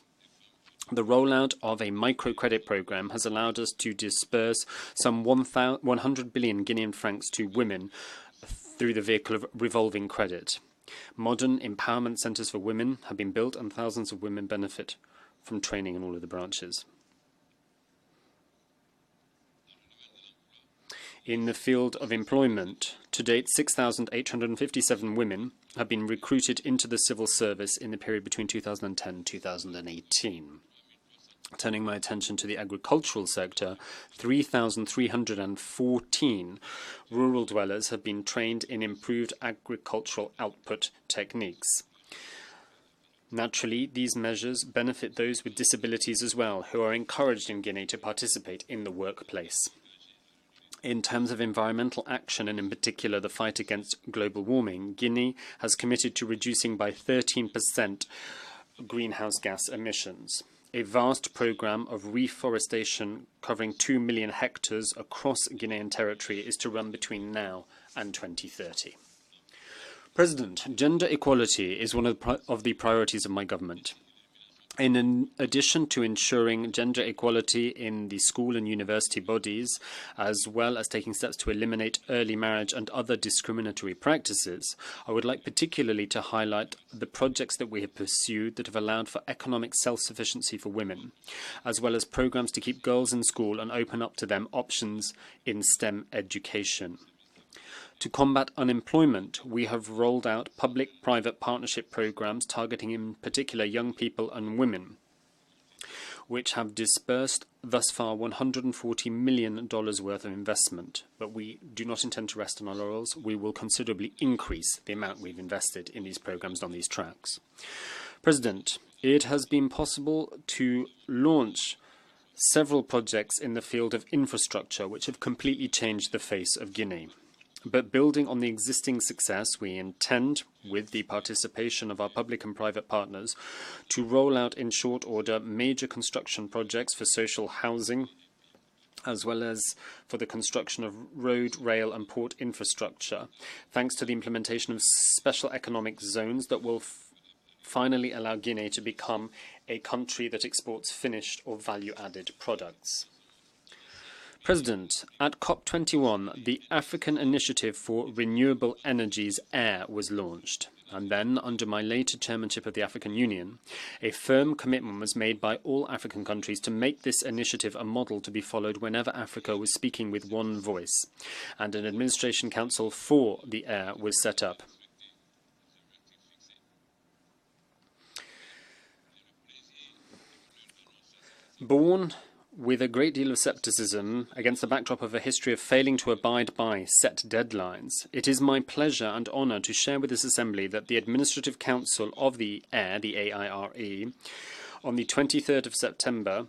The rollout of a microcredit program has allowed us to disperse some 100 billion Guinean francs to women through the vehicle of revolving credit. Modern empowerment centres for women have been built, and thousands of women benefit from training in all of the branches. In the field of employment, to date 6,857 women have been recruited into the civil service in the period between 2010 and 2018. Turning my attention to the agricultural sector, 3,314 rural dwellers have been trained in improved agricultural output techniques. Naturally, these measures benefit those with disabilities as well, who are encouraged in Guinea to participate in the workplace. In terms of environmental action, and in particular the fight against global warming, Guinea has committed to reducing by 13% greenhouse gas emissions. A vast program of reforestation covering 2 million hectares across Guinean territory is to run between now and 2030. President, gender equality is one of the priorities of my government. In addition to ensuring gender equality in the school and university bodies, as well as taking steps to eliminate early marriage and other discriminatory practices, I would like particularly to highlight the projects that we have pursued that have allowed for economic self-sufficiency for women, as well as programs to keep girls in school and open up to them options in STEM education. To combat unemployment, we have rolled out public-private partnership programs targeting in particular young people and women, which have disbursed thus far $140 million worth of investment. But we do not intend to rest on our laurels. We will considerably increase the amount we've invested in these programs on these tracks. President, it has been possible to launch several projects in the field of infrastructure which have completely changed the face of Guinea. But building on the existing success, we intend, with the participation of our public and private partners, to roll out in short order major construction projects for social housing, as well as for the construction of road, rail and port infrastructure, thanks to the implementation of special economic zones that will finally allow Guinea to become a country that exports finished or value-added products. President, at COP21, the African Initiative for Renewable Energies AIR was launched. And then, under my later chairmanship of the African Union, a firm commitment was made by all African countries to make this initiative a model to be followed whenever Africa was speaking with one voice. And an administration council for the AIR was set up. Born with a great deal of scepticism against the backdrop of a history of failing to abide by set deadlines, it is my pleasure and honour to share with this Assembly that the Administrative Council of the AIRE, the AIRE, on the 23rd of September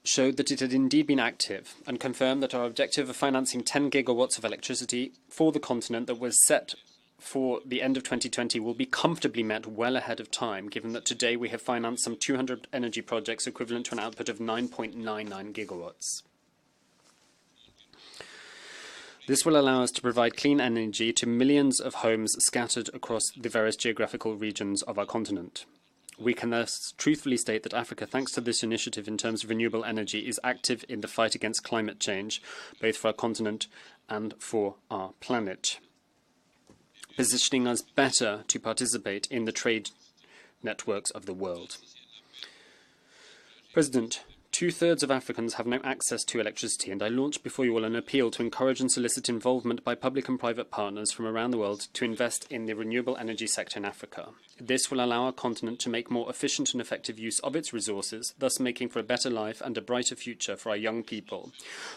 showed that it had indeed been active and confirmed that our objective of financing 10 gigawatts of electricity for the continent that was set for the end of 2020 will be comfortably met well ahead of time, given that today we have financed some 200 energy projects equivalent to an output of 9.99 gigawatts. This will allow us to provide clean energy to millions of homes scattered across the various geographical regions of our continent. We can thus truthfully state that Africa, thanks to this initiative in terms of renewable energy, is active in the fight against climate change, both for our continent and for our planet, positioning us better to participate in the trade networks of the world. President, 2/3 of Africans have no access to electricity, and I launch before you all an appeal to encourage and solicit involvement by public and private partners from around the world to invest in the renewable energy sector in Africa. This will allow our continent to make more efficient and effective use of its resources, thus making for a better life and a brighter future for our young people,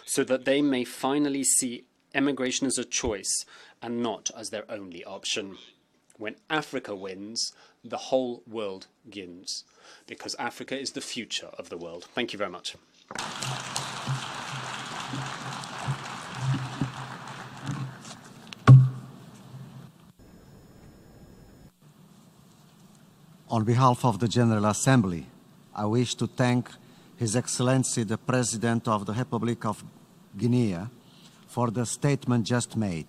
so that they may finally see emigration as a choice and not as their only option. When Africa wins, the whole world wins, because Africa is the future of the world. Thank you very much. On behalf of the General Assembly, I wish to thank His Excellency the President of the Republic of Guinea for the statement just made.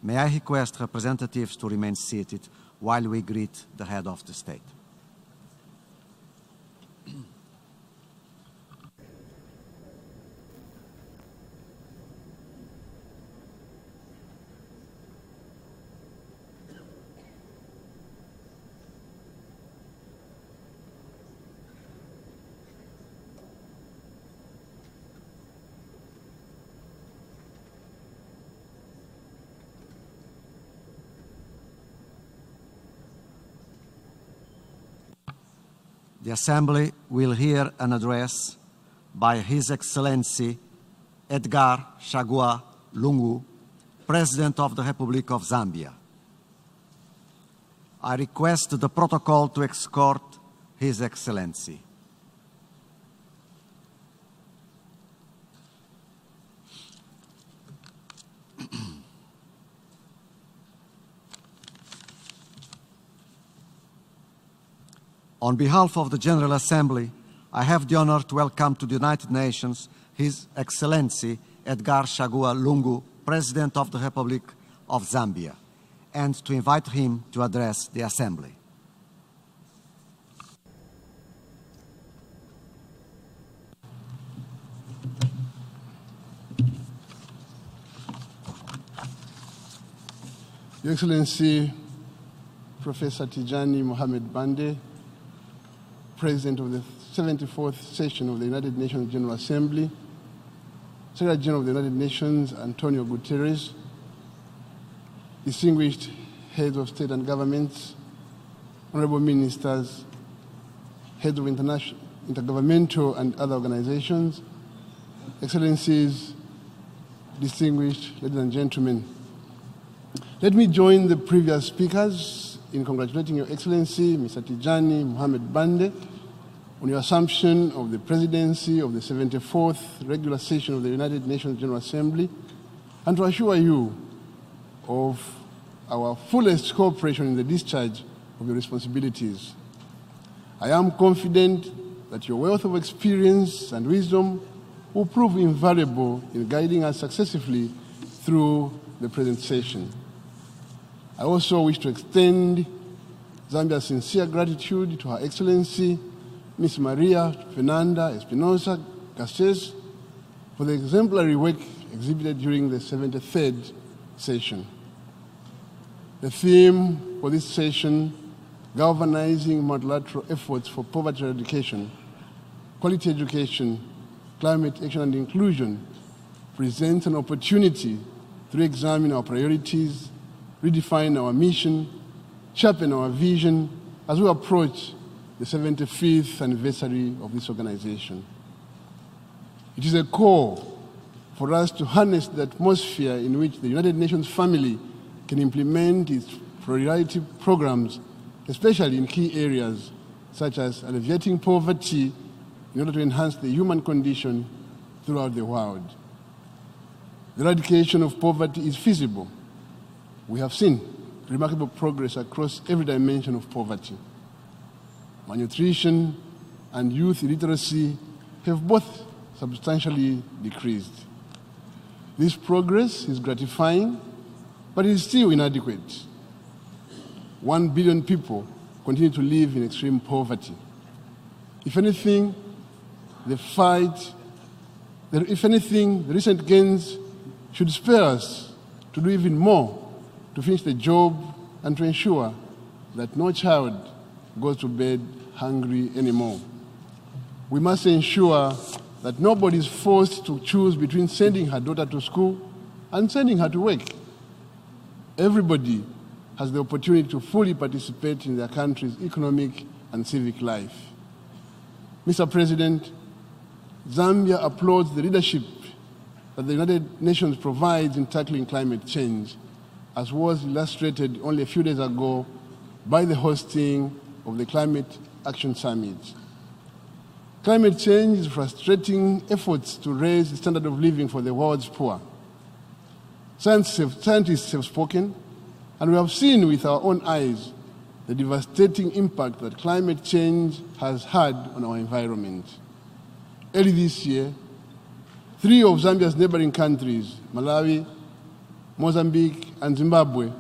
May I request representatives to remain seated while we greet the head of the state. the Assembly will hear an address by His Excellency Edgar Chagua Lungu, President of the Republic of Zambia. I request the protocol to escort His Excellency. On behalf of the General Assembly, I have the honor to welcome to the United Nations His Excellency Edgar Chagua Lungu, President of the Republic of Zambia, and to invite him to address the Assembly. Your Excellency, Professor Tijani Mohamed Bande, President of the 74th session of the United Nations General Assembly, Secretary General of the United Nations, Antonio Guterres, distinguished heads of state and governments, honorable ministers, heads of intergovernmental and other organizations, Excellencies, distinguished ladies and gentlemen. Let me join the previous speakers in congratulating Your Excellency, Mr. Tijani Mohamed Bande, on your assumption of the presidency of the 74th regular session of the United Nations General Assembly, and to assure you of our fullest cooperation in the discharge of your responsibilities. I am confident that your wealth of experience and wisdom will prove invaluable in guiding us successfully through the present session. I also wish to extend Zambia's sincere gratitude to Her Excellency Ms. Maria Fernanda Espinosa Garces for the exemplary work exhibited during the 73rd session. The theme for this session, Galvanizing Multilateral Efforts for Poverty Eradication, Quality Education, Climate Action and Inclusion, presents an opportunity to re-examine our priorities, redefine our mission, sharpen our vision as we approach the 75th anniversary of this organization. It is a call for us to harness the atmosphere in which the United Nations family can implement its priority programs, especially in key areas such as alleviating poverty in order to enhance the human condition throughout the world. The eradication of poverty is feasible. We have seen remarkable progress across every dimension of poverty. Malnutrition and youth illiteracy have both substantially decreased. This progress is gratifying, but it is still inadequate. 1 billion people continue to live in extreme poverty. If anything, the recent gains should spur us to do even more to finish the job and to ensure that no child goes to bed hungry anymore. We must ensure that nobody is forced to choose between sending her daughter to school and sending her to work. Everybody has the opportunity to fully participate in their country's economic and civic life. Mr. President, Zambia applauds the leadership that the United Nations provides in tackling climate change, as was illustrated only a few days ago by the hosting of the Climate Action Summit. Climate change is frustrating efforts to raise the standard of living for the world's poor. Scientists have spoken, and we have seen with our own eyes the devastating impact that climate change has had on our environment. Early this year, 3 of Zambia's neighboring countries, Malawi, Mozambique, and Zimbabwe,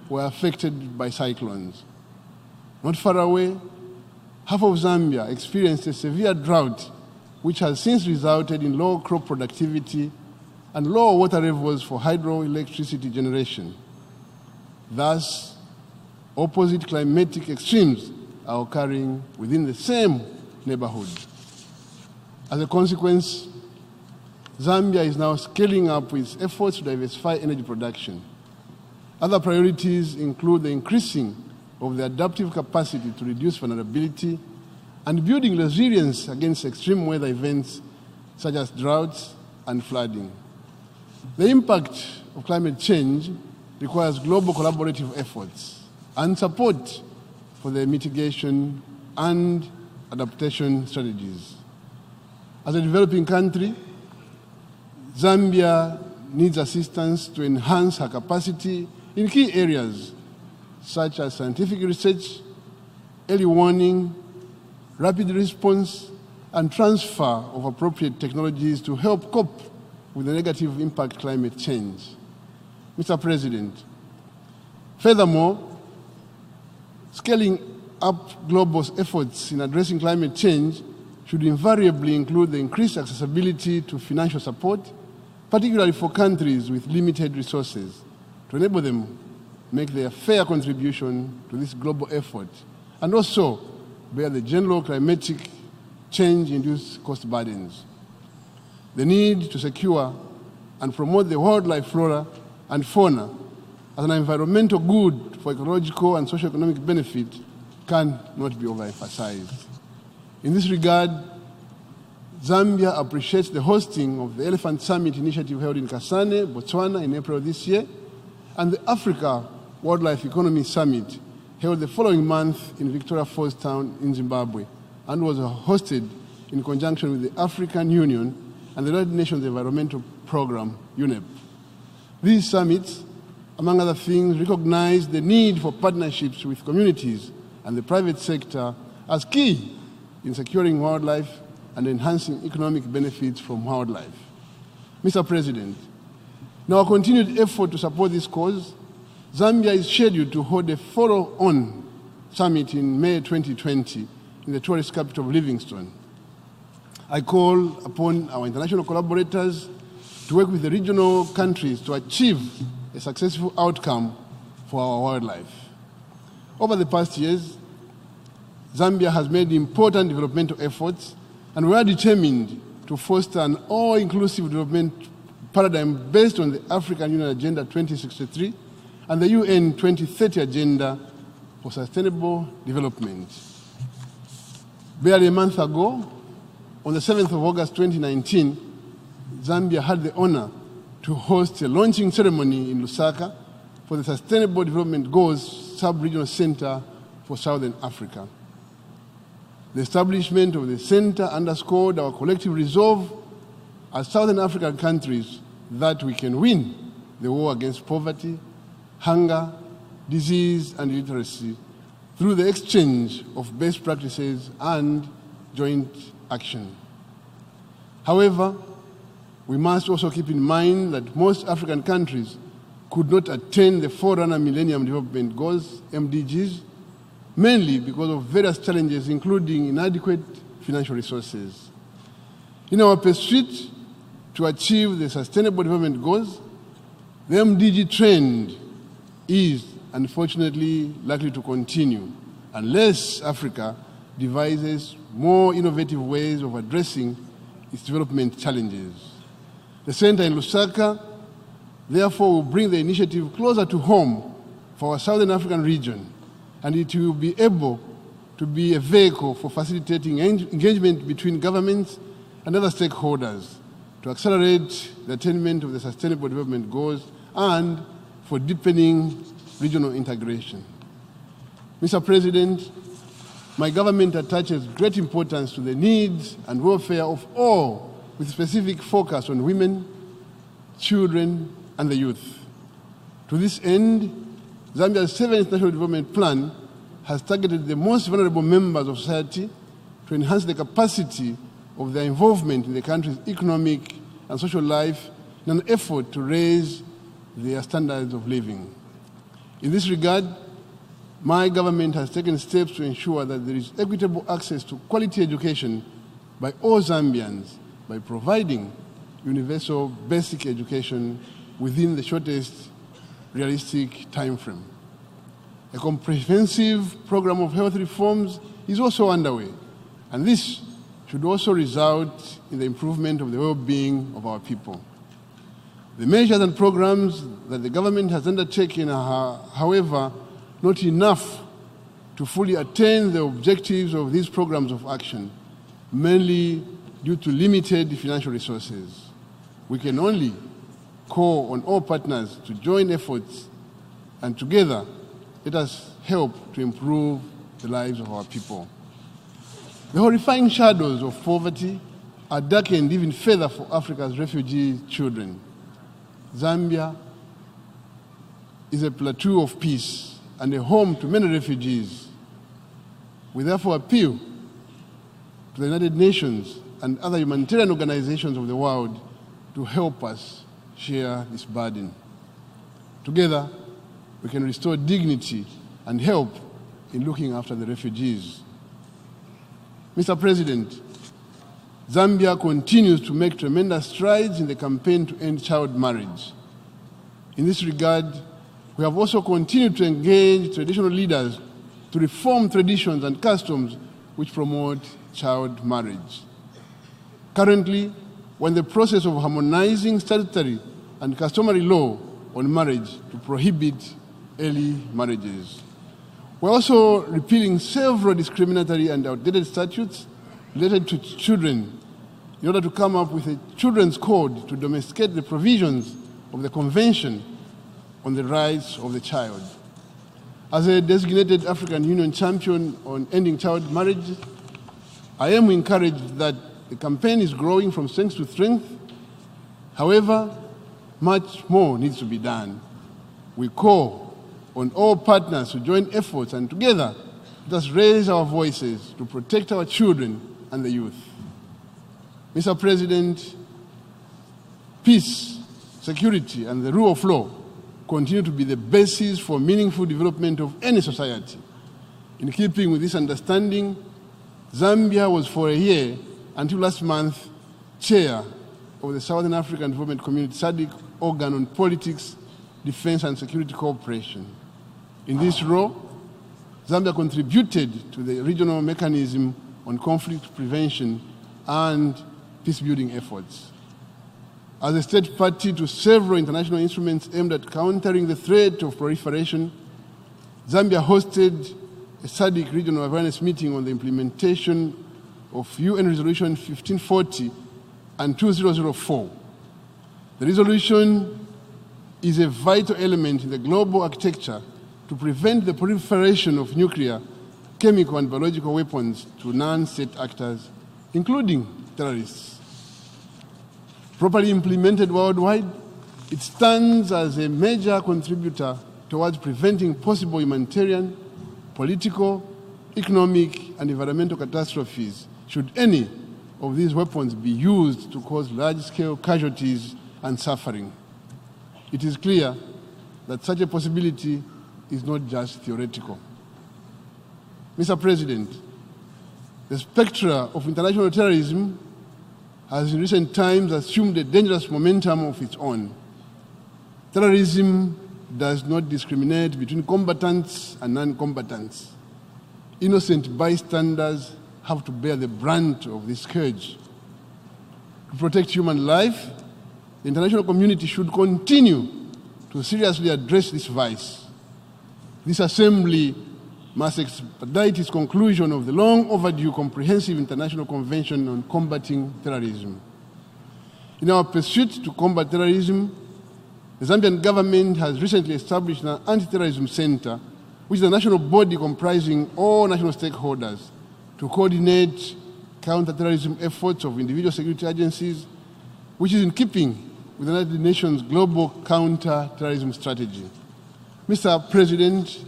were affected by cyclones. Not far away, half of Zambia experienced a severe drought, which has since resulted in low crop productivity and low water levels for hydroelectricity generation. Thus, opposite climatic extremes are occurring within the same neighborhood. As a consequence, Zambia is now scaling up its efforts to diversify energy production. Other priorities include the increasing of the adaptive capacity to reduce vulnerability and building resilience against extreme weather events such as droughts and flooding. The impact of climate change requires global collaborative efforts and support for the mitigation and adaptation strategies. As a developing country, Zambia needs assistance to enhance her capacity in key areas such as scientific research, early warning, rapid response, and transfer of appropriate technologies to help cope with the negative impact of climate change. Mr. President, furthermore, scaling up global efforts in addressing climate change should invariably include the increased accessibility to financial support, particularly for countries with limited resources, to enable them to make their fair contribution to this global effort, and also bear the general climatic change-induced cost burdens. The need to secure and promote the wildlife flora and fauna as an environmental good for ecological and socio-economic benefit cannot be overemphasized. In this regard, Zambia appreciates the hosting of the Elephant Summit initiative held in Kasane, Botswana in April this year, and the Africa Wildlife Economy Summit held the following month in Victoria Falls town in Zimbabwe, and was hosted in conjunction with the African Union and the United Nations Environmental Programme, UNEP. These summits, among other things, recognize the need for partnerships with communities and the private sector as key in securing wildlife and enhancing economic benefits from wildlife. Mr. President, in our continued effort to support this cause, Zambia is scheduled to hold a follow-on summit in May 2020 in the tourist capital of Livingstone. I call upon our international collaborators to work with the regional countries to achieve a successful outcome for our wildlife. Over the past years, Zambia has made important developmental efforts, and we are determined to foster an all-inclusive development paradigm based on the African Union Agenda 2063 and the UN 2030 Agenda for Sustainable Development. Barely a month ago, on the 7th of August 2019, Zambia had the honor to host a launching ceremony in Lusaka for the Sustainable Development Goals Sub-Regional Center for Southern Africa. The establishment of the center underscored our collective resolve as Southern African countries that we can win the war against poverty, hunger, disease, and illiteracy through the exchange of best practices and joint action. However, we must also keep in mind that most African countries could not attain the forerunner Millennium Development Goals, MDGs, mainly because of various challenges, including inadequate financial resources. In our pursuit to achieve the Sustainable Development Goals, the MDG trend is unfortunately likely to continue unless Africa devises more innovative ways of addressing its development challenges. The center in Lusaka, therefore, will bring the initiative closer to home for our Southern African region, and it will be able to be a vehicle for facilitating engagement between governments and other stakeholders to accelerate the attainment of the Sustainable Development Goals and for deepening regional integration. Mr. President, my government attaches great importance to the needs and welfare of all, with specific focus on women, children, and the youth. To this end, Zambia's 7th National Development Plan has targeted the most vulnerable members of society to enhance the capacity of their involvement in the country's economic and social life in an effort to raise their standards of living. In this regard, my government has taken steps to ensure that there is equitable access to quality education by all Zambians by providing universal basic education within the shortest realistic time frame. A comprehensive program of health reforms is also underway, and this should also result in the improvement of the well-being of our people. The measures and programs that the government has undertaken are, however, not enough to fully attain the objectives of these programs of action, mainly due to limited financial resources. We can only call on all partners to join efforts, and together let us help to improve the lives of our people. The horrifying shadows of poverty are darkened even further for Africa's refugee children. Zambia is a plateau of peace and a home to many refugees. We therefore appeal to the United Nations and other humanitarian organizations of the world to help us share this burden. Together, we can restore dignity and help in looking after the refugees. Mr. President, Zambia continues to make tremendous strides in the campaign to end child marriage. In this regard, we have also continued to engage traditional leaders to reform traditions and customs which promote child marriage. Currently, we're in the process of harmonizing statutory and customary law on marriage to prohibit early marriages. We're also repealing several discriminatory and outdated statutes related to children in order to come up with a children's code to domesticate the provisions of the Convention on the Rights of the Child. As a designated African Union champion on ending child marriage, I am encouraged that the campaign is growing from strength to strength. However, much more needs to be done. We call on all partners to join efforts, and together let us raise our voices to protect our children and the youth. Mr. President, peace, security, and the rule of law continue to be the basis for meaningful development of any society. In keeping with this understanding, Zambia was for a year, until last month, chair of the Southern African Development Community SADC organ on politics, defense, and security cooperation. In this role, Zambia contributed to the regional mechanism on conflict prevention and peace-building efforts. As a state party to several international instruments aimed at countering the threat of proliferation, Zambia hosted a SADC regional awareness meeting on the implementation of UN Resolution 1540 and 2004. The resolution is a vital element in the global architecture to prevent the proliferation of nuclear, chemical, and biological weapons to non-state actors, including terrorists. Properly implemented worldwide, it stands as a major contributor towards preventing possible humanitarian, political, economic, and environmental catastrophes should any of these weapons be used to cause large-scale casualties and suffering. It is clear that such a possibility is not just theoretical. Mr. President, the spectre of international terrorism has in recent times assumed a dangerous momentum of its own. Terrorism does not discriminate between combatants and non-combatants. Innocent bystanders have to bear the brunt of this scourge. To protect human life, the international community should continue to seriously address this vice. This assembly must expedite its conclusion of the long overdue Comprehensive International Convention on Combating Terrorism. In our pursuit to combat terrorism, the Zambian government has recently established an anti-terrorism center, which is a national body comprising all national stakeholders to coordinate counter-terrorism efforts of individual security agencies, which is in keeping with the United Nations Global Counter-Terrorism Strategy. Mr. President,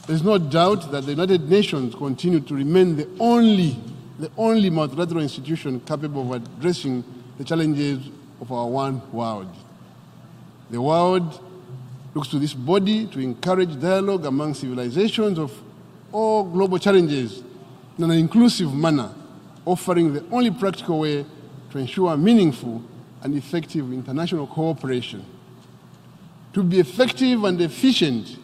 there is no doubt that the United Nations continue to remain the only multilateral institution capable of addressing the challenges of our one world. The world looks to this body to encourage dialogue among civilizations of all global challenges in an inclusive manner, offering the only practical way to ensure meaningful and effective international cooperation. To be effective and efficient,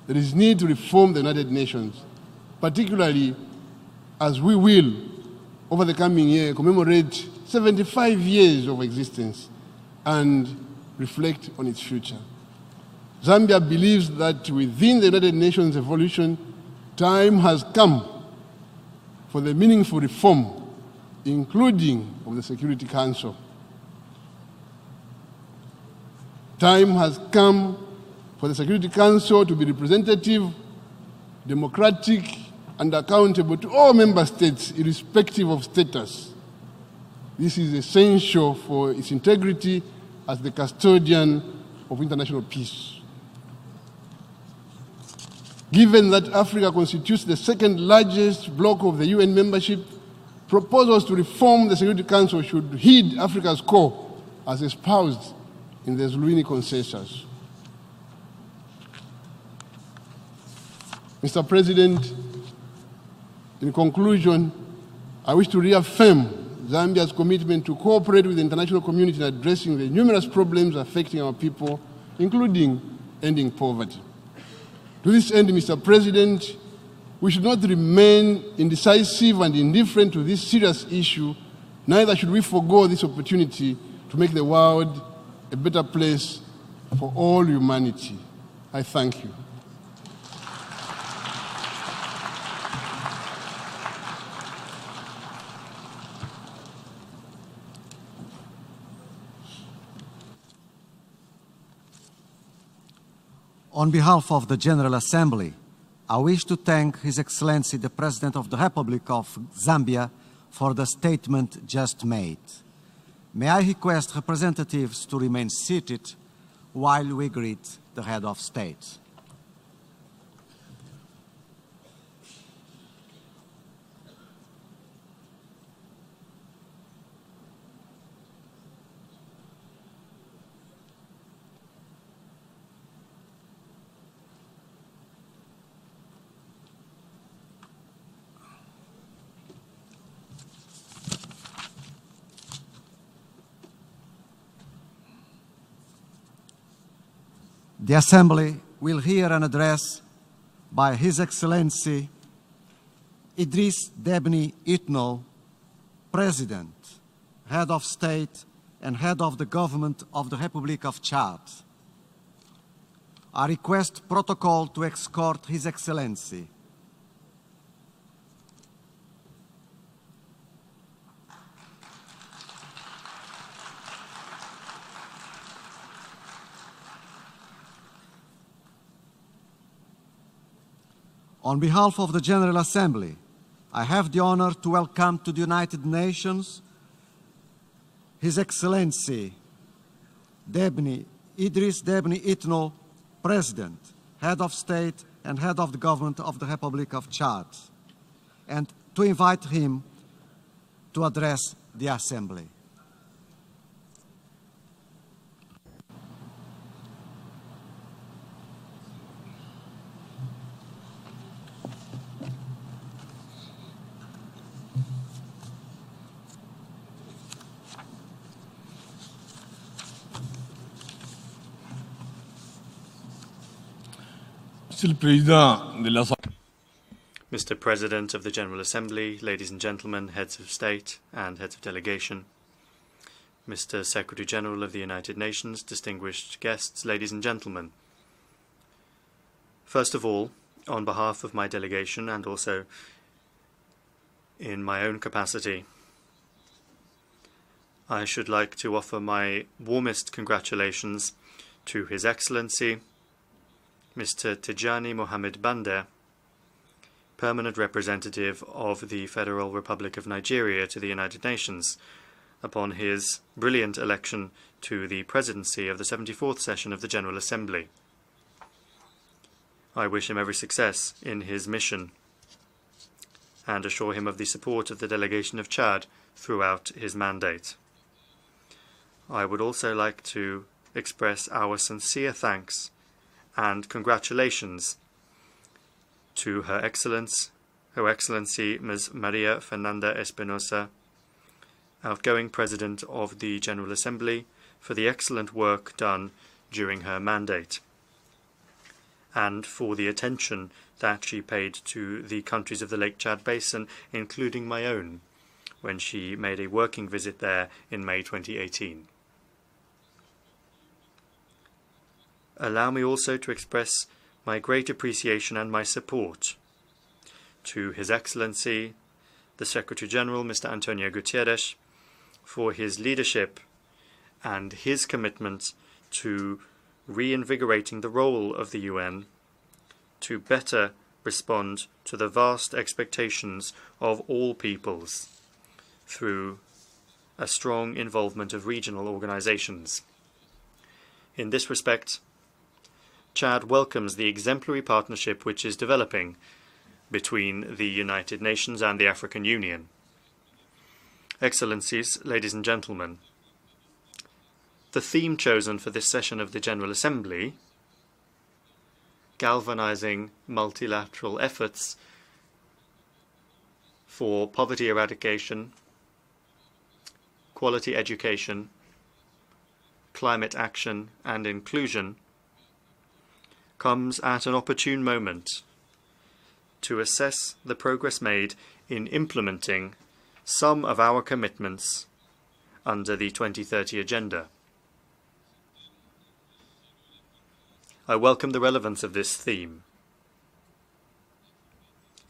there is need to reform the United Nations, particularly as we will, over the coming year, commemorate 75 years of existence and reflect on its future. Zambia believes that within the United Nations evolution, Time has come for the meaningful reform, including of the Security Council. Time has come for the Security Council to be representative, democratic, and accountable to all member states, irrespective of status. This is essential for its integrity as the custodian of international peace. Given that Africa constitutes the second largest bloc of the UN membership, proposals to reform the Security Council should heed Africa's call as espoused in the Zuluini consensus. Mr. President, in conclusion, I wish to reaffirm Zambia's commitment to cooperate with the international community in addressing the numerous problems affecting our people, including ending poverty. To this end, Mr. President, we should not remain indecisive and indifferent to this serious issue, neither should we forego this opportunity to make the world a better place for all humanity. I thank you. On behalf of the General Assembly, I wish to thank His Excellency the President of the Republic of Zambia for the statement just made. May I request representatives to remain seated while we greet the Head of State. The Assembly will hear an address by His Excellency Idris Debny Itno, President, Head of State and Head of the Government of the Republic of Chad. I request protocol to escort His Excellency. On behalf of the General Assembly, I have the honor to welcome to the United Nations His Excellency Idris Debny Itno, President, Head of State and Head of the Government of the Republic of Chad, and to invite him to address the Assembly. Mr. President of the General Assembly, ladies and gentlemen, heads of state and heads of delegation, Mr. Secretary General of the United Nations, distinguished guests, ladies and gentlemen. First of all, on behalf of my delegation and also in my own capacity, I should like to offer my warmest congratulations to His Excellency Mr. Tijani Mohamed Bande, Permanent Representative of the Federal Republic of Nigeria to the United Nations, upon his brilliant election to the presidency of the 74th session of the General Assembly. I wish him every success in his mission and assure him of the support of the delegation of Chad throughout his mandate. I would also like to express our sincere thanks and congratulations to Her Excellency Ms. Maria Fernanda Espinosa, outgoing President of the General Assembly, for the excellent work done during her mandate, and for the attention that she paid to the countries of the Lake Chad Basin, including my own, when she made a working visit there in May 2018. Allow me also to express my great appreciation and my support to His Excellency, the Secretary General, Mr. Antonio Guterres, for his leadership and his commitment to reinvigorating the role of the UN to better respond to the vast expectations of all peoples through a strong involvement of regional organizations. In this respect, Chad welcomes the exemplary partnership which is developing between the United Nations and the African Union. Excellencies, ladies and gentlemen, the theme chosen for this session of the General Assembly, galvanizing multilateral efforts for poverty eradication, quality education, climate action and inclusion, comes at an opportune moment to assess the progress made in implementing some of our commitments under the 2030 Agenda. I welcome the relevance of this theme.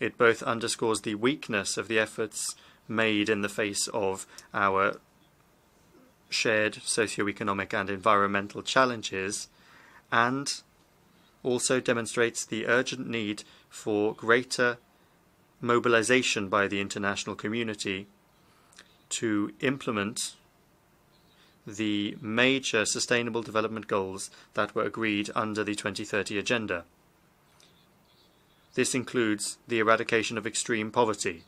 It both underscores the weakness of the efforts made in the face of our shared socio-economic and environmental challenges, and also demonstrates the urgent need for greater mobilization by the international community to implement the major sustainable development goals that were agreed under the 2030 Agenda. This includes the eradication of extreme poverty,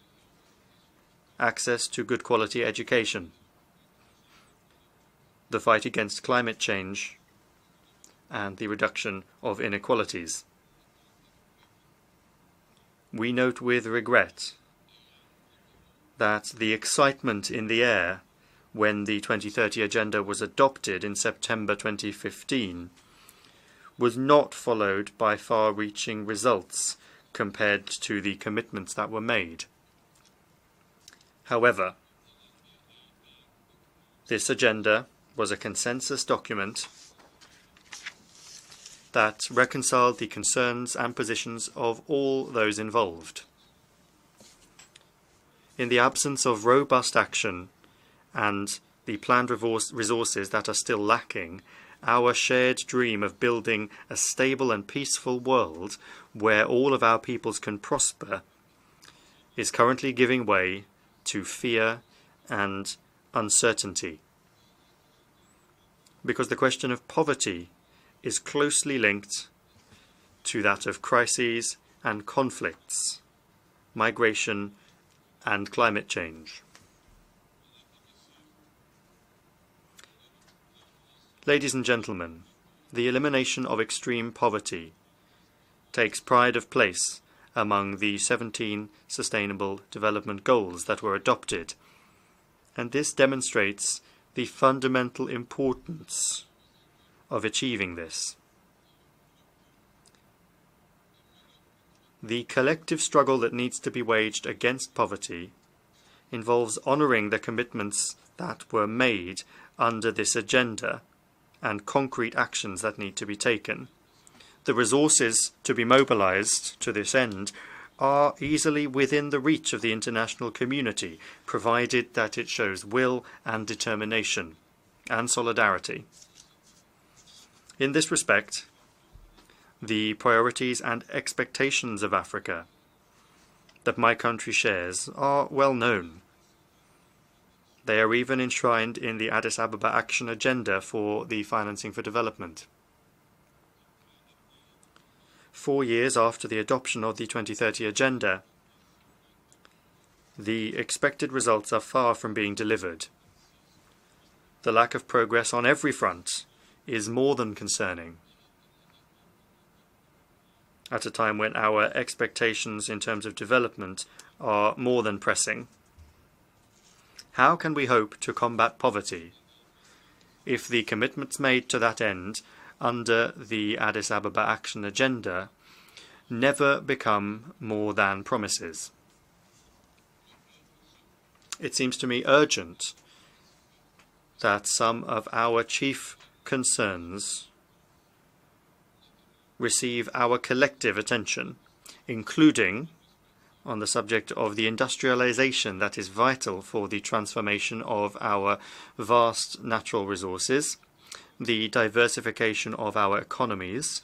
access to good quality education, the fight against climate change, and the reduction of inequalities. We note with regret that the excitement in the air when the 2030 Agenda was adopted in September 2015 was not followed by far-reaching results compared to the commitments that were made. However, this agenda was a consensus document that reconciled the concerns and positions of all those involved. In the absence of robust action and the planned resources that are still lacking, our shared dream of building a stable and peaceful world where all of our peoples can prosper is currently giving way to fear and uncertainty. Because the question of poverty is closely linked to that of crises and conflicts, migration and climate change. Ladies and gentlemen, the elimination of extreme poverty takes pride of place among the 17 Sustainable Development Goals that were adopted, and this demonstrates the fundamental importance of achieving this. The collective struggle that needs to be waged against poverty involves honouring the commitments that were made under this agenda and concrete actions that need to be taken. The resources to be mobilised to this end are easily within the reach of the international community, provided that it shows will and determination and solidarity. In this respect, the priorities and expectations of Africa that my country shares are well known. They are even enshrined in the Addis Ababa Action Agenda for the Financing for Development. 4 years after the adoption of the 2030 Agenda, the expected results are far from being delivered. The lack of progress on every front is more than concerning, at a time when our expectations in terms of development are more than pressing. How can we hope to combat poverty if the commitments made to that end under the Addis Ababa Action Agenda never become more than promises? It seems to me urgent that some of our chief concerns receive our collective attention, including on the subject of the industrialization that is vital for the transformation of our vast natural resources, the diversification of our economies,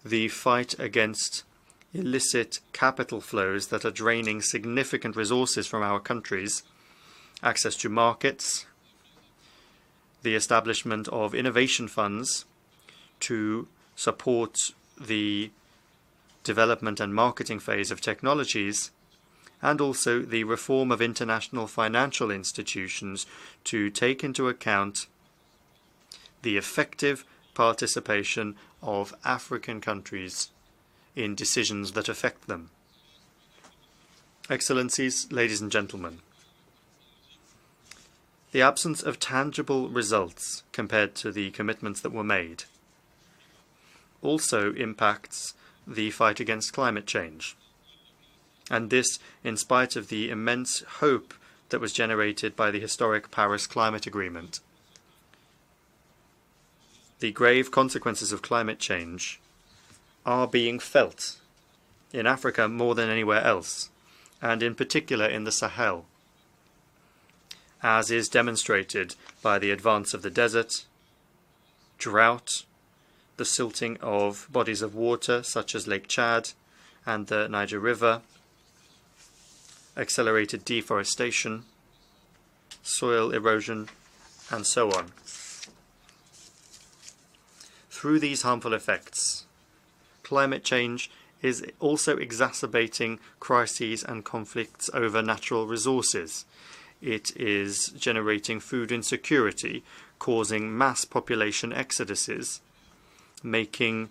the fight against illicit capital flows that are draining significant resources from our countries, access to markets, the establishment of innovation funds to support the development and marketing phase of technologies, and also the reform of international financial institutions to take into account the effective participation of African countries in decisions that affect them. Excellencies, ladies and gentlemen, the absence of tangible results compared to the commitments that were made also impacts the fight against climate change, and this in spite of the immense hope that was generated by the historic Paris Climate Agreement. The grave consequences of climate change are being felt in Africa more than anywhere else, and in particular in the Sahel, as is demonstrated by the advance of the desert, drought, the silting of bodies of water such as Lake Chad and the Niger River, accelerated deforestation, soil erosion, and so on. Through these harmful effects, climate change is also exacerbating crises and conflicts over natural resources. It is generating food insecurity, causing mass population exoduses, making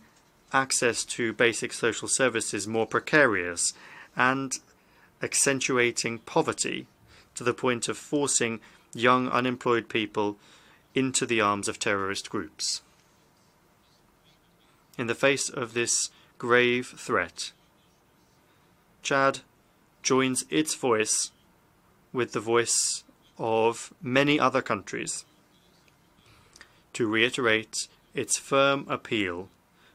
access to basic social services more precarious, and accentuating poverty to the point of forcing young unemployed people into the arms of terrorist groups. In the face of this grave threat, Chad joins its voice with the voice of many other countries to reiterate its firm appeal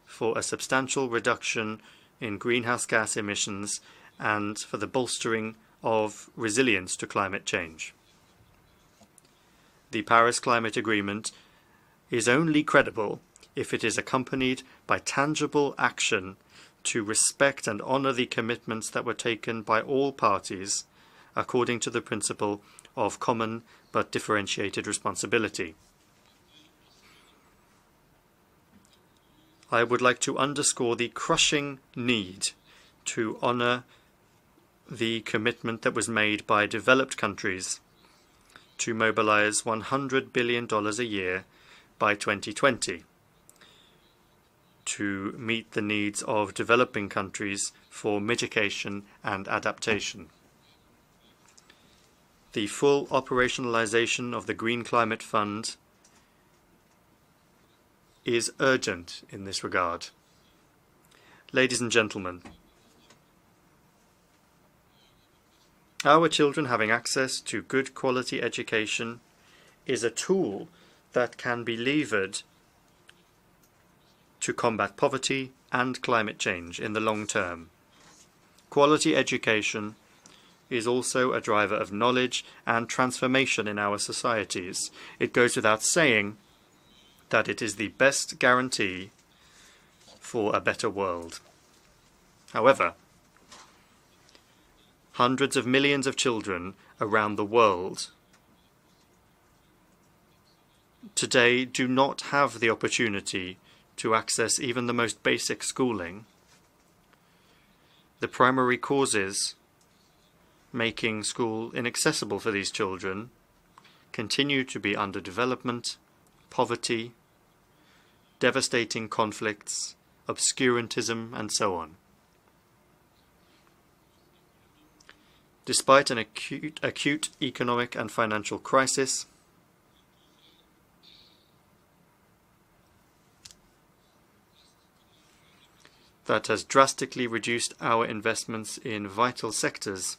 for a substantial reduction in greenhouse gas emissions and for the bolstering of resilience to climate change. The Paris Climate Agreement is only credible if it is accompanied by tangible action to respect and honour the commitments that were taken by all parties according to the principle of common but differentiated responsibility. I would like to underscore the crushing need to honour the commitment that was made by developed countries to mobilize $100 billion a year by 2020 to meet the needs of developing countries for mitigation and adaptation. The full operationalization of the Green Climate Fund is urgent in this regard. Ladies and gentlemen, our children having access to good quality education is a tool that can be levered to combat poverty and climate change in the long term. Quality education is also a driver of knowledge and transformation in our societies. It goes without saying that it is the best guarantee for a better world. However, hundreds of millions of children around the world today do not have the opportunity to access even the most basic schooling. The primary causes making school inaccessible for these children continue to be underdevelopment, poverty, devastating conflicts, obscurantism, and so on. Despite an acute economic and financial crisis, that has drastically reduced our investments in vital sectors,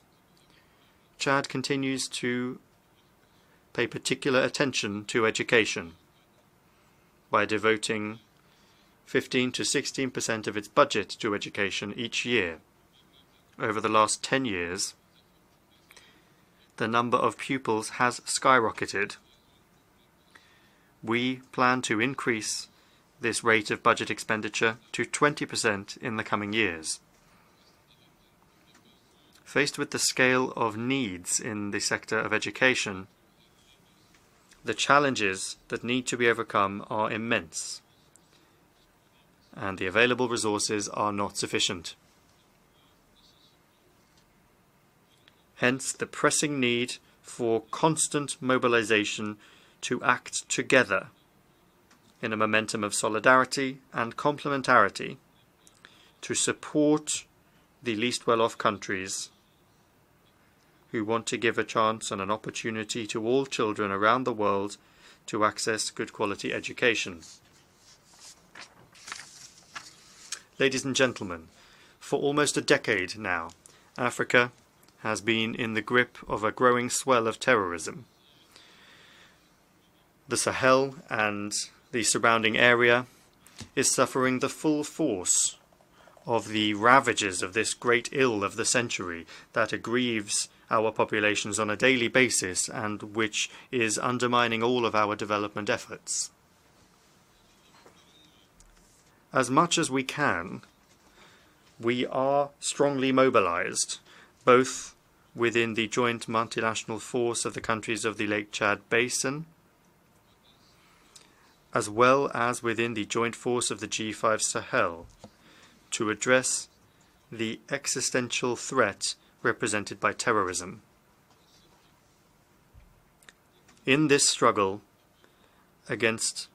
Chad continues to pay particular attention to education by devoting 15 to 16% of its budget to education each year, over the last 10 years, the number of pupils has skyrocketed. We plan to increase this rate of budget expenditure to 20% in the coming years. Faced with the scale of needs in the sector of education, the challenges that need to be overcome are immense, and the available resources are not sufficient. Hence, the pressing need for constant mobilization to act together in a momentum of solidarity and complementarity to support the least well-off countries who want to give a chance and an opportunity to all children around the world to access good quality education. Ladies and gentlemen, for almost a decade now, Africa has been in the grip of a growing swell of terrorism. The Sahel and the surrounding area is suffering the full force of the ravages of this great ill of the century that aggrieves our populations on a daily basis and which is undermining all of our development efforts. As much as we can, we are strongly mobilized, both within the joint multinational force of the countries of the Lake Chad Basin, as well as within the joint force of the G5 Sahel, to address the existential threat represented by terrorism. In this struggle against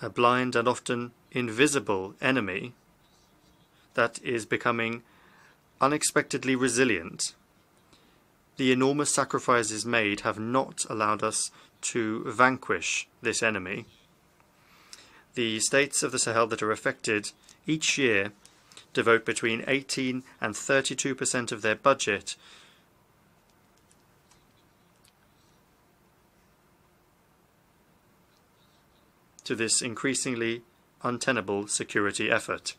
a blind and often invisible enemy that is becoming unexpectedly resilient, the enormous sacrifices made have not allowed us to vanquish this enemy. The states of the Sahel that are affected each year devote between 18 and 32% of their budget to this increasingly untenable security effort.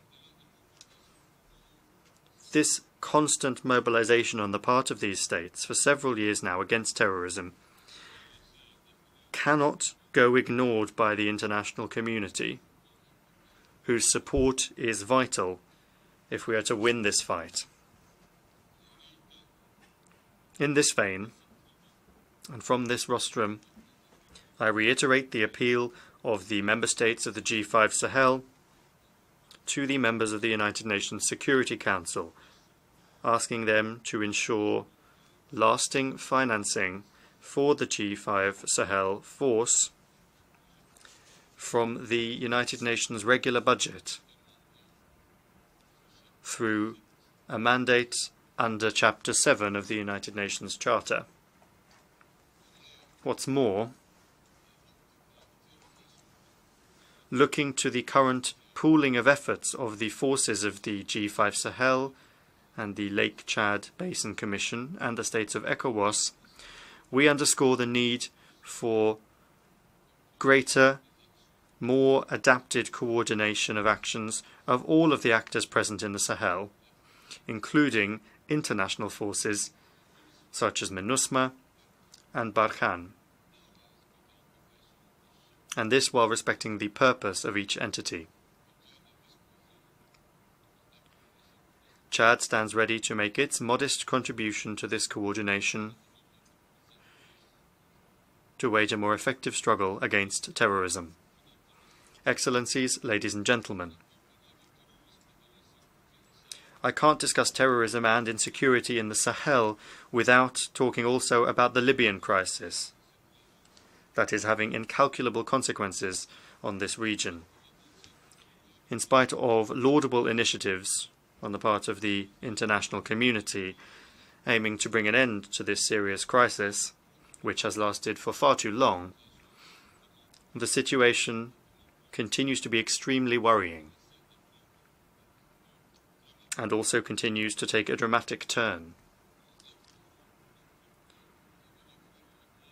This constant mobilization on the part of these states for several years now against terrorism cannot go ignored by the international community, whose support is vital if we are to win this fight. In this vein, and from this rostrum, I reiterate the appeal of the member states of the G5 Sahel to the members of the United Nations Security Council, asking them to ensure lasting financing for the G5 Sahel force from the United Nations regular budget through a mandate under Chapter 7 of the United Nations Charter. What's more, looking to the current pooling of efforts of the forces of the G5 Sahel and the Lake Chad Basin Commission and the states of ECOWAS, we underscore the need for greater, more adapted coordination of actions of all of the actors present in the Sahel, including international forces such as MINUSMA and Barkhane, and this while respecting the purpose of each entity. Chad stands ready to make its modest contribution to this coordination to wage a more effective struggle against terrorism. Excellencies, ladies and gentlemen, I can't discuss terrorism and insecurity in the Sahel without talking also about the Libyan crisis that is having incalculable consequences on this region. In spite of laudable initiatives on the part of the international community aiming to bring an end to this serious crisis, which has lasted for far too long, the situation continues to be extremely worrying and also continues to take a dramatic turn.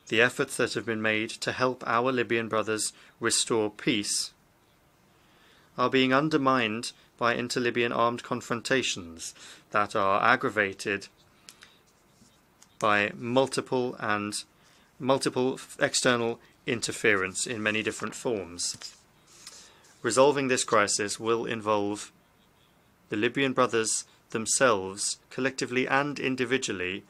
The efforts that have been made to help our Libyan brothers restore peace are being undermined by inter-Libyan armed confrontations that are aggravated by multiple external interference in many different forms. Resolving this crisis will involve the Libyan brothers themselves, collectively and individually,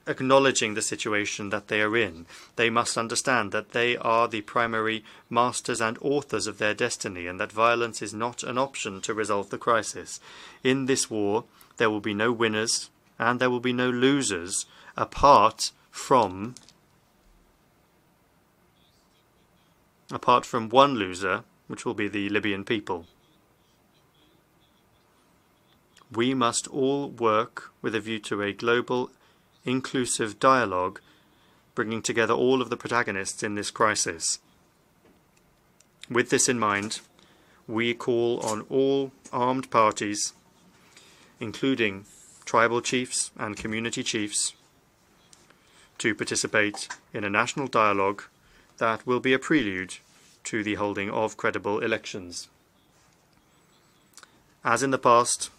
acknowledging the situation that they are in. They must understand that they are the primary masters and authors of their destiny, and that violence is not an option to resolve the crisis. In this war, there will be no winners and there will be no losers apart from one loser, which will be the Libyan people. We must all work with a view to a global, inclusive dialogue, bringing together all of the protagonists in this crisis. With this in mind, we call on all armed parties, including tribal chiefs and community chiefs, to participate in a national dialogue that will be a prelude to the holding of credible elections. As in the past,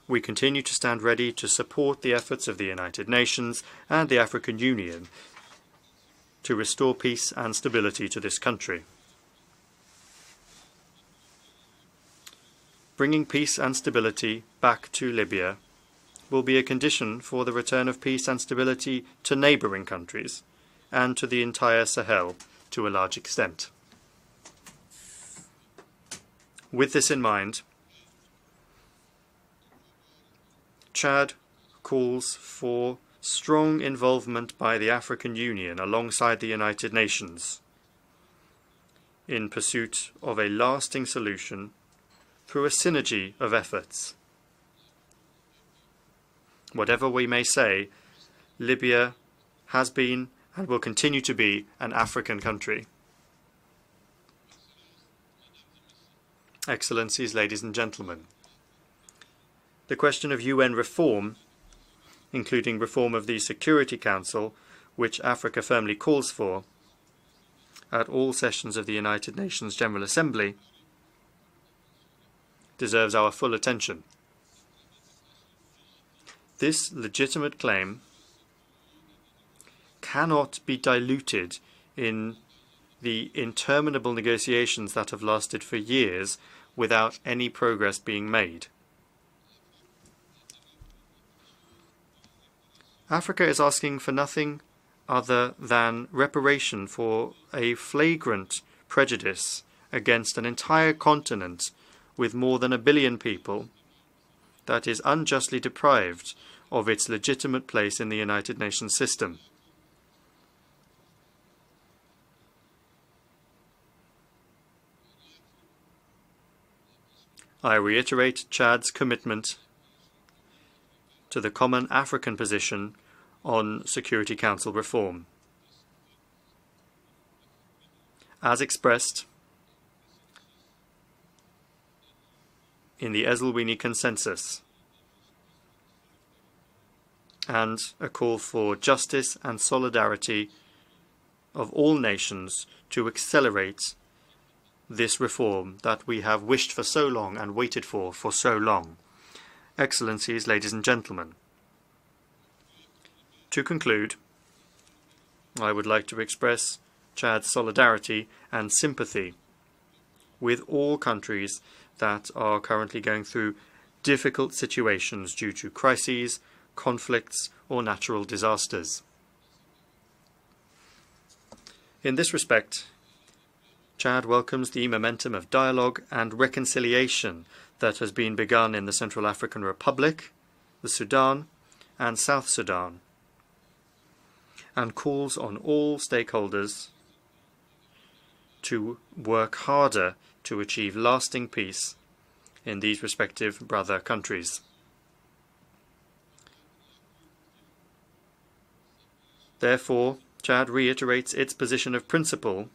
we continue to stand ready to support the efforts of the United Nations and the African Union to restore peace and stability to this country. Bringing peace and stability back to Libya will be a condition for the return of peace and stability to neighbouring countries and to the entire Sahel to a large extent. With this in mind, Chad calls for strong involvement by the African Union alongside the United Nations in pursuit of a lasting solution through a synergy of efforts. Whatever we may say, Libya has been and will continue to be an African country. Excellencies, ladies and gentlemen, the question of UN reform, including reform of the Security Council, which Africa firmly calls for, at all sessions of the United Nations General Assembly, deserves our full attention. This legitimate claim cannot be diluted in the interminable negotiations that have lasted for years without any progress being made. Africa is asking for nothing other than reparation for a flagrant prejudice against an entire continent with more than 1 billion people that is unjustly deprived of its legitimate place in the United Nations system. I reiterate Chad's commitment to the common African position on Security Council reform. As expressed in the Esselwini Consensus, and a call for justice and solidarity of all nations to accelerate this reform that we have wished for so long and waited for so long. Excellencies, ladies and gentlemen, to conclude, I would like to express Chad's solidarity and sympathy with all countries that are currently going through difficult situations due to crises, conflicts, or natural disasters. In this respect, Chad welcomes the momentum of dialogue and reconciliation that has been begun in the Central African Republic, the Sudan, and South Sudan, and calls on all stakeholders to work harder to achieve lasting peace in these respective brother countries. Therefore, Chad reiterates its position of principle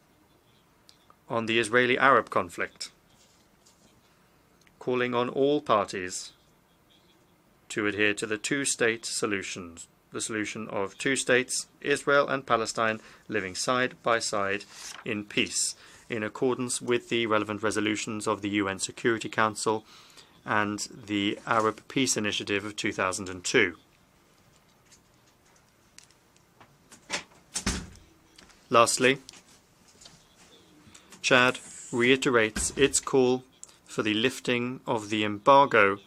on the Israeli-Arab conflict, calling on all parties to adhere to the two-state solutions, the solution of two states, Israel and Palestine, living side by side in peace. in accordance with the relevant resolutions of the UN Security Council and the Arab Peace Initiative of 2002. Lastly, Chad reiterates its call for the lifting of the embargo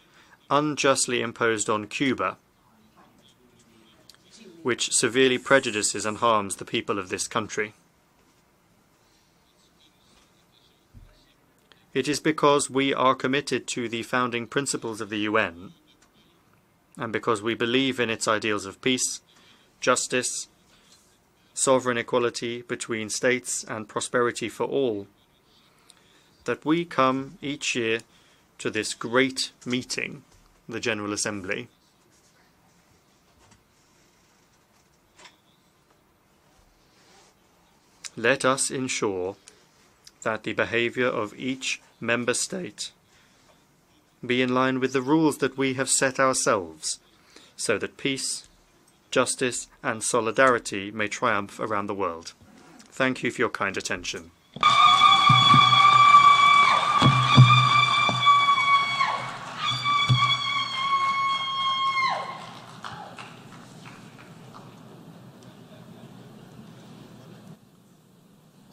unjustly imposed on Cuba, which severely prejudices and harms the people of this country. It is because we are committed to the founding principles of the UN, and because we believe in its ideals of peace, justice, sovereign equality between states and prosperity for all, that we come each year to this great meeting, the General Assembly. Let us ensure that the behavior of each member state be in line with the rules that we have set ourselves, so that peace, justice and solidarity may triumph around the world. Thank you for your kind attention.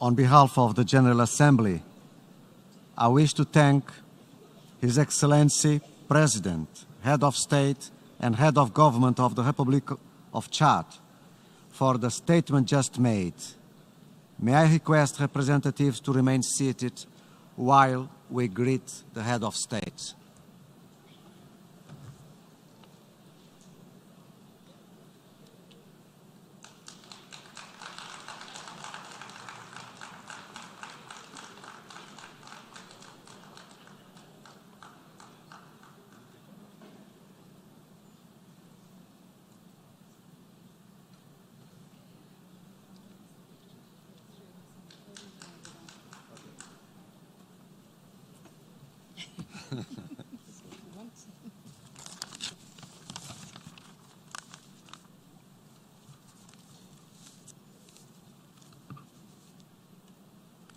On behalf of the General Assembly, I wish to thank His Excellency President, Head of State and Head of Government of the Republic of Chad for the statement just made. May I request representatives to remain seated while we greet the Head of State.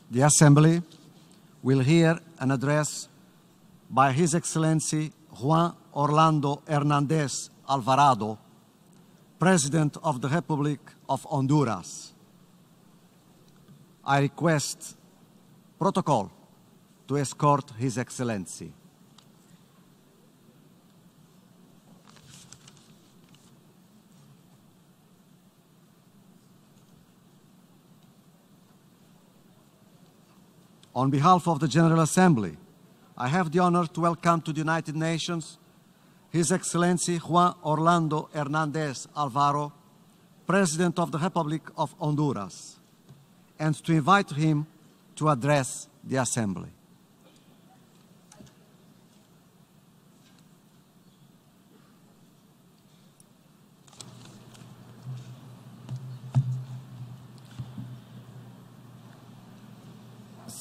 The Assembly will hear an address by His Excellency Juan Orlando Hernández Alvarado, President of the Republic of Honduras. I request protocol to escort His Excellency. On behalf of the General Assembly, I have the honor to welcome to the United Nations His Excellency Juan Orlando Hernández Alvaro, President of the Republic of Honduras, and to invite him to address the Assembly.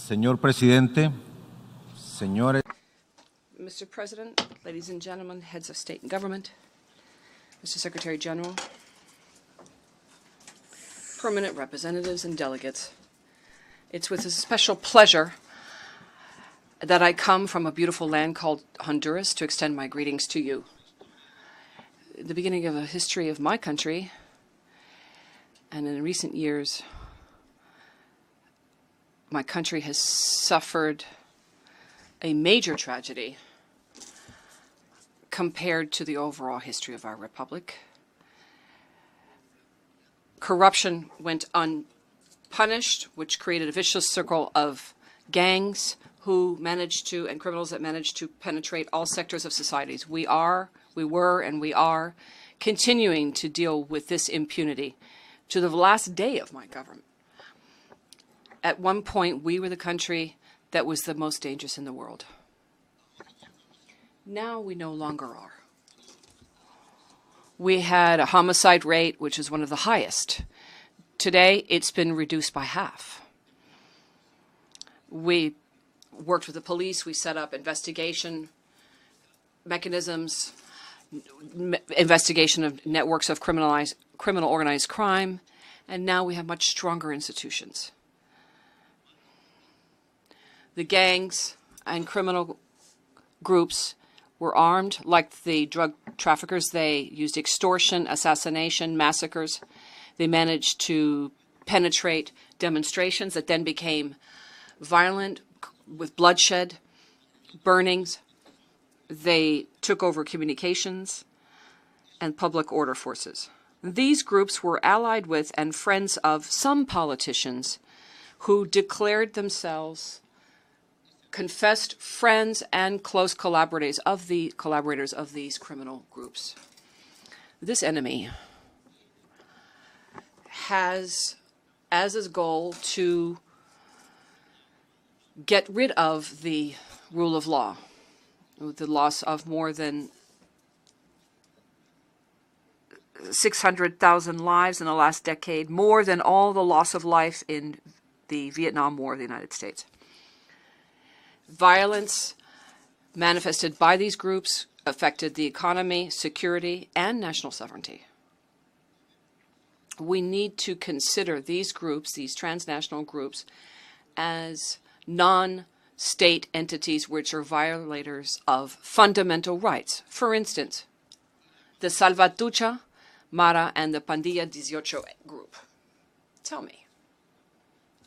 Señor Presidente, señores. Mr. President, ladies and gentlemen, heads of state and government, Mr. Secretary General, permanent representatives and delegates, it's with a special pleasure that I come from a beautiful land called Honduras to extend my greetings to you. The beginning of a history of my country, and in recent years, my country has suffered a major tragedy compared to the overall history of our republic. Corruption went unpunished, which created a vicious circle of gangs who managed to, and criminals that managed to penetrate all sectors of societies. We were, and we are continuing to deal with this impunity to the last day of my government. At one point, we were the country that was the most dangerous in the world. Now we no longer are. We had a homicide rate which is one of the highest. Today, it's been reduced by half. We worked with the police. We set up investigation mechanisms, investigation of networks of criminal organized crime, and now we have much stronger institutions. The gangs and criminal groups were armed like the drug traffickers. They used extortion, assassination, massacres. They managed to penetrate demonstrations that then became violent with bloodshed, burnings. They took over communications and public order forces. These groups were allied with and friends of some politicians who declared themselves confessed friends and close collaborators of these criminal groups. This enemy has as his goal to get rid of the rule of law, with the loss of more than 600,000 lives in the last decade, more than all the loss of life in the Vietnam War of the United States. Violence manifested by these groups affected the economy, security, and national sovereignty. We need to consider these groups, these transnational groups, as non-state entities which are violators of fundamental rights. For instance, the Salvatrucha, Mara, and the Pandilla 18 group. Tell me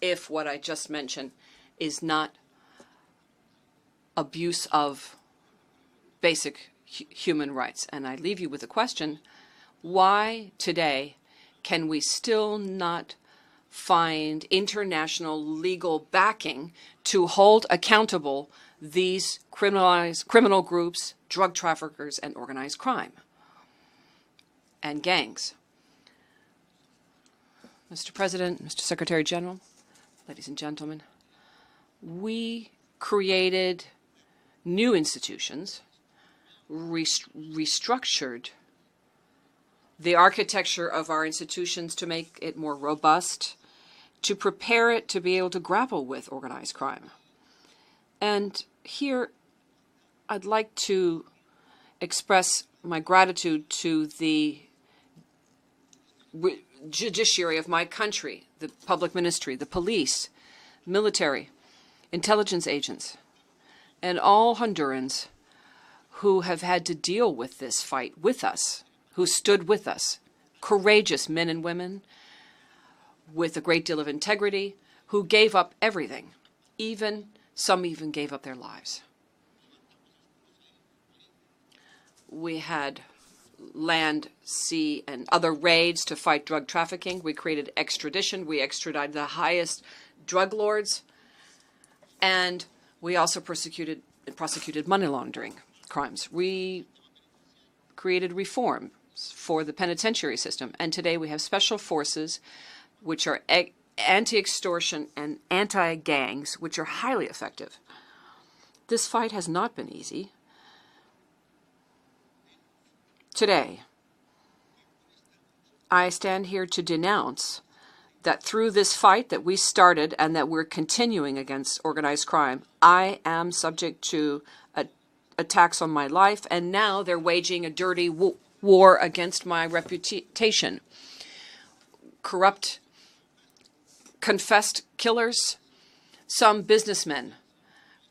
if what I just mentioned is not abuse of basic human rights. And I leave you with a question: why today can we still not find international legal backing to hold accountable these criminal groups, drug traffickers, and organized crime and gangs? Mr. President, Mr. Secretary General, ladies and gentlemen, we created new institutions, restructured the architecture of our institutions to make it more robust, to prepare it to be able to grapple with organized crime. And here I'd like to express my gratitude to the judiciary of my country, the public ministry, the police, military, intelligence agents, and all Hondurans who have had to deal with this fight with us, who stood with us, courageous men and women with a great deal of integrity, who gave up everything, some even gave up their lives. We had land, sea, and other raids to fight drug trafficking. We created extradition. We extradited the highest drug lords, and we also prosecuted money laundering crimes. We created reform for the penitentiary system, and today we have special forces which are anti-extortion and anti-gangs, which are highly effective. This fight has not been easy. Today, I stand here to denounce that through this fight that we started and that we're continuing against organized crime, I am subject to attacks on my life, and now they're waging a dirty war against my reputation. Corrupt, confessed killers, some businessmen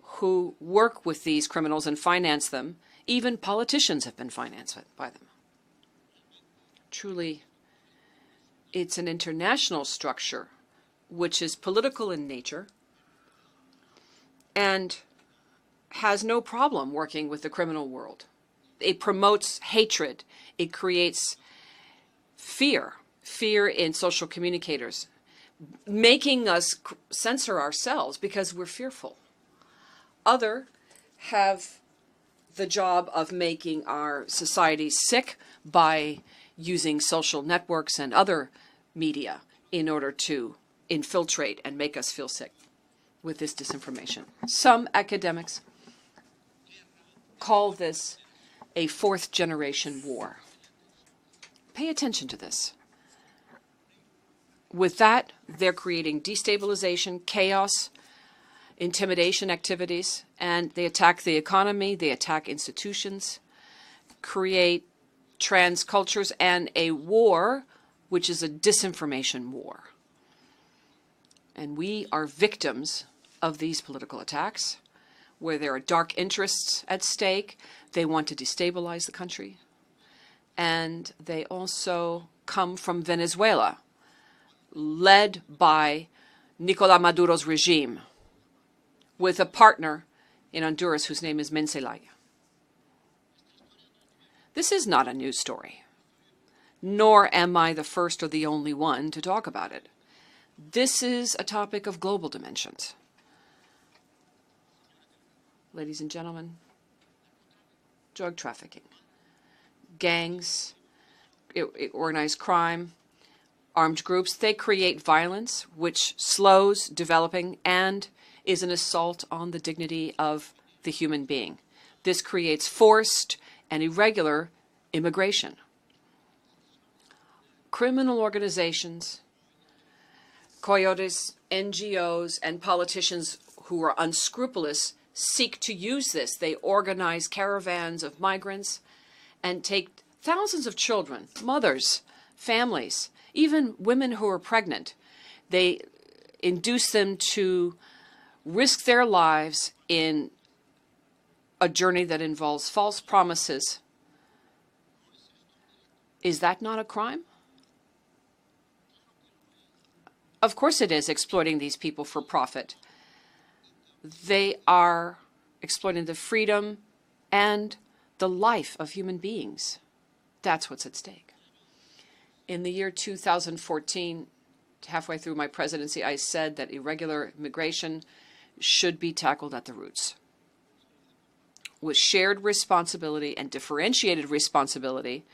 who work with these criminals and finance them, even politicians have been financed by them. Truly, it's an international structure which is political in nature and has no problem working with the criminal world. It promotes hatred. It creates fear in social communicators, making us censor ourselves because we're fearful. Others have the job of making our society sick by using social networks and other media in order to infiltrate and make us feel sick with this disinformation. Some academics call this a fourth-generation war. Pay attention to this. With that, they're creating destabilization, chaos, intimidation activities, and they attack the economy, they attack institutions, create trans cultures, and a war which is a disinformation war. And we are victims of these political attacks, where there are dark interests at stake. They want to destabilize the country. And they also come from Venezuela, led by Nicolás Maduro's regime, with a partner in Honduras whose name is Zelaya. This is not a news story, nor am I the first or the only one to talk about it. This is a topic of global dimensions. Ladies and gentlemen, drug trafficking, gangs, organized crime, armed groups, they create violence which slows developing and is an assault on the dignity of the human being. This creates forced and irregular immigration. Criminal organizations, coyotes, NGOs, and politicians who are unscrupulous seek to use this. They organize caravans of migrants and take thousands of children, mothers, families, even women who are pregnant. They induce them to risk their lives in a journey that involves false promises. Is that not a crime? Of course it is, exploiting these people for profit. They are exploiting the freedom and the life of human beings. That's what's at stake. In the year 2014, halfway through my presidency, I said that irregular immigration should be tackled at the roots, with shared responsibility and differentiated responsibility,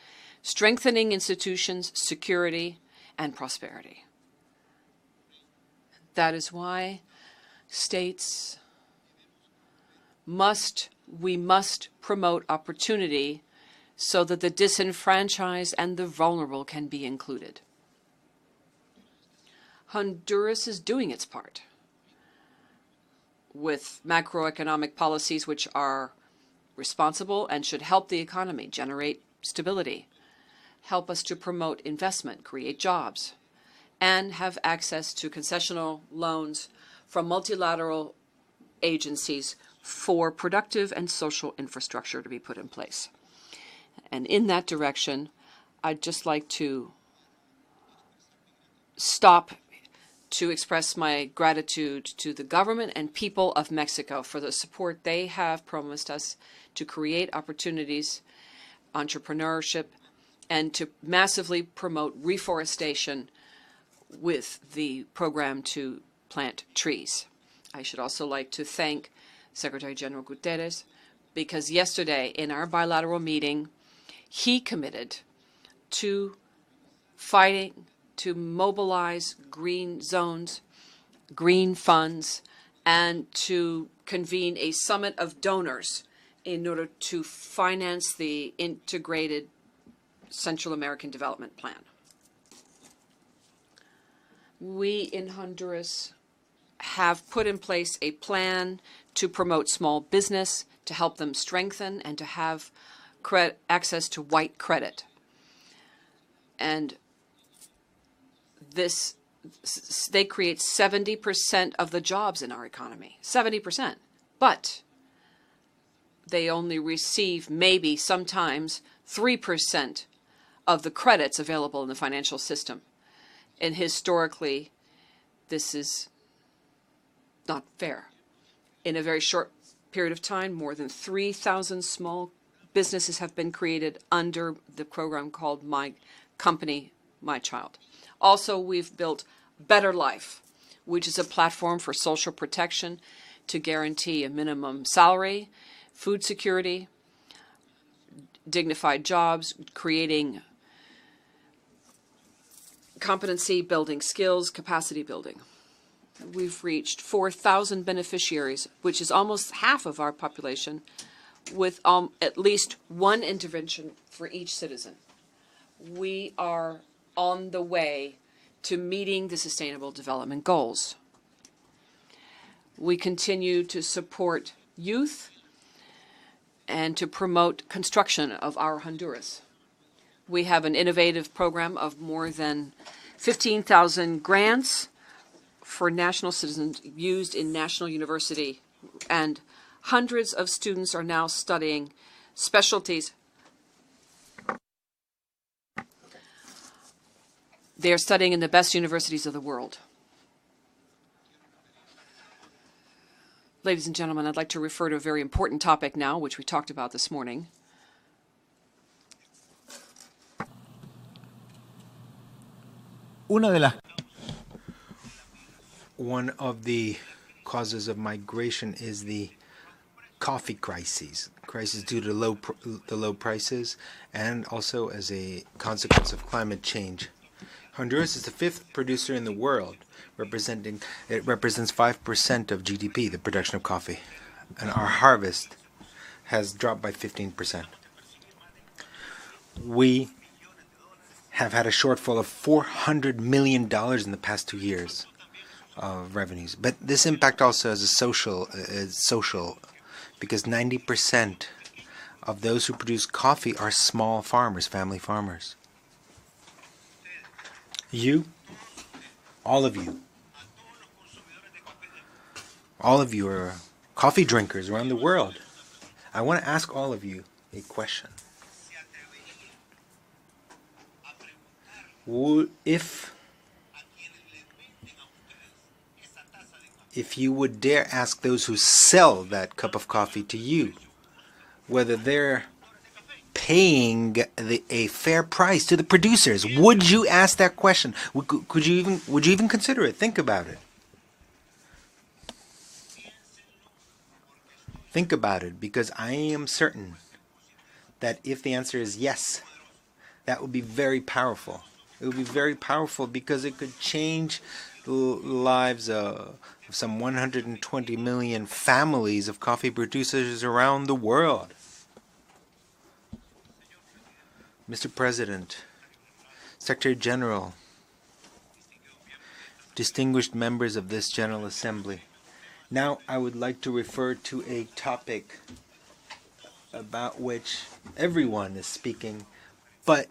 strengthening institutions, security, and prosperity. That is why states we must promote opportunity so that the disenfranchised and the vulnerable can be included. Honduras is doing its part with macroeconomic policies which are responsible and should help the economy generate stability, help us to promote investment, create jobs, and have access to concessional loans from multilateral agencies for productive and social infrastructure to be put in place. And in that direction, I'd just like to stop to express my gratitude to the government and people of Mexico for the support they have promised us to create opportunities, entrepreneurship, and to massively promote reforestation with the program to plant trees. I should also like to thank Secretary General Guterres, because yesterday in our bilateral meeting, he committed to fighting to mobilize green zones, green funds, and to convene a summit of donors in order to finance the integrated Central American Development Plan. We in Honduras have put in place a plan to promote small business, to help them strengthen, and to have access to white credit. And they create 70% of the jobs in our economy, 70%. But they only receive maybe sometimes 3% of the credits available in the financial system. And historically, this is not fair. In a very short period of time, more than 3,000 small businesses have been created under the program called My Company, My Child. Also, we've built Better Life, which is a platform for social protection to guarantee a minimum salary, food security, dignified jobs, creating competency, building skills, capacity building. We've reached 4,000 beneficiaries, which is almost half of our population, with at least one intervention for each citizen. We are on the way to meeting the Sustainable Development Goals. We continue to support youth and to promote construction of our Honduras. We have an innovative program of more than 15,000 grants for national citizens used in national university, and hundreds of students are now studying specialties. They are studying in the best universities of the world. Ladies and gentlemen, I'd like to refer to a very important topic now, which we talked about this morning. One of the causes of migration is the coffee crises due to the low prices, and also as a consequence of climate change. Honduras is the 5th producer in the world, it represents 5% of GDP, the production of coffee, and our harvest has dropped by 15%. We have had a shortfall of $400 million in the past 2 years of revenues. But this impact also has a social, because 90% of those who produce coffee are small farmers, family farmers. You, all of you are coffee drinkers around the world. I want to ask all of you a question. If you would dare ask those who sell that cup of coffee to you whether they're paying a fair price to the producers, would you ask that question? Would you even consider it? Think about it. Think about it, because I am certain that if the answer is yes, that would be very powerful. It would be very powerful because it could change the lives of some 120 million families of coffee producers around the world. Mr. President, Secretary General, distinguished members of this General Assembly, now I would like to refer to a topic about which everyone is speaking, but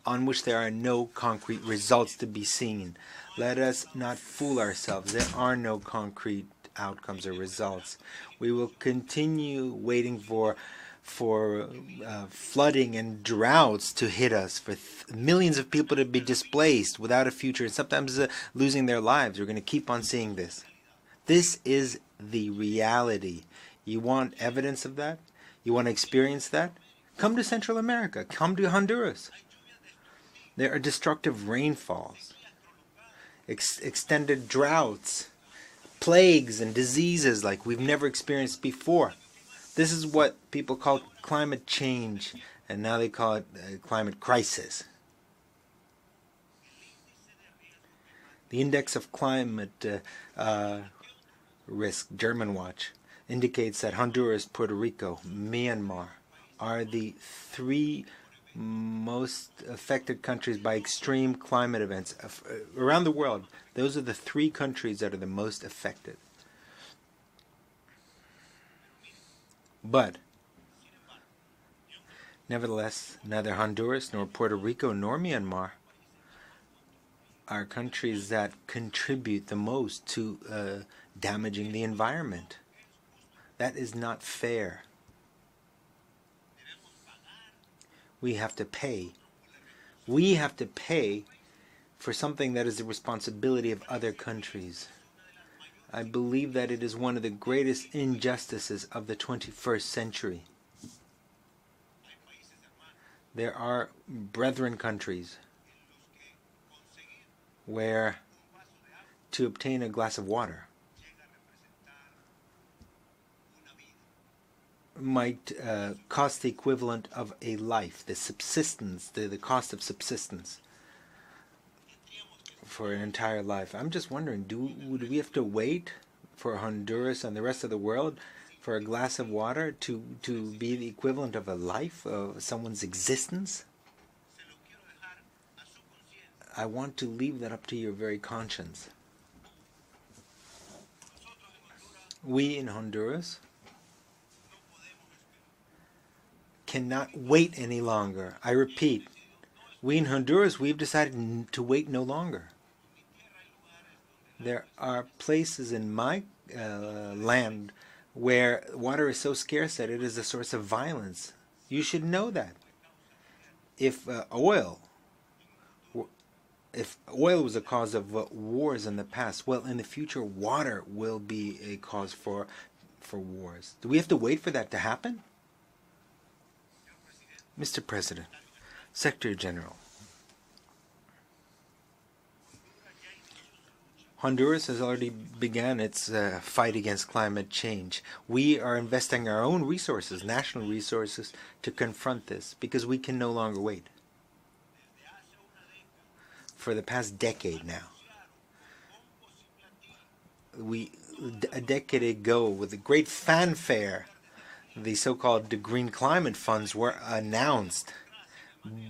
on which there are no concrete results to be seen. Let us not fool ourselves. There are no concrete outcomes or results. We will continue waiting for flooding and droughts to hit us, for millions of people to be displaced without a future, and sometimes losing their lives. We're going to keep on seeing this. This is the reality. You want evidence of that? You want to experience that? Come to Central America. Come to Honduras. There are destructive rainfalls, extended droughts, plagues and diseases like we've never experienced before. This is what people call climate change, and now they call it climate crisis. The Index of Climate Risk, German Watch, indicates that Honduras, Puerto Rico, Myanmar are the 3 most affected countries by extreme climate events around the world. Those are the 3 countries that are the most affected. But nevertheless, neither Honduras nor Puerto Rico nor Myanmar are countries that contribute the most to damaging the environment. That is not fair. We have to pay. We have to pay for something that is the responsibility of other countries. I believe that it is one of the greatest injustices of the 21st century. There are brethren countries where to obtain a glass of water might cost the equivalent of a life, the subsistence, the cost of subsistence for an entire life. I'm just wondering, would we have to wait for Honduras and the rest of the world for a glass of water to be the equivalent of a life, of someone's existence? I want to leave that up to your very conscience. We in Honduras cannot wait any longer. I repeat, we in Honduras, we've decided to wait no longer. There are places in my land where water is so scarce that it is a source of violence. You should know that. If oil was a cause of wars in the past, well, in the future, water will be a cause for wars. Do we have to wait for that to happen? Mr. President, Secretary General, Honduras has already begun its fight against climate change. We are investing our own resources, national resources, to confront this because we can no longer wait. For the past decade now, a decade ago, with a great fanfare, the so-called green climate funds were announced.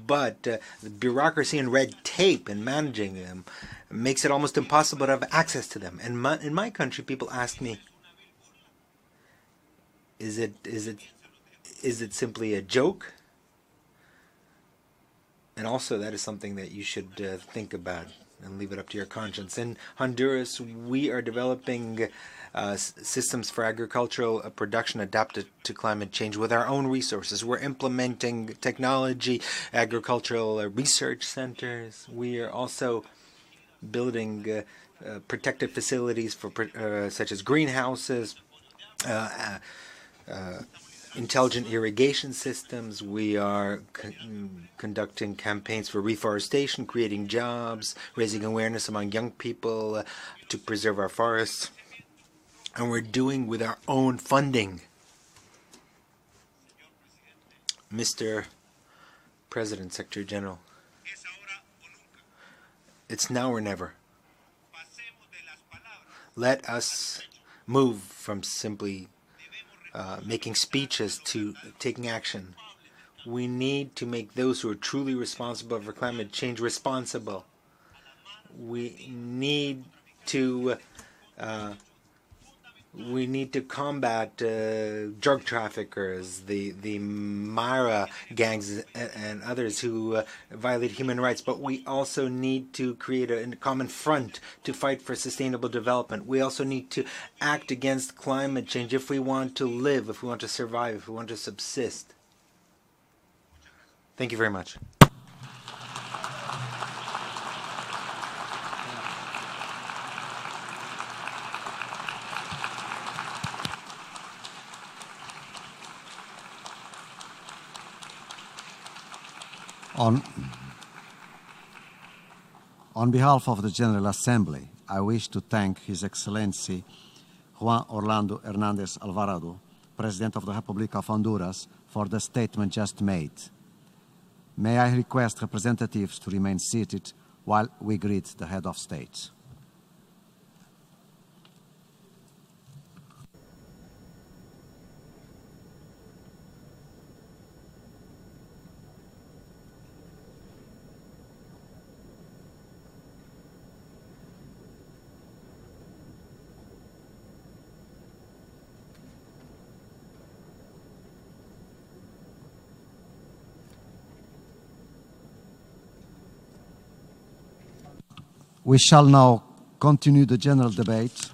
But the bureaucracy and red tape in managing them makes it almost impossible to have access to them. And in my country, people ask me, is it simply a joke? And also, that is something that you should think about and leave it up to your conscience. In Honduras, we are developing systems for agricultural production adapted to climate change with our own resources. We're implementing technology, agricultural research centers. We are also building protective facilities for such as greenhouses, intelligent irrigation systems. We are conducting campaigns for reforestation, creating jobs, raising awareness among young people to preserve our forests. And we're doing with our own funding. Mr. President, Secretary General, it's now or never. Let us move from simply making speeches to taking action. We need to make those who are truly responsible for climate change responsible. We need to combat drug traffickers, the Mara gangs and others who violate human rights. But we also need to create a common front to fight for sustainable development. We also need to act against climate change if we want to live, if we want to survive, if we want to subsist. Thank you very much. On behalf of the General Assembly, I wish to thank His Excellency Juan Orlando Hernández Alvarado, President of the Republic of Honduras, for the statement just made. May I request representatives to remain seated while we greet the Head of State. We shall now continue the general debate.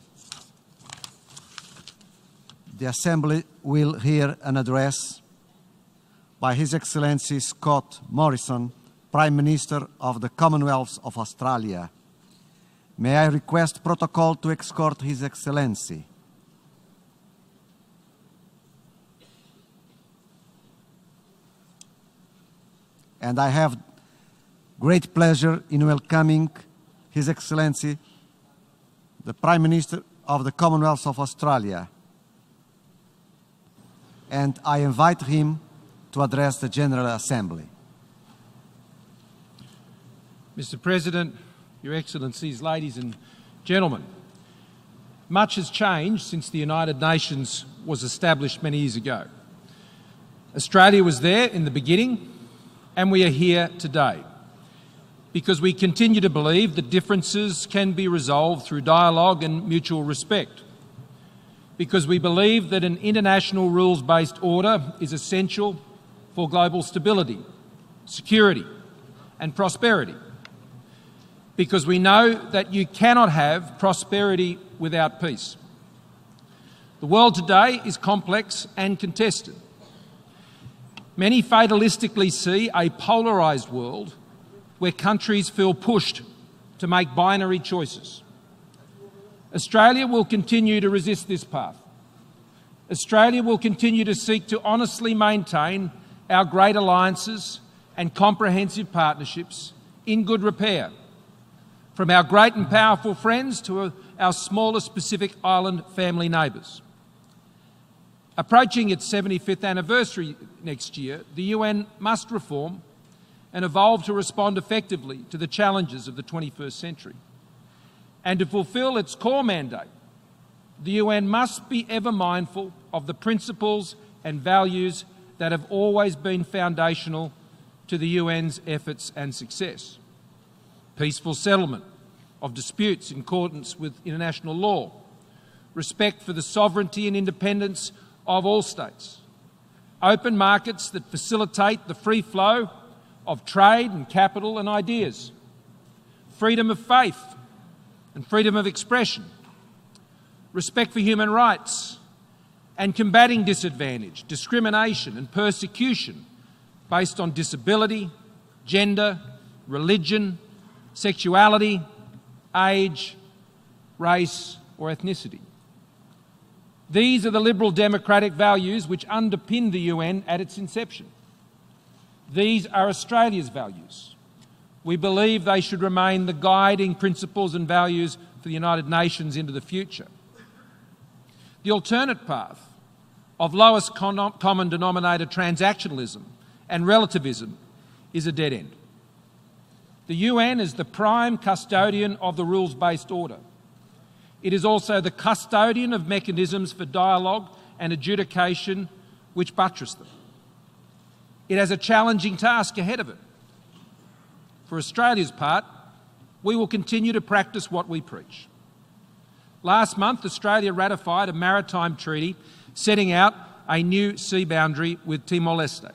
The Assembly will hear an address by His Excellency Scott Morrison, Prime Minister of the Commonwealth of Australia. May I request protocol to escort His Excellency. And I have great pleasure in welcoming His Excellency, the Prime Minister of the Commonwealth of Australia. And I invite him to address the General Assembly. Mr. President, Your Excellencies, ladies and gentlemen, much has changed since the United Nations was established many years ago. Australia was there in the beginning, and we are here today, because we continue to believe that differences can be resolved through dialogue and mutual respect, because we believe that an international rules-based order is essential for global stability, security and prosperity, because we know that you cannot have prosperity without peace. The world today is complex and contested. Many fatalistically see a polarised world where countries feel pushed to make binary choices. Australia will continue to resist this path. Australia will continue to seek to honestly maintain our great alliances and comprehensive partnerships in good repair, from our great and powerful friends to our smallest Pacific Island family neighbours. Approaching its 75th anniversary next year, the UN must reform and evolve to respond effectively to the challenges of the 21st century. And to fulfil its core mandate, the UN must be ever mindful of the principles and values that have always been foundational to the UN's efforts and success. Peaceful settlement of disputes in accordance with international law, respect for the sovereignty and independence of all states, open markets that facilitate the free flow of trade and capital and ideas, freedom of faith and freedom of expression, respect for human rights, and combating disadvantage, discrimination and persecution based on disability, gender, religion, sexuality, age, race or ethnicity. These are the liberal democratic values which underpinned the UN at its inception. These are Australia's values. We believe they should remain the guiding principles and values for the United Nations into the future. The alternate path of lowest common denominator transactionalism and relativism is a dead end. The UN is the prime custodian of the rules-based order. It is also the custodian of mechanisms for dialogue and adjudication which buttress them. It has a challenging task ahead of it. For Australia's part, we will continue to practice what we preach. Last month, Australia ratified a maritime treaty setting out a new sea boundary with Timor-Leste.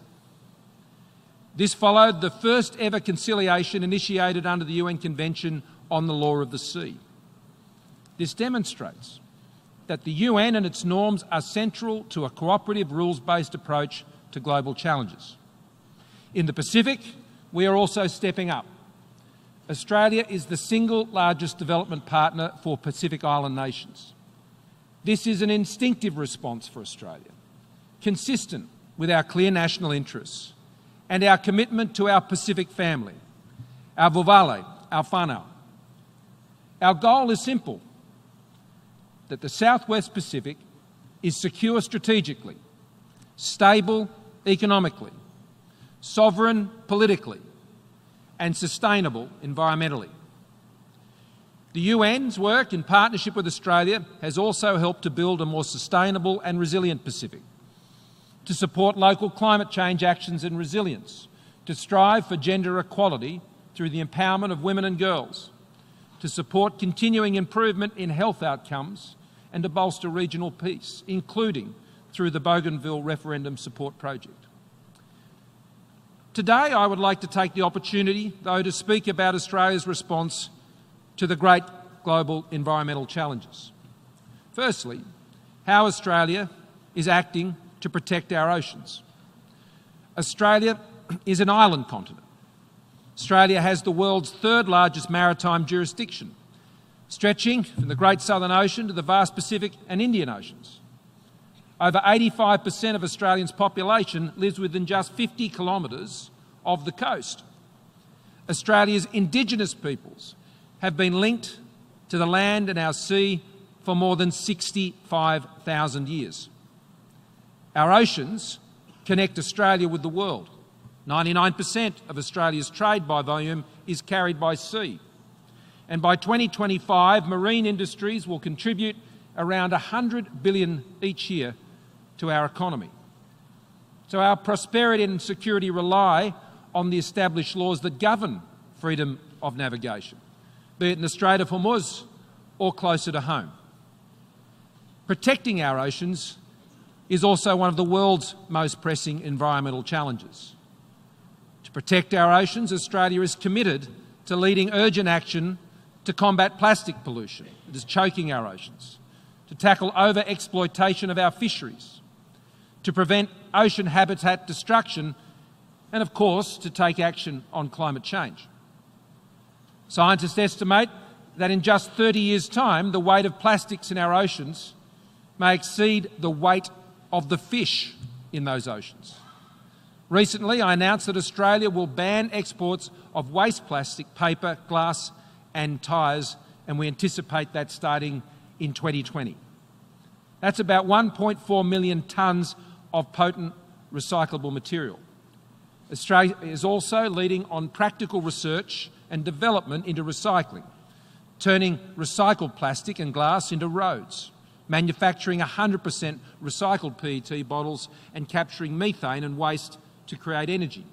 This followed the first ever conciliation initiated under the UN Convention on the Law of the Sea. This demonstrates that the UN and its norms are central to a cooperative, rules-based approach to global challenges. In the Pacific, we are also stepping up. Australia is the single largest development partner for Pacific Island nations. This is an instinctive response for Australia, consistent with our clear national interests and our commitment to our Pacific family, our vuvale, our whānau. Our goal is simple: that the Southwest Pacific is secure strategically, stable economically, sovereign politically, and sustainable environmentally. The UN's work in partnership with Australia has also helped to build a more sustainable and resilient Pacific, to support local climate change actions and resilience, to strive for gender equality through the empowerment of women and girls, to support continuing improvement in health outcomes and to bolster regional peace, including through the Bougainville Referendum Support Project. Today, I would like to take the opportunity, though, to speak about Australia's response to the great global environmental challenges. Firstly, how Australia is acting to protect our oceans. Australia is an island continent. Australia has the world's third largest maritime jurisdiction, stretching from the Great Southern Ocean to the vast Pacific and Indian Oceans. Over 85% of Australians' population lives within just 50 kilometres of the coast. Australia's Indigenous peoples have been linked to the land and our sea for more than 65,000 years. Our oceans connect Australia with the world. 99% of Australia's trade by volume is carried by sea. And by 2025, marine industries will contribute around $100 billion each year to our economy. So our prosperity and security rely on the established laws that govern freedom of navigation, be it in the Strait of Hormuz or closer to home. Protecting our oceans is also one of the world's most pressing environmental challenges. To protect our oceans, Australia is committed to leading urgent action to combat plastic pollution that is choking our oceans, to tackle over-exploitation of our fisheries, to prevent ocean habitat destruction, and of course to take action on climate change. Scientists estimate that in just 30 years' time, the weight of plastics in our oceans may exceed the weight of the fish in those oceans. Recently, I announced that Australia will ban exports of waste plastic, paper, glass and tyres, and we anticipate that starting in 2020. That's about 1.4 million tonnes of potent recyclable material. Australia is also leading on practical research and development into recycling, turning recycled plastic and glass into roads, manufacturing 100% recycled PET bottles and capturing methane and waste to create energy.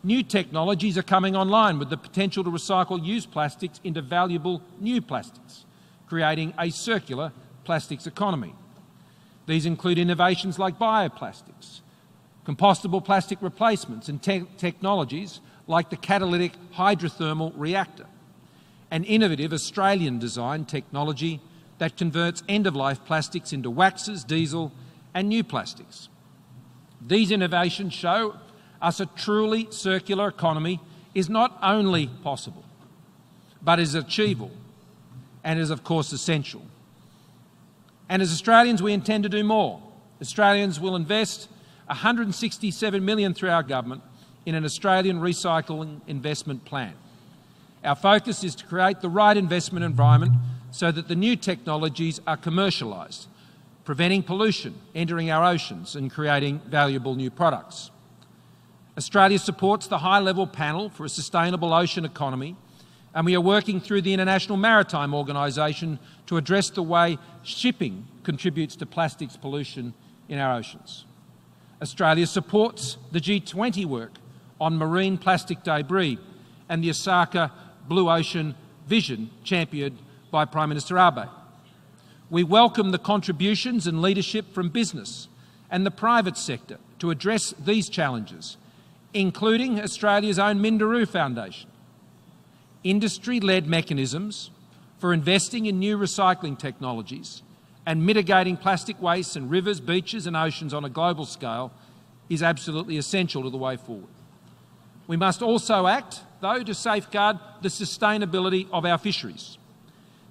New technologies are coming online with the potential to recycle used plastics into valuable new plastics, creating a circular plastics economy. These include innovations like bioplastics, compostable plastic replacements and technologies like the catalytic hydrothermal reactor, an innovative Australian-designed technology that converts end-of-life plastics into waxes, diesel and new plastics. These innovations show us a truly circular economy is not only possible, but is achievable and is of course essential. And as Australians, we intend to do more. Australians will invest $167 million through our government in an Australian recycling investment plan. Our focus is to create the right investment environment so that the new technologies are commercialised, preventing pollution entering our oceans and creating valuable new products. Australia supports the high-level panel for a sustainable ocean economy, and we are working through the International Maritime Organisation to address the way shipping contributes to plastics pollution in our oceans. Australia supports the G20 work on marine plastic debris and the Osaka Blue Ocean Vision championed by Prime Minister Abe. We welcome the contributions and leadership from business and the private sector to address these challenges, including Australia's own Minderoo Foundation. Industry-led mechanisms for investing in new recycling technologies and mitigating plastic waste in rivers, beaches and oceans on a global scale is absolutely essential to the way forward. We must also act, though, to safeguard the sustainability of our fisheries.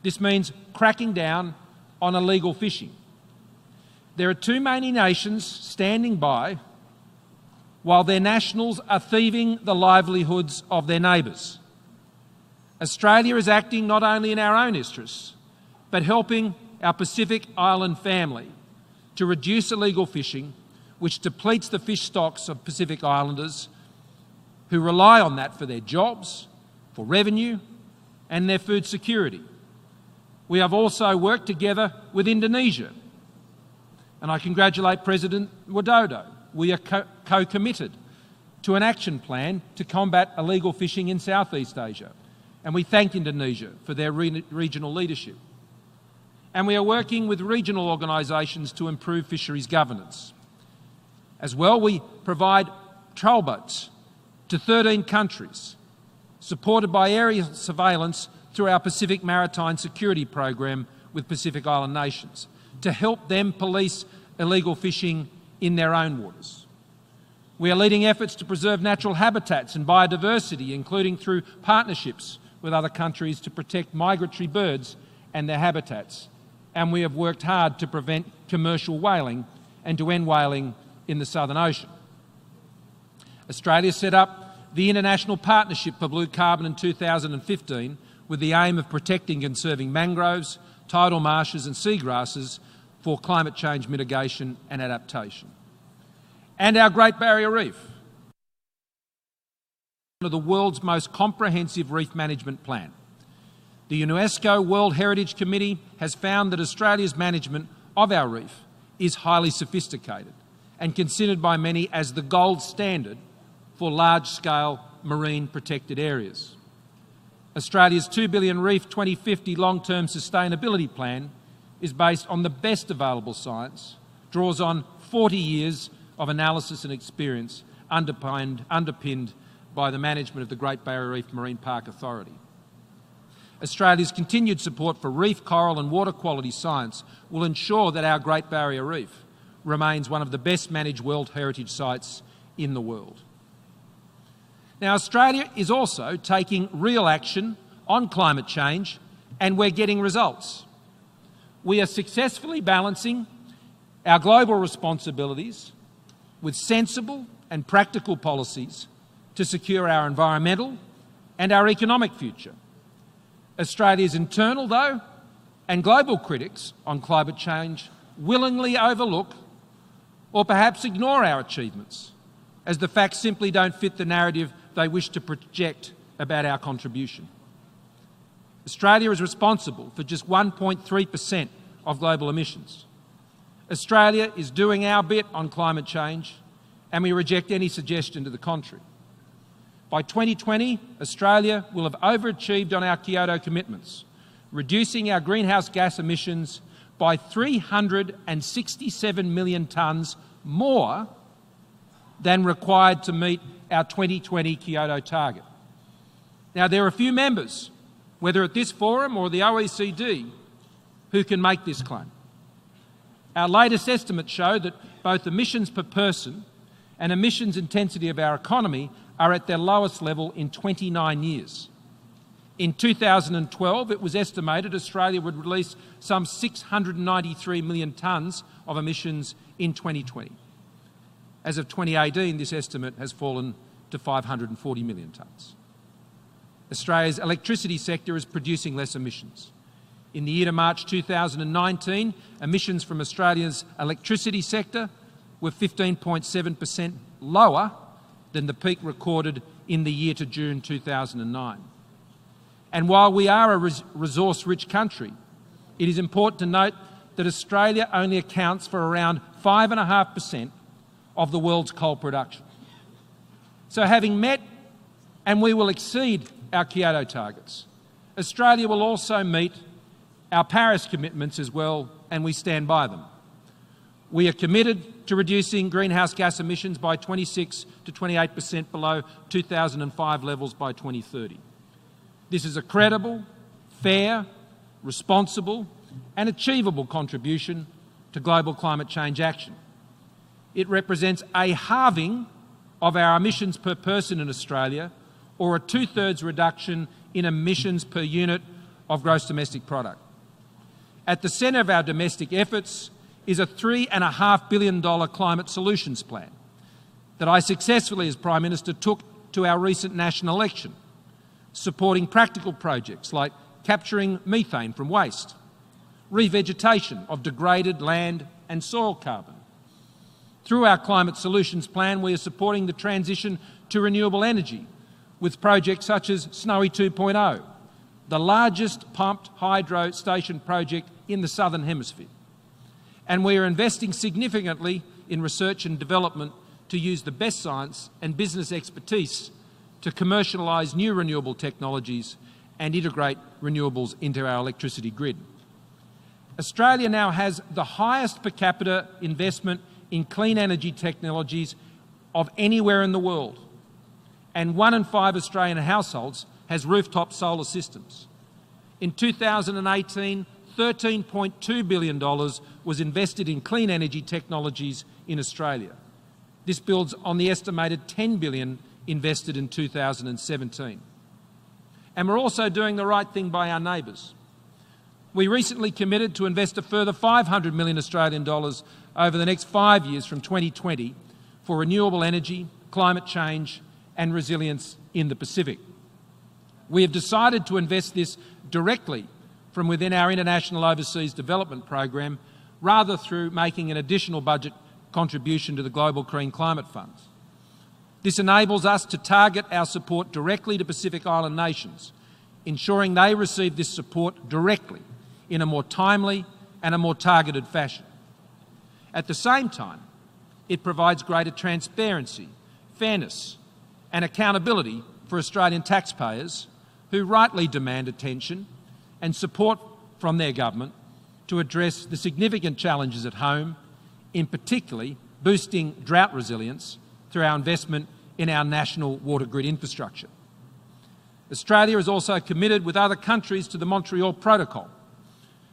This means cracking down on illegal fishing. There are too many nations standing by while their nationals are thieving the livelihoods of their neighbours. Australia is acting not only in our own interests, but helping our Pacific Island family to reduce illegal fishing, which depletes the fish stocks of Pacific Islanders who rely on that for their jobs, for revenue and their food security. We have also worked together with Indonesia, and I congratulate President Widodo. We are co-committed to an action plan to combat illegal fishing in Southeast Asia, and we thank Indonesia for their regional leadership. And we are working with regional organisations to improve fisheries governance. As well, we provide trawl boats to 13 countries, supported by aerial surveillance through our Pacific Maritime Security Program with Pacific Island nations, to help them police illegal fishing in their own waters. We are leading efforts to preserve natural habitats and biodiversity, including through partnerships with other countries to protect migratory birds and their habitats. And we have worked hard to prevent commercial whaling and to end whaling in the Southern Ocean. Australia set up the International Partnership for Blue Carbon in 2015 with the aim of protecting and conserving mangroves, tidal marshes and seagrasses for climate change mitigation and adaptation. And our Great Barrier Reef, one of the world's most comprehensive reef management plan. The UNESCO World Heritage Committee has found that Australia's management of our reef is highly sophisticated and considered by many as the gold standard for large-scale marine protected areas. Australia's 2 billion Reef 2050 long-term sustainability plan is based on the best available science, draws on 40 years of analysis and experience underpinned by the management of the Great Barrier Reef Marine Park Authority. Australia's continued support for reef, coral and water quality science will ensure that our Great Barrier Reef remains one of the best managed World Heritage Sites in the world. Now, Australia is also taking real action on climate change, and we're getting results. We are successfully balancing our global responsibilities with sensible and practical policies to secure our environmental and our economic future. Australia's internal, though, and global critics on climate change willingly overlook or perhaps ignore our achievements, as the facts simply don't fit the narrative they wish to project about our contribution. Australia is responsible for just 1.3% of global emissions. Australia is doing our bit on climate change, and we reject any suggestion to the contrary. By 2020, Australia will have overachieved on our Kyoto commitments, reducing our greenhouse gas emissions by 367 million tonnes more than required to meet our 2020 Kyoto target. Now, there are a few members, whether at this forum or the OECD, who can make this claim. Our latest estimates show that both emissions per person and emissions intensity of our economy are at their lowest level in 29 years. In 2012, it was estimated Australia would release some 693 million tonnes of emissions in 2020. As of 2018, this estimate has fallen to 540 million tonnes. Australia's electricity sector is producing less emissions. In the year to March 2019, emissions from Australia's electricity sector were 15.7% lower than the peak recorded in the year to June 2009. And while we are a resource-rich country, it is important to note that Australia only accounts for around 5.5% of the world's coal production. So having met, and we will exceed, our Kyoto targets, Australia will also meet our Paris commitments as well, and we stand by them. We are committed to reducing greenhouse gas emissions by 26 to 28% below 2005 levels by 2030. This is a credible, fair, responsible and achievable contribution to global climate change action. It represents a halving of our emissions per person in Australia, or a 2/3 reduction in emissions per unit of gross domestic product. At the centre of our domestic efforts is a $3.5 billion climate solutions plan that I successfully, as Prime Minister, took to our recent national election, supporting practical projects like capturing methane from waste, revegetation of degraded land and soil carbon. Through our climate solutions plan, we are supporting the transition to renewable energy with projects such as Snowy 2.0, the largest pumped hydro station project in the Southern Hemisphere. And we are investing significantly in research and development to use the best science and business expertise to commercialise new renewable technologies and integrate renewables into our electricity grid. Australia now has the highest per capita investment in clean energy technologies of anywhere in the world, and 1 in 5 Australian households has rooftop solar systems. In 2018, $13.2 billion was invested in clean energy technologies in Australia. This builds on the estimated $10 billion invested in 2017. And we're also doing the right thing by our neighbours. We recently committed to invest a further 500 million Australian dollars over the next 5 years from 2020 for renewable energy, climate change and resilience in the Pacific. We have decided to invest this directly from within our International Overseas Development Program, rather through making an additional budget contribution to the Global Green Climate Funds. This enables us to target our support directly to Pacific Island nations, ensuring they receive this support directly in a more timely and a more targeted fashion. At the same time, it provides greater transparency, fairness and accountability for Australian taxpayers who rightly demand attention and support from their government to address the significant challenges at home, in particularly boosting drought resilience through our investment in our national water grid infrastructure. Australia is also committed with other countries to the Montreal Protocol,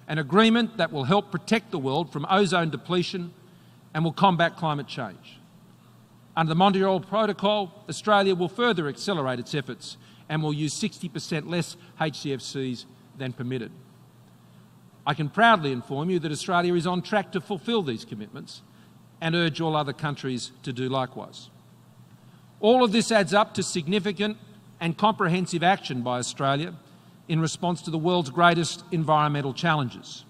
an agreement that will help protect the world from ozone depletion and will combat climate change. Under the Montreal Protocol, Australia will further accelerate its efforts and will use 60% less HCFCs than permitted. I can proudly inform you that Australia is on track to fulfil these commitments and urge all other countries to do likewise. All of this adds up to significant and comprehensive action by Australia in response to the world's greatest environmental challenges.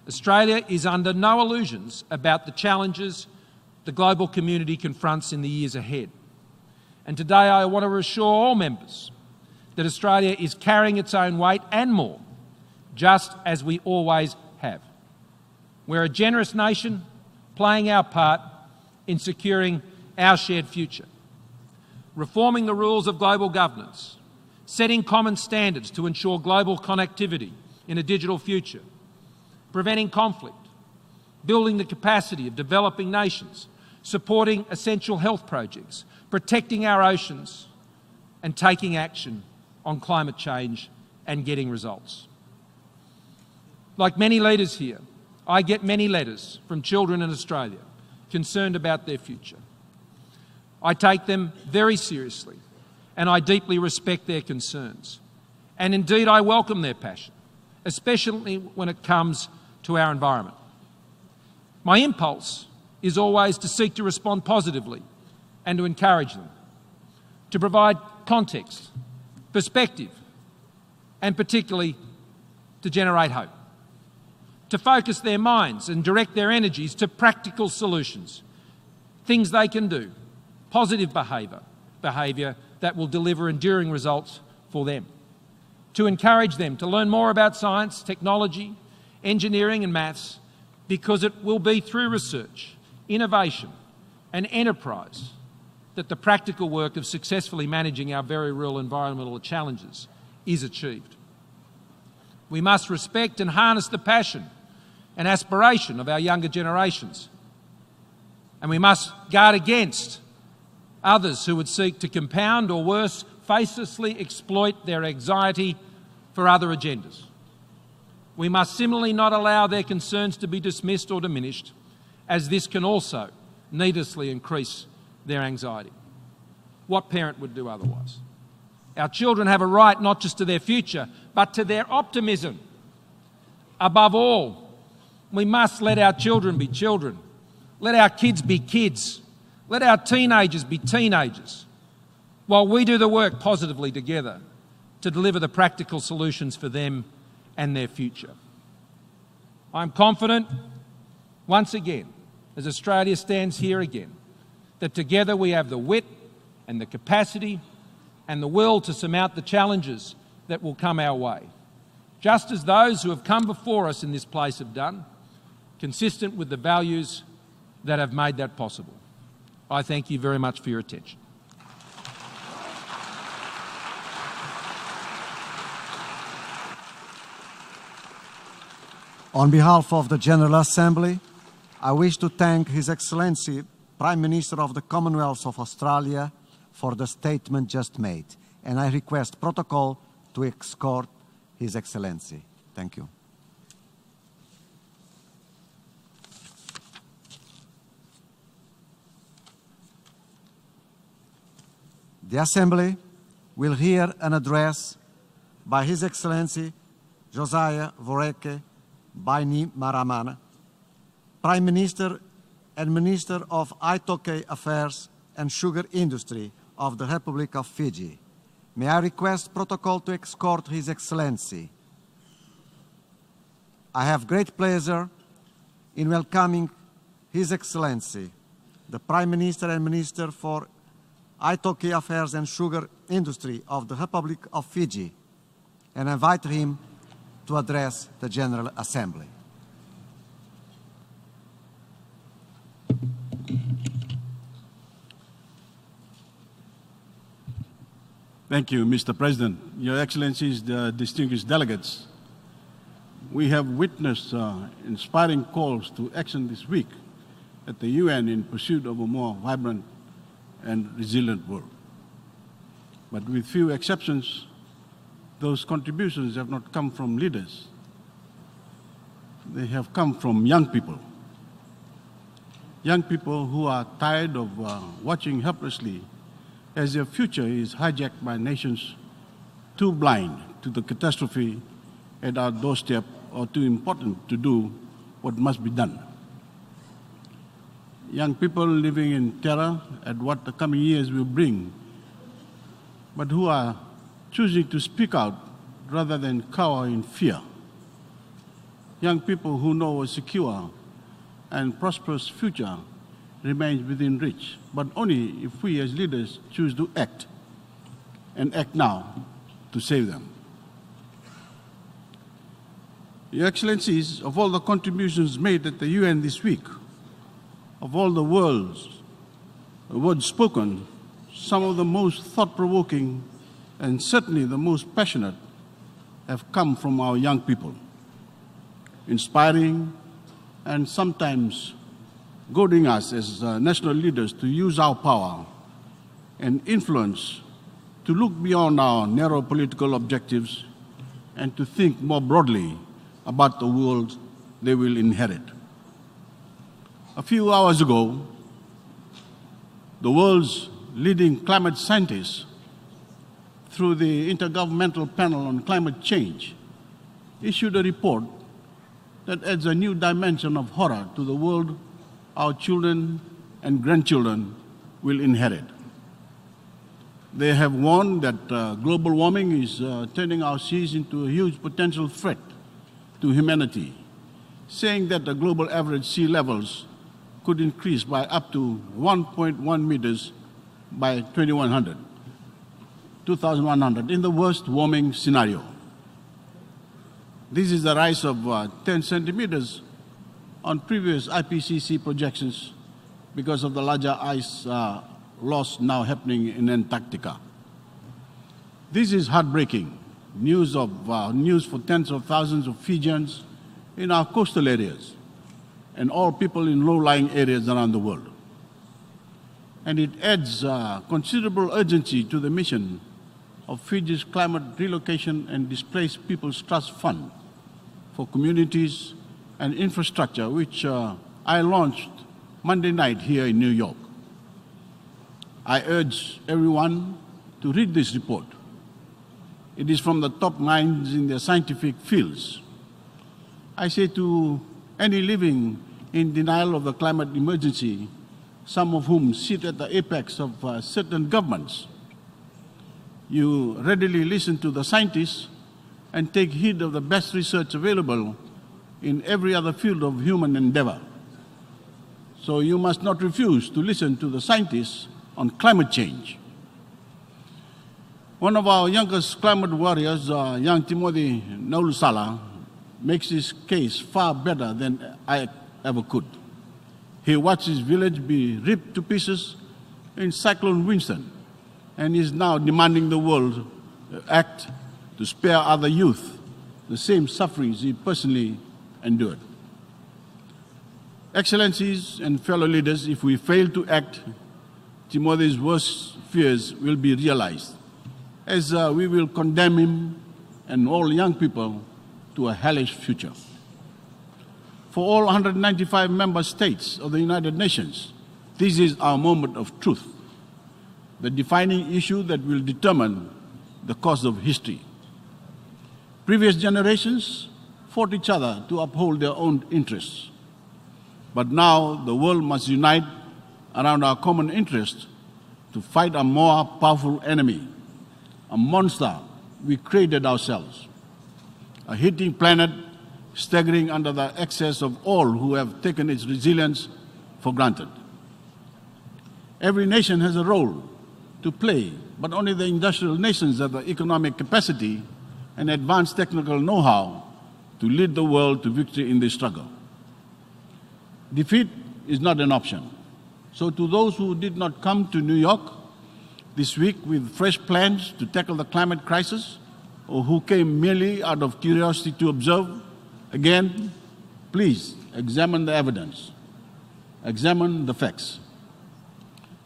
Australia is under no illusions about the challenges the global community confronts in the years ahead. And today I want to assure all members that Australia is carrying its own weight and more, just as we always have. We're a generous nation playing our part in securing our shared future, reforming the rules of global governance, setting common standards to ensure global connectivity in a digital future, preventing conflict, building the capacity of developing nations, supporting essential health projects, protecting our oceans, and taking action on climate change and getting results. Like many leaders here, I get many letters from children in Australia concerned about their future. I take them very seriously and I deeply respect their concerns. And indeed I welcome their passion, especially when it comes to our environment. My impulse is always to seek to respond positively and to encourage them, to provide context, perspective, and particularly to generate hope, to focus their minds and direct their energies to practical solutions, things they can do, positive behaviour that will deliver enduring results for them, to encourage them to learn more about science, technology, engineering and maths, because it will be through research, innovation and enterprise that the practical work of successfully managing our very real environmental challenges is achieved. We must respect and harness the passion and aspiration of our younger generations, and we must guard against others who would seek to compound or worse, facelessly exploit their anxiety for other agendas. We must similarly not allow their concerns to be dismissed or diminished, as this can also needlessly increase their anxiety. What parent would do otherwise? Our children have a right not just to their future, but to their optimism. Above all, we must let our children be children. Let our kids be kids. Let our teenagers be teenagers, while we do the work positively together to deliver the practical solutions for them and their future. I'm confident, once again, as Australia stands here again, that together we have the wit and the capacity and the will to surmount the challenges that will come our way, just as those who have come before us in this place have done, consistent with the values that have made that possible. I thank you very much for your attention. On behalf of the General Assembly, I wish to thank His Excellency, Prime Minister of the Commonwealth of Australia, for the statement just made, and I request protocol to escort His Excellency. Thank you. The Assembly will hear an address by His Excellency Josiah Voreke Bainimarama, Prime Minister and Minister of Itoke Affairs and Sugar Industry of the Republic of Fiji. May I request protocol to escort His Excellency. I have great pleasure in welcoming His Excellency, the Prime Minister and Minister for Itoke Affairs and Sugar Industry of the Republic of Fiji, and invite him to address the General Assembly. Thank you, Mr. President. Your Excellencies, the distinguished delegates, we have witnessed inspiring calls to action this week at the UN in pursuit of a more vibrant and resilient world. But with few exceptions, those contributions have not come from leaders. They have come from young people. Young people who are tired of watching helplessly as their future is hijacked by nations too blind to the catastrophe at our doorstep or too important to do what must be done. Young people living in terror at what the coming years will bring, but who are choosing to speak out rather than cower in fear. Young people who know a secure and prosperous future remains within reach, but only if we as leaders choose to act, and act now to save them. Your Excellencies, of all the contributions made at the UN this week, of all the words spoken, some of the most thought-provoking and certainly the most passionate have come from our young people, inspiring and sometimes goading us as national leaders to use our power and influence to look beyond our narrow political objectives and to think more broadly about the world they will inherit. A few hours ago, the world's leading climate scientists, through the Intergovernmental Panel on Climate Change, issued a report that adds a new dimension of horror to the world our children and grandchildren will inherit. They have warned that global warming is turning our seas into a huge potential threat to humanity, saying that the global average sea levels could increase by up to 1.1 meters by 2100 in the worst warming scenario. This is a rise of 10 centimeters on previous IPCC projections because of the larger ice loss now happening in Antarctica. This is heartbreaking news for tens of thousands of Fijians in our coastal areas and all people in low-lying areas around the world. And it adds considerable urgency to the mission of Fiji's Climate Relocation and Displaced People's Trust Fund for Communities and Infrastructure, which I launched Monday night here in New York. I urge everyone to read this report. It is from the top minds in their scientific fields. I say to any living in denial of the climate emergency, some of whom sit at the apex of certain governments, you readily listen to the scientists and take heed of the best research available in every other field of human endeavor. So you must not refuse to listen to the scientists on climate change. One of our youngest climate warriors, young Timothy Naulusala, makes his case far better than I ever could. He watched his village be ripped to pieces in Cyclone Winston and is now demanding the world act to spare other youth the same sufferings he personally endured. Excellencies and fellow leaders, if we fail to act, Timothy's worst fears will be realized, as we will condemn him and all young people to a hellish future. For all 195 member states of the United Nations, this is our moment of truth, the defining issue that will determine the course of history. Previous generations fought each other to uphold their own interests. But now the world must unite around our common interest to fight a more powerful enemy, a monster we created ourselves, a heating planet staggering under the excess of all who have taken its resilience for granted. Every nation has a role to play, but only the industrial nations have the economic capacity and advanced technical know-how to lead the world to victory in this struggle. Defeat is not an option. So to those who did not come to New York this week with fresh plans to tackle the climate crisis, or who came merely out of curiosity to observe, again, please examine the evidence, examine the facts.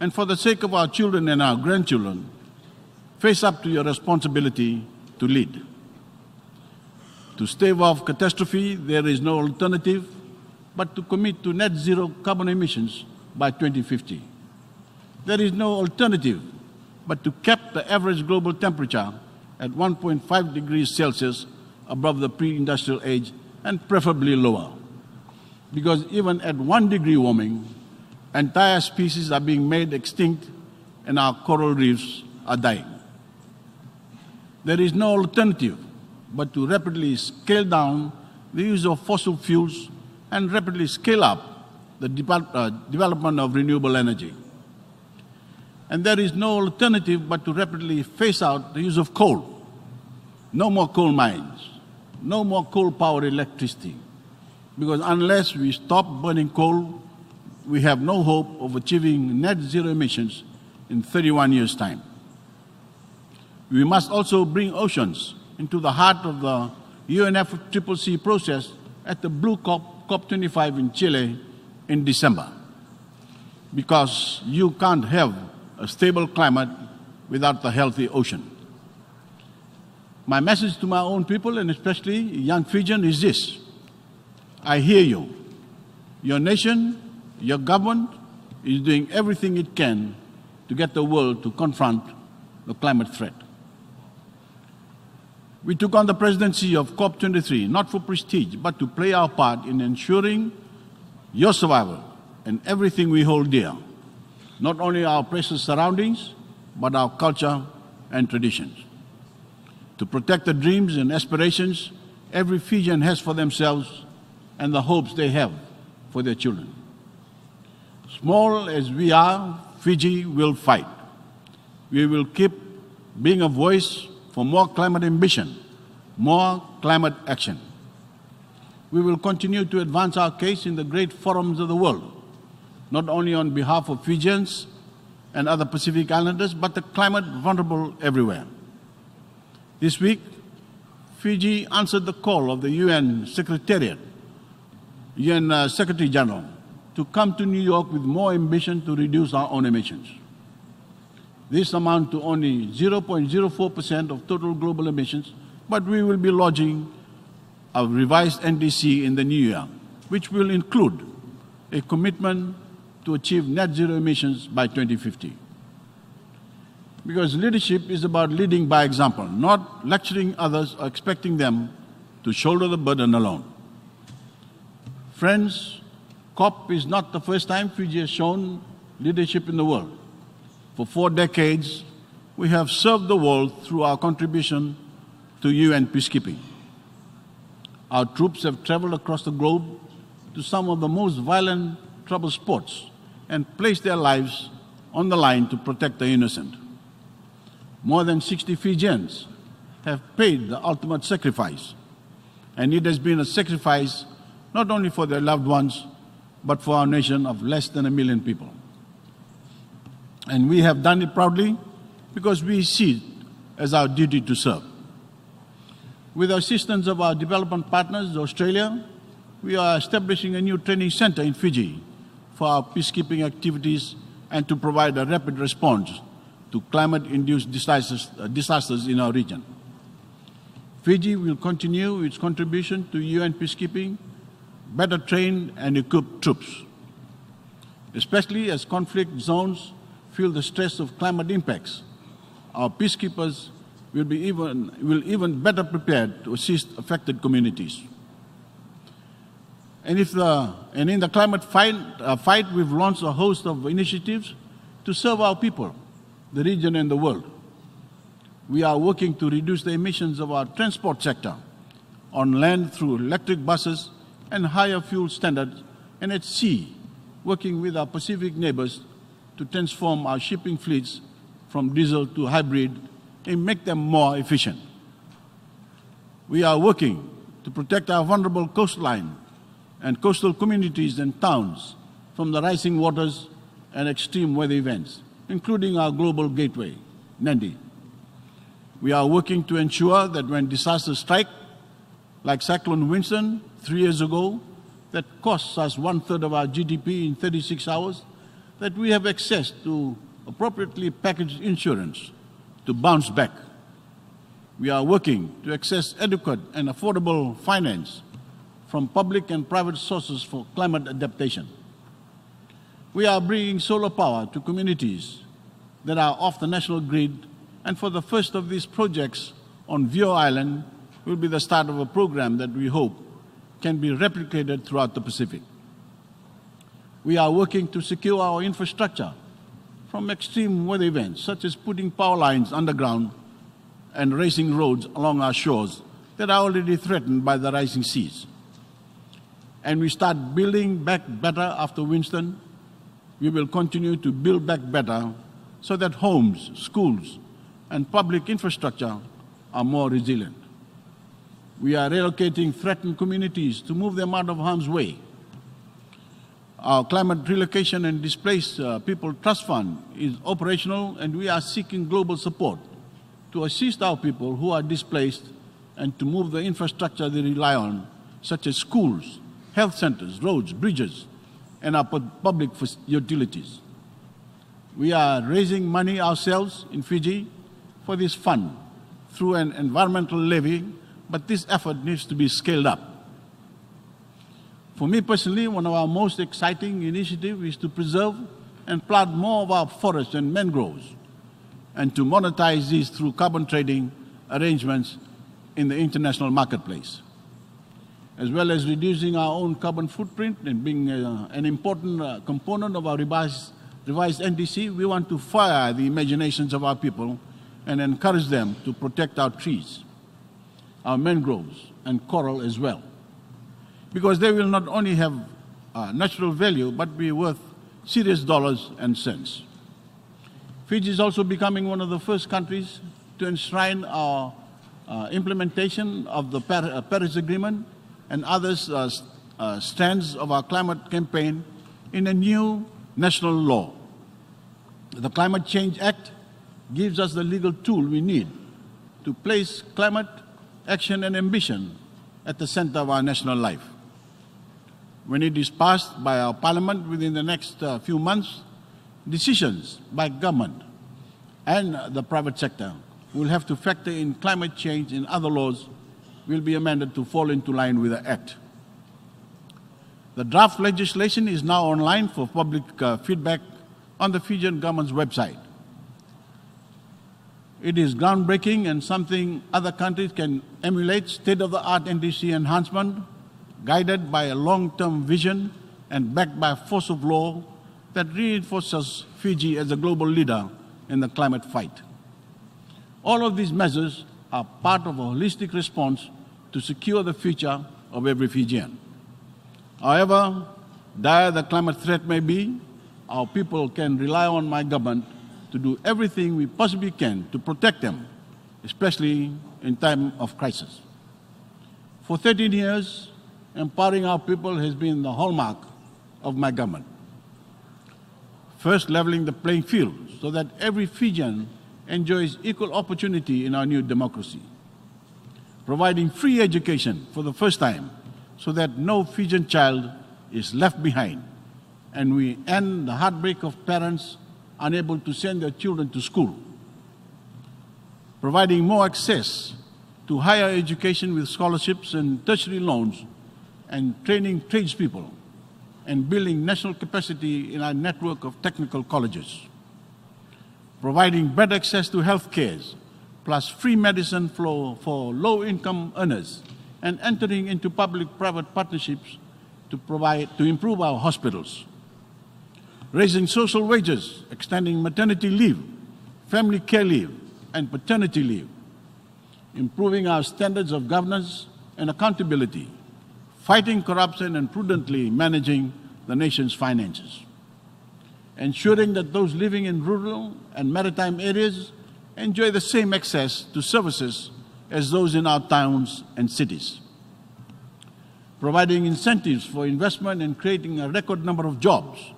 And for the sake of our children and our grandchildren, face up to your responsibility to lead. To stave off catastrophe, there is no alternative but to commit to net zero carbon emissions by 2050. There is no alternative but to cap the average global temperature at 1.5 degrees Celsius above the pre-industrial age and preferably lower. Because even at 1 degree warming, entire species are being made extinct and our coral reefs are dying. There is no alternative but to rapidly scale down the use of fossil fuels and rapidly scale up the development of renewable energy. And there is no alternative but to rapidly phase out the use of coal. No more coal mines, no more coal-powered electricity, because unless we stop burning coal, we have no hope of achieving net zero emissions in 31 years' time. We must also bring oceans into the heart of the UNFCCC process at the Blue COP25 in Chile in December, because you can't have a stable climate without a healthy ocean. My message to my own people, and especially young Fijian, is this. I hear you. Your nation, your government is doing everything it can to get the world to confront the climate threat. We took on the presidency of COP23, not for prestige, but to play our part in ensuring your survival and everything we hold dear, not only our precious surroundings, but our culture and traditions. To protect the dreams and aspirations every Fijian has for themselves and the hopes they have for their children. Small as we are, Fiji will fight. We will keep being a voice for more climate ambition, more climate action. We will continue to advance our case in the great forums of the world, not only on behalf of Fijians and other Pacific Islanders, but the climate vulnerable everywhere. This week, Fiji answered the call of the UN Secretariat, UN Secretary General, to come to New York with more ambition to reduce our own emissions. This amounts to only 0.04% of total global emissions, but we will be lodging a revised NDC in the new year, which will include a commitment to achieve net zero emissions by 2050. Because leadership is about leading by example, not lecturing others or expecting them to shoulder the burden alone. Friends, COP is not the first time Fiji has shown leadership in the world. For 4 decades, we have served the world through our contribution to UN peacekeeping. Our troops have traveled across the globe to some of the most violent trouble spots and placed their lives on the line to protect the innocent. More than 60 Fijians have paid the ultimate sacrifice, and it has been a sacrifice not only for their loved ones, but for our nation of less than 1 million people. And we have done it proudly because we see it as our duty to serve. With the assistance of our development partners, Australia, we are establishing a new training center in Fiji for our peacekeeping activities and to provide a rapid response to climate-induced disasters in our region. Fiji will continue its contribution to UN peacekeeping, better trained and equipped troops, especially as conflict zones feel the stress of climate impacts. Our peacekeepers will even better prepared to assist affected communities. And in the climate fight, we've launched a host of initiatives to serve our people, the region and the world. We are working to reduce the emissions of our transport sector on land through electric buses and higher fuel standards, and at sea, working with our Pacific neighbors to transform our shipping fleets from diesel to hybrid and make them more efficient. We are working to protect our vulnerable coastline and coastal communities and towns from the rising waters and extreme weather events, including our global gateway, Nandi. We are working to ensure that when disasters strike, like Cyclone Winston 3 years ago, that costs us 1/3 of our GDP in 36 hours, that we have access to appropriately packaged insurance to bounce back. We are working to access adequate and affordable finance from public and private sources for climate adaptation. We are bringing solar power to communities that are off the national grid, and for the first of these projects on Vio Island will be the start of a program that we hope can be replicated throughout the Pacific. We are working to secure our infrastructure from extreme weather events, such as putting power lines underground and raising roads along our shores that are already threatened by the rising seas. And we start building back better after Winston. We will continue to build back better so that homes, schools, and public infrastructure are more resilient. We are relocating threatened communities to move them out of harm's way. Our Climate Relocation and Displaced People Trust Fund is operational, and we are seeking global support to assist our people who are displaced and to move the infrastructure they rely on, such as schools, health centers, roads, bridges, and our public utilities. We are raising money ourselves in Fiji for this fund through an environmental levy, but this effort needs to be scaled up. For me personally, one of our most exciting initiatives is to preserve and plant more of our forests and mangroves, and to monetize these through carbon trading arrangements in the international marketplace. As well as reducing our own carbon footprint and being an important component of our revised NDC, we want to fire the imaginations of our people and encourage them to protect our trees, our mangroves, and coral as well. Because they will not only have natural value, but be worth serious dollars and cents. Fiji is also becoming one of the first countries to enshrine our implementation of the Paris Agreement and other strands of our climate campaign in a new national law. The Climate Change Act gives us the legal tool we need to place climate action and ambition at the center of our national life. When it is passed by our parliament within the next few months, decisions by government and the private sector will have to factor in climate change in other laws will be amended to fall into line with the Act. The draft legislation is now online for public feedback on the Fijian government's website. It is groundbreaking and something other countries can emulate, state-of-the-art NDC enhancement, guided by a long-term vision and backed by a force of law that reinforces Fiji as a global leader in the climate fight. All of these measures are part of a holistic response to secure the future of every Fijian. However dire the climate threat may be, our people can rely on my government to do everything we possibly can to protect them, especially in time of crisis. For 13 years, empowering our people has been the hallmark of my government. First, leveling the playing field so that every Fijian enjoys equal opportunity in our new democracy. Providing free education for the first time so that no Fijian child is left behind. And we end the heartbreak of parents unable to send their children to school. Providing more access to higher education with scholarships and tertiary loans, and training tradespeople, and building national capacity in our network of technical colleges. Providing better access to health care, plus free medicine for low-income earners, and entering into public-private partnerships to improve our hospitals. Raising social wages, extending maternity leave, family care leave, and paternity leave. Improving our standards of governance and accountability, fighting corruption and prudently managing the nation's finances. Ensuring that those living in rural and maritime areas enjoy the same access to services as those in our towns and cities. Providing incentives for investment and creating a record number of jobs.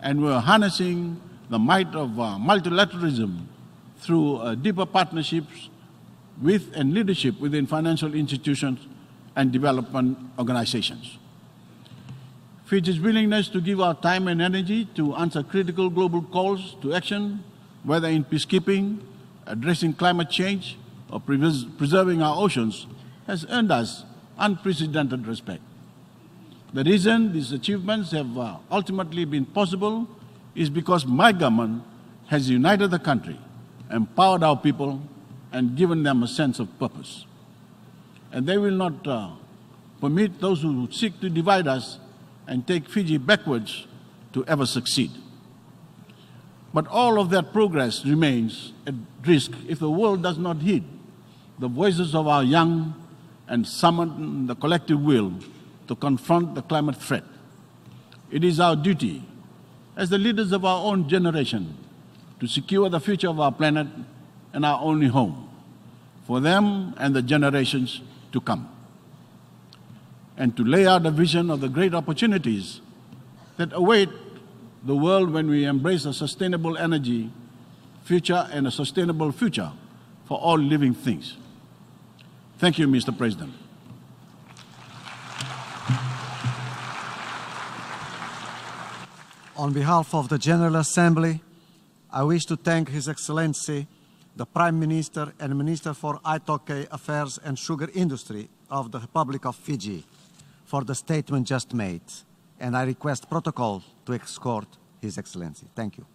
And we're harnessing the might of multilateralism through deeper partnerships with and leadership within financial institutions and development organizations. Fiji's willingness to give our time and energy to answer critical global calls to action, whether in peacekeeping, addressing climate change, or preserving our oceans, has earned us unprecedented respect. The reason these achievements have ultimately been possible is because my government has united the country, empowered our people, and given them a sense of purpose. And they will not permit those who seek to divide us and take Fiji backwards to ever succeed. But all of that progress remains at risk if the world does not heed the voices of our young and summon the collective will to confront the climate threat. It is our duty as the leaders of our own generation to secure the future of our planet and our only home for them and the generations to come, and to lay out a vision of the great opportunities that await the world when we embrace a sustainable energy future and a sustainable future for all living things. Thank you, Mr. President. On behalf of the General Assembly, I wish to thank His Excellency, the Prime Minister and Minister for Aitoke Affairs and Sugar Industry of the Republic of Fiji for the statement just made, and I request protocol to escort His Excellency. Thank you.